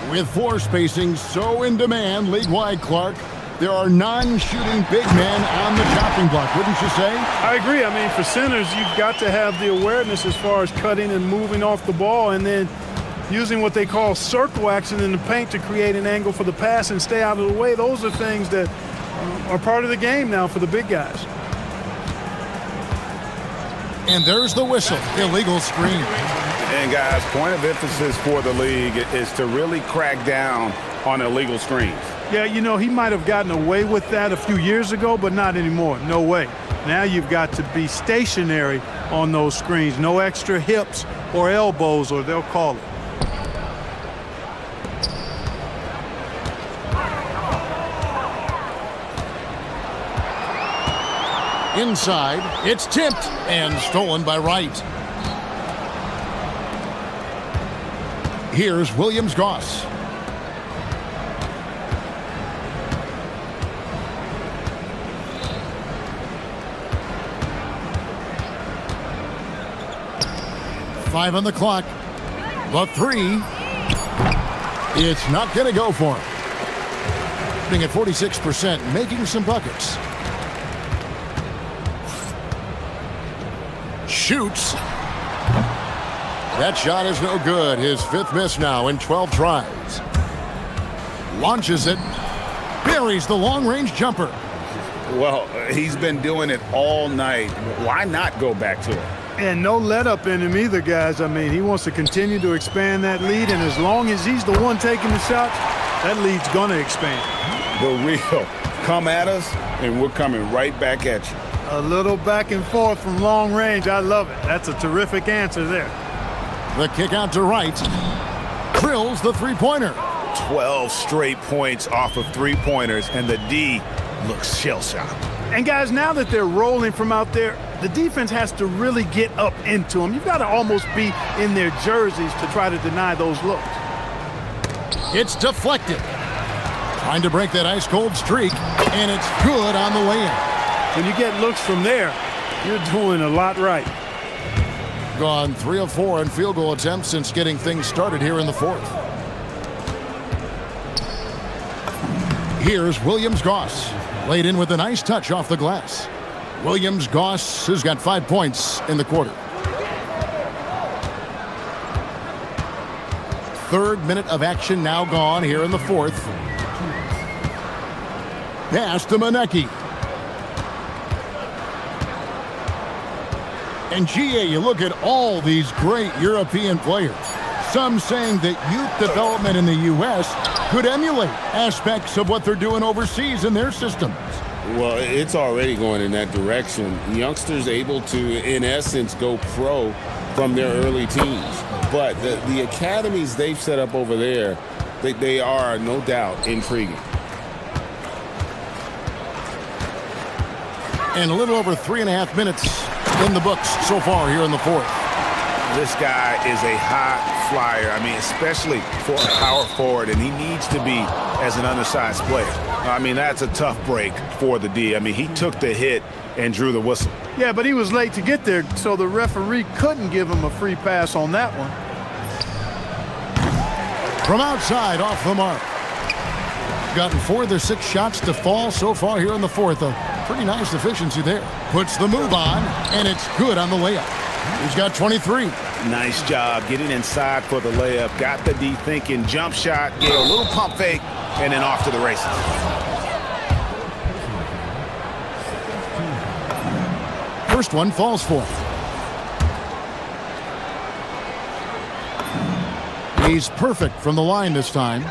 Speaker 1: With floor spacing so in demand league-wide, Clark, there are non-shooting big men on the chopping block, wouldn't you say?
Speaker 13: I agree. I mean, for centers, you've got to have the awareness as far as cutting and moving off the ball and then using what they call circle action in the paint to create an angle for the pass and stay out of the way. Those are things that are part of the game now for the big guys.
Speaker 1: And there's the whistle. Illegal screen.
Speaker 3: And guys, point of emphasis for the league is to really crack down on illegal screens.
Speaker 13: Yeah, you know, he might have gotten away with that a few years ago, but not anymore. No way. Now you've got to be stationary on those screens. No extra hips or elbows, or they'll call it.
Speaker 1: Inside, it's tipped and stolen by Wright. Here's Williams-Goss. Five on the clock. The 3. It's not going to go for him. Shooting at 46%, making some buckets. Shoots. That shot is no good. His 5th miss now in 12 tries. Launches it. Buries the long-range jumper.
Speaker 3: Well, he's been doing it all night. Why not go back to it?
Speaker 13: And no let-up in him either, guys. I mean, he wants to continue to expand that lead, and as long as he's the one taking the shots, that lead's going to expand.
Speaker 3: The real come at us, and we're coming right back at you.
Speaker 13: A little back and forth from long range. I love it. That's a terrific answer there.
Speaker 1: The kick out to Wright. Drills the three-pointer.
Speaker 3: 12 straight points off of three-pointers, and the D looks shell-shocked.
Speaker 13: And guys, now that they're rolling from out there, the defense has to really get up into them. You've got to almost be in their jerseys to try to deny those looks.
Speaker 1: It's deflected. Trying to break that ice-cold streak, and it's good on the way-in.
Speaker 13: When you get looks from there, you're doing a lot right.
Speaker 1: Gone 3 of 4 in field goal attempts since getting things started here in the 4th. Here's Williams-Goss. Laid in with a nice touch off the glass. Williams-Goss has got 5 points in the quarter. 3rd minute of action now gone here in the 4th. Pass to Monecki. And GA, you look at all these great European players. Some saying that youth development in the U.S. could emulate aspects of what they're doing overseas in their systems.
Speaker 12: Well, it's already going in that direction. Youngsters able to, in essence, go pro from their early teens. But the academies they've set up over there, they are, no doubt, intriguing.
Speaker 1: And a little over 3.5 minutes in the books so far here in the 4th.
Speaker 3: This guy is a high flyer. I mean, especially for a power forward, and he needs to be as an undersized player. I mean, that's a tough break for the D. I mean, he took the hit and drew the whistle.
Speaker 13: Yeah, but he was late to get there, so the referee couldn't give him a free pass on that one.
Speaker 1: From outside, off the mark. gotten 4 of their 6 shots to fall so far here in the fourth. A pretty nice efficiency there. Puts the move on, and it's good on the layup. He's got 23.
Speaker 3: Nice job getting inside for the layup. Got the D thinking jump shot, get a little pump fake, and then off to the races.
Speaker 1: First one falls for him. He's perfect from the line this time.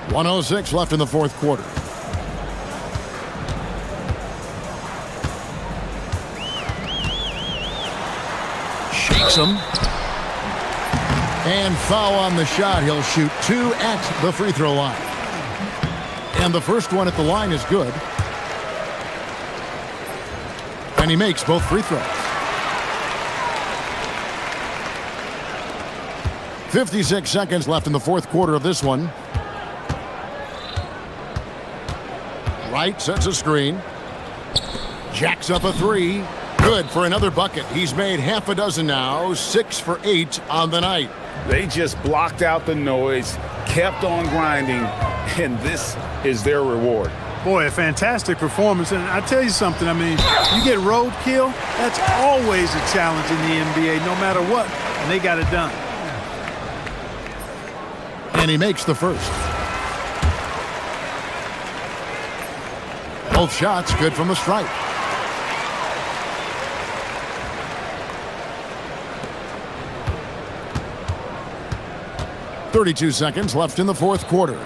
Speaker 1: 1:06 left in the fourth quarter. Shakes him. And foul on the shot. He'll shoot 2 at the free throw line. And the first one at the line is good. And he makes both free throws. 56 seconds left in the fourth quarter of this one. Wright sets a screen. Jacks up a 3. Good for another bucket. He's made half a dozen now. 6 for 8 on the night.
Speaker 3: They just blocked out the noise, kept on grinding, and this is their reward.
Speaker 13: Boy, a fantastic performance. And I tell you something, I mean, you get roadkill, that's always a challenge in the NBA, no matter what, and they got it done.
Speaker 1: And he makes the first. Both shots good from the stripe. .32 seconds left in the fourth quarter.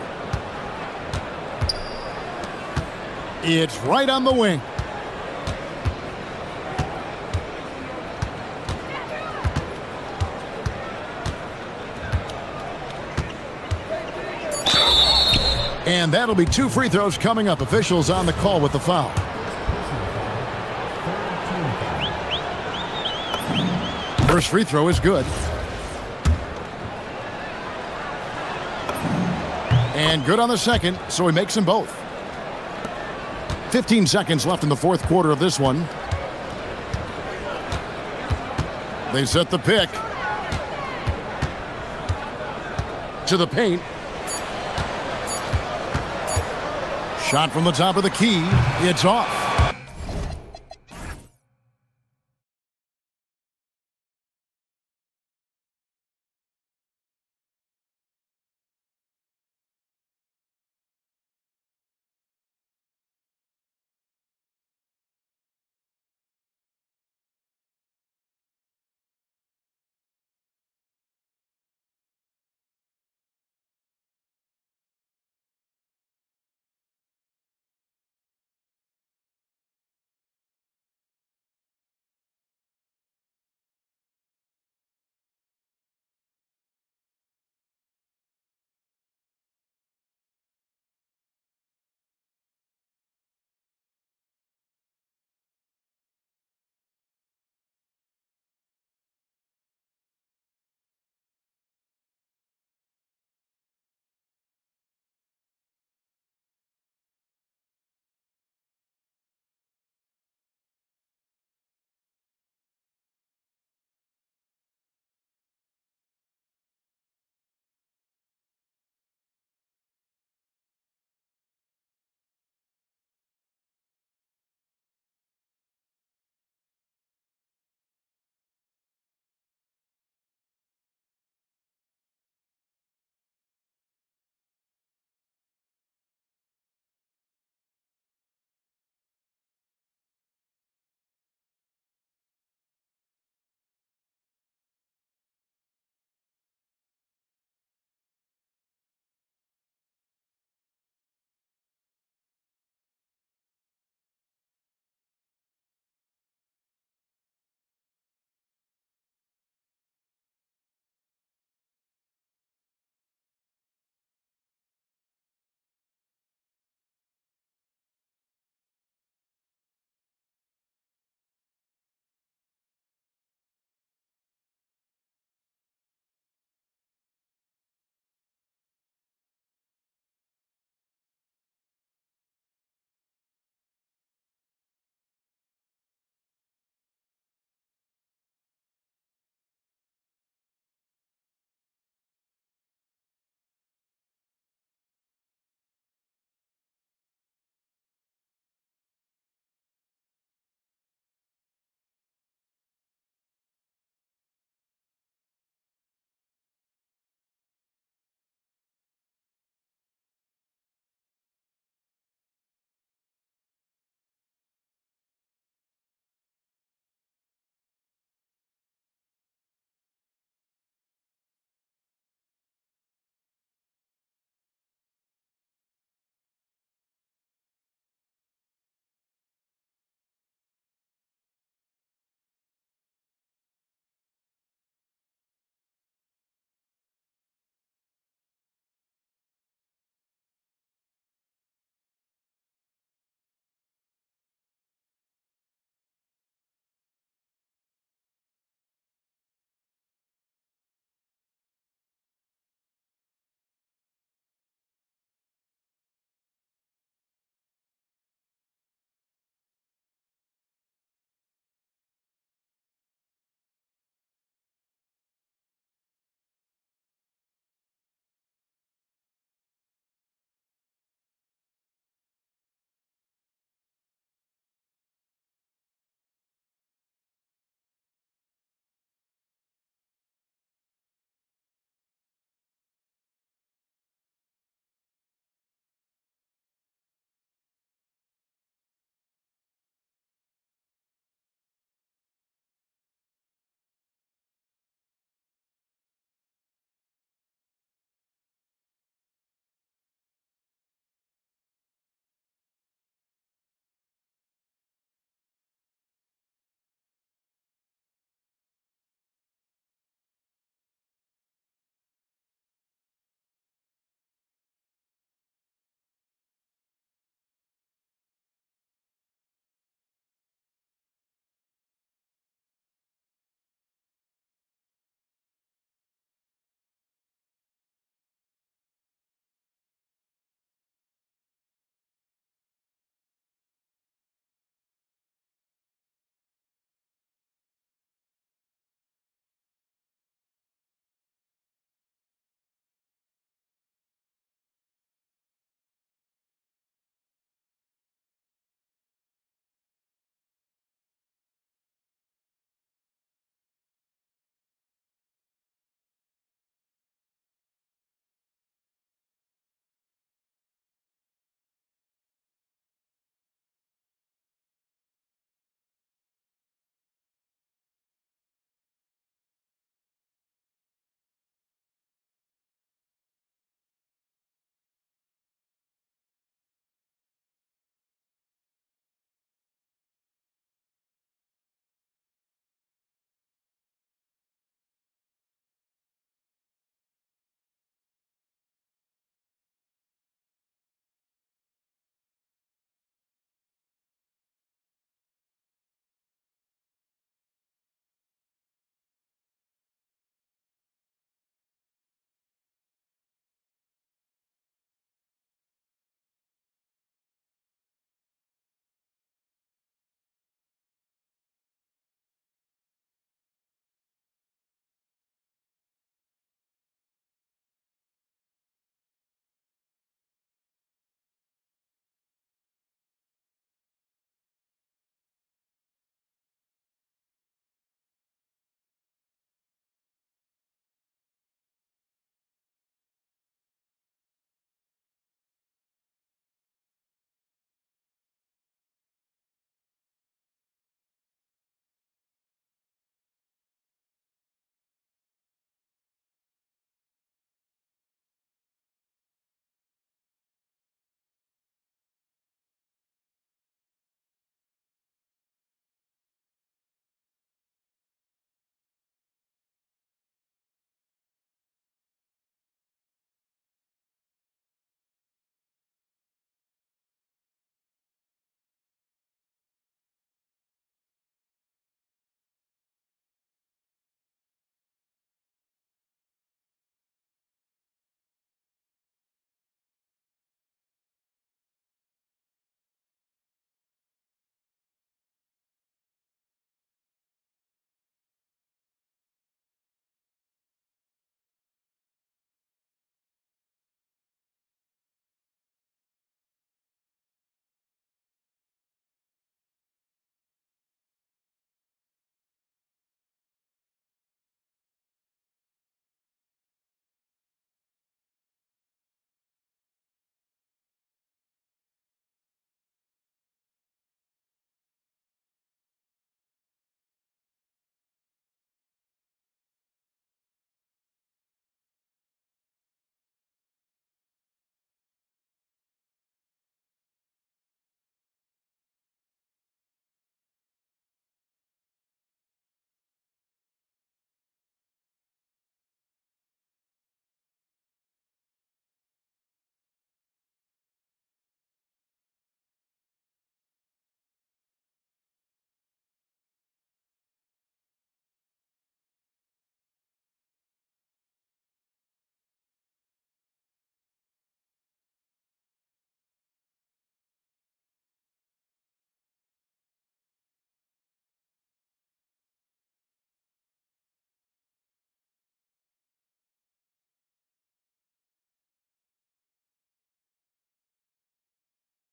Speaker 1: It's right on the wing. And that'll be 2 free throws coming up. Officials on the call with the foul. First free throw is good. And good on the second, so he makes them both. 15 seconds left in the fourth quarter of this one. They set the pick. To the paint. Shot from the top of the key. It's off.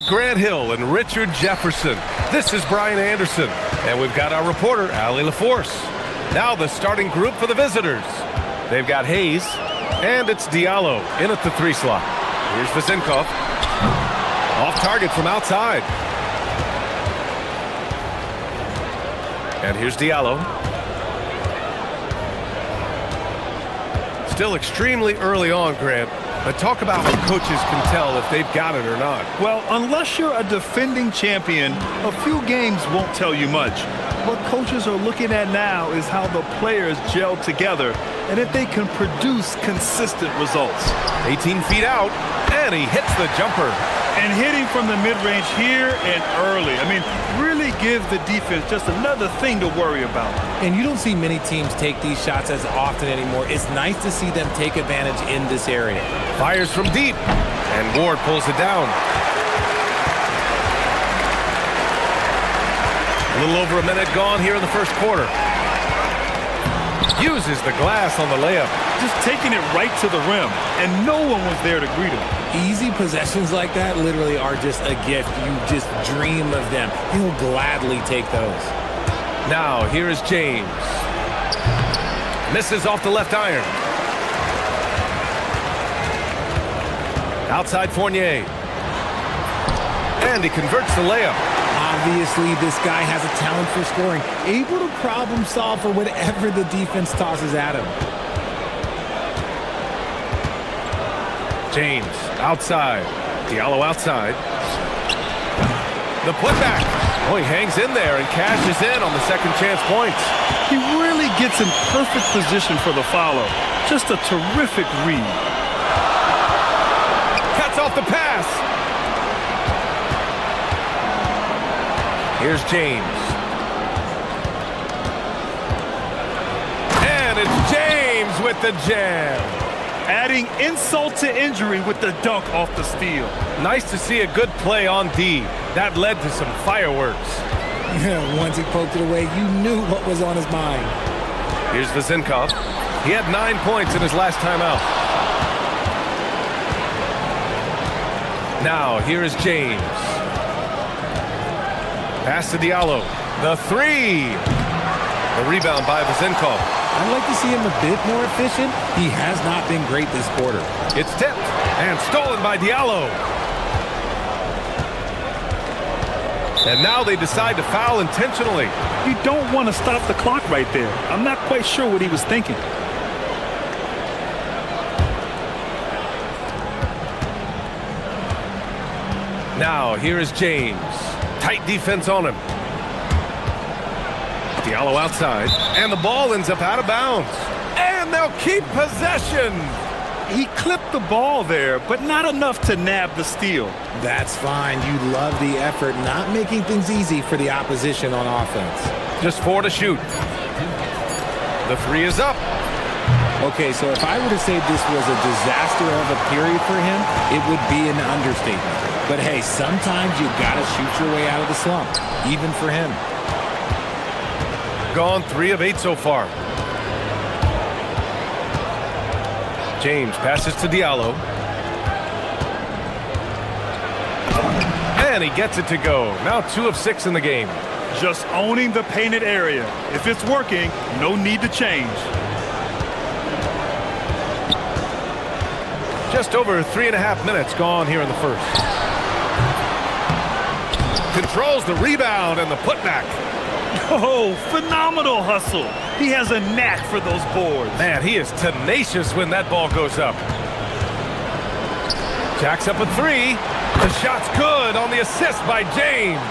Speaker 6: Grant Hill and Richard Jefferson. This is Brian Anderson. And we've got our reporter, Allie LaForce. Now the starting group for the visitors. They've got Hayes, and it's Diallo in at the 3 slot. Here's Vezinkov. Off target from outside. And here's Diallo. Still extremely early on, Grant. But talk about when coaches can tell if they've got it or not.
Speaker 7: Well, unless you're a defending champion, a few games won't tell you much. What coaches are looking at now is how the players gel together and if they can produce consistent results.
Speaker 6: 18 feet out, and he hits the jumper.
Speaker 7: And hitting from the mid-range here and early. I mean, really give the defense just another thing to worry about.
Speaker 16: And you don't see many teams take these shots as often anymore. It's nice to see them take advantage in this area.
Speaker 6: Fires from deep, and Ward pulls it down. A little over a minute gone here in the first quarter. Uses the glass on the layup.
Speaker 7: Just taking it right to the rim, and no one was there to greet him.
Speaker 16: Easy possessions like that literally are just a gift. You just dream of them. He'll gladly take those.
Speaker 6: Now, here is James. Misses off the left iron. Outside Fournier. And he converts the layup.
Speaker 16: Obviously, this guy has a talent for scoring, able to problem solve for whatever the defense tosses at him.
Speaker 6: James outside. Diallo outside. The putback. Oh, he hangs in there and cashes in on the second chance points.
Speaker 7: He really gets in perfect position for the follow. Just a terrific read.
Speaker 6: Cuts off the pass. Here's James. And it's James with the jam.
Speaker 7: Adding insult to injury with the dunk off the steal.
Speaker 6: Nice to see a good play on D. That led to some fireworks.
Speaker 16: Yeah, once he poked it away, you knew what was on his mind.
Speaker 6: Here's Vezinkov. He had 9 points in his last time out. Now, here is James. Pass to Diallo. The 3. The rebound by Vezinkov.
Speaker 16: I'd like to see him a bit more efficient. He has not been great this quarter.
Speaker 6: It's tipped and stolen by Diallo. And now they decide to foul intentionally.
Speaker 7: You don't want to stop the clock right there. I'm not quite sure what he was thinking.
Speaker 6: Now, here is James. Tight defense on him. Diallo outside, and the ball ends up out of bounds. And they'll keep possession.
Speaker 7: He clipped the ball there, but not enough to nab the steal.
Speaker 16: That's fine. You love the effort, not making things easy for the opposition on offense.
Speaker 6: Just 4 to shoot. The 3 is up.
Speaker 16: Okay, so if I were to say this was a disaster of a period for him, it would be an understatement. But hey, sometimes you gotta shoot your way out of the slump, even for him.
Speaker 6: Gone 3 of 8 so far. James passes to Diallo. And he gets it to go. Now 2 of 6 in the game.
Speaker 7: Just owning the painted area. If it's working, no need to change.
Speaker 6: Just over 3.5 minutes gone here in the first. Controls the rebound and the putback.
Speaker 7: Oh, phenomenal hustle. He has a knack for those boards.
Speaker 6: Man, he is tenacious when that ball goes up. Jacks up a 3. The shot's good on the assist by James.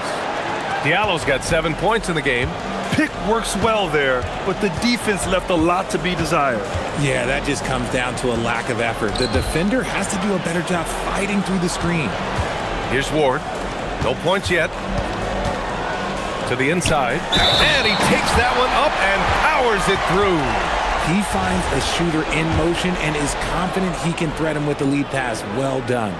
Speaker 6: Diallo's got 7 points in the game.
Speaker 7: Pick works well there, but the defense left a lot to be desired.
Speaker 16: Yeah, that just comes down to a lack of effort. The defender has to do a better job fighting through the screen.
Speaker 6: Here's Ward. No points yet. To the inside. And he takes that one up and powers it through.
Speaker 16: He finds a shooter in motion and is confident he can thread him with the lead pass. Well done.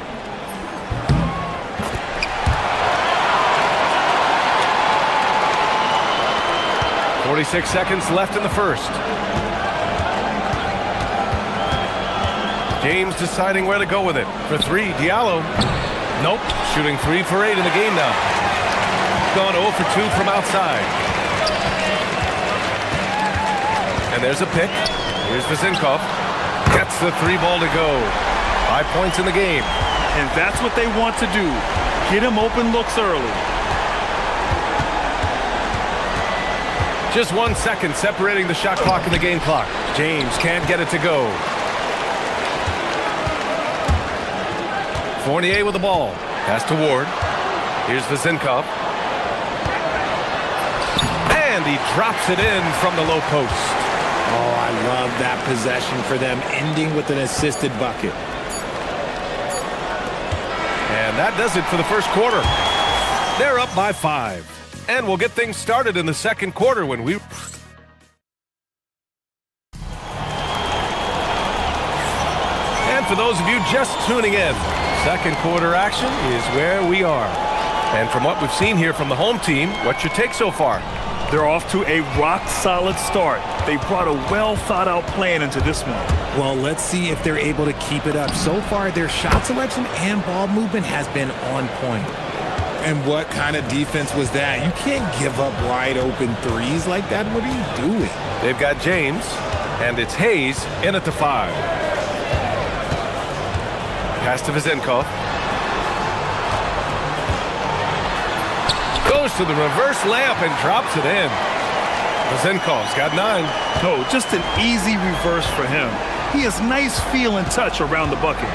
Speaker 6: .46 seconds left in the first. James deciding where to go with it. For 3, Diallo. Nope. Shooting 3 for 8 in the game now. Gone 0 for 2 from outside. And there's a pick. Here's Vizinkov. Gets the 3 ball to go. 5 points in the game.
Speaker 7: And that's what they want to do. Get him open looks early.
Speaker 6: Just 1 second separating the shot clock and the game clock. James can't get it to go. Fournier with the ball. Pass to Ward. Here's Vizinkov. And he drops it in from the low post.
Speaker 16: Oh, I love that possession for them, ending with an assisted bucket.
Speaker 6: And that does it for the first quarter. They're up by 5. And we'll get things started in the second quarter when we... And for those of you just tuning in, second quarter action is where we are. And from what we've seen here from the home team, what's your take so far?
Speaker 7: They're off to a rock-solid start. They brought a well-thought-out plan into this one.
Speaker 16: Well, let's see if they're able to keep it up. So far, their shot selection and ball movement has been on point. And what kind of defense was that? You can't give up wide-open threes like that. What are you doing?
Speaker 6: They've got James, and it's Hayes in at the 5. Pass to Vizinkov. Goes to the reverse layup and drops it in. Vizinkov's got 9.
Speaker 7: No, just an easy reverse for him. He has nice feel and touch around the bucket.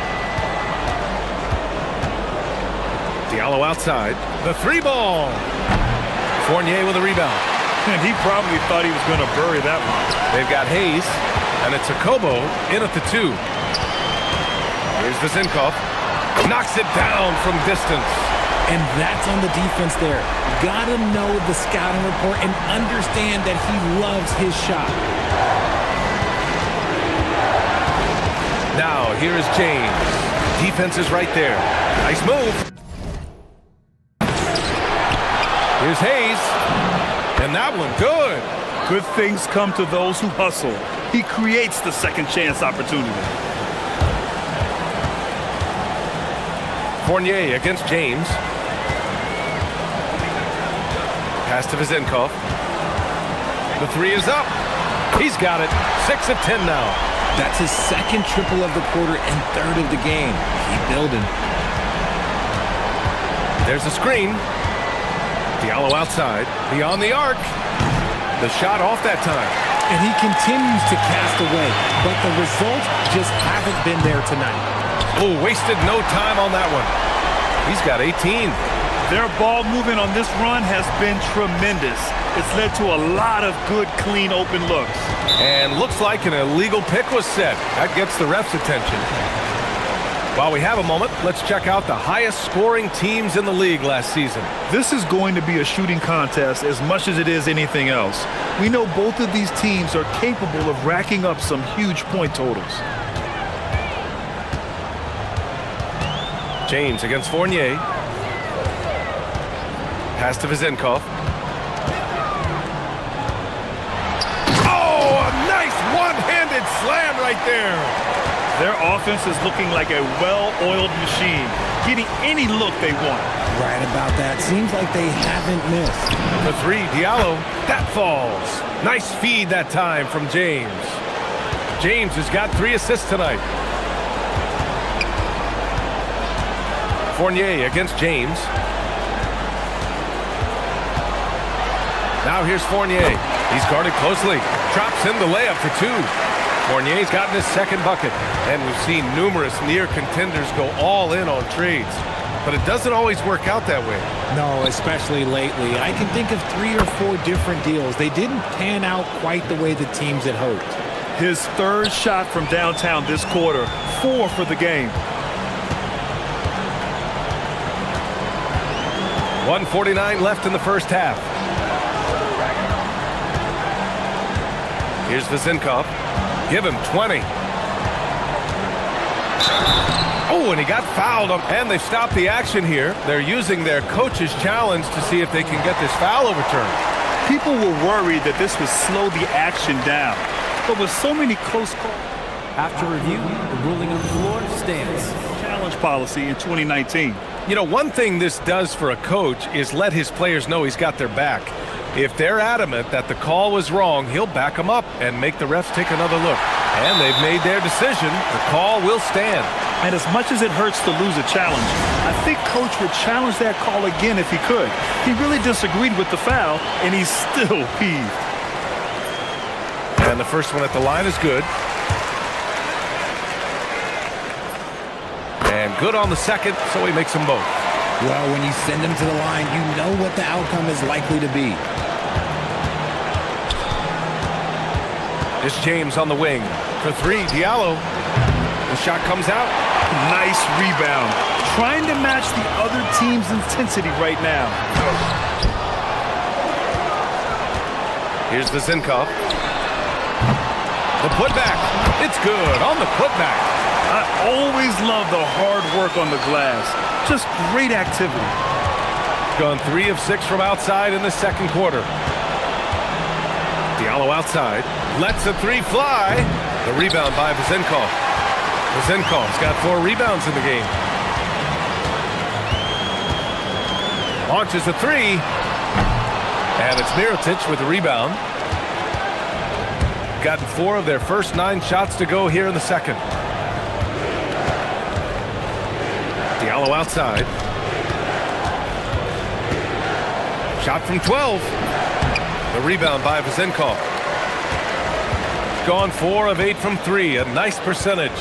Speaker 6: Diallo outside. The 3 ball. Fournier with a rebound.
Speaker 7: And he probably thought he was going to bury that one.
Speaker 6: They've got Hayes, and it's Akobo in at the 2. Here's Vizinkov. Knocks it down from distance.
Speaker 16: And that's on the defense there. Gotta know the scouting report and understand that he loves his shot.
Speaker 6: Now, here is James. Defense is right there. Nice move. Here's Hayes. And that one, good.
Speaker 7: Good things come to those who hustle. He creates the second chance opportunity.
Speaker 6: Fournier against James. Pass to Vizinkov. The 3 is up. He's got it. 6 of 10 now.
Speaker 16: That's his second triple of the quarter and 3rd of the game. Keep building.
Speaker 6: There's a screen. Diallo outside. Beyond the arc. The shot off that time.
Speaker 16: And he continues to cast away, but the results just haven't been there tonight.
Speaker 6: Oh, wasted no time on that one. He's got 18.
Speaker 7: Their ball movement on this run has been tremendous. It's led to a lot of good, clean, open looks.
Speaker 6: And looks like an illegal pick was set. That gets the ref's attention. While we have a moment, let's check out the highest scoring teams in the league last season.
Speaker 7: This is going to be a shooting contest as much as it is anything else. We know both of these teams are capable of racking up some huge point totals.
Speaker 6: James against Fournier. Pass to Vizinkov. Oh, a nice one-handed slam right there.
Speaker 7: Their offense is looking like a well-oiled machine, getting any look they want.
Speaker 16: Right about that. Seems like they haven't missed.
Speaker 6: The 3, Diallo. That falls. Nice feed that time from James. James has got 3 assists tonight. Fournier against James. Now here's Fournier. He's guarded closely. Drops in the layup for 2. Fournier's gotten his second bucket. And we've seen numerous near contenders go all in on trades. But it doesn't always work out that way.
Speaker 16: No, especially lately. I can think of 3 or 4 different deals. They didn't pan out quite the way the teams had hoped.
Speaker 7: His 3rd shot from downtown this quarter. 4 for the game.
Speaker 6: 1:49 left in the first half. Here's Vizinkov. Give him 20. Oh, and he got fouled. And they stopped the action here. They're using their coach's challenge to see if they can get this foul overturned.
Speaker 7: People were worried that this would slow the action down. But with so many close calls.
Speaker 14: After review, the ruling on the floor stands.
Speaker 7: Challenge challenge policy in 2019.
Speaker 6: You know, one thing this does for a coach is let his players know he's got their back. If they're adamant that the call was wrong, he'll back them up and make the refs take another look. And they've made their decision. The call will stand.
Speaker 7: And as much as it hurts to lose a challenge, I think Coach would challenge that call again if he could. He really disagreed with the foul, and he's still peeved.
Speaker 6: And the first one at the line is good. And good on the second, so he makes them both.
Speaker 16: Well, when you send them to the line, you know what the outcome is likely to be.
Speaker 6: It's James on the wing. For three, Diallo. The shot comes out.
Speaker 7: Nice rebound. Trying to match the other team's intensity right now.
Speaker 6: Here's Vizenkov. The putback. It's good on the putback.
Speaker 7: I always love the hard work on the glass. Just great activity.
Speaker 6: Gone 3 of 6 from outside in the second quarter. Diallo outside. Lets the three fly. The rebound by Vizenkov. Vizenkov's got 4 rebounds in the game. Launches a three. And it's Mirotic with the rebound. Gotten 4 of their first 9 shots to go here in the second. Diallo outside. Shot from 12. The rebound by Vizenkov. Gone 4 of 8 from 3. A nice percentage.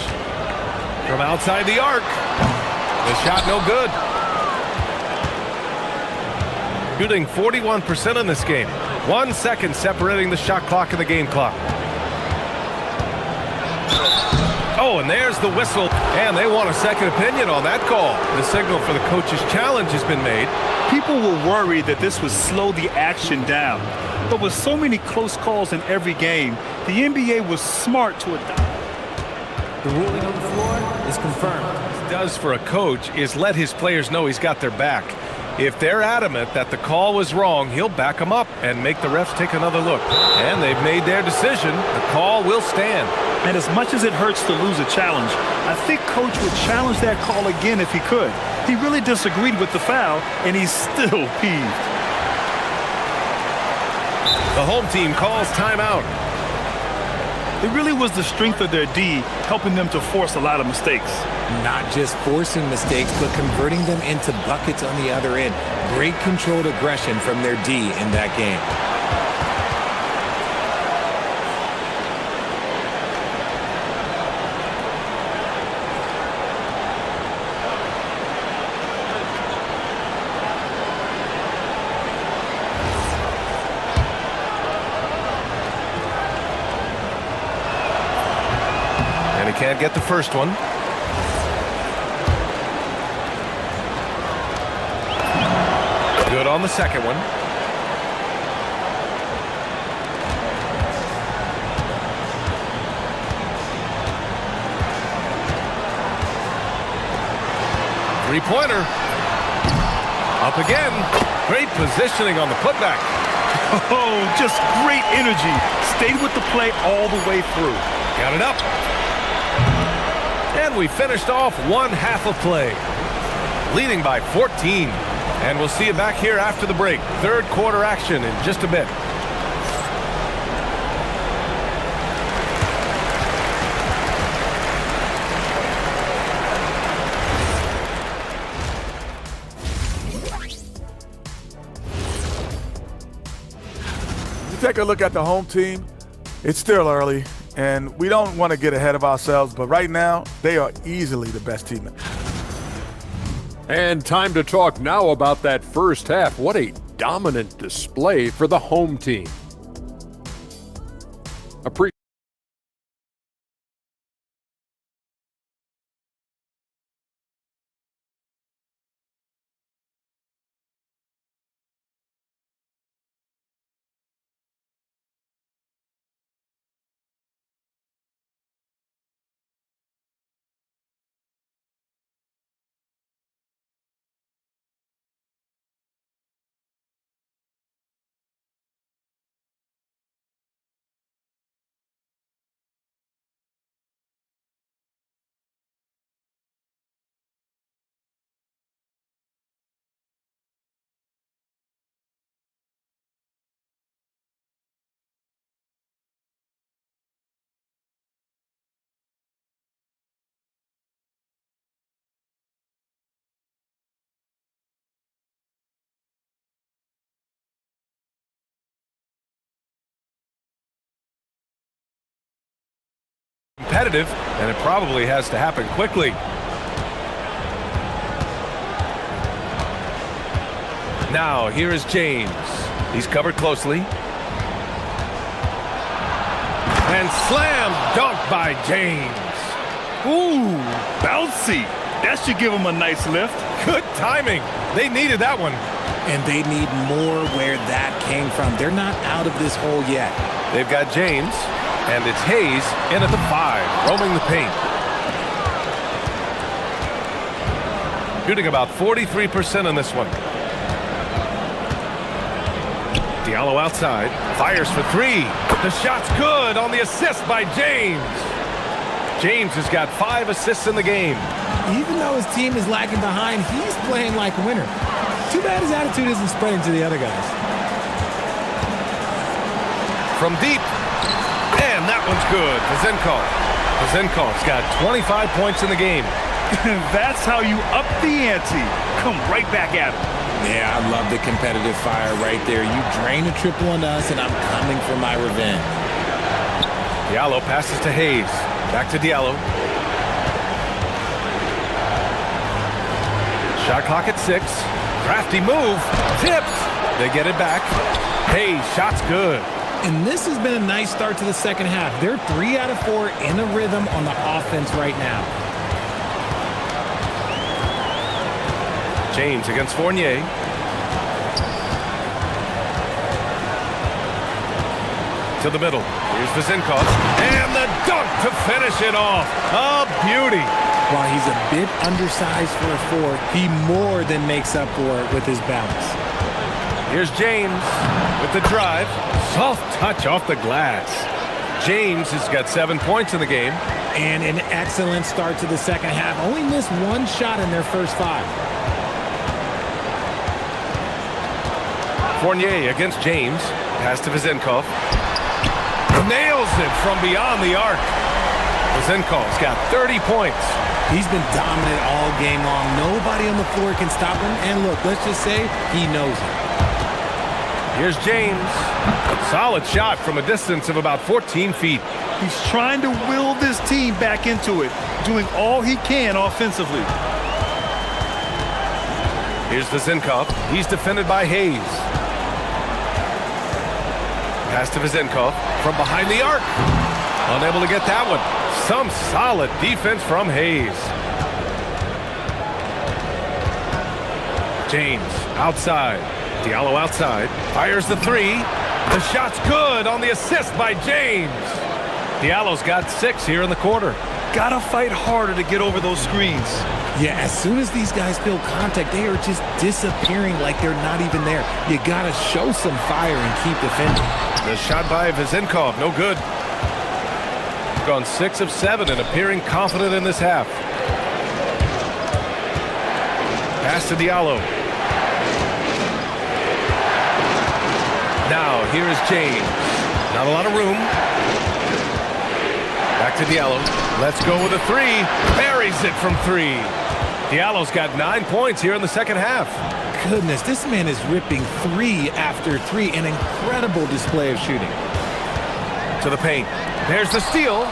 Speaker 6: From outside the arc. The shot no good. Shooting 41% in this game. 1 second separating the shot clock and the game clock. Oh, and there's the whistle. And they want a second opinion on that call. The signal for the coach's challenge has been made.
Speaker 7: People were worried that this would slow the action down. But with so many close calls in every game, the NBA was smart to adopt.
Speaker 14: The ruling on the floor is confirmed.
Speaker 6: What it does for a coach is let his players know he's got their back. If they're adamant that the call was wrong, he'll back them up and make the refs take another look. And they've made their decision. The call will stand.
Speaker 7: And as much as it hurts to lose a challenge, I think Coach would challenge that call again if he could. He really disagreed with the foul, and he's still peeved.
Speaker 6: The home team calls timeout.
Speaker 7: It really was the strength of their D helping them to force a lot of mistakes.
Speaker 16: Not just forcing mistakes, but converting them into buckets on the other end. Great controlled aggression from their D in that game.
Speaker 6: Can't get the first one. Good on the second one. Three-pointer. Up again. Great positioning on the putback.
Speaker 7: Oh, just great energy. Stayed with the play all the way through.
Speaker 6: Got it up. And we finished off 1/2 of play. Leading by 14. And we'll see you back here after the break. Third quarter action in just a bit.
Speaker 4: Take a look at the home team. It's still early, and we don't want to get ahead of ourselves, but right now, they are easily the best team.
Speaker 5: And time to talk now about that first half. What a dominant display for the home team.
Speaker 6: competitive, and it probably has to happen quickly. Now, here is James. He's covered closely. And slam dunk by James.
Speaker 7: Ooh, bouncy. That should give him a nice lift.
Speaker 6: Good timing. They needed that one.
Speaker 16: And they need more where that came from. They're not out of this hole yet.
Speaker 6: They've got James, and it's Hayes in at the 5, roaming the paint. Shooting about 43% on this one. Diallo outside, fires for 3. The shot's good on the assist by James. James has got 5 assists in the game.
Speaker 16: Even though his team is lagging behind, he's playing like a winner. Too bad his attitude isn't spreading to the other guys.
Speaker 6: From deep, and that one's good. Vezenkov's got 25 points in the game.
Speaker 7: That's how you up the ante. Come right back at him.
Speaker 16: Yeah, I love the competitive fire right there. You drain a triple on us, and I'm coming for my revenge.
Speaker 6: Diallo passes to Hayes. Back to Diallo. Shot clock at 6. Crafty move. Tipped. They get it back. Hayes, shot's good.
Speaker 16: And this has been a nice start to the second half. They're 3 out of 4 in a rhythm on the offense right now.
Speaker 6: James against Fournier. To the middle. Here's Vezenkov. And the dunk to finish it off. A beauty.
Speaker 16: While he's a bit undersized for a 4, he more than makes up for it with his bounce.
Speaker 6: Here's James with the drive. Soft touch off the glass. James has got 7 points in the game.
Speaker 16: And an excellent start to the second half. Only missed 1 shot in their first 5.
Speaker 6: Fournier against James. Pass to Vezenkov. Nails it from beyond the arc. Vezenkov's got 30 points.
Speaker 16: He's been dominant all game long. Nobody on the floor can stop him. And look, let's just say he knows it.
Speaker 6: Here's James. Solid shot from a distance of about 14 feet.
Speaker 7: He's trying to will this team back into it, doing all he can offensively.
Speaker 6: Here's Vezenkov. He's defended by Hayes. Pass to Vezenkov from behind the arc. Unable to get that one. Some solid defense from Hayes. James outside. Diallo outside. Fires the 3. The shot's good on the assist by James. Diallo's got 6 here in the quarter.
Speaker 7: Gotta fight harder to get over those screens.
Speaker 16: Yeah, as soon as these guys feel contact, they are just disappearing like they're not even there. You gotta show some fire and keep defending.
Speaker 6: The shot by Vezenkov, no good. Gone 6 of 7 and appearing confident in this half. Pass to Diallo. Now, here is James. Not a lot of room. Back to Diallo. Let's go with a 3. Buries it from 3. Diallo's got 9 points here in the second half.
Speaker 16: Goodness, this man is ripping 3 after 3. An incredible display of shooting.
Speaker 6: To the paint. There's the steal.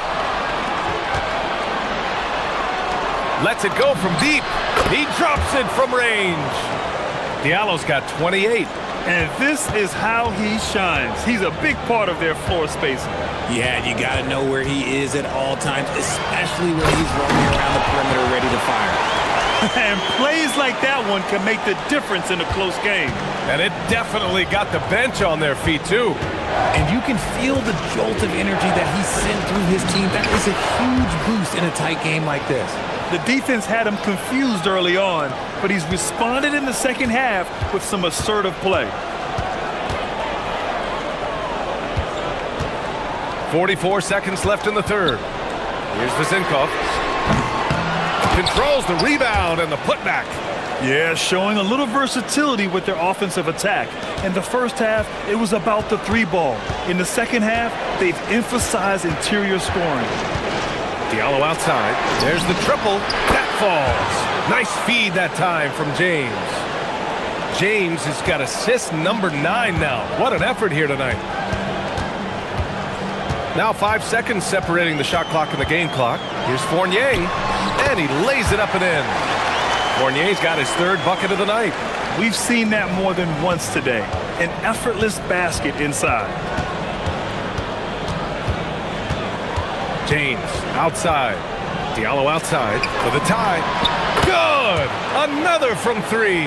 Speaker 6: Lets it go from deep. He drops it from range. Diallo's got 28.
Speaker 7: And this is how he shines. He's a big part of their floor spacing.
Speaker 16: Yeah, you got to know where he is at all times, especially when he's roaming around the perimeter ready to fire.
Speaker 7: And plays like that one can make the difference in a close game.
Speaker 6: And it definitely got the bench on their feet, too.
Speaker 16: And you can feel the jolt of energy that he sent through his team. That is a huge boost in a tight game like this.
Speaker 7: The defense had him confused early on, but he's responded in the second half with some assertive play.
Speaker 6: 44 seconds left in the third. Here's Vezenkov. Controls the rebound and the putback.
Speaker 7: Yeah, showing a little versatility with their offensive attack. In the first half, it was about the 3-ball. In the second half, they've emphasized interior scoring.
Speaker 6: Diallo outside. There's the triple. That falls. Nice feed that time from James. James has got assist number 9 now. What an effort here tonight. Now 5 seconds separating the shot clock and the game clock. Here's Fournier, and he lays it up and in. Fournier's got his third bucket of the night.
Speaker 7: We've seen that more than once today. An effortless basket inside.
Speaker 6: James outside. Diallo outside for the tie. Good! Another from three.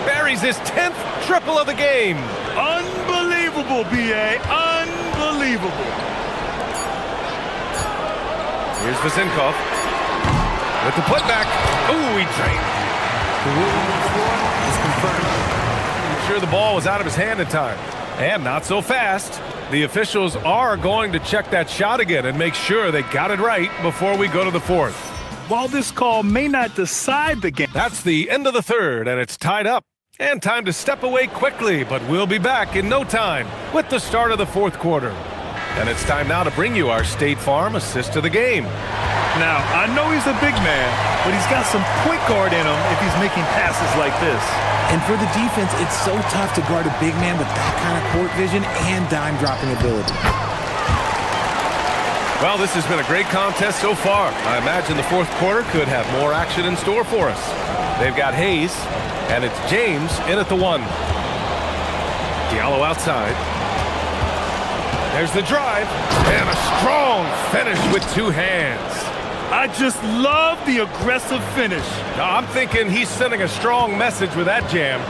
Speaker 6: Buries his 10th triple of the game.
Speaker 7: Unbelievable, B.A. Unbelievable.
Speaker 6: Here's Vasenkov with the putback. Ooh, he drained.
Speaker 14: The rule on the floor is confirmed.
Speaker 6: Sure, the ball was out of his hand in time. And not so fast. The officials are going to check that shot again and make sure they got it right before we go to the fourth.
Speaker 7: While this call may not decide the game.
Speaker 6: That's the end of the third, and it's tied up. And time to step away quickly, but we'll be back in no time with the start of the fourth quarter. And it's time now to bring you our State Farm assist of the game.
Speaker 7: Now, I know he's a big man, but he's got some point guard in him if he's making passes like this.
Speaker 16: And for the defense, it's so tough to guard a big man with that kind of court vision and dime-dropping ability.
Speaker 6: Well, this has been a great contest so far. I imagine the fourth quarter could have more action in store for us. They've got Hayes, and it's James in at the one. Diallo outside. There's the drive, and a strong finish with two hands.
Speaker 7: I just love the aggressive finish.
Speaker 6: I'm thinking he's sending a strong message with that jam.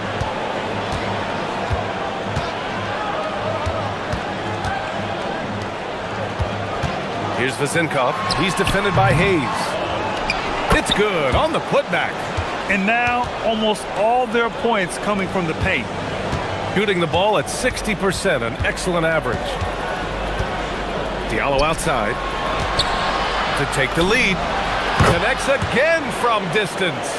Speaker 6: Here's Vasenkov. He's defended by Hayes. It's good on the putback.
Speaker 7: And now almost all their points coming from the paint.
Speaker 6: Shooting the ball at 60%, an excellent average. Diallo outside to take the lead. Connects again from distance.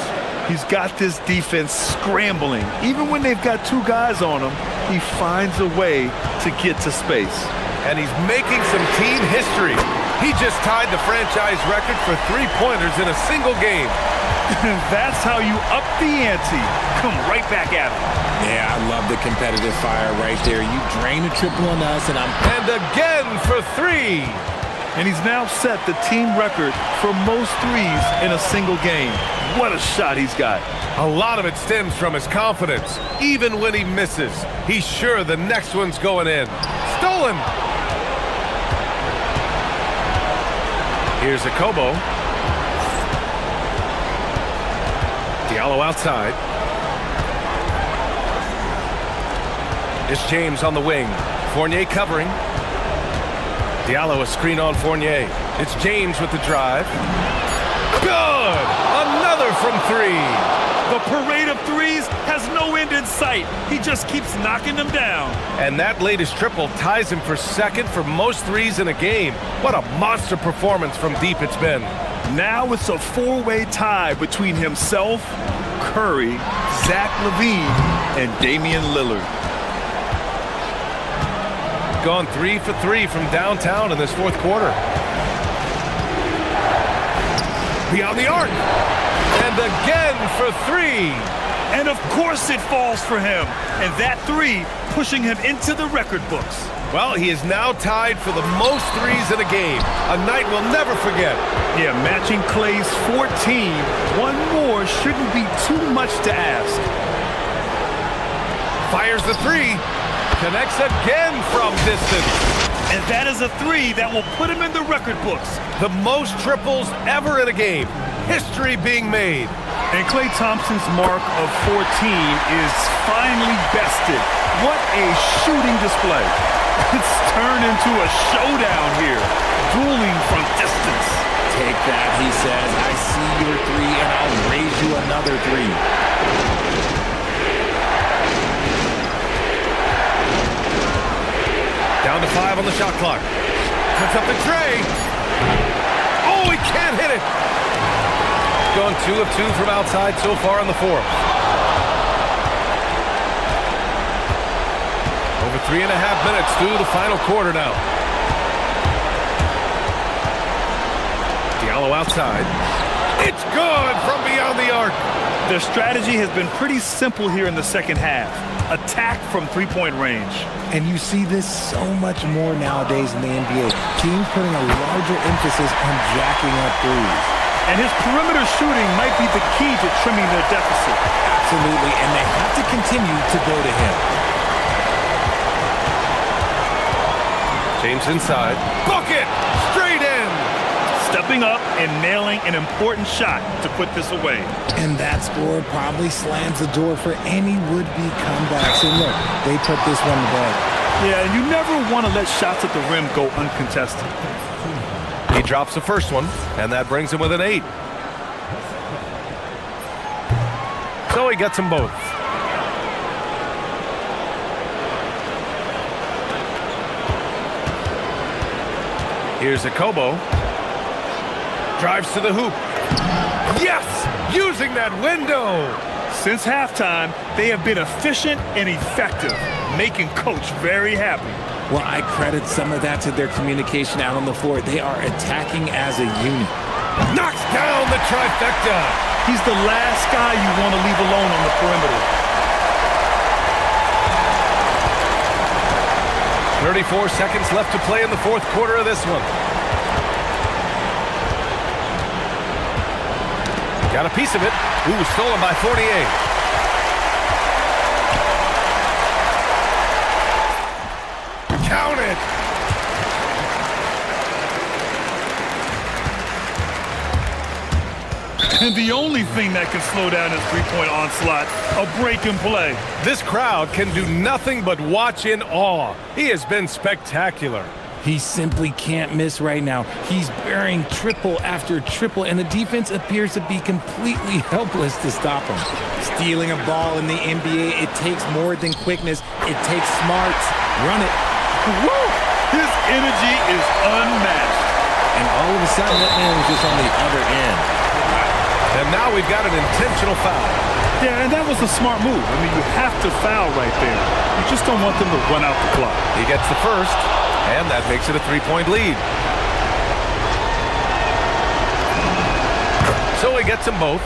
Speaker 7: He's got this defense scrambling. Even when they've got two guys on him, he finds a way to get to space.
Speaker 6: And he's making some team history. He just tied the franchise record for three-pointers in a single game.
Speaker 7: That's how you up the ante. Come right back at him.
Speaker 16: Yeah, I love the competitive fire right there. You drain a triple on us, and
Speaker 6: And again for three.
Speaker 7: And he's now set the team record for most threes in a single game. What a shot he's got.
Speaker 6: A lot of it stems from his confidence. Even when he misses, he's sure the next one's going in. Stolen. Here's Akobo. Diallo outside. It's James on the wing. Fournier covering. Diallo a screen on Fournier. It's James with the drive. Good! Another from three.
Speaker 7: The parade of threes has no end in sight. He just keeps knocking them down.
Speaker 6: And that latest triple ties him for second for most threes in a game. What a monster performance from deep it's been.
Speaker 7: Now it's a four-way tie between himself, Curry, Zach LaVine, and Damian Lillard.
Speaker 6: Gone 3 for 3 from downtown in this fourth quarter. Beyond the arc. And again for three.
Speaker 7: And of course it falls for him. And that three pushing him into the record books.
Speaker 6: Well, he is now tied for the most threes in a game. A night we'll never forget.
Speaker 7: Yeah, matching Clay's 14. One more shouldn't be too much to ask.
Speaker 6: Fires the three. Connects again from distance.
Speaker 7: And that is a three that will put him in the record books.
Speaker 6: The most triples ever in a game. History being made.
Speaker 7: And Klay Thompson's mark of 14 is finally bested. What a shooting display. It's turned into a showdown here. Dueling from distance.
Speaker 16: take that, he says. I see your three, and I'll raise you another three.
Speaker 6: Down to 5 on the shot clock. Puts up the tray. Oh, he can't hit it. Gone 2 of 2 from outside so far in the fourth. Over 3.5 minutes through the final quarter now. Diallo outside. It's good from beyond the arc.
Speaker 7: Their strategy has been pretty simple here in the second half. Attack from three-point range.
Speaker 16: And you see this so much more nowadays in the NBA. Teams putting a larger emphasis on jacking up threes.
Speaker 7: And his perimeter shooting might be the key to trimming their deficit.
Speaker 16: Absolutely, and they have to continue to go to him.
Speaker 6: James inside. Bucket! Straight in!
Speaker 7: Stepping up and nailing an important shot to put this away.
Speaker 16: And that score probably slams the door for any would-be comebacks. And look, they put this one to bed.
Speaker 7: Yeah, and you never want to let shots at the rim go uncontested.
Speaker 6: He drops the first one, and that brings him with an 8. So he gets them both. Here's Akobo. Drives to the hoop. Yes! Using that window!
Speaker 7: Since halftime, they have been efficient and effective, making Coach very happy.
Speaker 16: Well, I credit some of that to their communication out on the floor. They are attacking as a unit.
Speaker 6: Knocks down the trifecta!
Speaker 7: He's the last guy you want to leave alone on the perimeter.
Speaker 6: 34 seconds left to play in the fourth quarter of this one. Got a piece of it. Ooh, stolen by 48. Count it!
Speaker 7: And the only thing that can slow down his three-point onslaught, a break in play.
Speaker 6: This crowd can do nothing but watch in awe. He has been spectacular.
Speaker 16: He simply can't miss right now. He's burying triple after triple, and the defense appears to be completely helpless to stop him. Stealing a ball in the NBA, it takes more than quickness. It takes smarts. Run it.
Speaker 7: Woo! His energy is unmatched.
Speaker 16: And all of a sudden, that man was just on the other end.
Speaker 6: And now we've got an intentional foul.
Speaker 7: Yeah, and that was a smart move. I mean, you have to foul right there. You just don't want them to run out the clock.
Speaker 6: He gets the first. And that makes it a 3-point lead. So he gets them both,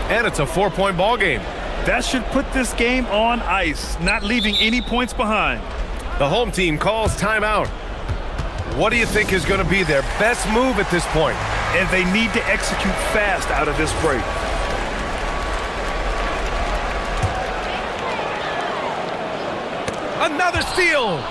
Speaker 6: and it's a 4-point ball game.
Speaker 7: That should put this game on ice, not leaving any points behind.
Speaker 6: The home team calls timeout. What do you think is going to be their best move at this point?
Speaker 7: And they need to execute fast out of this break.
Speaker 6: Another steal!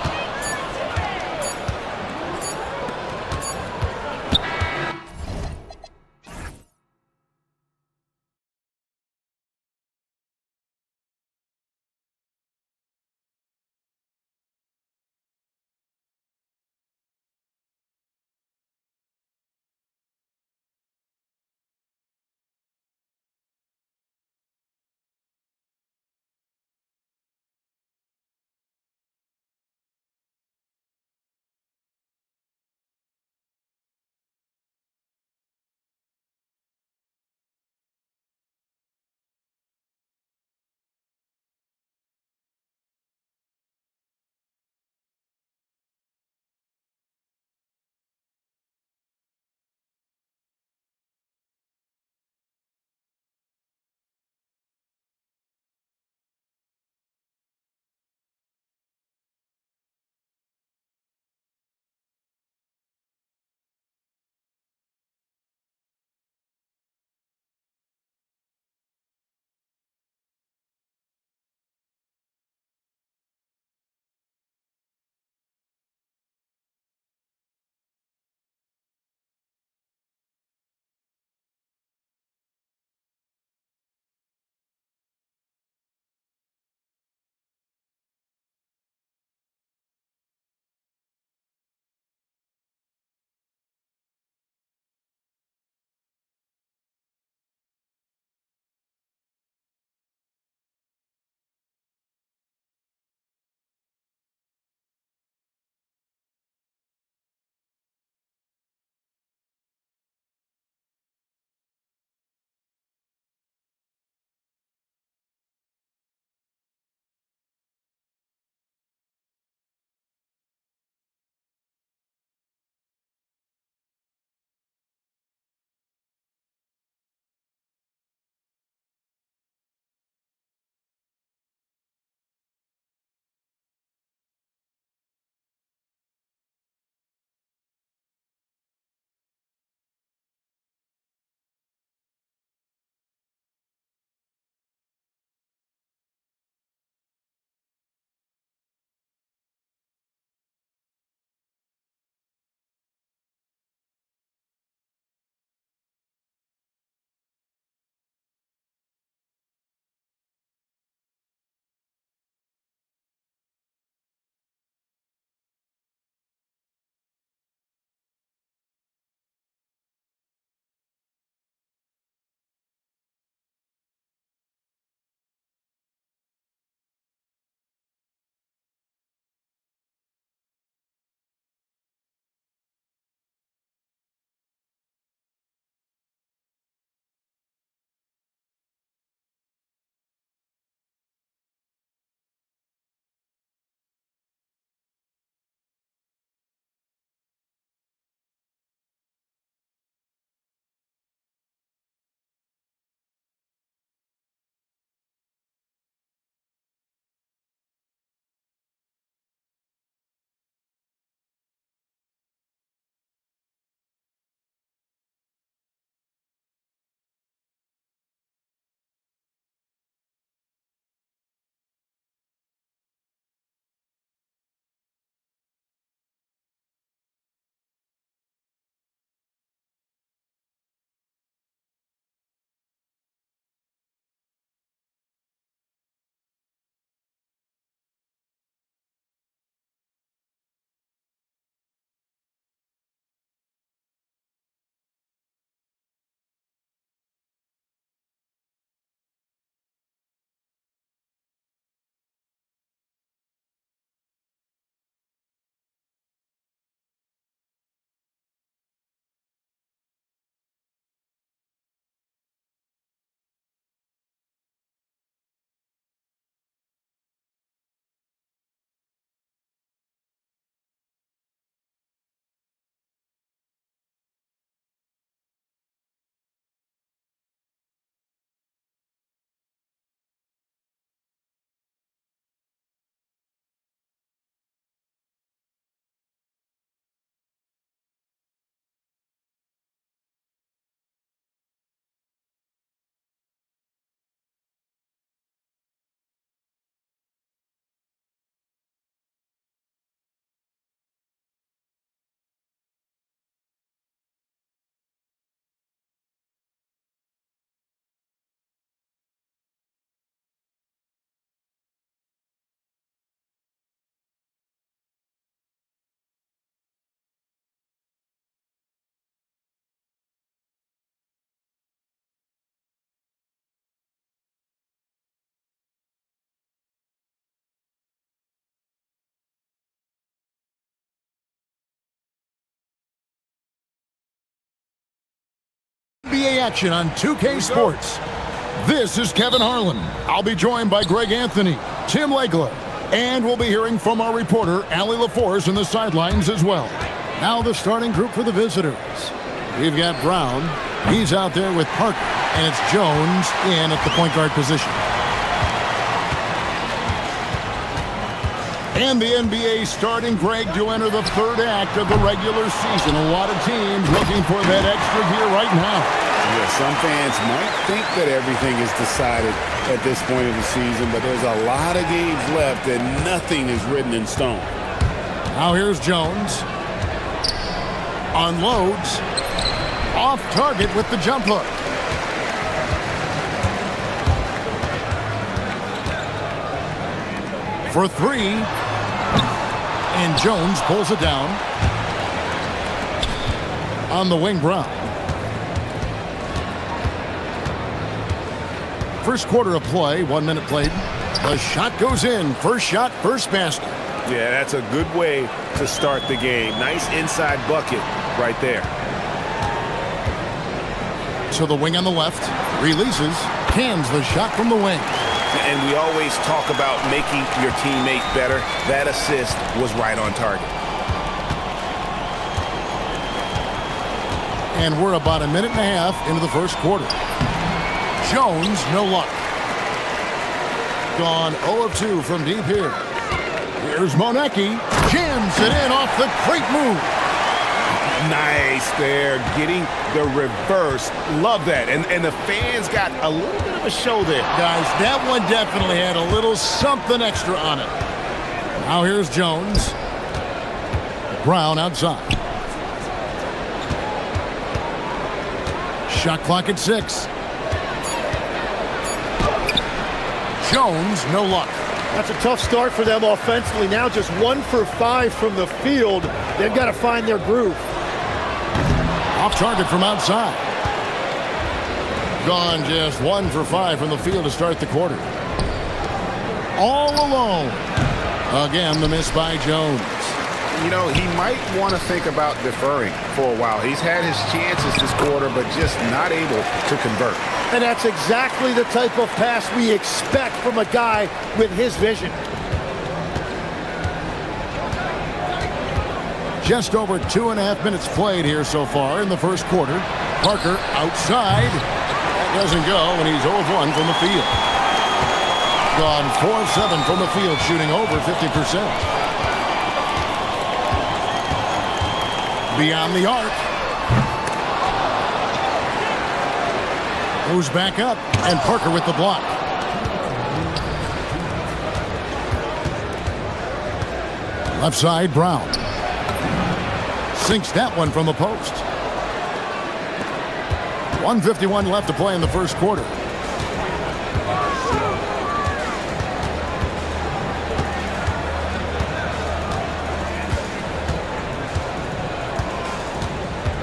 Speaker 1: NBA action on 2K Sports. This is Kevin Harlan. I'll be joined by Greg Anthony, Tim Legler, and we'll be hearing from our reporter, Allie LaForce, on the sidelines as well. Now the starting group for the visitors. We've got Brown. He's out there with Parker, and it's Jones in at the point guard position. And the NBA starting, Greg, to enter the third act of the regular season. A lot of teams looking for that extra gear right now.
Speaker 12: Yeah, some fans might think that everything is decided at this point of the season, but there's a lot of games left and nothing is written in stone.
Speaker 1: Now here's Jones. Unloads. Off target with the jump hook. For three. And Jones pulls it down. On the wing, Brown. First quarter of play, 1 minute played. The shot goes in. First shot, first basket.
Speaker 3: Yeah, that's a good way to start the game. Nice inside bucket right there.
Speaker 1: To the wing on the left. Releases. Cans the shot from the wing.
Speaker 3: And we always talk about making your teammate better. That assist was right on target.
Speaker 1: And we're about a minute and a half into the first quarter. Jones, no luck. Gone 0 of 2 from deep here. Here's Monecki. Jams it in off the great move.
Speaker 3: Nice there, getting the reverse. Love that. And the fans got a little bit of a show there.
Speaker 1: Guys, that one definitely had a little something extra on it. Now here's Jones. Brown outside. Shot clock at 6. Jones, no luck.
Speaker 2: That's a tough start for them offensively. Now just 1 for 5 from the field. They've got to find their groove.
Speaker 1: Off target from outside. Gone just 1 for 5 from the field to start the quarter. All alone. Again, the miss by Jones.
Speaker 3: You know, he might want to think about deferring for a while. He's had his chances this quarter, but just not able to convert.
Speaker 2: And that's exactly the type of pass we expect from a guy with his vision.
Speaker 1: Just over 2.5 minutes played here so far in the first quarter. Parker outside. Doesn't go, and he's 0 of 1 from the field. Gone 4 of 7 from the field, shooting over 50%. Beyond the arc. Moves back up, and Parker with the block. Left side, Brown. Sinks that one from the post. 1:51 left to play in the first quarter.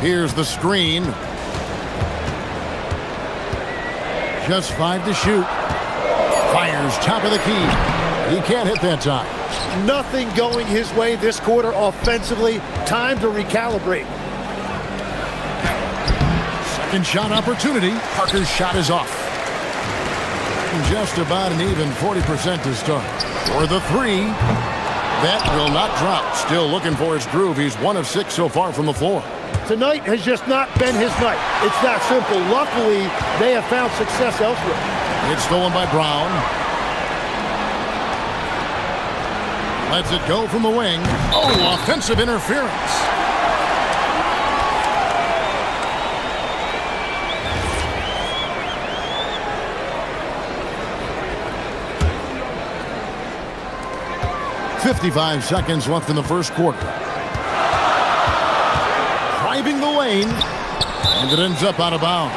Speaker 1: Here's the screen. Just 5 to shoot. Fires top of the key. He can't hit that time.
Speaker 2: Nothing going his way this quarter offensively. Time to recalibrate.
Speaker 1: Second shot opportunity. Parker's shot is off. Just about an even 40% to start. For the three. That will not drop. Still looking for his groove. He's 1 of 6 so far from the floor.
Speaker 2: Tonight has just not been his night. It's that simple. Luckily, they have found success elsewhere.
Speaker 1: It's stolen by Brown. Lets it go from the wing. Oh, offensive interference. .55 seconds left in the first quarter. Driving the lane, and it ends up out of bounds.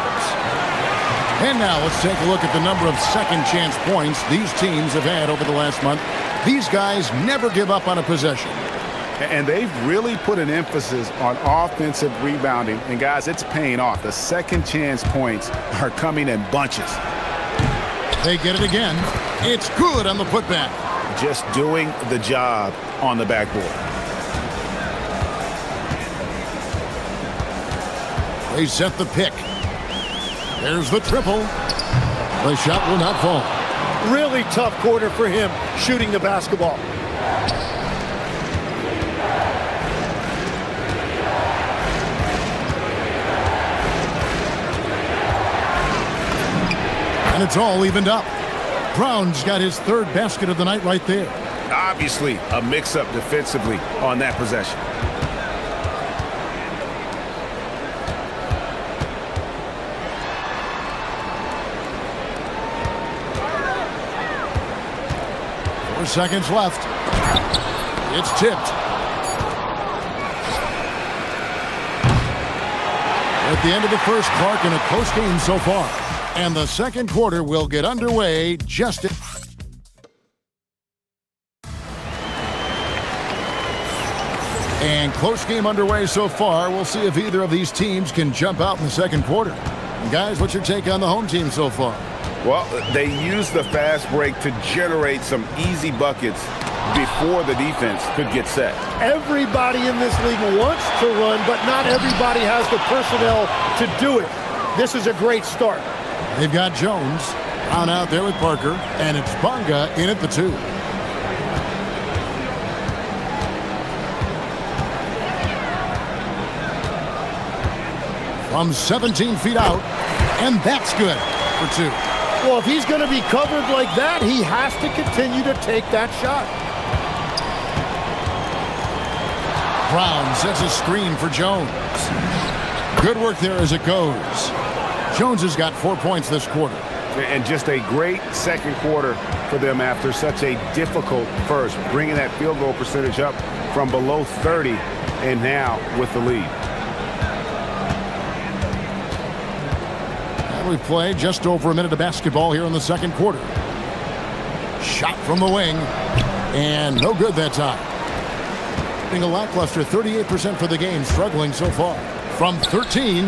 Speaker 1: And now let's take a look at the number of second chance points these teams have had over the last month. These guys never give up on a possession.
Speaker 3: And they've really put an emphasis on offensive rebounding. And guys, it's paying off. The second chance points are coming in bunches.
Speaker 1: They get it again. It's good on the putback.
Speaker 3: Just doing the job on the backboard.
Speaker 1: They set the pick. There's the triple. The shot will not fall.
Speaker 2: Really tough quarter for him shooting the basketball.
Speaker 1: And it's all evened up. Brown's got his third basket of the night right there.
Speaker 3: Obviously, a mix-up defensively on that possession.
Speaker 1: Seconds left. It's tipped. At the end of the first, Clark, in a close game so far. And the second quarter will get underway just at... And close game underway so far. We'll see if either of these teams can jump out in the second quarter. Guys, what's your take on the home team so far?
Speaker 3: Well, they used the fast break to generate some easy buckets before the defense could get set.
Speaker 2: Everybody in this league wants to run, but not everybody has the personnel to do it. This is a great start.
Speaker 1: They've got Jones on out there with Parker, and it's Bonga in at the 2. From 17 feet out, and that's good for 2.
Speaker 2: Well, if he's going to be covered like that, he has to continue to take that shot.
Speaker 1: Brown sets a screen for Jones. Good work there as it goes. Jones has got 4 points this quarter.
Speaker 3: And just a great second quarter for them after such a difficult first, bringing that field goal percentage up from below 30 and now with the lead.
Speaker 1: And we've played just over a minute of basketball here in the second quarter. Shot from the wing, and no good that time. Being a lackluster 38% for the game, struggling so far. From 13,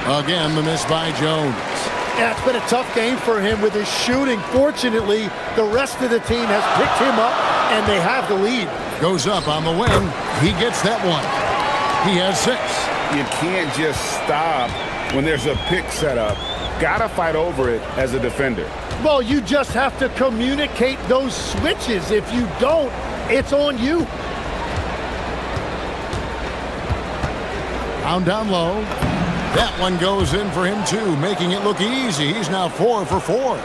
Speaker 1: again the miss by Jones.
Speaker 2: Yeah, it's been a tough game for him with his shooting. Fortunately, the rest of the team has picked him up, and they have the lead.
Speaker 1: Goes up on the wing. He gets that one. He has 6.
Speaker 3: You can't just stop when there's a pick set up. Gotta fight over it as a defender.
Speaker 2: Well, you just have to communicate those switches. If you don't, it's on you.
Speaker 1: Down low. That one goes in for him too, making it look easy. He's now 4 for 4.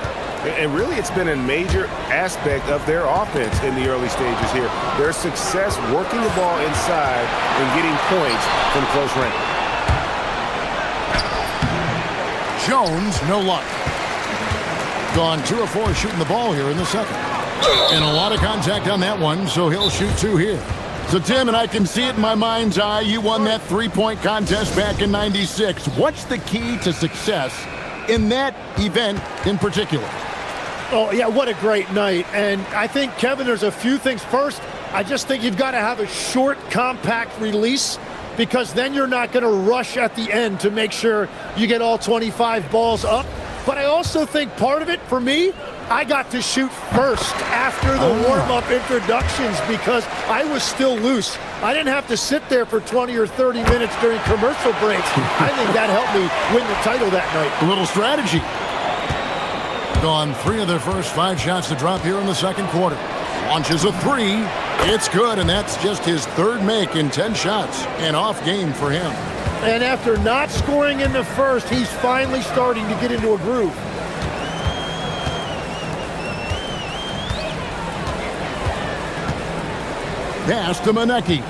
Speaker 3: And really, it's been a major aspect of their offense in the early stages here. Their success working the ball inside and getting points from close range.
Speaker 1: Jones, no luck. Gone 2 of 4 shooting the ball here in the second. And a lot of contact on that one, so he'll shoot 2 here. So, Tim, and I can see it in my mind's eye, you won that 3-point contest back in '96. What's the key to success in that event in particular?
Speaker 2: Oh, yeah, what a great night. And I think, Kevin, there's a few things. First, I just think you've got to have a short, compact release, because then you're not going to rush at the end to make sure you get all 25 balls up. But I also think part of it, for me, I got to shoot first after the warm-up introductions because I was still loose. I didn't have to sit there for 20 or 30 minutes during commercial breaks. I think that helped me win the title that night.
Speaker 1: A little strategy. Gone 3 of their first 5 shots to drop here in the second quarter. Launches a 3. It's good, and that's just his 3rd make in 10 shots. An off game for him.
Speaker 2: And after not scoring in the first, he's finally starting to get into a groove.
Speaker 1: Pass to Manecki.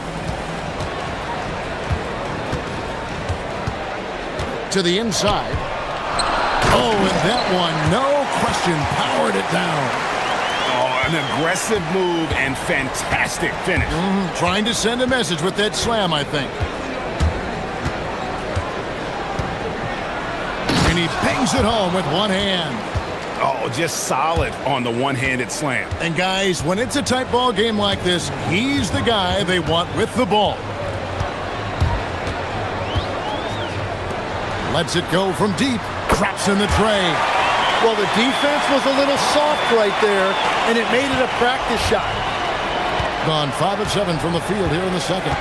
Speaker 1: To the inside. Oh, and that one, no question, powered it down.
Speaker 3: Oh, an aggressive move and fantastic finish.
Speaker 1: Trying to send a message with that slam, I think. And he bangs it home with one hand.
Speaker 3: Oh, just solid on the one-handed slam.
Speaker 1: And guys, when it's a tight ball game like this, he's the guy they want with the ball. Lets it go from deep. Drops in the tray.
Speaker 2: Well, the defense was a little soft right there, and it made it a practice shot.
Speaker 1: Gone 5 of 7 from the field here in the second.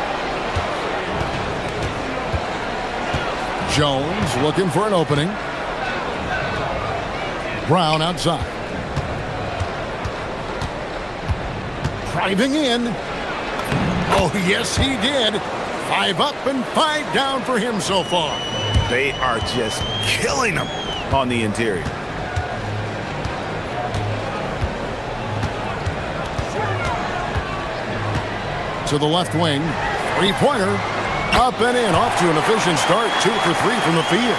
Speaker 1: Jones looking for an opening. Brown outside. Driving in. Oh, yes, he did. 5 up and 5 down for him so far.
Speaker 6: They are just killing them on the interior.
Speaker 1: To the left wing. 3-pointer. Up and in. Off to an efficient start. 2 for 3 from the field.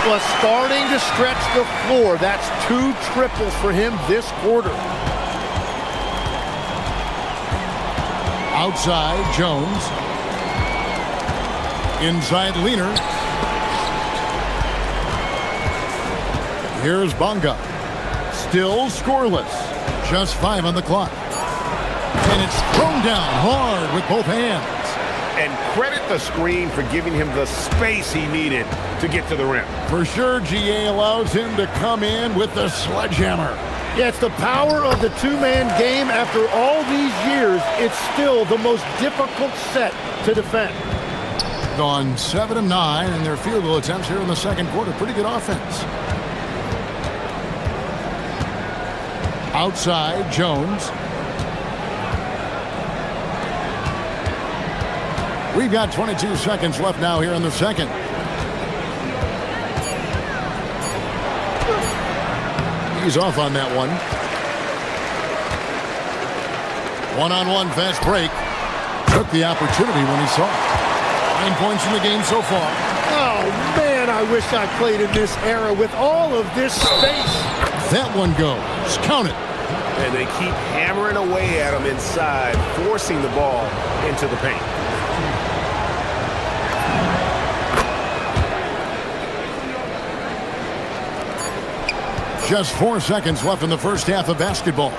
Speaker 2: Well, starting to stretch the floor. That's 2 triples for him this quarter.
Speaker 1: Outside, Jones. Inside, Leaner. Here's Bonga. Still scoreless. Just 5 on the clock. And it's thrown down hard with both hands.
Speaker 3: And credit the screen for giving him the space he needed to get to the rim.
Speaker 1: For sure, GA allows him to come in with the sledgehammer.
Speaker 2: Yeah, it's the power of the two-man game. After all these years, it's still the most difficult set to defend.
Speaker 1: Gone 7 of 9 in their field goal attempts here in the second quarter. Pretty good offense. Outside, Jones. We've got 22 seconds left now here in the second. He's off on that one. One-on-one fast break. Took the opportunity when he saw it. 9 points in the game so far.
Speaker 2: Oh, man, I wish I played in this era with all of this space.
Speaker 1: That one goes. Count it.
Speaker 6: And they keep hammering away at him inside, forcing the ball into the paint.
Speaker 1: Just 4 seconds left in the first half of basketball.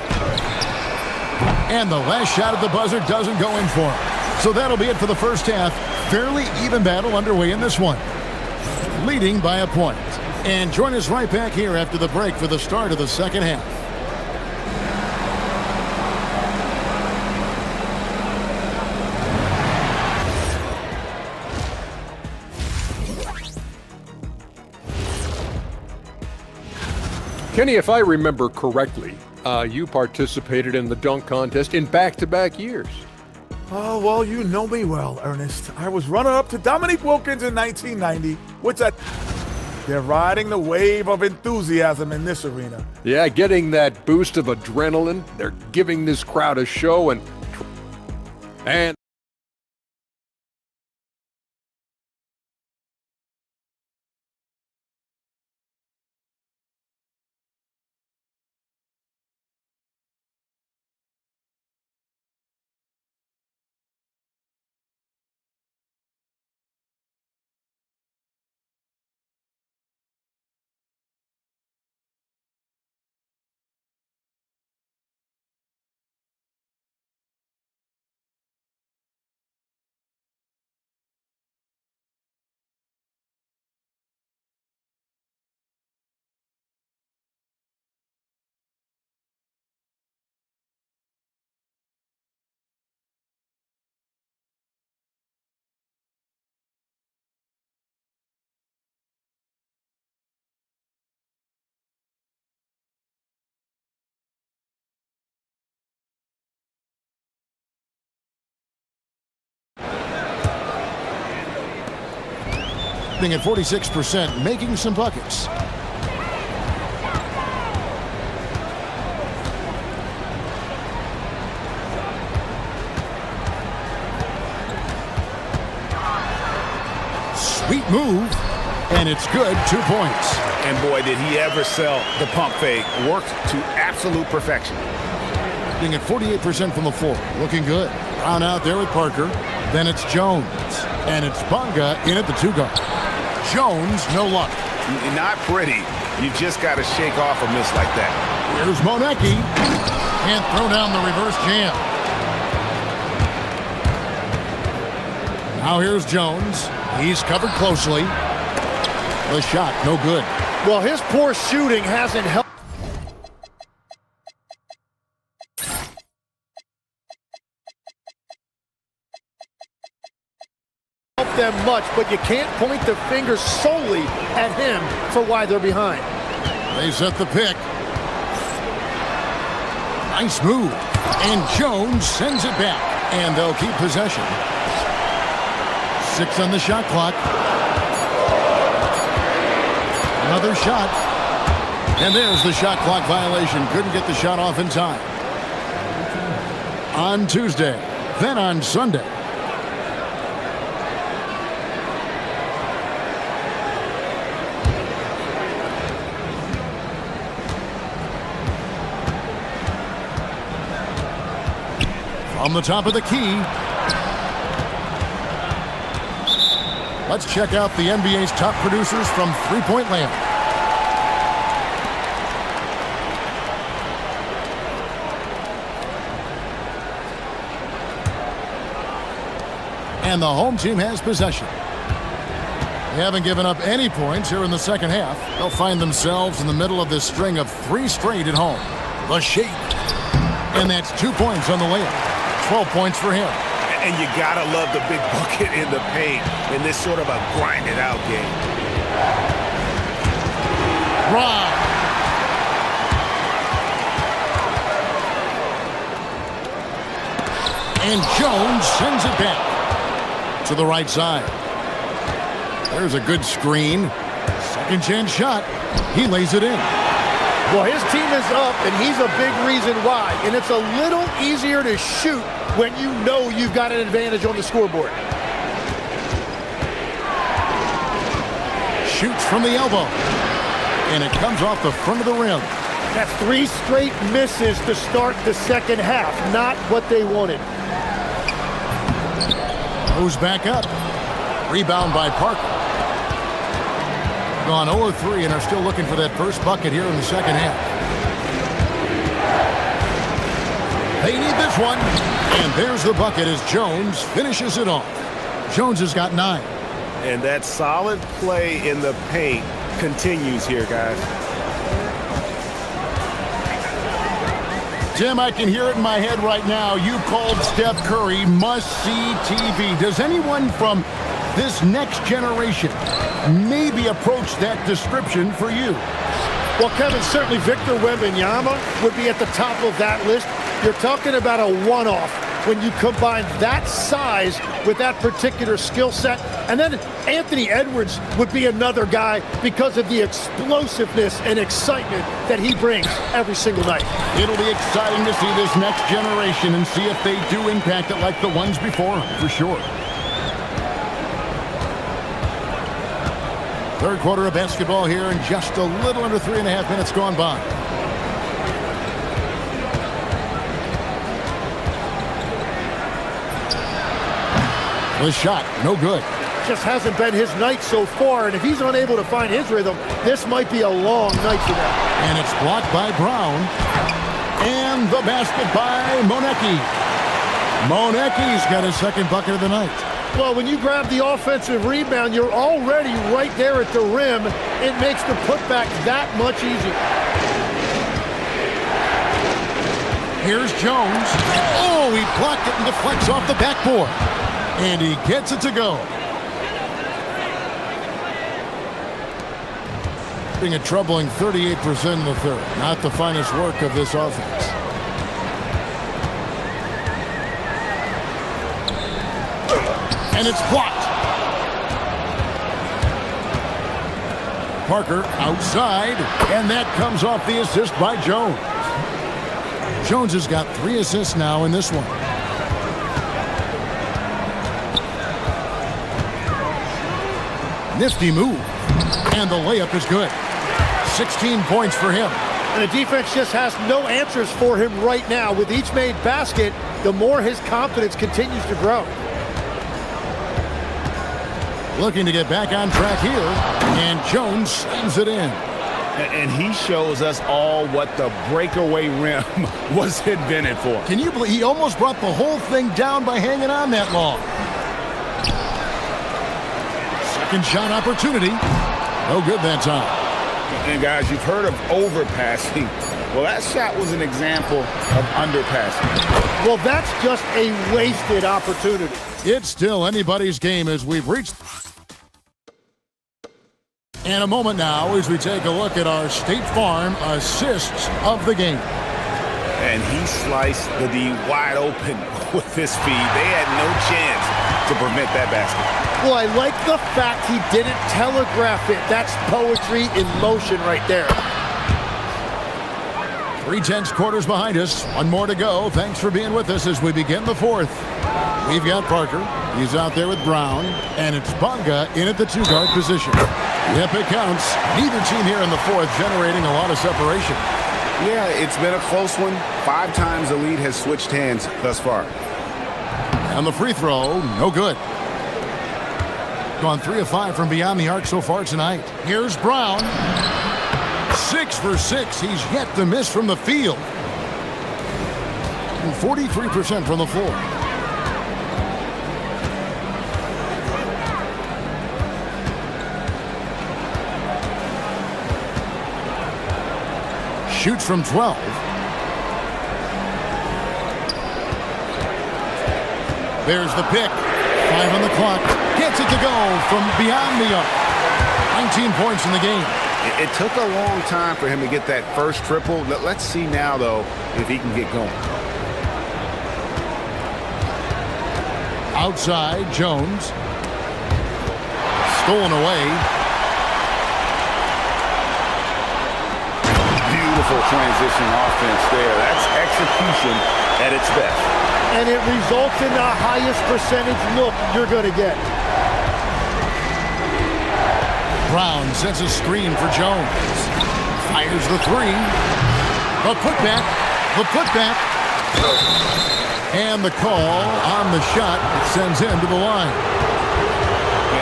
Speaker 1: And the last shot at the buzzer doesn't go in for him. So that'll be it for the first half. Fairly even battle underway in this one. Leading by a point. And join us right back here after the break for the start of the second half.
Speaker 5: Kenny, if I remember correctly, you participated in the dunk contest in back-to-back years.
Speaker 4: Oh, well, you know me well, Ernest. I was runner-up to Dominique Wilkins in 1990, they're riding the wave of enthusiasm in this arena.
Speaker 5: Yeah, getting that boost of adrenaline. They're giving this crowd a show and
Speaker 1: at 46%, making some buckets. Sweet move, and it's good. 2 points.
Speaker 3: And boy, did he ever sell the pump fake. Worked to absolute perfection.
Speaker 1: At 48% from the floor. Looking good. Brown out there with Parker. Then it's Jones. And it's Bonga in at the 2-guard. Jones, no luck.
Speaker 3: Not pretty. You just got to shake off a miss like that.
Speaker 1: Here's Monecki. Can't throw down the reverse jam. Now here's Jones. He's covered closely. The shot, no good.
Speaker 2: Well, his poor shooting hasn't helped them much, but you can't point the finger solely at him for why they're behind.
Speaker 1: They set the pick. Nice move. And Jones sends it back. And they'll keep possession. 6 on the shot clock. Another shot. And there's the shot clock violation. Couldn't get the shot off in time. On Tuesday, then on Sunday. From the top of the key. Let's check out the NBA's top producers from three-point land. And the home team has possession. They haven't given up any points here in the second half. They'll find themselves in the middle of this string of 3 straight at home. The shake. And that's 2 points on the layup. 12 points for him.
Speaker 17: And you gotta love the big bucket in the paint in this sort of a grind-it-out game.
Speaker 1: Right. And Jones sends it back to the right side. There's a good screen. Second chance shot. He lays it in.
Speaker 2: Well, his team is up, and he's a big reason why. And it's a little easier to shoot when you know you've got an advantage on the scoreboard.
Speaker 1: Shoots from the elbow. And it comes off the front of the rim.
Speaker 2: That's 3 straight misses to start the second half. Not what they wanted.
Speaker 1: Goes back up. Rebound by Parker. Gone 0-3 and are still looking for that first bucket here in the second half. They need this one. And there's the bucket as Jones finishes it off. Jones has got 9.
Speaker 17: And that solid play in the paint continues here, guys.
Speaker 1: Tim, I can hear it in my head right now. You called Steph Curry must-see TV. Does anyone from this next generation maybe approach that description for you?
Speaker 2: Well, Kevin, certainly Victor Wembanyama would be at the top of that list. You're talking about a one-off when you combine that size with that particular skill set. And then Anthony Edwards would be another guy because of the explosiveness and excitement that he brings every single night.
Speaker 1: It'll be exciting to see this next generation and see if they do impact it like the ones before, for sure. Third quarter of basketball here, and just a little under 3.5 minutes gone by. The shot, no good.
Speaker 2: Just hasn't been his night so far, and if he's unable to find his rhythm, this might be a long night for them.
Speaker 1: And it's blocked by Brown. And the basket by Monecki. Monecki's got his second bucket of the night.
Speaker 2: Well, when you grab the offensive rebound, you're already right there at the rim. It makes the putback that much easier.
Speaker 1: Here's Jones. Oh, he blocked it and deflects off the backboard. And he gets it to go. Being a troubling 38% in the third. Not the finest work of this offense. And it's blocked. Parker outside. And that comes off the assist by Jones. Jones has got 3 assists now in this one. Nifty move. And the layup is good. 16 points for him.
Speaker 2: And the defense just has no answers for him right now. With each made basket, the more his confidence continues to grow.
Speaker 1: Looking to get back on track here. And Jones slams it in.
Speaker 17: And he shows us all what the breakaway rim was invented for.
Speaker 1: Can you believe he almost brought the whole thing down by hanging on that long? Second shot opportunity. No good that time.
Speaker 3: And guys, you've heard of overpassing. Well, that shot was an example of underpassing.
Speaker 2: Well, that's just a wasted opportunity.
Speaker 1: It's still anybody's game as we've reached. And a moment now as we take a look at our State Farm assists of the game.
Speaker 17: And he sliced the D wide open with his speed. They had no chance to prevent that basket.
Speaker 2: Well, I like the fact he didn't telegraph it. That's poetry in motion right there.
Speaker 1: 3 quarters behind us. One more to go. Thanks for being with us as we begin the fourth. We've got Parker. He's out there with Brown. And it's Bonga in at the 2-guard position. Yep, it counts. Neither team here in the fourth generating a lot of separation.
Speaker 3: Yeah, it's been a close one. 5 times the lead has switched hands thus far.
Speaker 1: And the free throw, no good. Gone 3 of 5 from beyond the arc so far tonight. Here's Brown. 6 for 6. He's yet to miss from the field. And 43% from the floor. Shoots from 12. There's the pick. 5 on the clock. Gets it to go from beyond the arc. 19 points in the game.
Speaker 3: It took a long time for him to get that first triple. Let's see now, though, if he can get going.
Speaker 1: Outside, Jones. Stolen away.
Speaker 3: Beautiful transition offense there. That's execution at its best.
Speaker 2: And it results in the highest percentage look you're going to get.
Speaker 1: Brown sets a screen for Jones. Fires the 3. The putback. The putback. And the call on the shot that sends him to the line.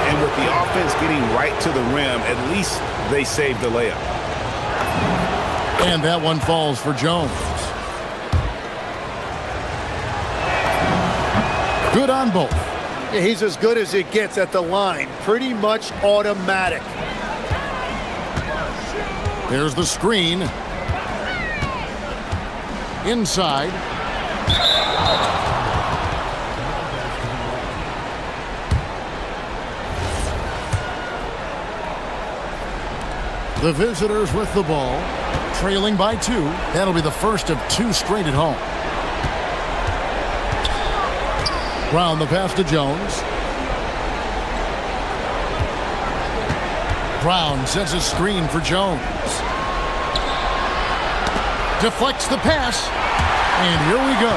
Speaker 3: And with the offense getting right to the rim, at least they saved the layup.
Speaker 1: And that one falls for Jones. Good on both.
Speaker 2: Yeah, he's as good as it gets at the line. Pretty much automatic.
Speaker 1: There's the screen. Inside. The visitors with the ball, trailing by 2. That'll be the first of 2 straight at home. Brown the pass to Jones. Brown sends a screen for Jones. Deflects the pass. And here we go.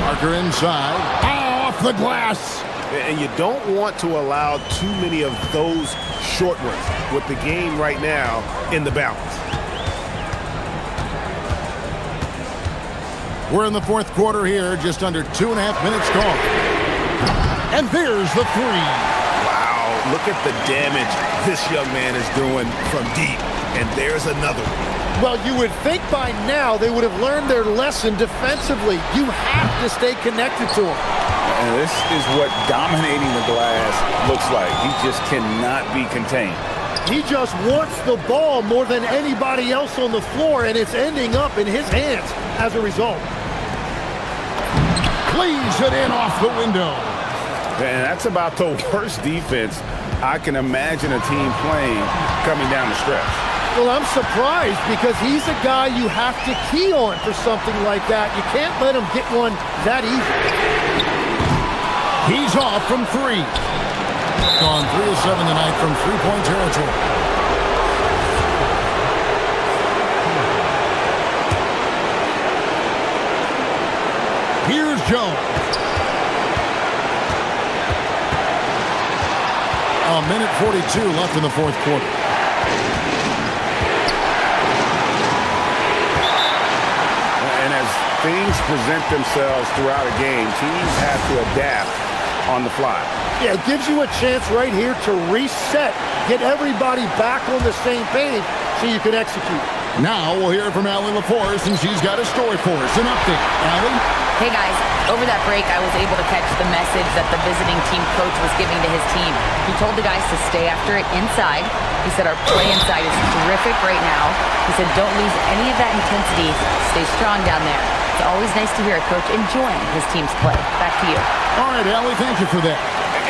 Speaker 1: Parker inside. Off the glass.
Speaker 3: And you don't want to allow too many of those short ones with the game right now in the balance.
Speaker 1: We're in the fourth quarter here, just under 2.5 minutes gone. And there's the 3.
Speaker 17: Wow, look at the damage this young man is doing from deep. And there's another one.
Speaker 2: Well, you would think by now they would have learned their lesson defensively. You have to stay connected to him.
Speaker 17: And this is what dominating the glass looks like. He just cannot be contained.
Speaker 2: He just wants the ball more than anybody else on the floor, and it's ending up in his hands as a result.
Speaker 1: Plays it in off the window.
Speaker 3: And that's about the worst defense I can imagine a team playing coming down the stretch.
Speaker 2: Well, I'm surprised because he's a guy you have to key on for something like that. You can't let him get one that easy.
Speaker 1: He's off from 3. Gone 3 of 7 tonight from 3-point territory. Here's Jones. A minute 42 left in the fourth quarter.
Speaker 3: And as things present themselves throughout a game, teams have to adapt on the fly.
Speaker 2: Yeah, it gives you a chance right here to reset, get everybody back on the same page so you can execute.
Speaker 1: Now we'll hear from Allie LaForce, and she's got a story for us. An update. Allie?
Speaker 10: Hey guys, over that break I was able to catch the message that the visiting team coach was giving to his team. He told the guys to stay after it inside. He said our play inside is terrific right now. He said don't lose any of that intensity. Stay strong down there. It's always nice to hear a coach enjoying his team's play. Back to you.
Speaker 1: All right, Allie, thank you for that.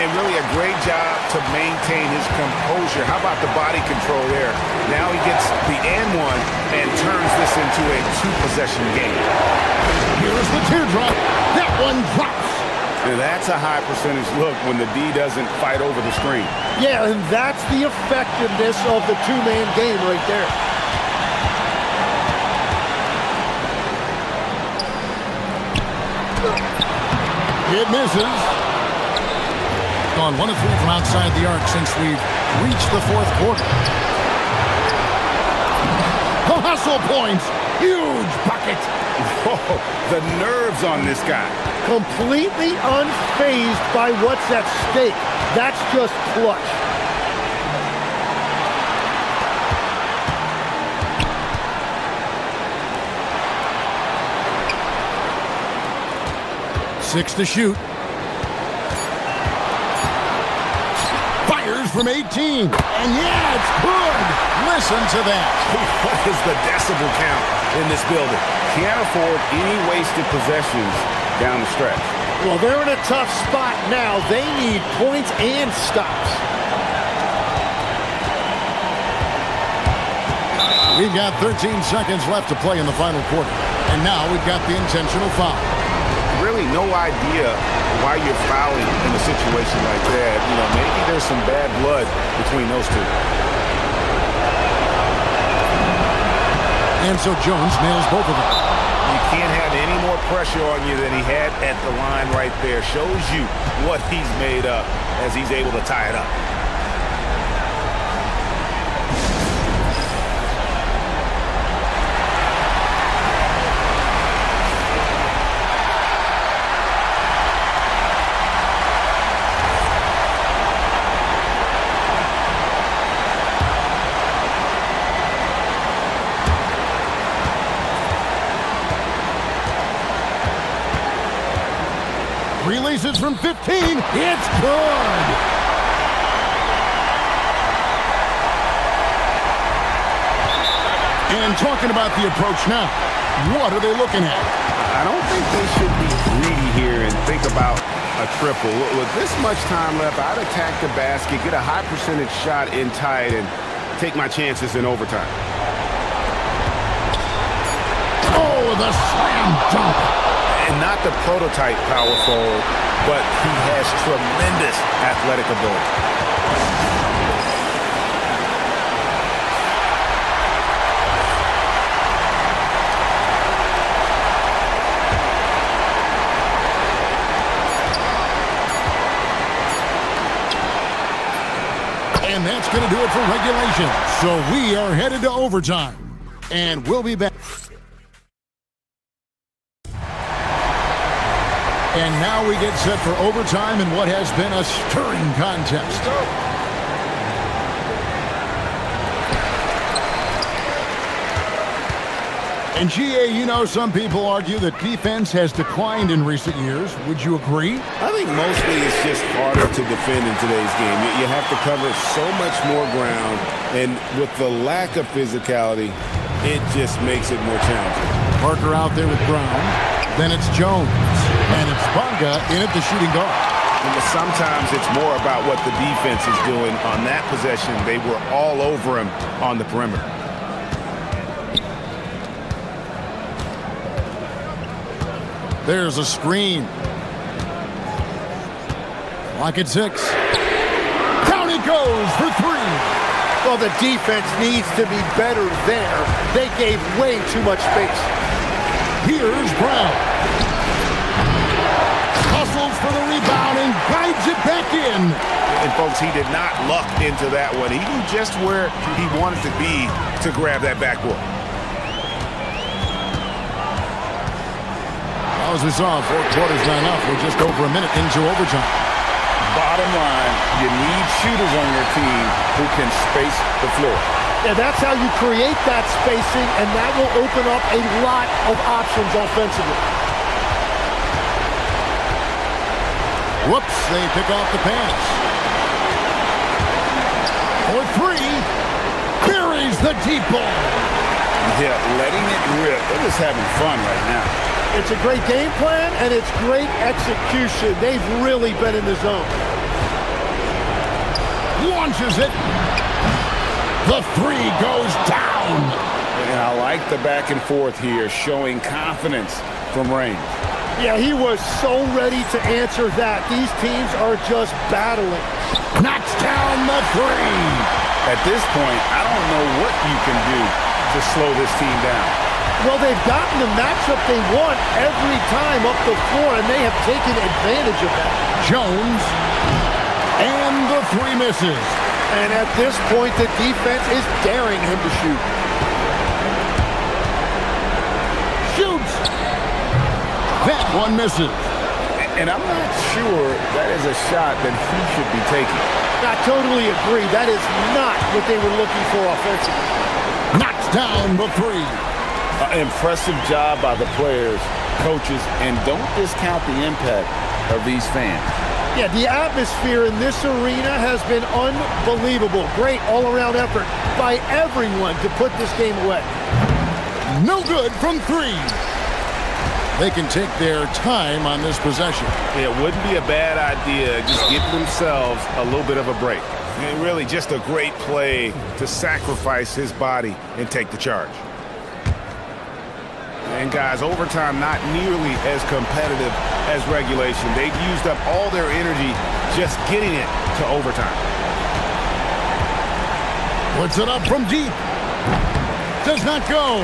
Speaker 17: and really a great job to maintain his composure. How about the body control there? Now he gets the and one and turns this into a two-possession game.
Speaker 1: Here's the teardrop. That one drops.
Speaker 17: And that's a high percentage look when the D doesn't fight over the screen.
Speaker 2: Yeah, and that's the effectiveness of the two-man game right there.
Speaker 1: It misses. Gone 1 of 3 from outside the arc since we've reached the fourth quarter. The hustle points. Huge bucket.
Speaker 17: Whoa, the nerves on this guy.
Speaker 2: Completely unfazed by what's at stake. That's just clutch.
Speaker 1: Six to shoot. Fires from 18. And yeah, it's good. Listen to that.
Speaker 17: What is the decibel count in this building? Can't afford any wasted possessions down the stretch.
Speaker 2: Well, they're in a tough spot now. They need points and stops.
Speaker 1: We've got 13 seconds left to play in the final quarter. And now we've got the intentional foul.
Speaker 17: Really no idea why you're fouling in a situation like that. You know, maybe there's some bad blood between those two.
Speaker 1: And so Jones nails both of them.
Speaker 17: You can't have any more pressure on you than he had at the line right there. Shows you what he's made up as he's able to tie it up.
Speaker 1: Releases from 15. It's good. And talking about the approach now, what are they looking at?
Speaker 17: I don't think they should be greedy here and think about a triple. With this much time left, I'd attack the basket, get a high percentage shot in tight, and take my chances in overtime.
Speaker 1: Oh, the slam dunk.
Speaker 17: And not the prototype power forward, but he has tremendous athletic ability.
Speaker 1: And that's going to do it for regulation. So we are headed to overtime. And we'll be back. And now we get set for overtime in what has been a stirring contest. And GA, you know, some people argue that defense has declined in recent years. Would you agree?
Speaker 17: I think mostly it's just harder to defend in today's game. You have to cover so much more ground, and with the lack of physicality, it just makes it more challenging.
Speaker 1: Parker out there with Brown. Then it's Jones. And it's Bonga in at the shooting guard.
Speaker 17: And sometimes it's more about what the defense is doing on that possession. They were all over him on the perimeter.
Speaker 1: There's a screen. Clock at 6. Down it goes for 3.
Speaker 2: Well, the defense needs to be better there. They gave way too much space.
Speaker 1: Here's Brown. Hustles for the rebound and guides it back in.
Speaker 17: And folks, he did not luck into that one. He knew just where he wanted to be to grab that backboard.
Speaker 1: Well, as we saw, 4 quarters not enough. We're just over a minute into overtime.
Speaker 17: Bottom line, you need shooters on your team who can space the floor.
Speaker 2: And that's how you create that spacing, and that will open up a lot of options offensively.
Speaker 1: Whoops, they pick off the pass. For 3, buries the deep ball.
Speaker 17: Yeah, letting it rip. They're just having fun right now.
Speaker 2: It's a great game plan, and it's great execution. They've really been in the zone.
Speaker 1: launches it. The three goes down.
Speaker 3: And I like the back and forth here, showing confidence from range.
Speaker 2: Yeah, he was so ready to answer that. These teams are just battling.
Speaker 1: Knocks down the three.
Speaker 3: At this point, I don't know what you can do to slow this team down.
Speaker 2: Well, they've gotten the matchup they want every time up the floor, and they have taken advantage of that.
Speaker 1: Jones, and the three misses.
Speaker 2: And at this point, the defense is daring him to shoot.
Speaker 1: Shoots. That one misses.
Speaker 3: And I'm not sure that is a shot that he should be taking.
Speaker 2: I totally agree. That is not what they were looking for offensively.
Speaker 1: Knocks down the three.
Speaker 3: Impressive job by the players, coaches, and don't discount the impact of these fans.
Speaker 2: Yeah, the atmosphere in this arena has been unbelievable. Great all-around effort by everyone to put this game away.
Speaker 1: No good from three. They can take their time on this possession.
Speaker 17: It wouldn't be a bad idea. Just give themselves a little bit of a break.
Speaker 3: And really just a great play to sacrifice his body and take the charge. And guys, overtime not nearly as competitive as regulation. They've used up all their energy just getting it to overtime.
Speaker 1: Puts it up from deep. Does not go.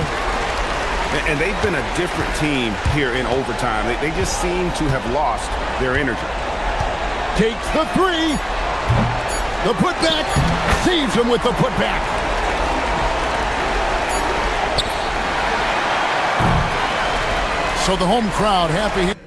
Speaker 17: And they've been a different team here in overtime. They just seem to have lost their energy.
Speaker 1: Takes the three. The putback. Saves him with the putback. So the home crowd happy.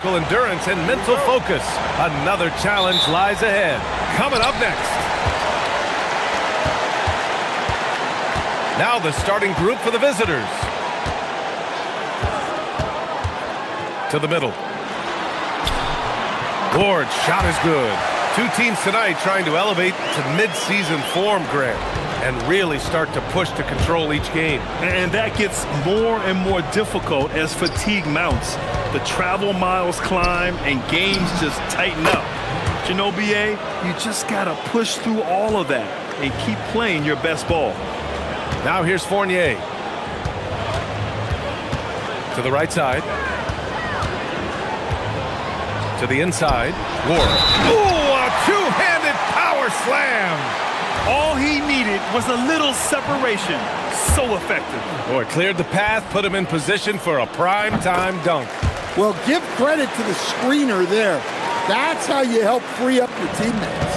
Speaker 6: Endurance and mental focus. Another challenge lies ahead. Coming up next. Now the starting group for the visitors. To the middle. Ward's shot is good. Two teams tonight trying to elevate to mid-season form, Greg, and really start to push to control each game.
Speaker 7: And that gets more and more difficult as fatigue mounts. The travel miles climb and games just tighten up. But you know, BA, you just got to push through all of that and keep playing your best ball.
Speaker 6: Now here's Fournier. To the right side. To the inside. Ward. Ooh, a two-handed power slam.
Speaker 7: All he needed was a little separation. So effective.
Speaker 6: Boy, cleared the path, put him in position for a prime-time dunk.
Speaker 8: Well, give credit to the screener there. That's how you help free up your teammates.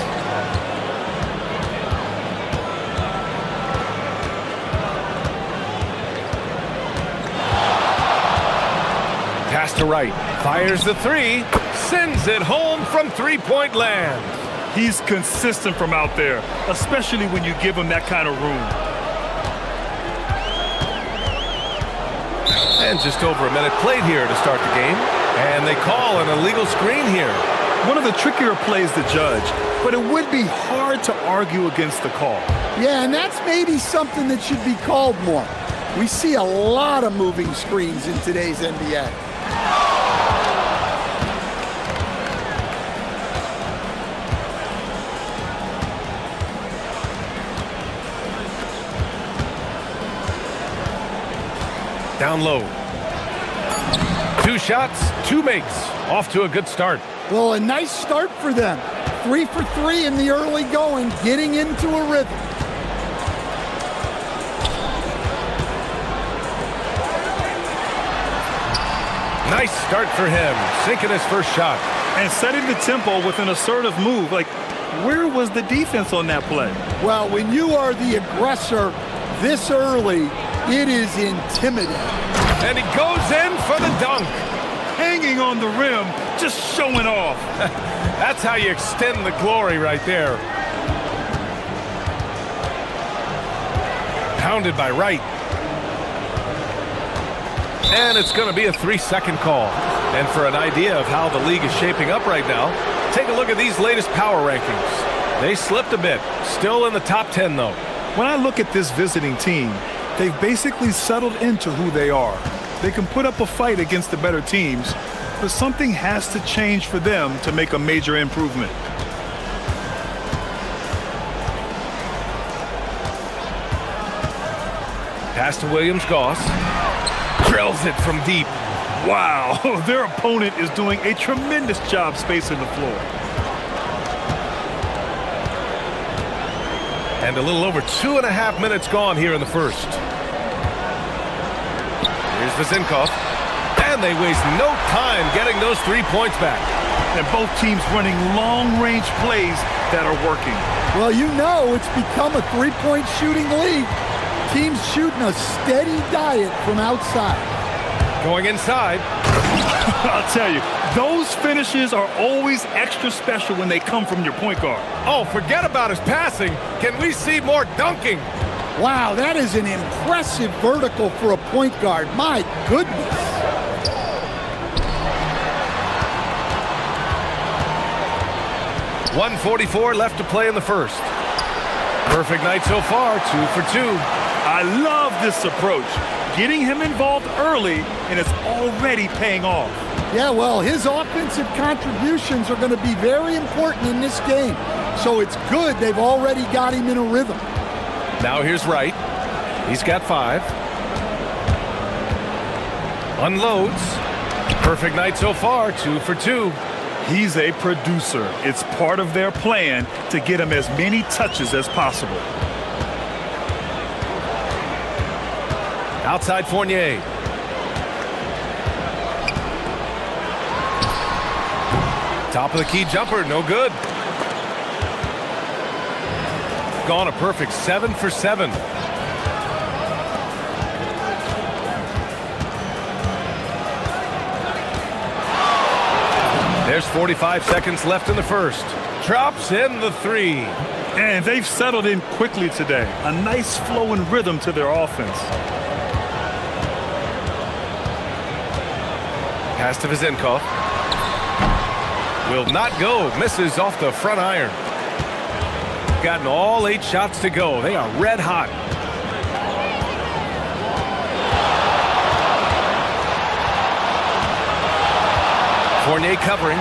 Speaker 6: Pass to right. Fires the three. Sends it home from three-point land.
Speaker 7: He's consistent from out there, especially when you give him that kind of room.
Speaker 6: And just over a minute played here to start the game. And they call an illegal screen here.
Speaker 7: One of the trickier plays to judge, but it would be hard to argue against the call.
Speaker 8: Yeah, and that's maybe something that should be called more. We see a lot of moving screens in today's NBA.
Speaker 6: Down low. Two shots, two makes. Off to a good start.
Speaker 8: Well, a nice start for them. 3 for 3 in the early going, getting into a rhythm.
Speaker 6: Nice start for him, sinking his first shot.
Speaker 7: And setting the tempo with an assertive move. Like, where was the defense on that play?
Speaker 8: Well, when you are the aggressor this early, it is intimidating.
Speaker 6: And he goes in for the dunk.
Speaker 7: Hanging on the rim, just showing off.
Speaker 6: That's how you extend the glory right there. Pounded by Wright. And it's going to be a 3-second call. And for an idea of how the league is shaping up right now, take a look at these latest power rankings. They slipped a bit. Still in the top 10, though.
Speaker 7: When I look at this visiting team, they've basically settled into who they are. They can put up a fight against the better teams, but something has to change for them to make a major improvement.
Speaker 6: Pass to Williams-Goss. Drills it from deep.
Speaker 7: Wow, their opponent is doing a tremendous job spacing the floor.
Speaker 6: And a little over 2.5 minutes gone here in the first. Here's Vezinkov. And they waste no time getting those 3 points back.
Speaker 7: And both teams running long-range plays that are working.
Speaker 8: Well, you know it's become a three-point shooting league. Teams shooting a steady diet from outside.
Speaker 6: Going inside.
Speaker 7: I'll tell you, those finishes are always extra special when they come from your point guard.
Speaker 6: Oh, forget about his passing. Can we see more dunking?
Speaker 8: Wow, that is an impressive vertical for a point guard. My goodness.
Speaker 6: .144 left to play in the first. Perfect night so far, 2 for 2.
Speaker 7: I love this approach. Getting him involved early, and it's already paying off.
Speaker 8: Yeah, well, his offensive contributions are going to be very important in this game. So it's good they've already got him in a rhythm.
Speaker 6: Now here's Wright. He's got 5. Unloads. Perfect night so far, 2 for 2.
Speaker 7: He's a producer. It's part of their plan to get him as many touches as possible.
Speaker 6: Outside Fournier. Top of the key jumper, no good. Gone a perfect 7 for 7. There's 45 seconds left in the first. Drops in the three.
Speaker 7: And they've settled in quickly today. A nice flow and rhythm to their offense.
Speaker 6: Pass to Vizenkov. Will not go. Misses off the front iron. Gotten all 8 shots to go. They are red hot. Fournier covering.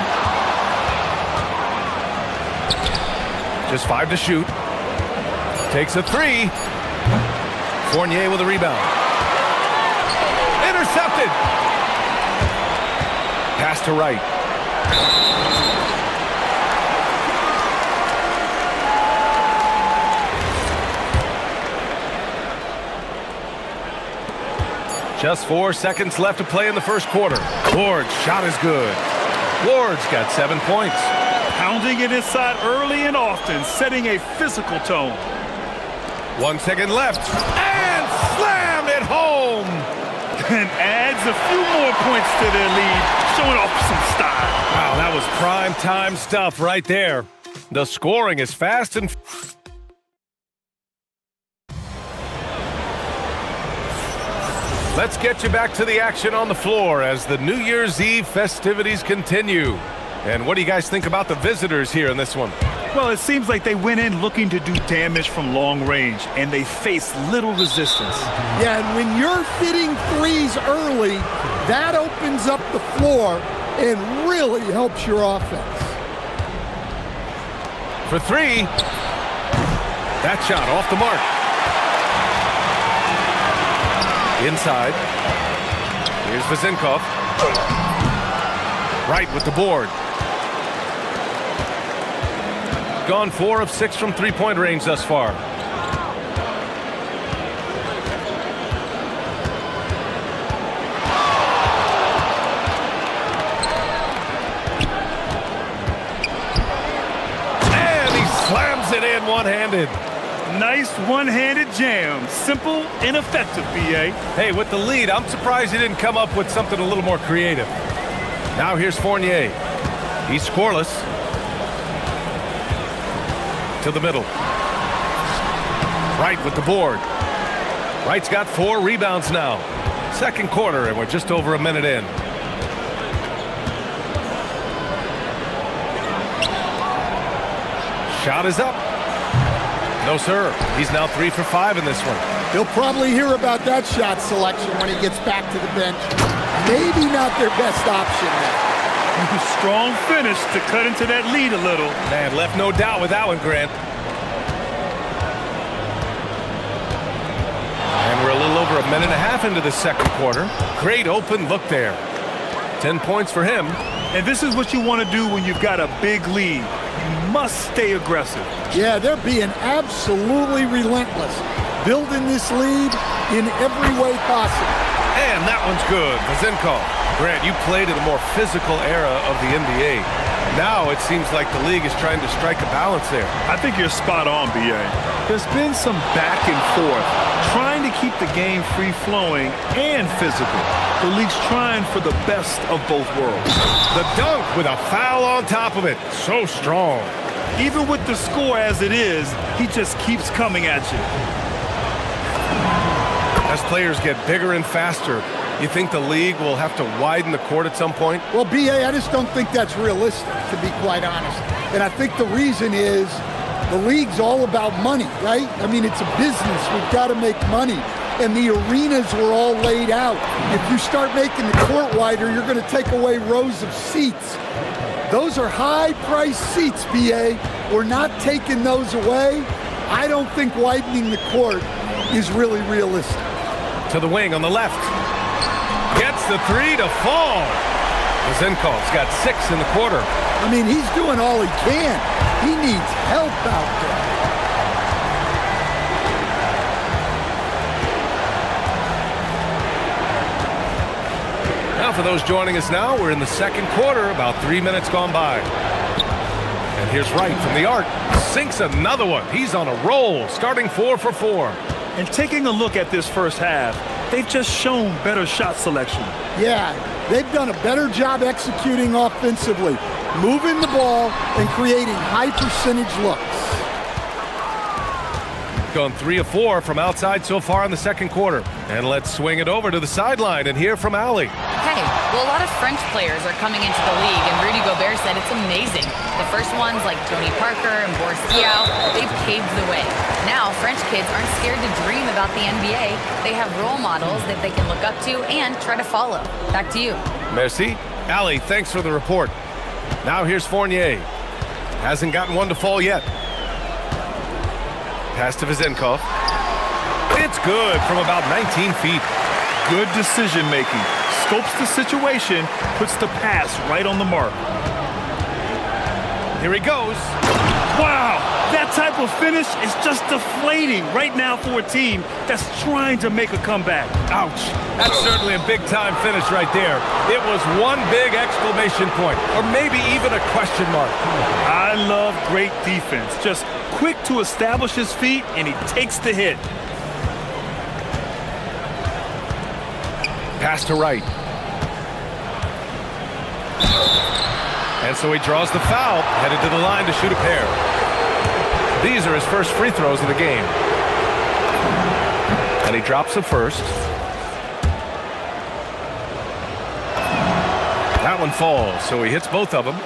Speaker 6: Just 5 to shoot. Takes a 3. Fournier with a rebound. Intercepted. Pass to Wright. Just 4 seconds left to play in the first quarter. Ward's shot is good. Ward's got 7 points.
Speaker 7: Pounding it inside early and often, setting a physical tone.
Speaker 6: 1 second left. And slammed it home.
Speaker 7: And adds a few more points to their lead, showing off some style.
Speaker 6: Wow, that was prime time stuff right there. The scoring is fast and... Let's get you back to the action on the floor as the New Year's Eve festivities continue. And what do you guys think about the visitors here in this one?
Speaker 7: Well, it seems like they went in looking to do damage from long range, and they faced little resistance.
Speaker 8: Yeah, and when you're hitting threes early, that opens up the floor and really helps your offense.
Speaker 6: For 3. That shot off the mark. Inside. Here's Vizenkov. Right with the board. Gone 4 of 6 from three-point range thus far. And he slams it in one-handed.
Speaker 7: Nice one-handed jam. Simple and effective, B.A.
Speaker 6: Hey, with the lead, I'm surprised he didn't come up with something a little more creative. Now here's Fournier. He's scoreless. To the middle. Wright with the board. Wright's got 4 rebounds now. Second quarter, and we're just over a minute in. Shot is up. No, sir. He's now 3 for 5 in this one.
Speaker 8: He'll probably hear about that shot selection when he gets back to the bench. Maybe not their best option there.
Speaker 7: Strong finish to cut into that lead a little.
Speaker 6: Man, left no doubt with that one, Grant. And we're a little over a minute and a half into the second quarter. Great open look there. 10 points for him.
Speaker 7: And this is what you want to do when you've got a big lead. You must stay aggressive.
Speaker 8: Yeah, they're being absolutely relentless. Building this lead in every way possible.
Speaker 6: And that one's good. Vizenkov. Grant, you played in a more physical era of the NBA. Now it seems like the league is trying to strike a balance there.
Speaker 7: I think you're spot on, B.A. There's been some back and forth, trying to keep the game free-flowing and physical. The league's trying for the best of both worlds.
Speaker 6: The dunk with a foul on top of it. So strong.
Speaker 7: Even with the score as it is, he just keeps coming at you.
Speaker 6: As players get bigger and faster, you think the league will have to widen the court at some point?
Speaker 8: Well, B.A., I just don't think that's realistic, to be quite honest. And I think the reason is the league's all about money, right? I mean, it's a business. We've got to make money. And the arenas were all laid out. If you start making the court wider, you're going to take away rows of seats. Those are high-priced seats, B.A. We're not taking those away. I don't think widening the court is really realistic.
Speaker 6: To the wing on the left. Gets the 3 to fall. Vizenkov's got 6 in the quarter.
Speaker 8: I mean, he's doing all he can. He needs help out there.
Speaker 6: Now for those joining us now, we're in the second quarter, about 3 minutes gone by. And here's Wright from the arc. Sinks another one. He's on a roll, starting 4 for 4.
Speaker 7: And taking a look at this first half, they've just shown better shot selection.
Speaker 8: Yeah, they've done a better job executing offensively. moving the ball and creating high percentage looks.
Speaker 6: Gone 3 of 4 from outside so far in the second quarter. And let's swing it over to the sideline and hear from Ali.
Speaker 10: Hey, well, a lot of French players are coming into the league, and Rudy Gobert said it's amazing. The first ones, like Tony Parker and Boris Diaw, they've paved the way. Now, French kids aren't scared to dream about the NBA. They have role models that they can look up to and try to follow. Back to you.
Speaker 6: Merci. Ali, thanks for the report. Now here's Fournier. Hasn't gotten one to fall yet. Pass to Vizenkov. It's good from about 19 feet.
Speaker 7: Good decision making. Scopes the situation, puts the pass right on the mark.
Speaker 6: Here he goes.
Speaker 7: Wow, that type of finish is just deflating right now for a team that's trying to make a comeback.
Speaker 6: Ouch. That's certainly a big-time finish right there. It was one big exclamation point, or maybe even a question mark.
Speaker 7: I love great defense. Just quick to establish his feet, and he takes the hit.
Speaker 6: Pass to right. And so he draws the foul, headed to the line to shoot a pair. These are his first free throws of the game. And he drops the first. That one falls, so he hits both of them.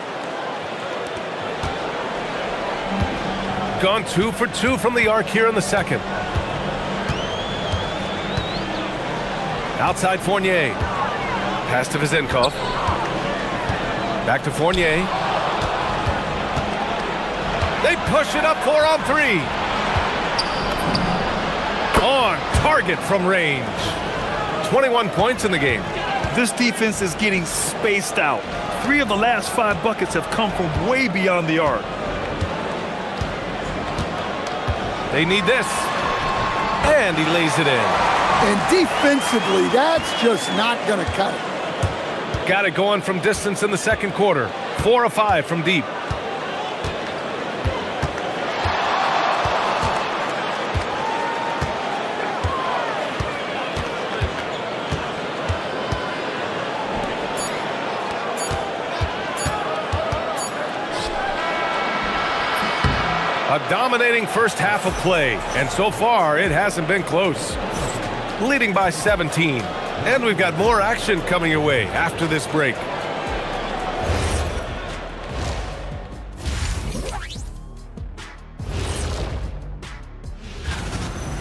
Speaker 6: Gone 2 for 2 from the arc here in the second. Outside Fournier. Pass to Vizenkov. Back to Fournier. They push it up 4 on 3. On target from range. 21 points in the game.
Speaker 7: This defense is getting spaced out. 3 of the last 5 buckets have come from way beyond the arc.
Speaker 6: They need this. And he lays it in.
Speaker 8: And defensively, that's just not going to cut it.
Speaker 6: Got it going from distance in the second quarter. 4 of 5 from deep. A dominating first half of play, and so far it hasn't been close. Leading by 17. And we've got more action coming your way after this break.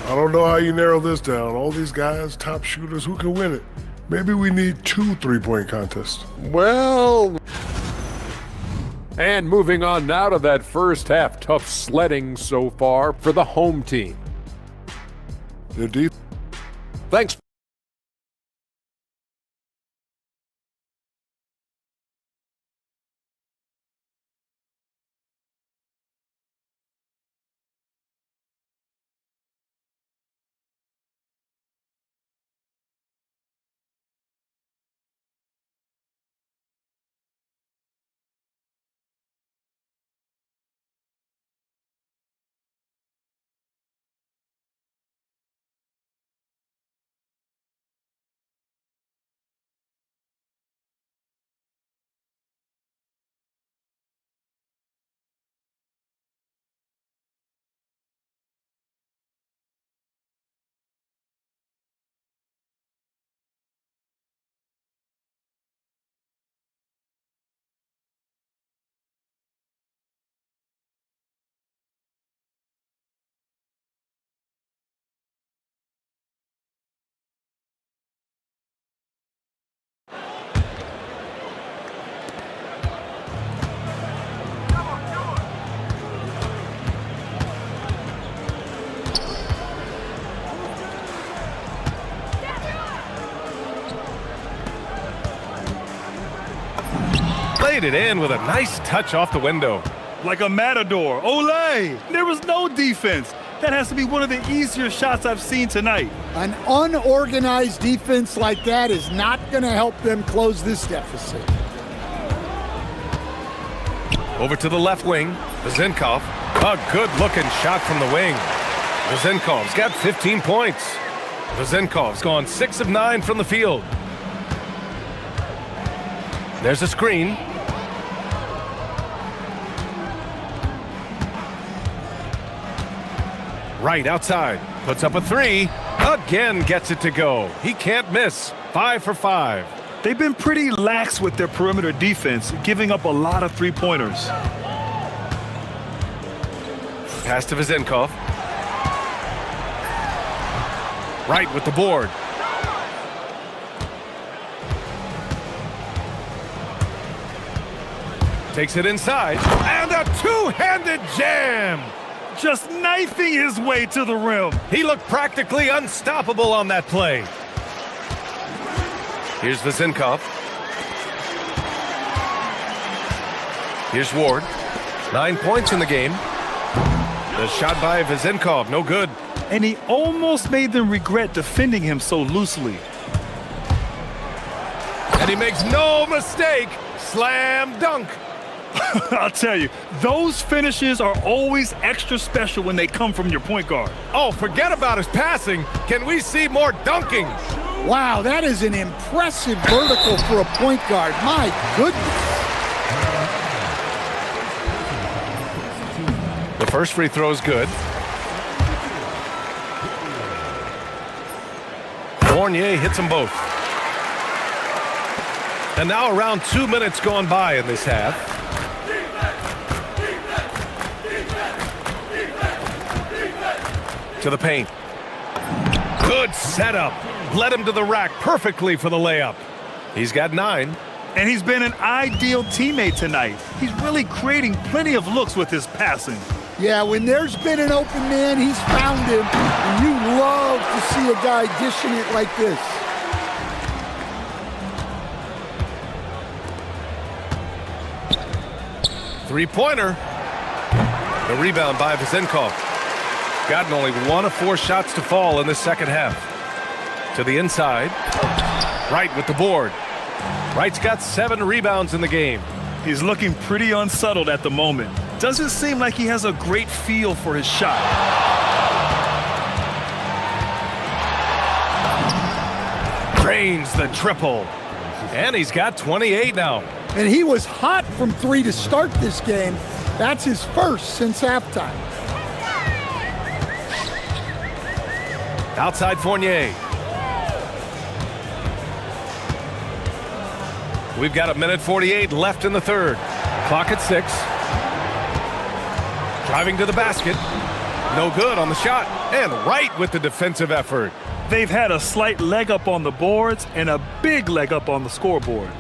Speaker 15: I don't know how you narrow this down. All these guys, top shooters, who can win it? Maybe we need 2 3-point contests.
Speaker 5: Well, and moving on now to that first half, tough sledding so far for the home team.
Speaker 15: They're deep.
Speaker 5: Thanks.
Speaker 6: Laid it in with a nice touch off the window.
Speaker 7: Like a matador. Olé! There was no defense. That has to be one of the easier shots I've seen tonight.
Speaker 8: An unorganized defense like that is not going to help them close this deficit.
Speaker 6: Over to the left wing, Vizenkov. A good-looking shot from the wing. Vizenkov's got 15 points. Vizenkov's gone 6 of 9 from the field. There's a screen. Right outside. Puts up a three. Again gets it to go. He can't miss. 5 for 5.
Speaker 7: They've been pretty lax with their perimeter defense, giving up a lot of three-pointers.
Speaker 6: Pass to Vezenkov. Right with the board. Takes it inside. And a two-handed jam!
Speaker 7: Just knifing his way to the rim.
Speaker 6: He looked practically unstoppable on that play. Here's Vezenkov. Here's Ward. 9 points in the game. The shot by Vezenkov, no good.
Speaker 7: And he almost made them regret defending him so loosely.
Speaker 6: And he makes no mistake. Slam dunk.
Speaker 7: I'll tell you, those finishes are always extra special when they come from your point guard.
Speaker 6: Oh, forget about his passing. Can we see more dunking?
Speaker 8: Wow, that is an impressive vertical for a point guard. My goodness.
Speaker 6: The first free throw is good. Fournier hits them both. And now around 2 minutes gone by in this half. To the paint. Good setup. Led him to the rack perfectly for the layup. He's got 9.
Speaker 7: And he's been an ideal teammate tonight. He's really creating plenty of looks with his passing.
Speaker 8: Yeah, when there's been an open man, he's found him. And you love to see a guy dishing it like this.
Speaker 6: Three-pointer. The rebound by Vezenkov. Gotten only 1 of 4 shots to fall in the second half. To the inside. Wright with the board. Wright's got 7 rebounds in the game.
Speaker 7: He's looking pretty unsettled at the moment. Doesn't seem like he has a great feel for his shot.
Speaker 6: Drains the triple. And he's got 28 now.
Speaker 8: And he was hot from 3 to start this game. That's his first since halftime.
Speaker 6: Outside Fournier. We've got 1:48 left in the third. Clock at 6. Driving to the basket. No good on the shot. And right with the defensive effort.
Speaker 7: They've had a slight leg up on the boards and a big leg up on the scoreboard.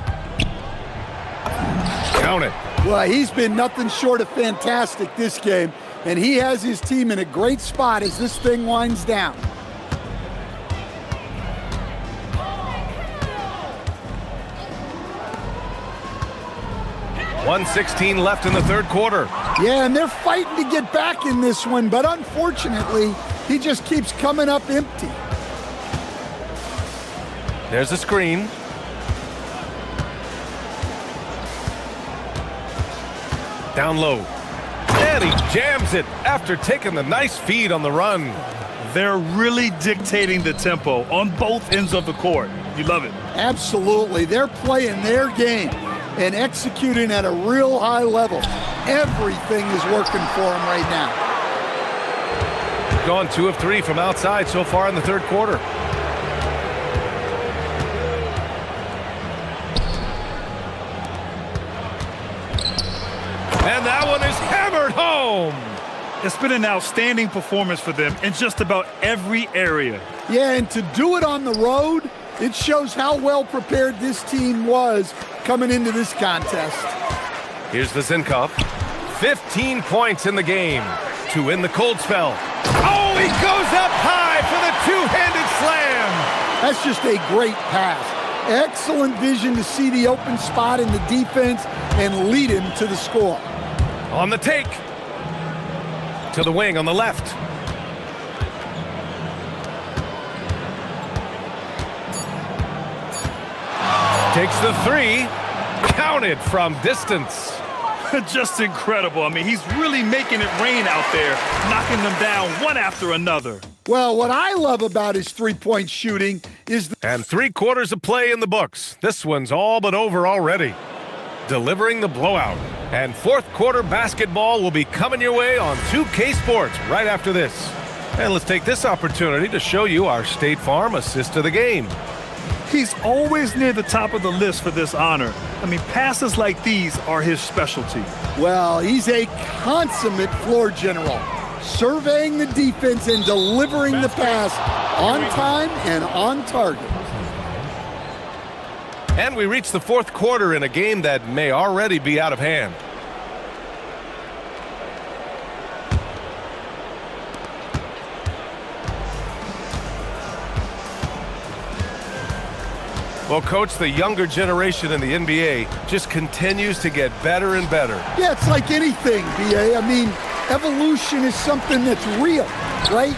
Speaker 6: Count it.
Speaker 8: Well, he's been nothing short of fantastic this game, and he has his team in a great spot as this thing winds down.
Speaker 6: 1:16 left in the third quarter.
Speaker 8: Yeah, and they're fighting to get back in this one, but unfortunately, he just keeps coming up empty.
Speaker 6: There's a screen. Down low. And he jams it after taking the nice feed on the run.
Speaker 7: They're really dictating the tempo on both ends of the court. You love it.
Speaker 8: Absolutely. They're playing their game and executing at a real high level. Everything is working for them right now.
Speaker 6: Gone 2 of 3 from outside so far in the third quarter. And that one is hammered home.
Speaker 7: It's been an outstanding performance for them in just about every area.
Speaker 8: Yeah, and to do it on the road, it shows how well prepared this team was coming into this contest.
Speaker 6: Here's Vezenkov. 15 points in the game to win the cold spell. Oh, he goes up high for the two-handed slam.
Speaker 8: That's just a great pass. Excellent vision to see the open spot in the defense and lead him to the score.
Speaker 6: On the take. To the wing on the left. Takes the 3. Counted from distance.
Speaker 7: Just incredible. I mean, he's really making it rain out there, knocking them down one after another.
Speaker 8: Well, what I love about his three-point shooting is...
Speaker 6: And 3 quarters of play in the books. This one's all but over already. Delivering the blowout. And fourth quarter basketball will be coming your way on 2K Sports right after this. And let's take this opportunity to show you our State Farm assist of the game.
Speaker 7: He's always near the top of the list for this honor. I mean, passes like these are his specialty.
Speaker 8: Well, he's a consummate floor general, surveying the defense and delivering the pass on time and on target.
Speaker 6: And we reach the fourth quarter in a game that may already be out of hand. Well, Coach, the younger generation in the NBA just continues to get better and better.
Speaker 8: Yeah, it's like anything, BA. I mean, evolution is something that's real, right?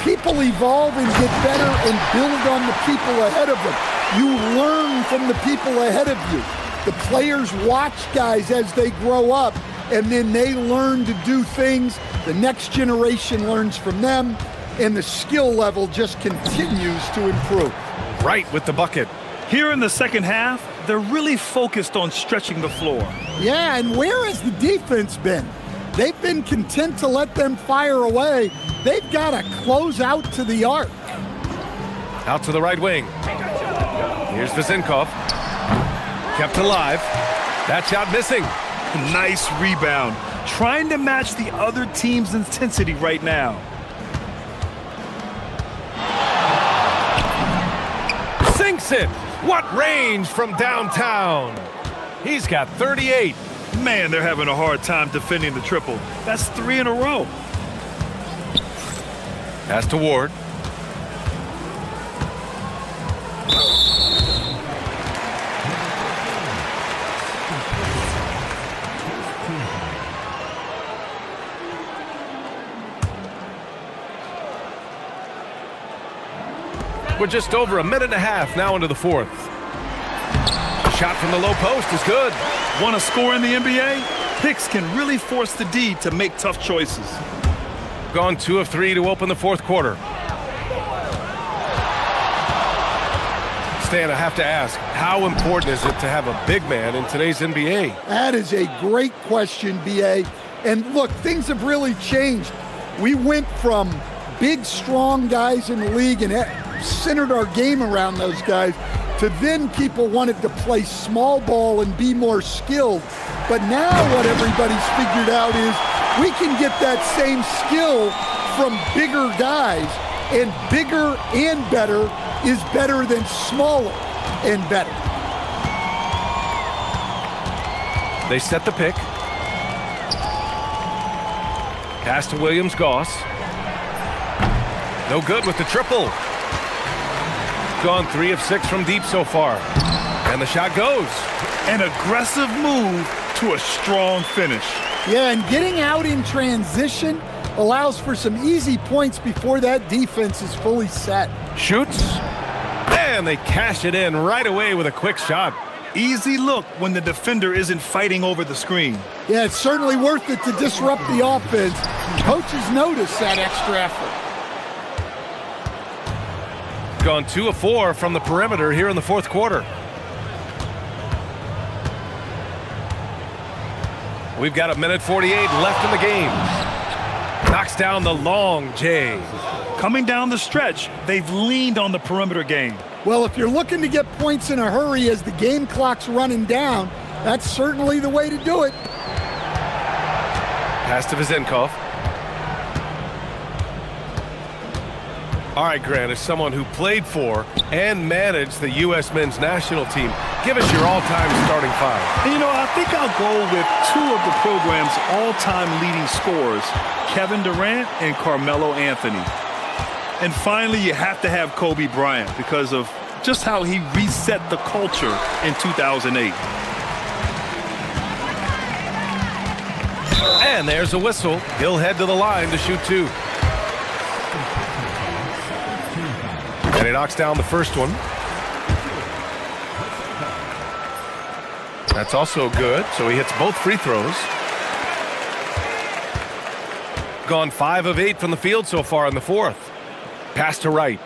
Speaker 8: People evolve and get better and build on the people ahead of them. You learn from the people ahead of you. The players watch guys as they grow up, and then they learn to do things. The next generation learns from them, and the skill level just continues to improve.
Speaker 6: Right with the bucket.
Speaker 7: Here in the second half, they're really focused on stretching the floor.
Speaker 8: Yeah, and where has the defense been? They've been content to let them fire away. They've got to close out to the arc.
Speaker 6: Out to the right wing. Here's Vizinkov. Kept alive. That shot missing.
Speaker 7: Nice rebound. Trying to match the other team's intensity right now.
Speaker 6: Sinks it. What range from downtown. He's got 38.
Speaker 7: Man, they're having a hard time defending the triple. That's 3 in a row.
Speaker 6: Pass to Ward. We're just over a minute and a half now into the fourth. A shot from the low post is good.
Speaker 7: Want to score in the NBA? Hicks can really force the D to make tough choices.
Speaker 6: Gone 2 of 3 to open the fourth quarter. Stan, I have to ask, how important is it to have a big man in today's NBA?
Speaker 8: That is a great question, BA. And look, things have really changed. We went from big, strong guys in the league and centered our game around those guys to then people wanted to play small ball and be more skilled. But now what everybody's figured out is we can get that same skill from bigger guys, and bigger and better is better than smaller and better.
Speaker 6: They set the pick. Pass to Williams-Goss. No good with the triple. Gone 3 of 6 from deep so far. And the shot goes.
Speaker 7: An aggressive move to a strong finish.
Speaker 8: Yeah, and getting out in transition allows for some easy points before that defense is fully set.
Speaker 6: Shoots. And they cash it in right away with a quick shot.
Speaker 7: Easy look when the defender isn't fighting over the screen.
Speaker 8: Yeah, it's certainly worth it to disrupt the offense. Coaches notice that extra effort.
Speaker 6: Gone 2 of 4 from the perimeter here in the fourth quarter. We've got a minute 48 left in the game. Knocks down the long J.
Speaker 7: Coming down the stretch, they've leaned on the perimeter game.
Speaker 8: Well, if you're looking to get points in a hurry as the game clock's running down, that's certainly the way to do it.
Speaker 6: Pass to Vizinkov. All right, Grant, as someone who played for and managed the U.S. men's national team, give us your all-time starting 5.
Speaker 7: You know, I think I'll go with 2 of the program's all-time leading scorers, Kevin Durant and Carmelo Anthony. And finally, you have to have Kobe Bryant because of just how he reset the culture in 2008.
Speaker 6: And there's a whistle. He'll head to the line to shoot 2. And he knocks down the first one. That's also good, so he hits both free throws. Gone 5 of 8 from the field so far in the fourth. Pass to Wright.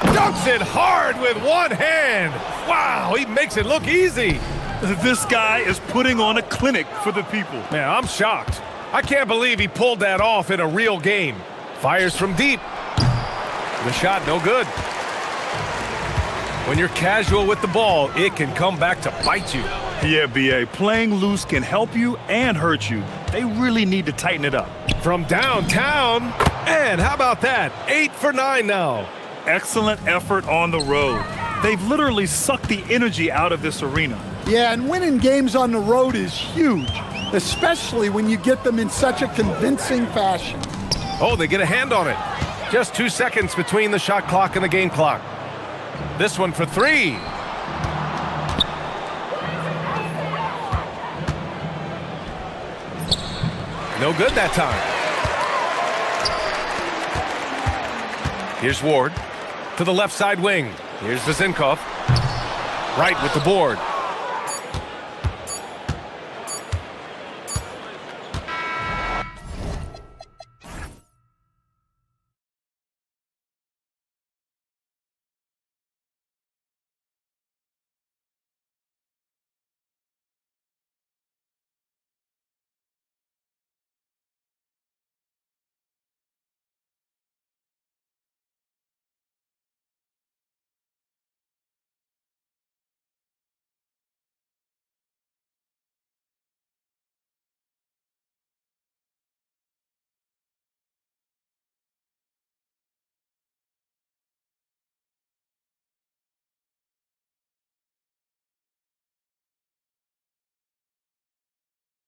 Speaker 6: Dunks it hard with one hand. Wow, he makes it look easy.
Speaker 7: This guy is putting on a clinic for the people.
Speaker 6: Man, I'm shocked. I can't believe he pulled that off in a real game. Fires from deep. The shot no good. When you're casual with the ball, it can come back to bite you.
Speaker 7: Yeah, B.A., playing loose can help you and hurt you. They really need to tighten it up.
Speaker 6: From downtown, and how about that? 8 for 9 now.
Speaker 7: Excellent effort on the road. They've literally sucked the energy out of this arena.
Speaker 8: Yeah, and winning games on the road is huge, especially when you get them in such a convincing fashion.
Speaker 6: Oh, they get a hand on it. Just 2 seconds between the shot clock and the game clock. This one for 3. No good that time. Here's Ward to the left side wing. Here's Vezinkov. Right with the board.